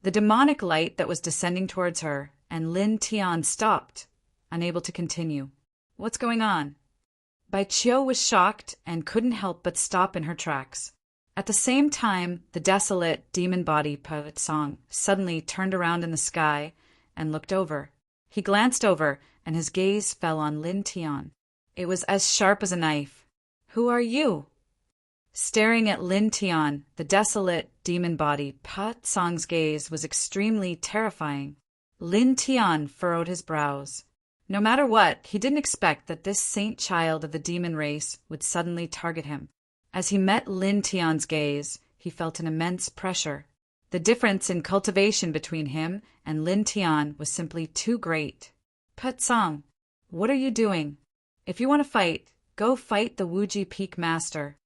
The demonic light that was descending towards her, and Lin Tian stopped, unable to continue. What's going on? Bai Qiu was shocked and couldn't help but stop in her tracks. At the same time, the desolate demon body Poet Song suddenly turned around in the sky and looked over. He glanced over, and his gaze fell on Lin Tian. It was as sharp as a knife. Who are you? Staring at Lin Tian, the desolate demon body Poet Song's gaze was extremely terrifying. Lin Tian furrowed his brows. No matter what, he didn't expect that this saint child of the demon race would suddenly target him. As he met Lin Tian's gaze, he felt an immense pressure. The difference in cultivation between him and Lin Tian was simply too great. Pet Song, what are you doing? If you want to fight, go fight the Wuji Peak Master.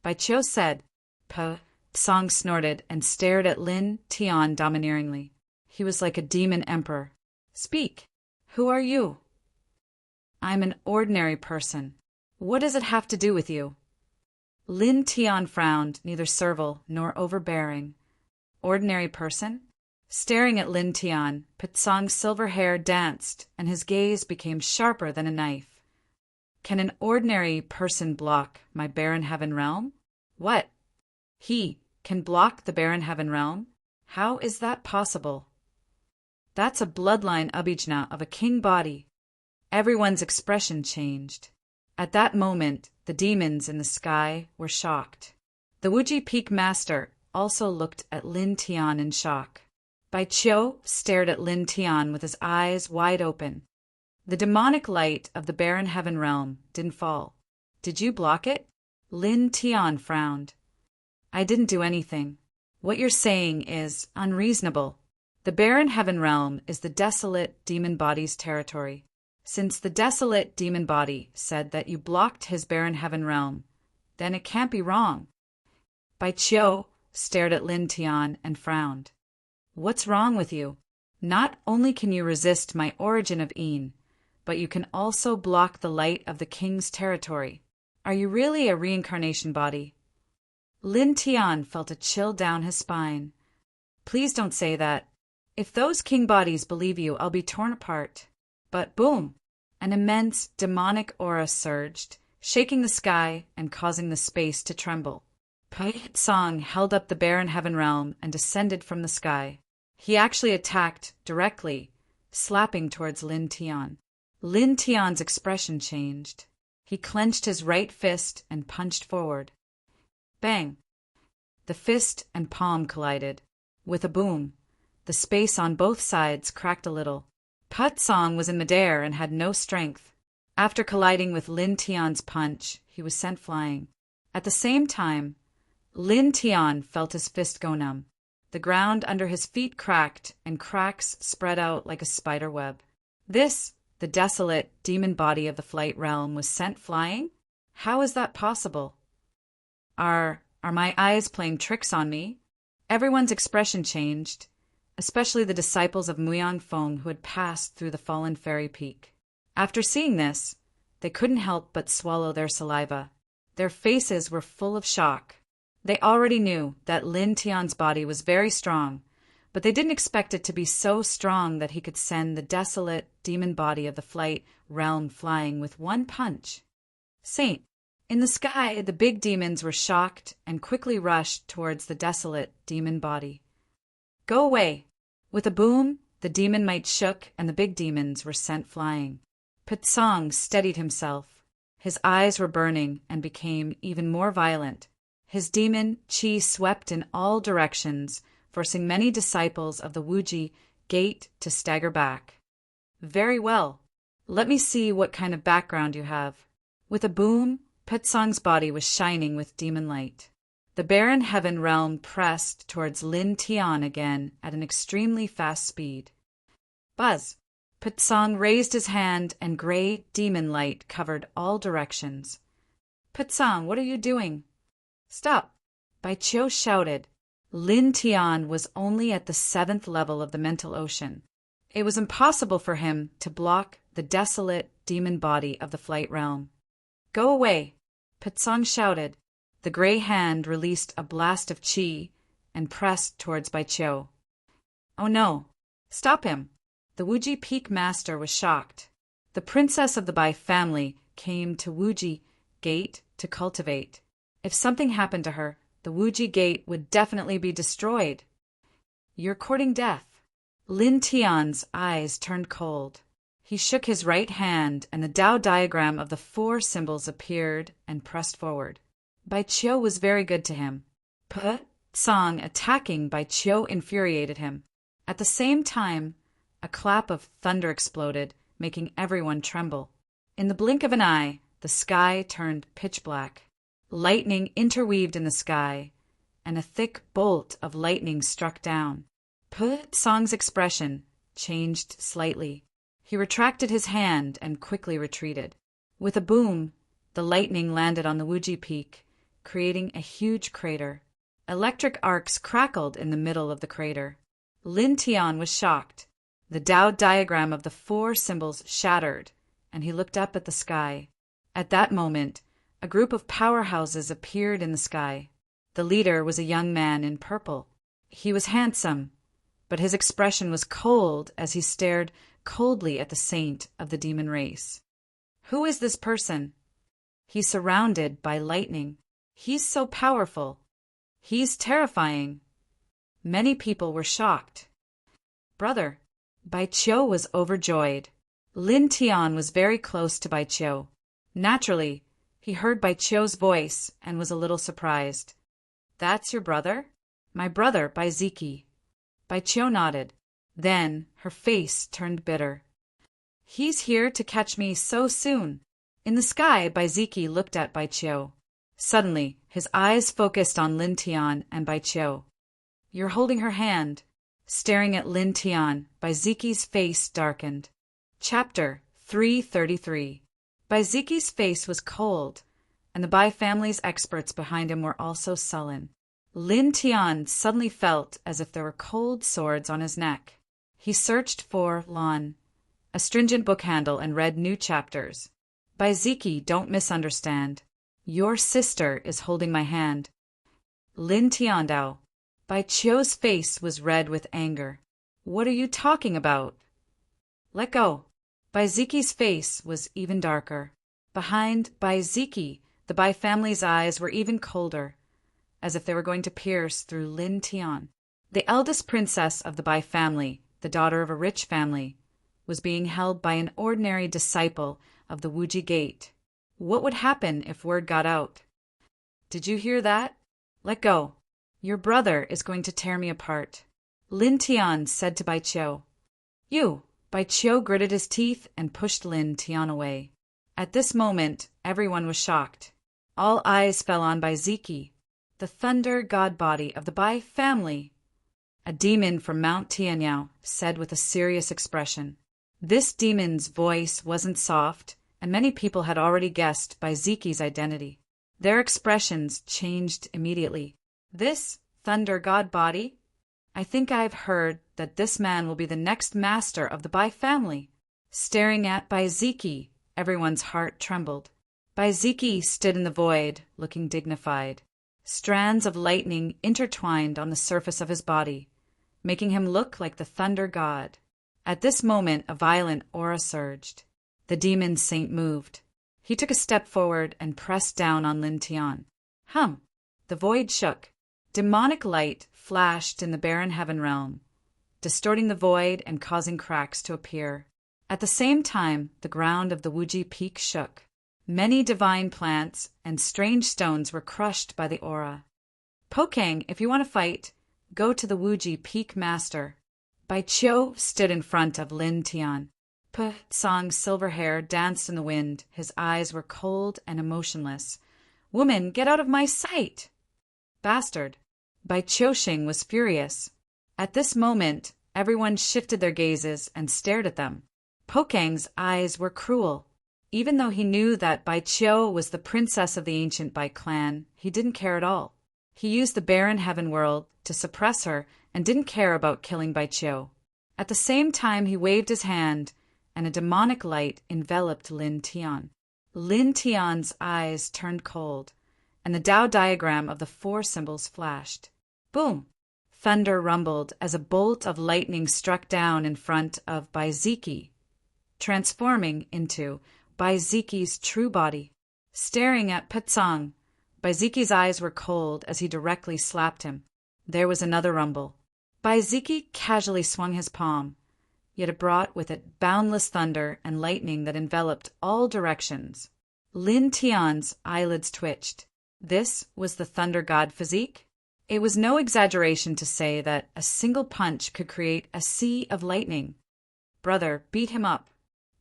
Bai Qiu said. Pet Song snorted and stared at Lin Tian domineeringly. He was like a demon emperor. Speak. Who are you? I'm an ordinary person. What does it have to do with you? Lin Tian frowned, neither servile nor overbearing. Ordinary person? Staring at Lin Tian, Pitsong's silver hair danced, and his gaze became sharper than a knife. Can an ordinary person block my barren heaven realm? What? He can block the barren heaven realm? How is that possible? That's a bloodline abhijna of a king body. Everyone's expression changed. At that moment, the demons in the sky were shocked. The Wuji Peak Master also looked at Lin Tian in shock. Bai Qiu stared at Lin Tian with his eyes wide open. The demonic light of the barren heaven realm didn't fall. Did you block it? Lin Tian frowned. I didn't do anything. What you're saying is unreasonable. The barren heaven realm is the desolate demon body's territory. Since the desolate demon body said that you blocked his barren heaven realm, then it can't be wrong. Bai Qiu stared at Lin Tian and frowned. What's wrong with you? Not only can you resist my origin of Yin, but you can also block the light of the king's territory. Are you really a reincarnation body? Lin Tian felt a chill down his spine. Please don't say that. If those king bodies believe you, I'll be torn apart. But boom! An immense demonic aura surged, shaking the sky and causing the space to tremble. Pait Song held up the barren heaven realm and descended from the sky. He actually attacked directly, slapping towards Lin Tian. Lin Tian's expression changed. He clenched his right fist and punched forward. Bang! The fist and palm collided. With a boom, the space on both sides cracked a little. Song was in midair and had no strength. After colliding with Lin Tian's punch, he was sent flying. At the same time, Lin Tian felt his fist go numb. The ground under his feet cracked, and cracks spread out like a spider web. This, the desolate demon body of the flight realm, was sent flying? How is that possible? Are my eyes playing tricks on me? Everyone's expression changed, especially the disciples of Muyang Feng who had passed through the fallen fairy peak. After seeing this, they couldn't help but swallow their saliva. Their faces were full of shock. They already knew that Lin Tian's body was very strong, but they didn't expect it to be so strong that he could send the desolate demon body of the flight realm flying with one punch. Saint. In the sky, the big demons were shocked and quickly rushed towards the desolate demon body. Go away! With a boom, the demon might shook and the big demons were sent flying. Song steadied himself. His eyes were burning and became even more violent. His demon qi swept in all directions, forcing many disciples of the Wuji gate to stagger back. Very well. Let me see what kind of background you have. With a boom, Song's body was shining with demon light. The barren heaven realm pressed towards Lin Tian again at an extremely fast speed. Buzz! Song raised his hand and gray demon light covered all directions. Song, what are you doing? Stop! Bai Qiu shouted. Lin Tian was only at the 7th level of the mental ocean. It was impossible for him to block the desolate demon body of the flight realm. Go away! Song shouted. The gray hand released a blast of qi and pressed towards Bai Qiu. Oh no! Stop him! The Wuji Peak Master was shocked. The princess of the Bai family came to Wuji Gate to cultivate. If something happened to her, the Wuji Gate would definitely be destroyed. You're courting death. Lin Tian's eyes turned cold. He shook his right hand, and the Tao diagram of the 4 symbols appeared and pressed forward. Bai Qiu was very good to him. Song attacking Bai Qiu infuriated him. At the same time, a clap of thunder exploded, making everyone tremble. In the blink of an eye, the sky turned pitch black. Lightning interweaved in the sky, and a thick bolt of lightning struck down. Song's expression changed slightly. He retracted his hand and quickly retreated. With a boom, the lightning landed on the Wuji Peak, creating a huge crater. Electric arcs crackled in the middle of the crater. Lin Tian was shocked. The Tao diagram of the 4 symbols shattered, and he looked up at the sky. At that moment, a group of powerhouses appeared in the sky. The leader was a young man in purple. He was handsome, but his expression was cold as he stared coldly at the saint of the demon race. Who is this person? He's surrounded by lightning. He's so powerful. He's terrifying. Many people were shocked. Brother, Bai Qiu was overjoyed. Lin Tian was very close to Bai Qiu. Naturally, he heard Bai Qiu's voice and was a little surprised. That's your brother? My brother, Bai Ziki. Bai Qiu nodded. Then her face turned bitter. He's here to catch me so soon. In the sky, Bai Ziki looked at Bai Qiu. Suddenly, his eyes focused on Lin Tian and Bai Qiu. You're holding her hand. Staring at Lin Tian, Bai Ziki's face darkened. Chapter 333. Bai Ziki's face was cold, and the Bai family's experts behind him were also sullen. Lin Tian suddenly felt as if there were cold swords on his neck. He searched for Lan, a stringent book handle, and read new chapters. Bai Ziki, don't misunderstand. Your sister is holding my hand. Lin Tiandao. Bai Qiu's face was red with anger. What are you talking about? Let go. Bai Ziki's face was even darker. Behind Bai Ziki, the Bai family's eyes were even colder, as if they were going to pierce through Lin Tian. The eldest princess of the Bai family, the daughter of a rich family, was being held by an ordinary disciple of the Wuji Gate. What would happen if word got out? Did you hear that? Let go. Your brother is going to tear me apart. Lin Tian said to Bai Qiu. You! Bai Qiu gritted his teeth and pushed Lin Tian away. At this moment, everyone was shocked. All eyes fell on Bai Ziki, the thunder god body of the Bai family. A demon from Mount Tianyao said with a serious expression. This demon's voice wasn't soft, and many people had already guessed Bai Ziki's identity. Their expressions changed immediately. This thunder god body? I think I've heard that this man will be the next master of the Bai family. Staring at Bai Ziki, everyone's heart trembled. Bai Ziki stood in the void, looking dignified. Strands of lightning intertwined on the surface of his body, making him look like the thunder god. At this moment, a violent aura surged. The demon saint moved. He took a step forward and pressed down on Lin Tian. Hum! The void shook. Demonic light flashed in the barren heaven realm, distorting the void and causing cracks to appear. At the same time, the ground of the Wuji Peak shook. Many divine plants and strange stones were crushed by the aura. Pokang, if you want to fight, go to the Wuji Peak Master. Bai Qiu stood in front of Lin Tian. Song's silver hair danced in the wind. His eyes were cold and emotionless. Woman, get out of my sight! Bastard! Bai Qiuxing was furious. At this moment, everyone shifted their gazes and stared at them. Pokang's eyes were cruel. Even though he knew that Bai Qiu was the princess of the ancient Bai clan, he didn't care at all. He used the barren heaven world to suppress her and didn't care about killing Bai Qiu. At the same time, he waved his hand, and a demonic light enveloped Lin Tian. Lin Tian's eyes turned cold, and the Tao diagram of the four symbols flashed. Boom! Thunder rumbled as a bolt of lightning struck down in front of Bai Ziki, transforming into Bai Ziki's true body. Staring at Petsong, Bai Ziki's eyes were cold as he directly slapped him. There was another rumble. Bai Ziki casually swung his palm, yet it brought with it boundless thunder and lightning that enveloped all directions. Lin Tian's eyelids twitched. This was the thunder god physique? It was no exaggeration to say that a single punch could create a sea of lightning. Brother, beat him up.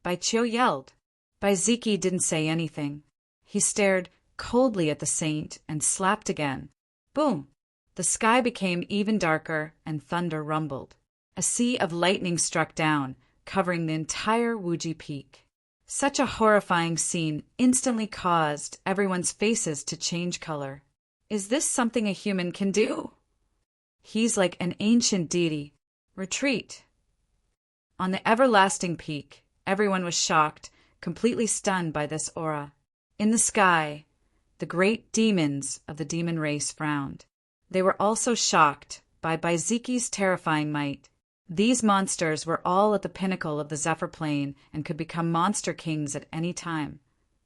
Bai Qiu yelled. Bai Ziki didn't say anything. He stared coldly at the saint and slapped again. Boom! The sky became even darker and thunder rumbled. A sea of lightning struck down, covering the entire Wuji Peak. Such a horrifying scene instantly caused everyone's faces to change color. Is this something a human can do? He's like an ancient deity. Retreat. On the everlasting peak, everyone was shocked, completely stunned by this aura. In the sky, the great demons of the demon race frowned. They were also shocked by Bai Ziki's terrifying might. These monsters were all at the pinnacle of the Zephyr Plane and could become monster kings at any time.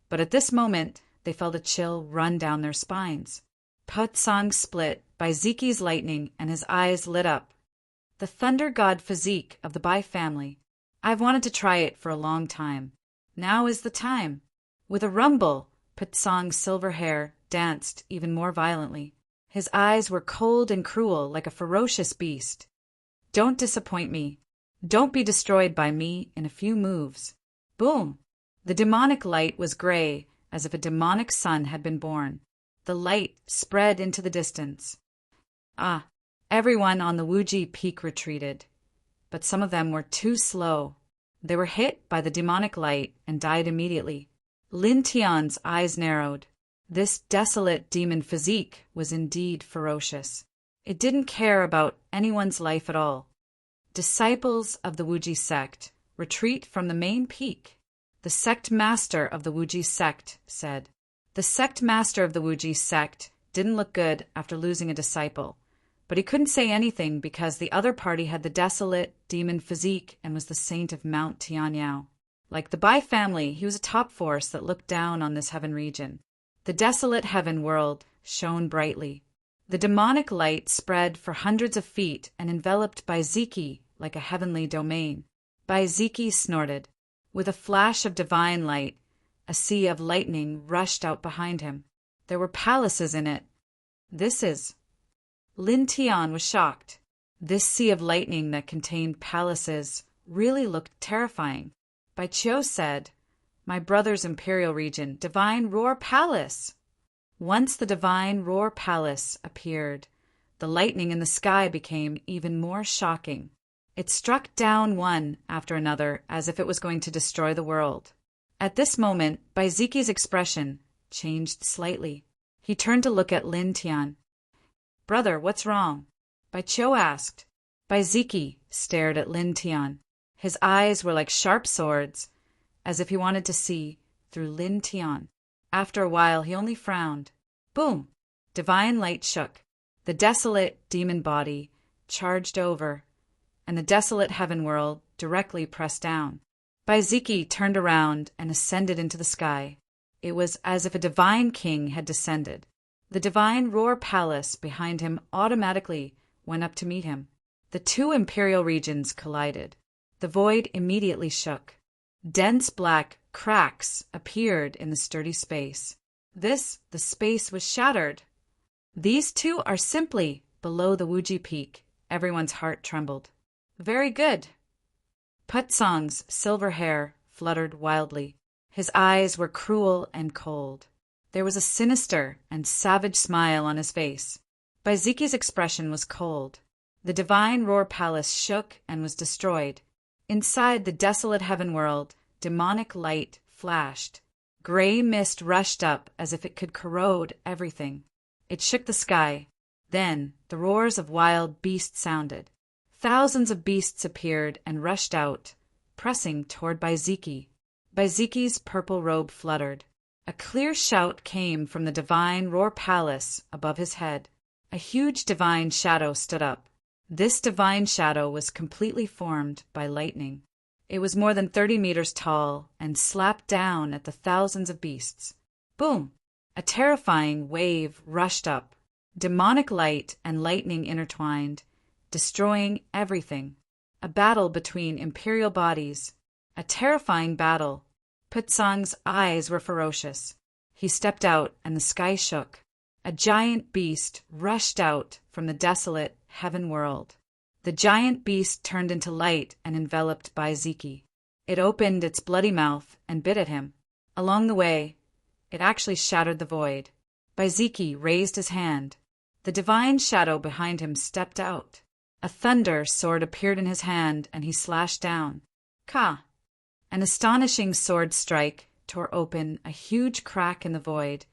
But at this moment, they felt a chill run down their spines. Putsang split Bai Ziki's lightning and his eyes lit up. The thunder god physique of the Bai family. I've wanted to try it for a long time. Now is the time. With a rumble, Putsang's silver hair danced even more violently. His eyes were cold and cruel like a ferocious beast. Don't disappoint me. Don't be destroyed by me in a few moves. Boom! The demonic light was gray, as if a demonic sun had been born. The light spread into the distance. Everyone on the Wuji Peak retreated. But some of them were too slow. They were hit by the demonic light and died immediately. Lin Tian's eyes narrowed. This desolate demon physique was indeed ferocious. It didn't care about anyone's life at all. Disciples of the Wuji sect, retreat from the main peak. The sect master of the Wuji sect said. The sect master of the Wuji sect didn't look good after losing a disciple, but he couldn't say anything because the other party had the desolate demon physique and was the saint of Mount Tianyao. Like the Bai family, he was a top force that looked down on this heaven region. The desolate heaven world shone brightly. The demonic light spread for hundreds of feet and enveloped Bai Ziki like a heavenly domain. Bai Ziki snorted. With a flash of divine light, A sea of lightning rushed out behind him. There were palaces in it. Lin Tian was shocked. This sea of lightning that contained palaces really looked terrifying. Bai Qiu said, "My brother's imperial region, Divine Roar Palace." Once the Divine Roar Palace appeared, the lightning in the sky became even more shocking. It struck down one after another as if it was going to destroy the world. At this moment, Bai Ziqi's expression changed slightly. He turned to look at Lin Tian. "Brother, what's wrong?" Bai Qiu asked. Bai Ziqi stared at Lin Tian. His eyes were like sharp swords, as if he wanted to see through Lin Tian. After a while, he only frowned. Boom! Divine light shook. The desolate demon body charged over, and the desolate heaven world directly pressed down. Bai Ziqi turned around and ascended into the sky. It was as if a divine king had descended. The Divine Roar Palace behind him automatically went up to meet him. The two imperial regions collided. The void immediately shook. Dense black cracks appeared in the sturdy space. The space was shattered. These two are simply below the Wuji Peak. Everyone's heart trembled. Very good. Putsong's silver hair fluttered wildly. His eyes were cruel and cold. There was a sinister and savage smile on his face. Bai Ziqi's expression was cold. The Divine Roar Palace shook and was destroyed. Inside the desolate heaven world, demonic light flashed. Gray mist rushed up as if it could corrode everything. It shook the sky. Then the roars of wild beasts sounded. Thousands of beasts appeared and rushed out, pressing toward Bai Ziqi. Bai Ziqi's purple robe fluttered. A clear shout came from the Divine Roar Palace above his head. A huge divine shadow stood up. This divine shadow was completely formed by lightning. It was more than 30 meters tall and slapped down at the thousands of beasts. Boom! A terrifying wave rushed up. Demonic light and lightning intertwined, destroying everything. A battle between imperial bodies. A terrifying battle. Putsong's eyes were ferocious. He stepped out and the sky shook. A giant beast rushed out from the desolate heaven world. The giant beast turned into light and enveloped Bai Ziqi. It opened its bloody mouth and bit at him. Along the way, it actually shattered the void. Bai Ziqi raised his hand. The divine shadow behind him stepped out. A thunder sword appeared in his hand and he slashed down. Ka! An astonishing sword strike tore open a huge crack in the void,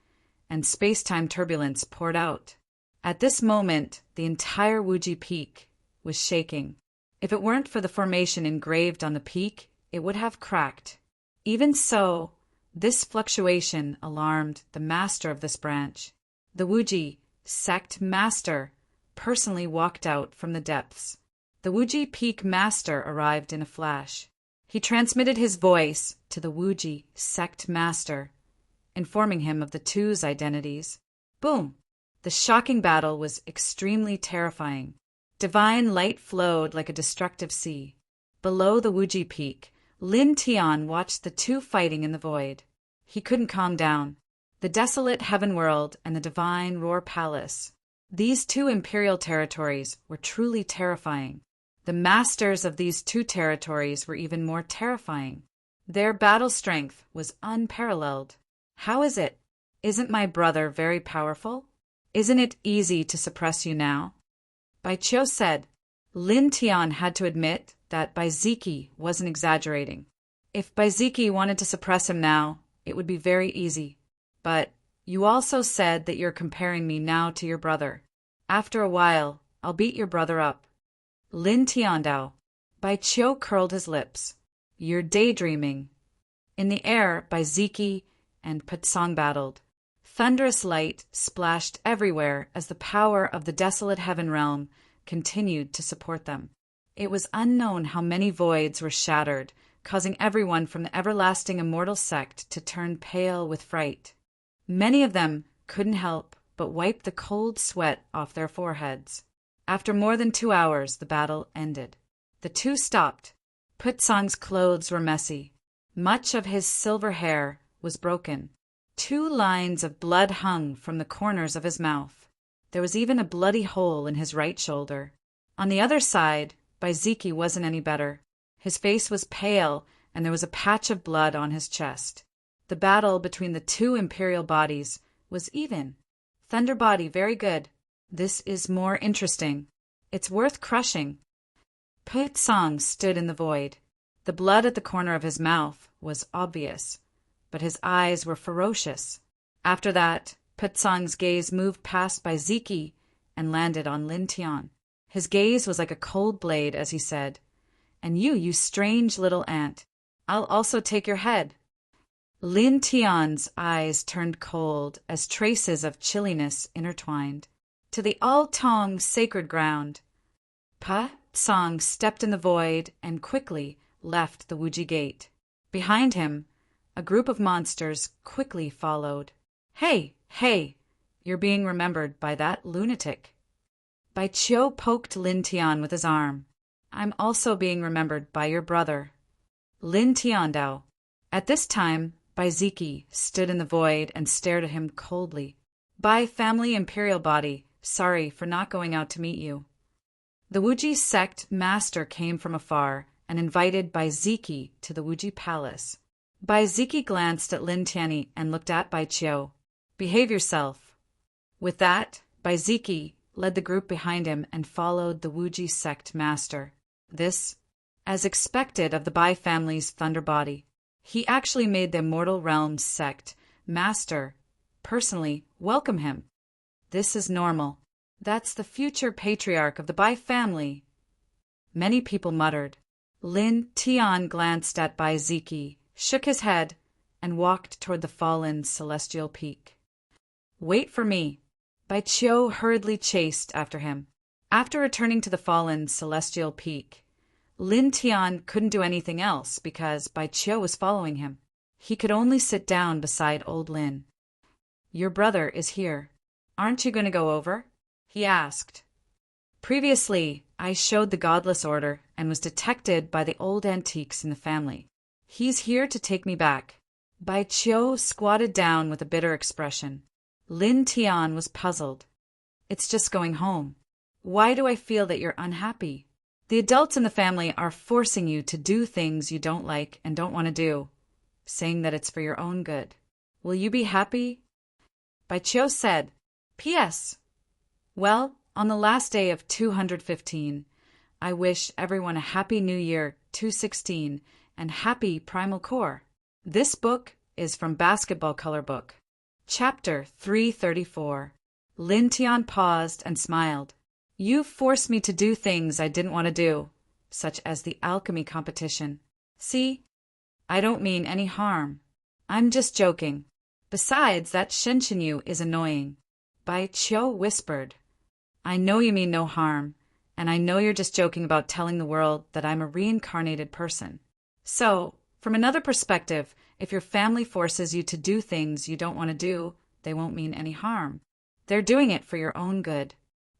and space-time turbulence poured out. At this moment, the entire Wuji Peak was shaking. If it weren't for the formation engraved on the peak, it would have cracked. Even so, this fluctuation alarmed the master of this branch. The Wuji sect master personally walked out from the depths. The Wuji Peak master arrived in a flash. He transmitted his voice to the Wuji sect master, informing him of the two's identities. Boom! The shocking battle was extremely terrifying. Divine light flowed like a destructive sea. Below the Wuji Peak, Lin Tian watched the two fighting in the void. He couldn't calm down. The desolate heaven world and the Divine Roar Palace. These two imperial territories were truly terrifying. The masters of these two territories were even more terrifying. Their battle strength was unparalleled. How is it? Isn't my brother very powerful? Isn't it easy to suppress you now? Bai Qiu said. Lin Tian had to admit that Bai Ziqi wasn't exaggerating. If Bai Ziqi wanted to suppress him now, it would be very easy. But you also said that you're comparing me now to your brother. After a while, I'll beat your brother up. Lin Tiandao. Bai Qiu curled his lips. You're daydreaming. In the air, Bai Ziqi and Putsong battled. Thunderous light splashed everywhere as the power of the desolate heaven realm continued to support them. It was unknown how many voids were shattered, causing everyone from the everlasting immortal sect to turn pale with fright. Many of them couldn't help but wipe the cold sweat off their foreheads. After more than 2 hours, the battle ended. The two stopped. Putsong's clothes were messy. Much of his silver hair was broken. 2 lines of blood hung from the corners of his mouth. There was even a bloody hole in his right shoulder. On the other side, Baiziki wasn't any better. His face was pale, and there was a patch of blood on his chest. The battle between the 2 imperial bodies was even. Thunder body, very good. This is more interesting. It's worth crushing. Putsong stood in the void. The blood at the corner of his mouth was obvious, but his eyes were ferocious. After that, Putsong's gaze moved past Baiziki and landed on Lin Tian. His gaze was like a cold blade as he said, "And you strange little ant, I'll also take your head." Lin Tian's eyes turned cold as traces of chilliness intertwined. To the Altong sacred ground. Putsong stepped in the void and quickly left the Wuji gate. Behind him, a group of monsters quickly followed. Hey, you're being remembered by that lunatic. Bai Qiu poked Lin Tian with his arm. I'm also being remembered by your brother. Lin Tiandao. At this time, Baiziki stood in the void and stared at him coldly. Bai family imperial body, sorry for not going out to meet you. The Wuji sect master came from afar and invited Baiziki to the Wuji palace. Baiziki glanced at Lin Tianyi and looked at Bai Qiu. Behave yourself. With that, Baiziki led the group behind him and followed the Wuji sect master. This, as expected of the Bai family's thunder body. He actually made the Immortal Realms sect master personally welcome him. This is normal. That's the future patriarch of the Bai family. Many people muttered. Lin Tian glanced at Baiziki, shook his head, and walked toward the fallen celestial peak. Wait for me. Bai Qiu hurriedly chased after him. After returning to the fallen celestial peak, Lin Tian couldn't do anything else because Bai Qiu was following him. He could only sit down beside old Lin. Your brother is here. Aren't you going to go over? He asked. Previously, I showed the godless order and was detected by the old antiques in the family. He's here to take me back. Bai Qiu squatted down with a bitter expression. Lin Tian was puzzled. It's just going home. Why do I feel that you're unhappy? The adults in the family are forcing you to do things you don't like and don't want to do, saying that it's for your own good. Will you be happy? Bai Qiu said, P.S. Well, on the last day of 215, I wish everyone a happy New Year 216 and happy Primal Core. This book is from Basketball Color Book. Chapter 334. Lin Tian paused and smiled. You've forced me to do things I didn't want to do, such as the alchemy competition. See? I don't mean any harm. I'm just joking. Besides, that Shenqinyu is annoying. Bai Qiu whispered. I know you mean no harm, and I know you're just joking about telling the world that I'm a reincarnated person. So, from another perspective, if your family forces you to do things you don't want to do, they won't mean any harm. They're doing it for your own good.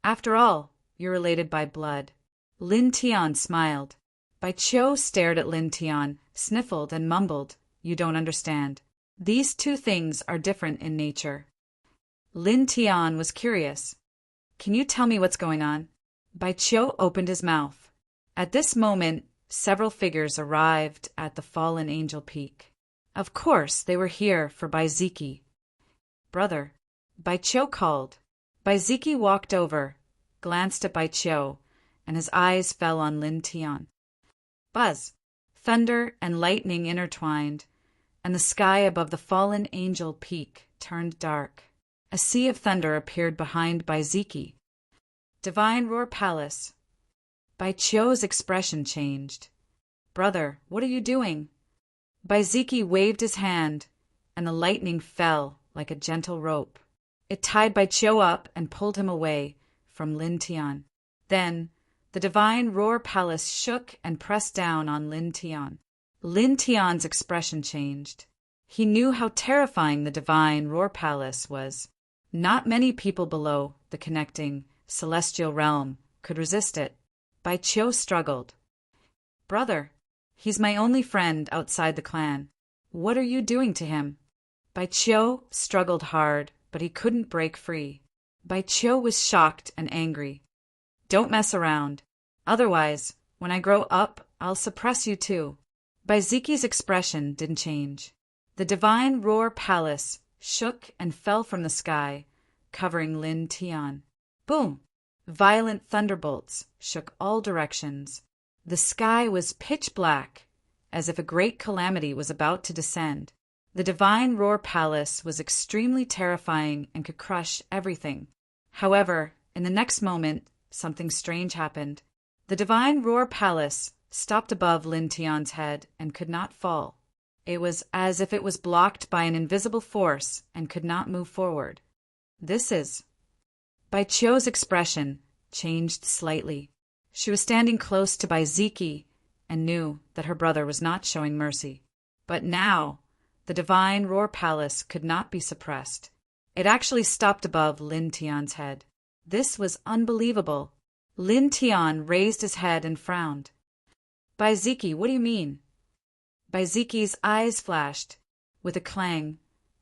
After all, you're related by blood. Lin Tian smiled. Bai Qiu stared at Lin Tian, sniffled and mumbled, You don't understand. These two things are different in nature. Lin Tian was curious. Can you tell me what's going on? Bai Qiu opened his mouth. At this moment, several figures arrived at the fallen angel peak. Of course, they were here for Baiziki. Brother, Bai Qiu called. Baiziki walked over, glanced at Bai Qiu, and his eyes fell on Lin Tian. Buzz, thunder and lightning intertwined, and the sky above the fallen angel peak turned dark. A sea of thunder appeared behind Baiziki. Divine Roar Palace. Bai Qiu's expression changed. Brother, what are you doing? Baiziki waved his hand, and the lightning fell like a gentle rope. It tied Bai Qiu up and pulled him away from Lin Tian. Then, the Divine Roar Palace shook and pressed down on Lin Tian. Lin Tian's expression changed. He knew how terrifying the Divine Roar Palace was. Not many people below the connecting celestial realm could resist it. Bai Qiu struggled. Brother, he's my only friend outside the clan. What are you doing to him? Bai Qiu struggled hard, but he couldn't break free. Bai Qiu was shocked and angry. Don't mess around. Otherwise, when I grow up, I'll suppress you too. Bai Ziqi's expression didn't change. The divine roar palace shook and fell from the sky, covering Lin Tian. Boom! Violent thunderbolts shook all directions. The sky was pitch black, as if a great calamity was about to descend. The divine roar palace was extremely terrifying and could crush everything. However, in the next moment, something strange happened. The divine roar palace stopped above Lin Tian's head and could not fall. It was as if it was blocked by an invisible force and could not move forward. This is... Bai Qiu's expression changed slightly. She was standing close to Bai Ziqi and knew that her brother was not showing mercy. But now, the divine roar palace could not be suppressed. It actually stopped above Lin Tian's head. This was unbelievable. Lin Tian raised his head and frowned. Bai Ziqi, what do you mean? Bai Ziqi's eyes flashed. With a clang,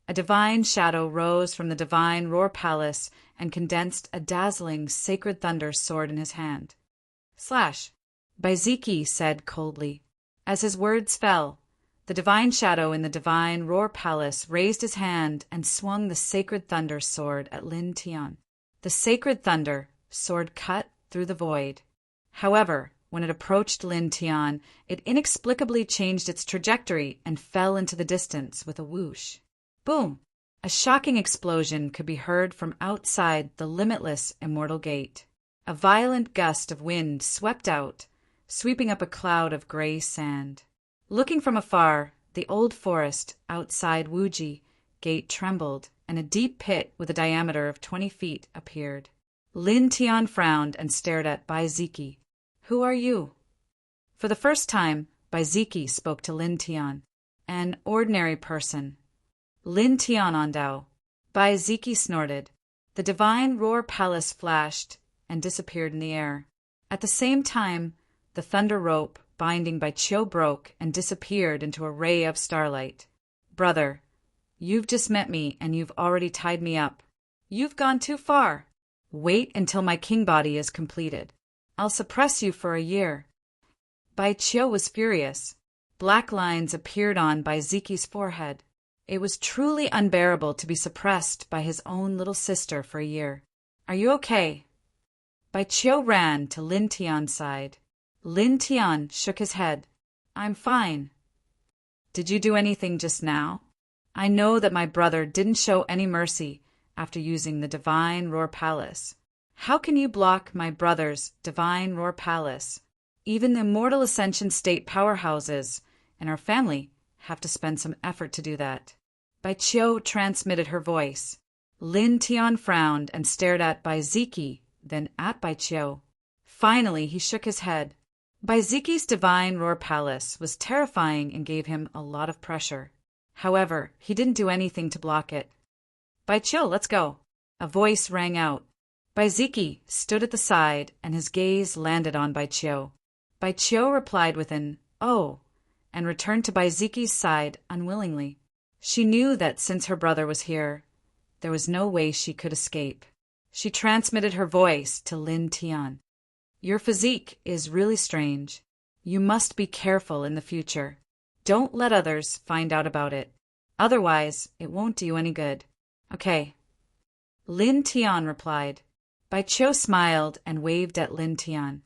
a divine shadow rose from the divine roar palace and condensed a dazzling sacred thunder sword in his hand. Slash, Bai Ziqi said coldly. As his words fell, the divine shadow in the divine roar palace raised his hand and swung the sacred thunder sword at Lin Tian. The sacred thunder sword cut through the void. However, when it approached Lin Tian, it inexplicably changed its trajectory and fell into the distance with a whoosh. Boom! A shocking explosion could be heard from outside the limitless immortal gate. A violent gust of wind swept out, sweeping up a cloud of gray sand. Looking from afar, the old forest outside Wuji gate trembled, and a deep pit with a diameter of 20 feet appeared. Lin Tian frowned and stared at Bai Ziqi. Who are you? For the first time, Bai Ziqi spoke to Lin Tian. An ordinary person. Lin Tian Ondao. Bai Ziqi snorted. The divine roar palace flashed and disappeared in the air. At the same time, the thunder rope binding Bai Qiu broke and disappeared into a ray of starlight. Brother, you've just met me and you've already tied me up. You've gone too far. Wait until my king body is completed. I'll suppress you for a year. Bai Qiu was furious. Black lines appeared on Bai Ziqi's forehead. It was truly unbearable to be suppressed by his own little sister for a year. Are you okay? Bai Qiu ran to Lin Tian's side. Lin Tian shook his head. I'm fine. Did you do anything just now? I know that my brother didn't show any mercy after using the divine roar palace. How can you block my brother's divine roar palace? Even the immortal ascension state powerhouses in our family have to spend some effort to do that. Bai Qiu transmitted her voice. Lin Tian frowned and stared at Bai Ziqi, then at Bai Qiu. Finally, he shook his head. Bai Ziqi's divine roar palace was terrifying and gave him a lot of pressure. However, he didn't do anything to block it. Bai Qiu, let's go. A voice rang out. Bai Ziqi stood at the side and his gaze landed on Bai Qiu. Bai Qiu replied with an "Oh," and returned to Bai Ziqi's side unwillingly. She knew that since her brother was here, there was no way she could escape. She transmitted her voice to Lin Tian. Your physique is really strange. You must be careful in the future. Don't let others find out about it. Otherwise, it won't do you any good. Okay. Lin Tian replied. Bai Qiu smiled and waved at Lin Tian.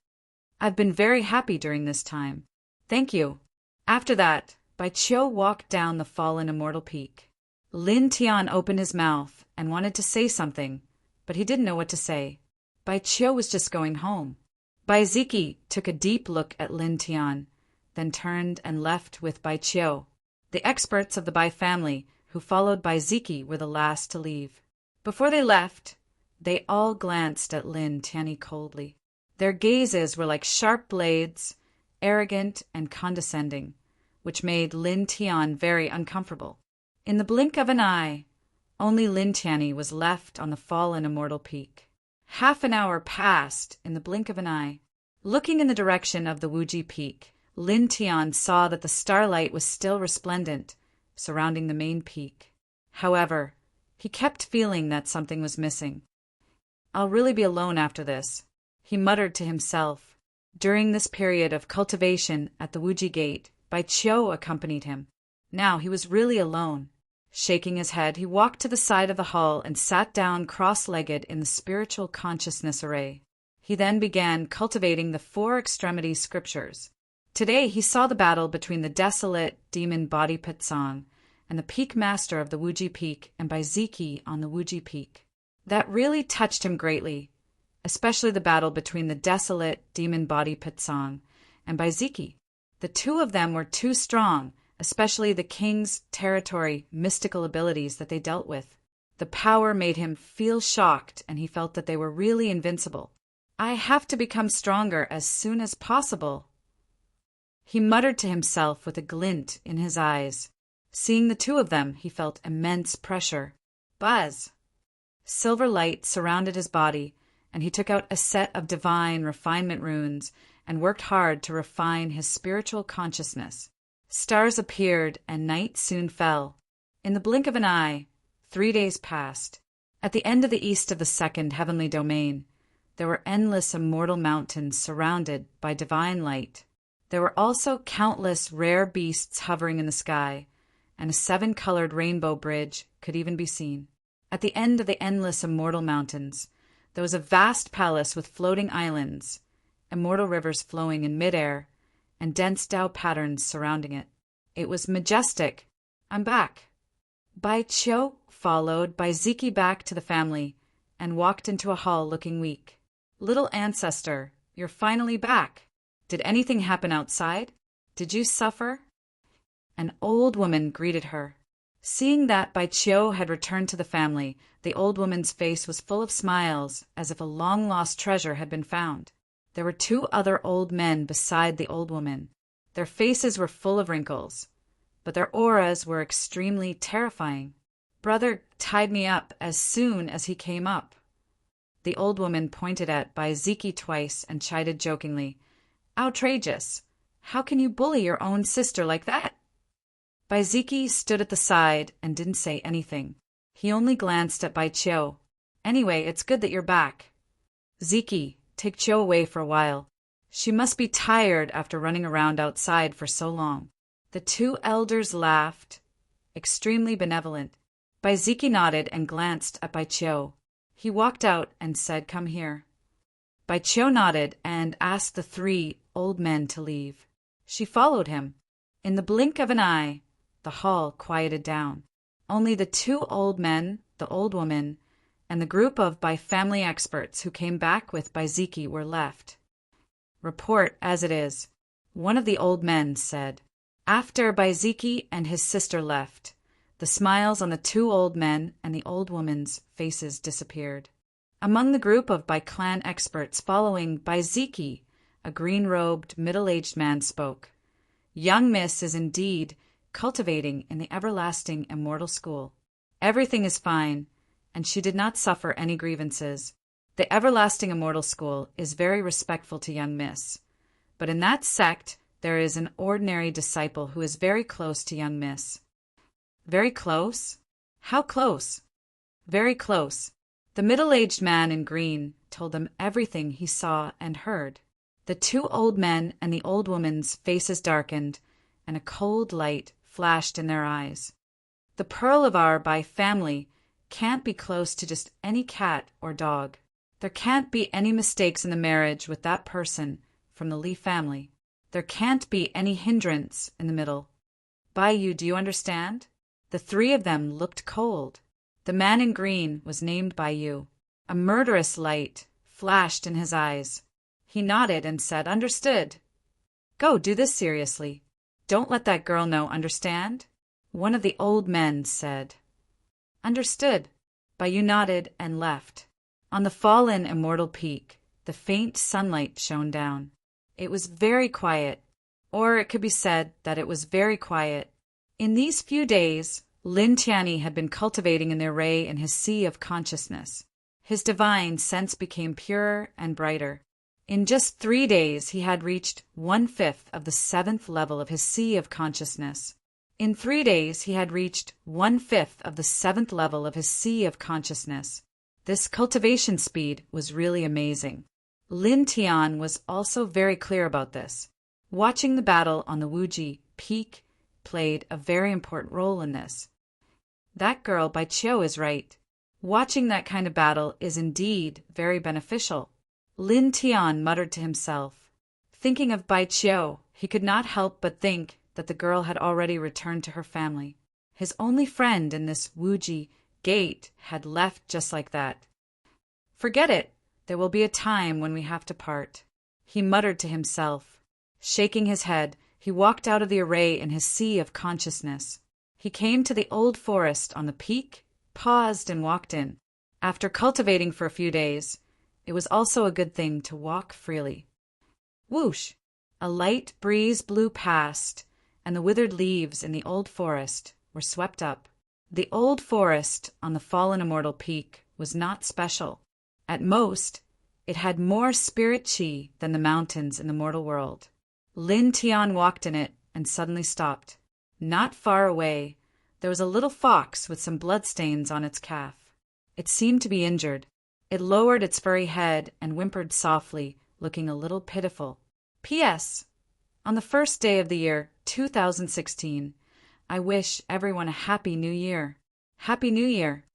I've been very happy during this time. Thank you. After that, Bai Qiu walked down the fallen immortal peak. Lin Tian opened his mouth and wanted to say something, but he didn't know what to say. Bai Qiu was just going home. Bai Ziqi took a deep look at Lin Tian, then turned and left with Bai Qiu. The experts of the Bai family who followed Bai Ziqi were the last to leave. Before they left, they all glanced at Lin Tian coldly. Their gazes were like sharp blades, arrogant and condescending, which made Lin Tian very uncomfortable. In the blink of an eye, only Lin Tian was left on the fallen immortal peak. Half an hour passed in the blink of an eye. Looking in the direction of the Wuji peak, Lin Tian saw that the starlight was still resplendent, surrounding the main peak. However, he kept feeling that something was missing. "I'll really be alone after this," he muttered to himself. During this period of cultivation at the Wuji Gate, Bai Qiu accompanied him. Now he was really alone. Shaking his head, he walked to the side of the hall and sat down cross-legged in the spiritual consciousness array. He then began cultivating the 4 extremity scriptures. Today he saw the battle between the desolate demon body Pitsong and the peak master of the Wuji Peak and Baiziki on the Wuji Peak. That really touched him greatly, especially the battle between the desolate demon body Pitsong and Baiziki. The 2 of them were too strong, especially the king's territory mystical abilities that they dealt with. The power made him feel shocked, and he felt that they were really invincible. "I have to become stronger as soon as possible," he muttered to himself with a glint in his eyes. Seeing the 2 of them, he felt immense pressure. Buzz! Silver light surrounded his body, and he took out a set of divine refinement runes and worked hard to refine his spiritual consciousness. Stars appeared, and night soon fell. In the blink of an eye, 3 days passed. At the end of the east of the 2nd heavenly domain, there were endless immortal mountains surrounded by divine light. There were also countless rare beasts hovering in the sky, and a 7-colored rainbow bridge could even be seen. At the end of the endless immortal mountains, there was a vast palace with floating islands, immortal rivers flowing in midair, and dense Tao patterns surrounding it. It was majestic. "I'm back." Bai Qiu followed Baiziki back to the family and walked into a hall looking weak. "Little ancestor, you're finally back. Did anything happen outside? Did you suffer?" An old woman greeted her. Seeing that Bai Qiu had returned to the family, the old woman's face was full of smiles, as if a long-lost treasure had been found. There were 2 other old men beside the old woman. Their faces were full of wrinkles, but their auras were extremely terrifying. "Brother tied me up as soon as he came up." The old woman pointed at Baiziki twice and chided jokingly, "Outrageous! How can you bully your own sister like that?" Baiziki stood at the side and didn't say anything. He only glanced at Bai Qiu. "Anyway, it's good that you're back. Ziki, take Qiu away for a while. She must be tired after running around outside for so long." The 2 elders laughed, extremely benevolent. Baiziki nodded and glanced at Bai Qiu. He walked out and said, "Come here." Bai Qiu nodded and asked the 3 old men to leave. She followed him. In the blink of an eye, the hall quieted down. Only the 2 old men, the old woman, and the group of Bai family experts who came back with Baiziki were left. "Report as it is," one of the old men said. After Baiziki and his sister left, the smiles on the 2 old men and the old woman's faces disappeared. Among the group of Bai clan experts following Baiziki, a green-robed, middle-aged man spoke. "Young Miss is indeed cultivating in the everlasting immortal school. Everything is fine, and she did not suffer any grievances. The everlasting immortal school is very respectful to young Miss, but in that sect there is an ordinary disciple who is very close to young Miss." "Very close? How close?" "Very close." The middle-aged man in green told them everything he saw and heard. The 2 old men and the old woman's faces darkened, and a cold light flashed in their eyes. "The pearl of our Bai family can't be close to just any cat or dog. There can't be any mistakes in the marriage with that person from the Li family. There can't be any hindrance in the middle. Bai Yu, do you understand?" The 3 of them looked cold. The man in green was named Bai Yu. A murderous light flashed in his eyes. He nodded and said, "Understood. Go, do this seriously. Don't let that girl know, understand?" One of the old men said, "Understood." Bai Yu nodded and left. On the fallen immortal peak, the faint sunlight shone down. It was very quiet, or it could be said that it was very quiet. In these few days, Lin Tianyi had been cultivating in the array in his sea of consciousness. His divine sense became purer and brighter. In just 3 days, he had reached 1/5 of the 7th level of his sea of consciousness. In 3 days, he had reached 1/5 of the 7th level of his sea of consciousness. This cultivation speed was really amazing. Lin Tian was also very clear about this. Watching the battle on the Wuji Peak played a very important role in this. That girl Bai Qiu is right. Watching that kind of battle is indeed very beneficial. Lin Tian muttered to himself. Thinking of Bai Qiu, he could not help but think that the girl had already returned to her family. His only friend in this Wuji gate had left just like that. Forget it. There will be a time when we have to part, he muttered to himself. Shaking his head, he walked out of the array in his sea of consciousness. He came to the old forest on the peak, paused and walked in. After cultivating for a few days, it was also a good thing to walk freely. Whoosh! A light breeze blew past, and the withered leaves in the old forest were swept up. The old forest on the fallen immortal peak was not special. At most, it had more spirit chi than the mountains in the mortal world. Lin Tian walked in it and suddenly stopped. Not far away, there was a little fox with some bloodstains on its calf. It seemed to be injured. It lowered its furry head and whimpered softly, looking a little pitiful. P.S. On the first day of the year 2016, I wish everyone a Happy New Year. Happy New Year!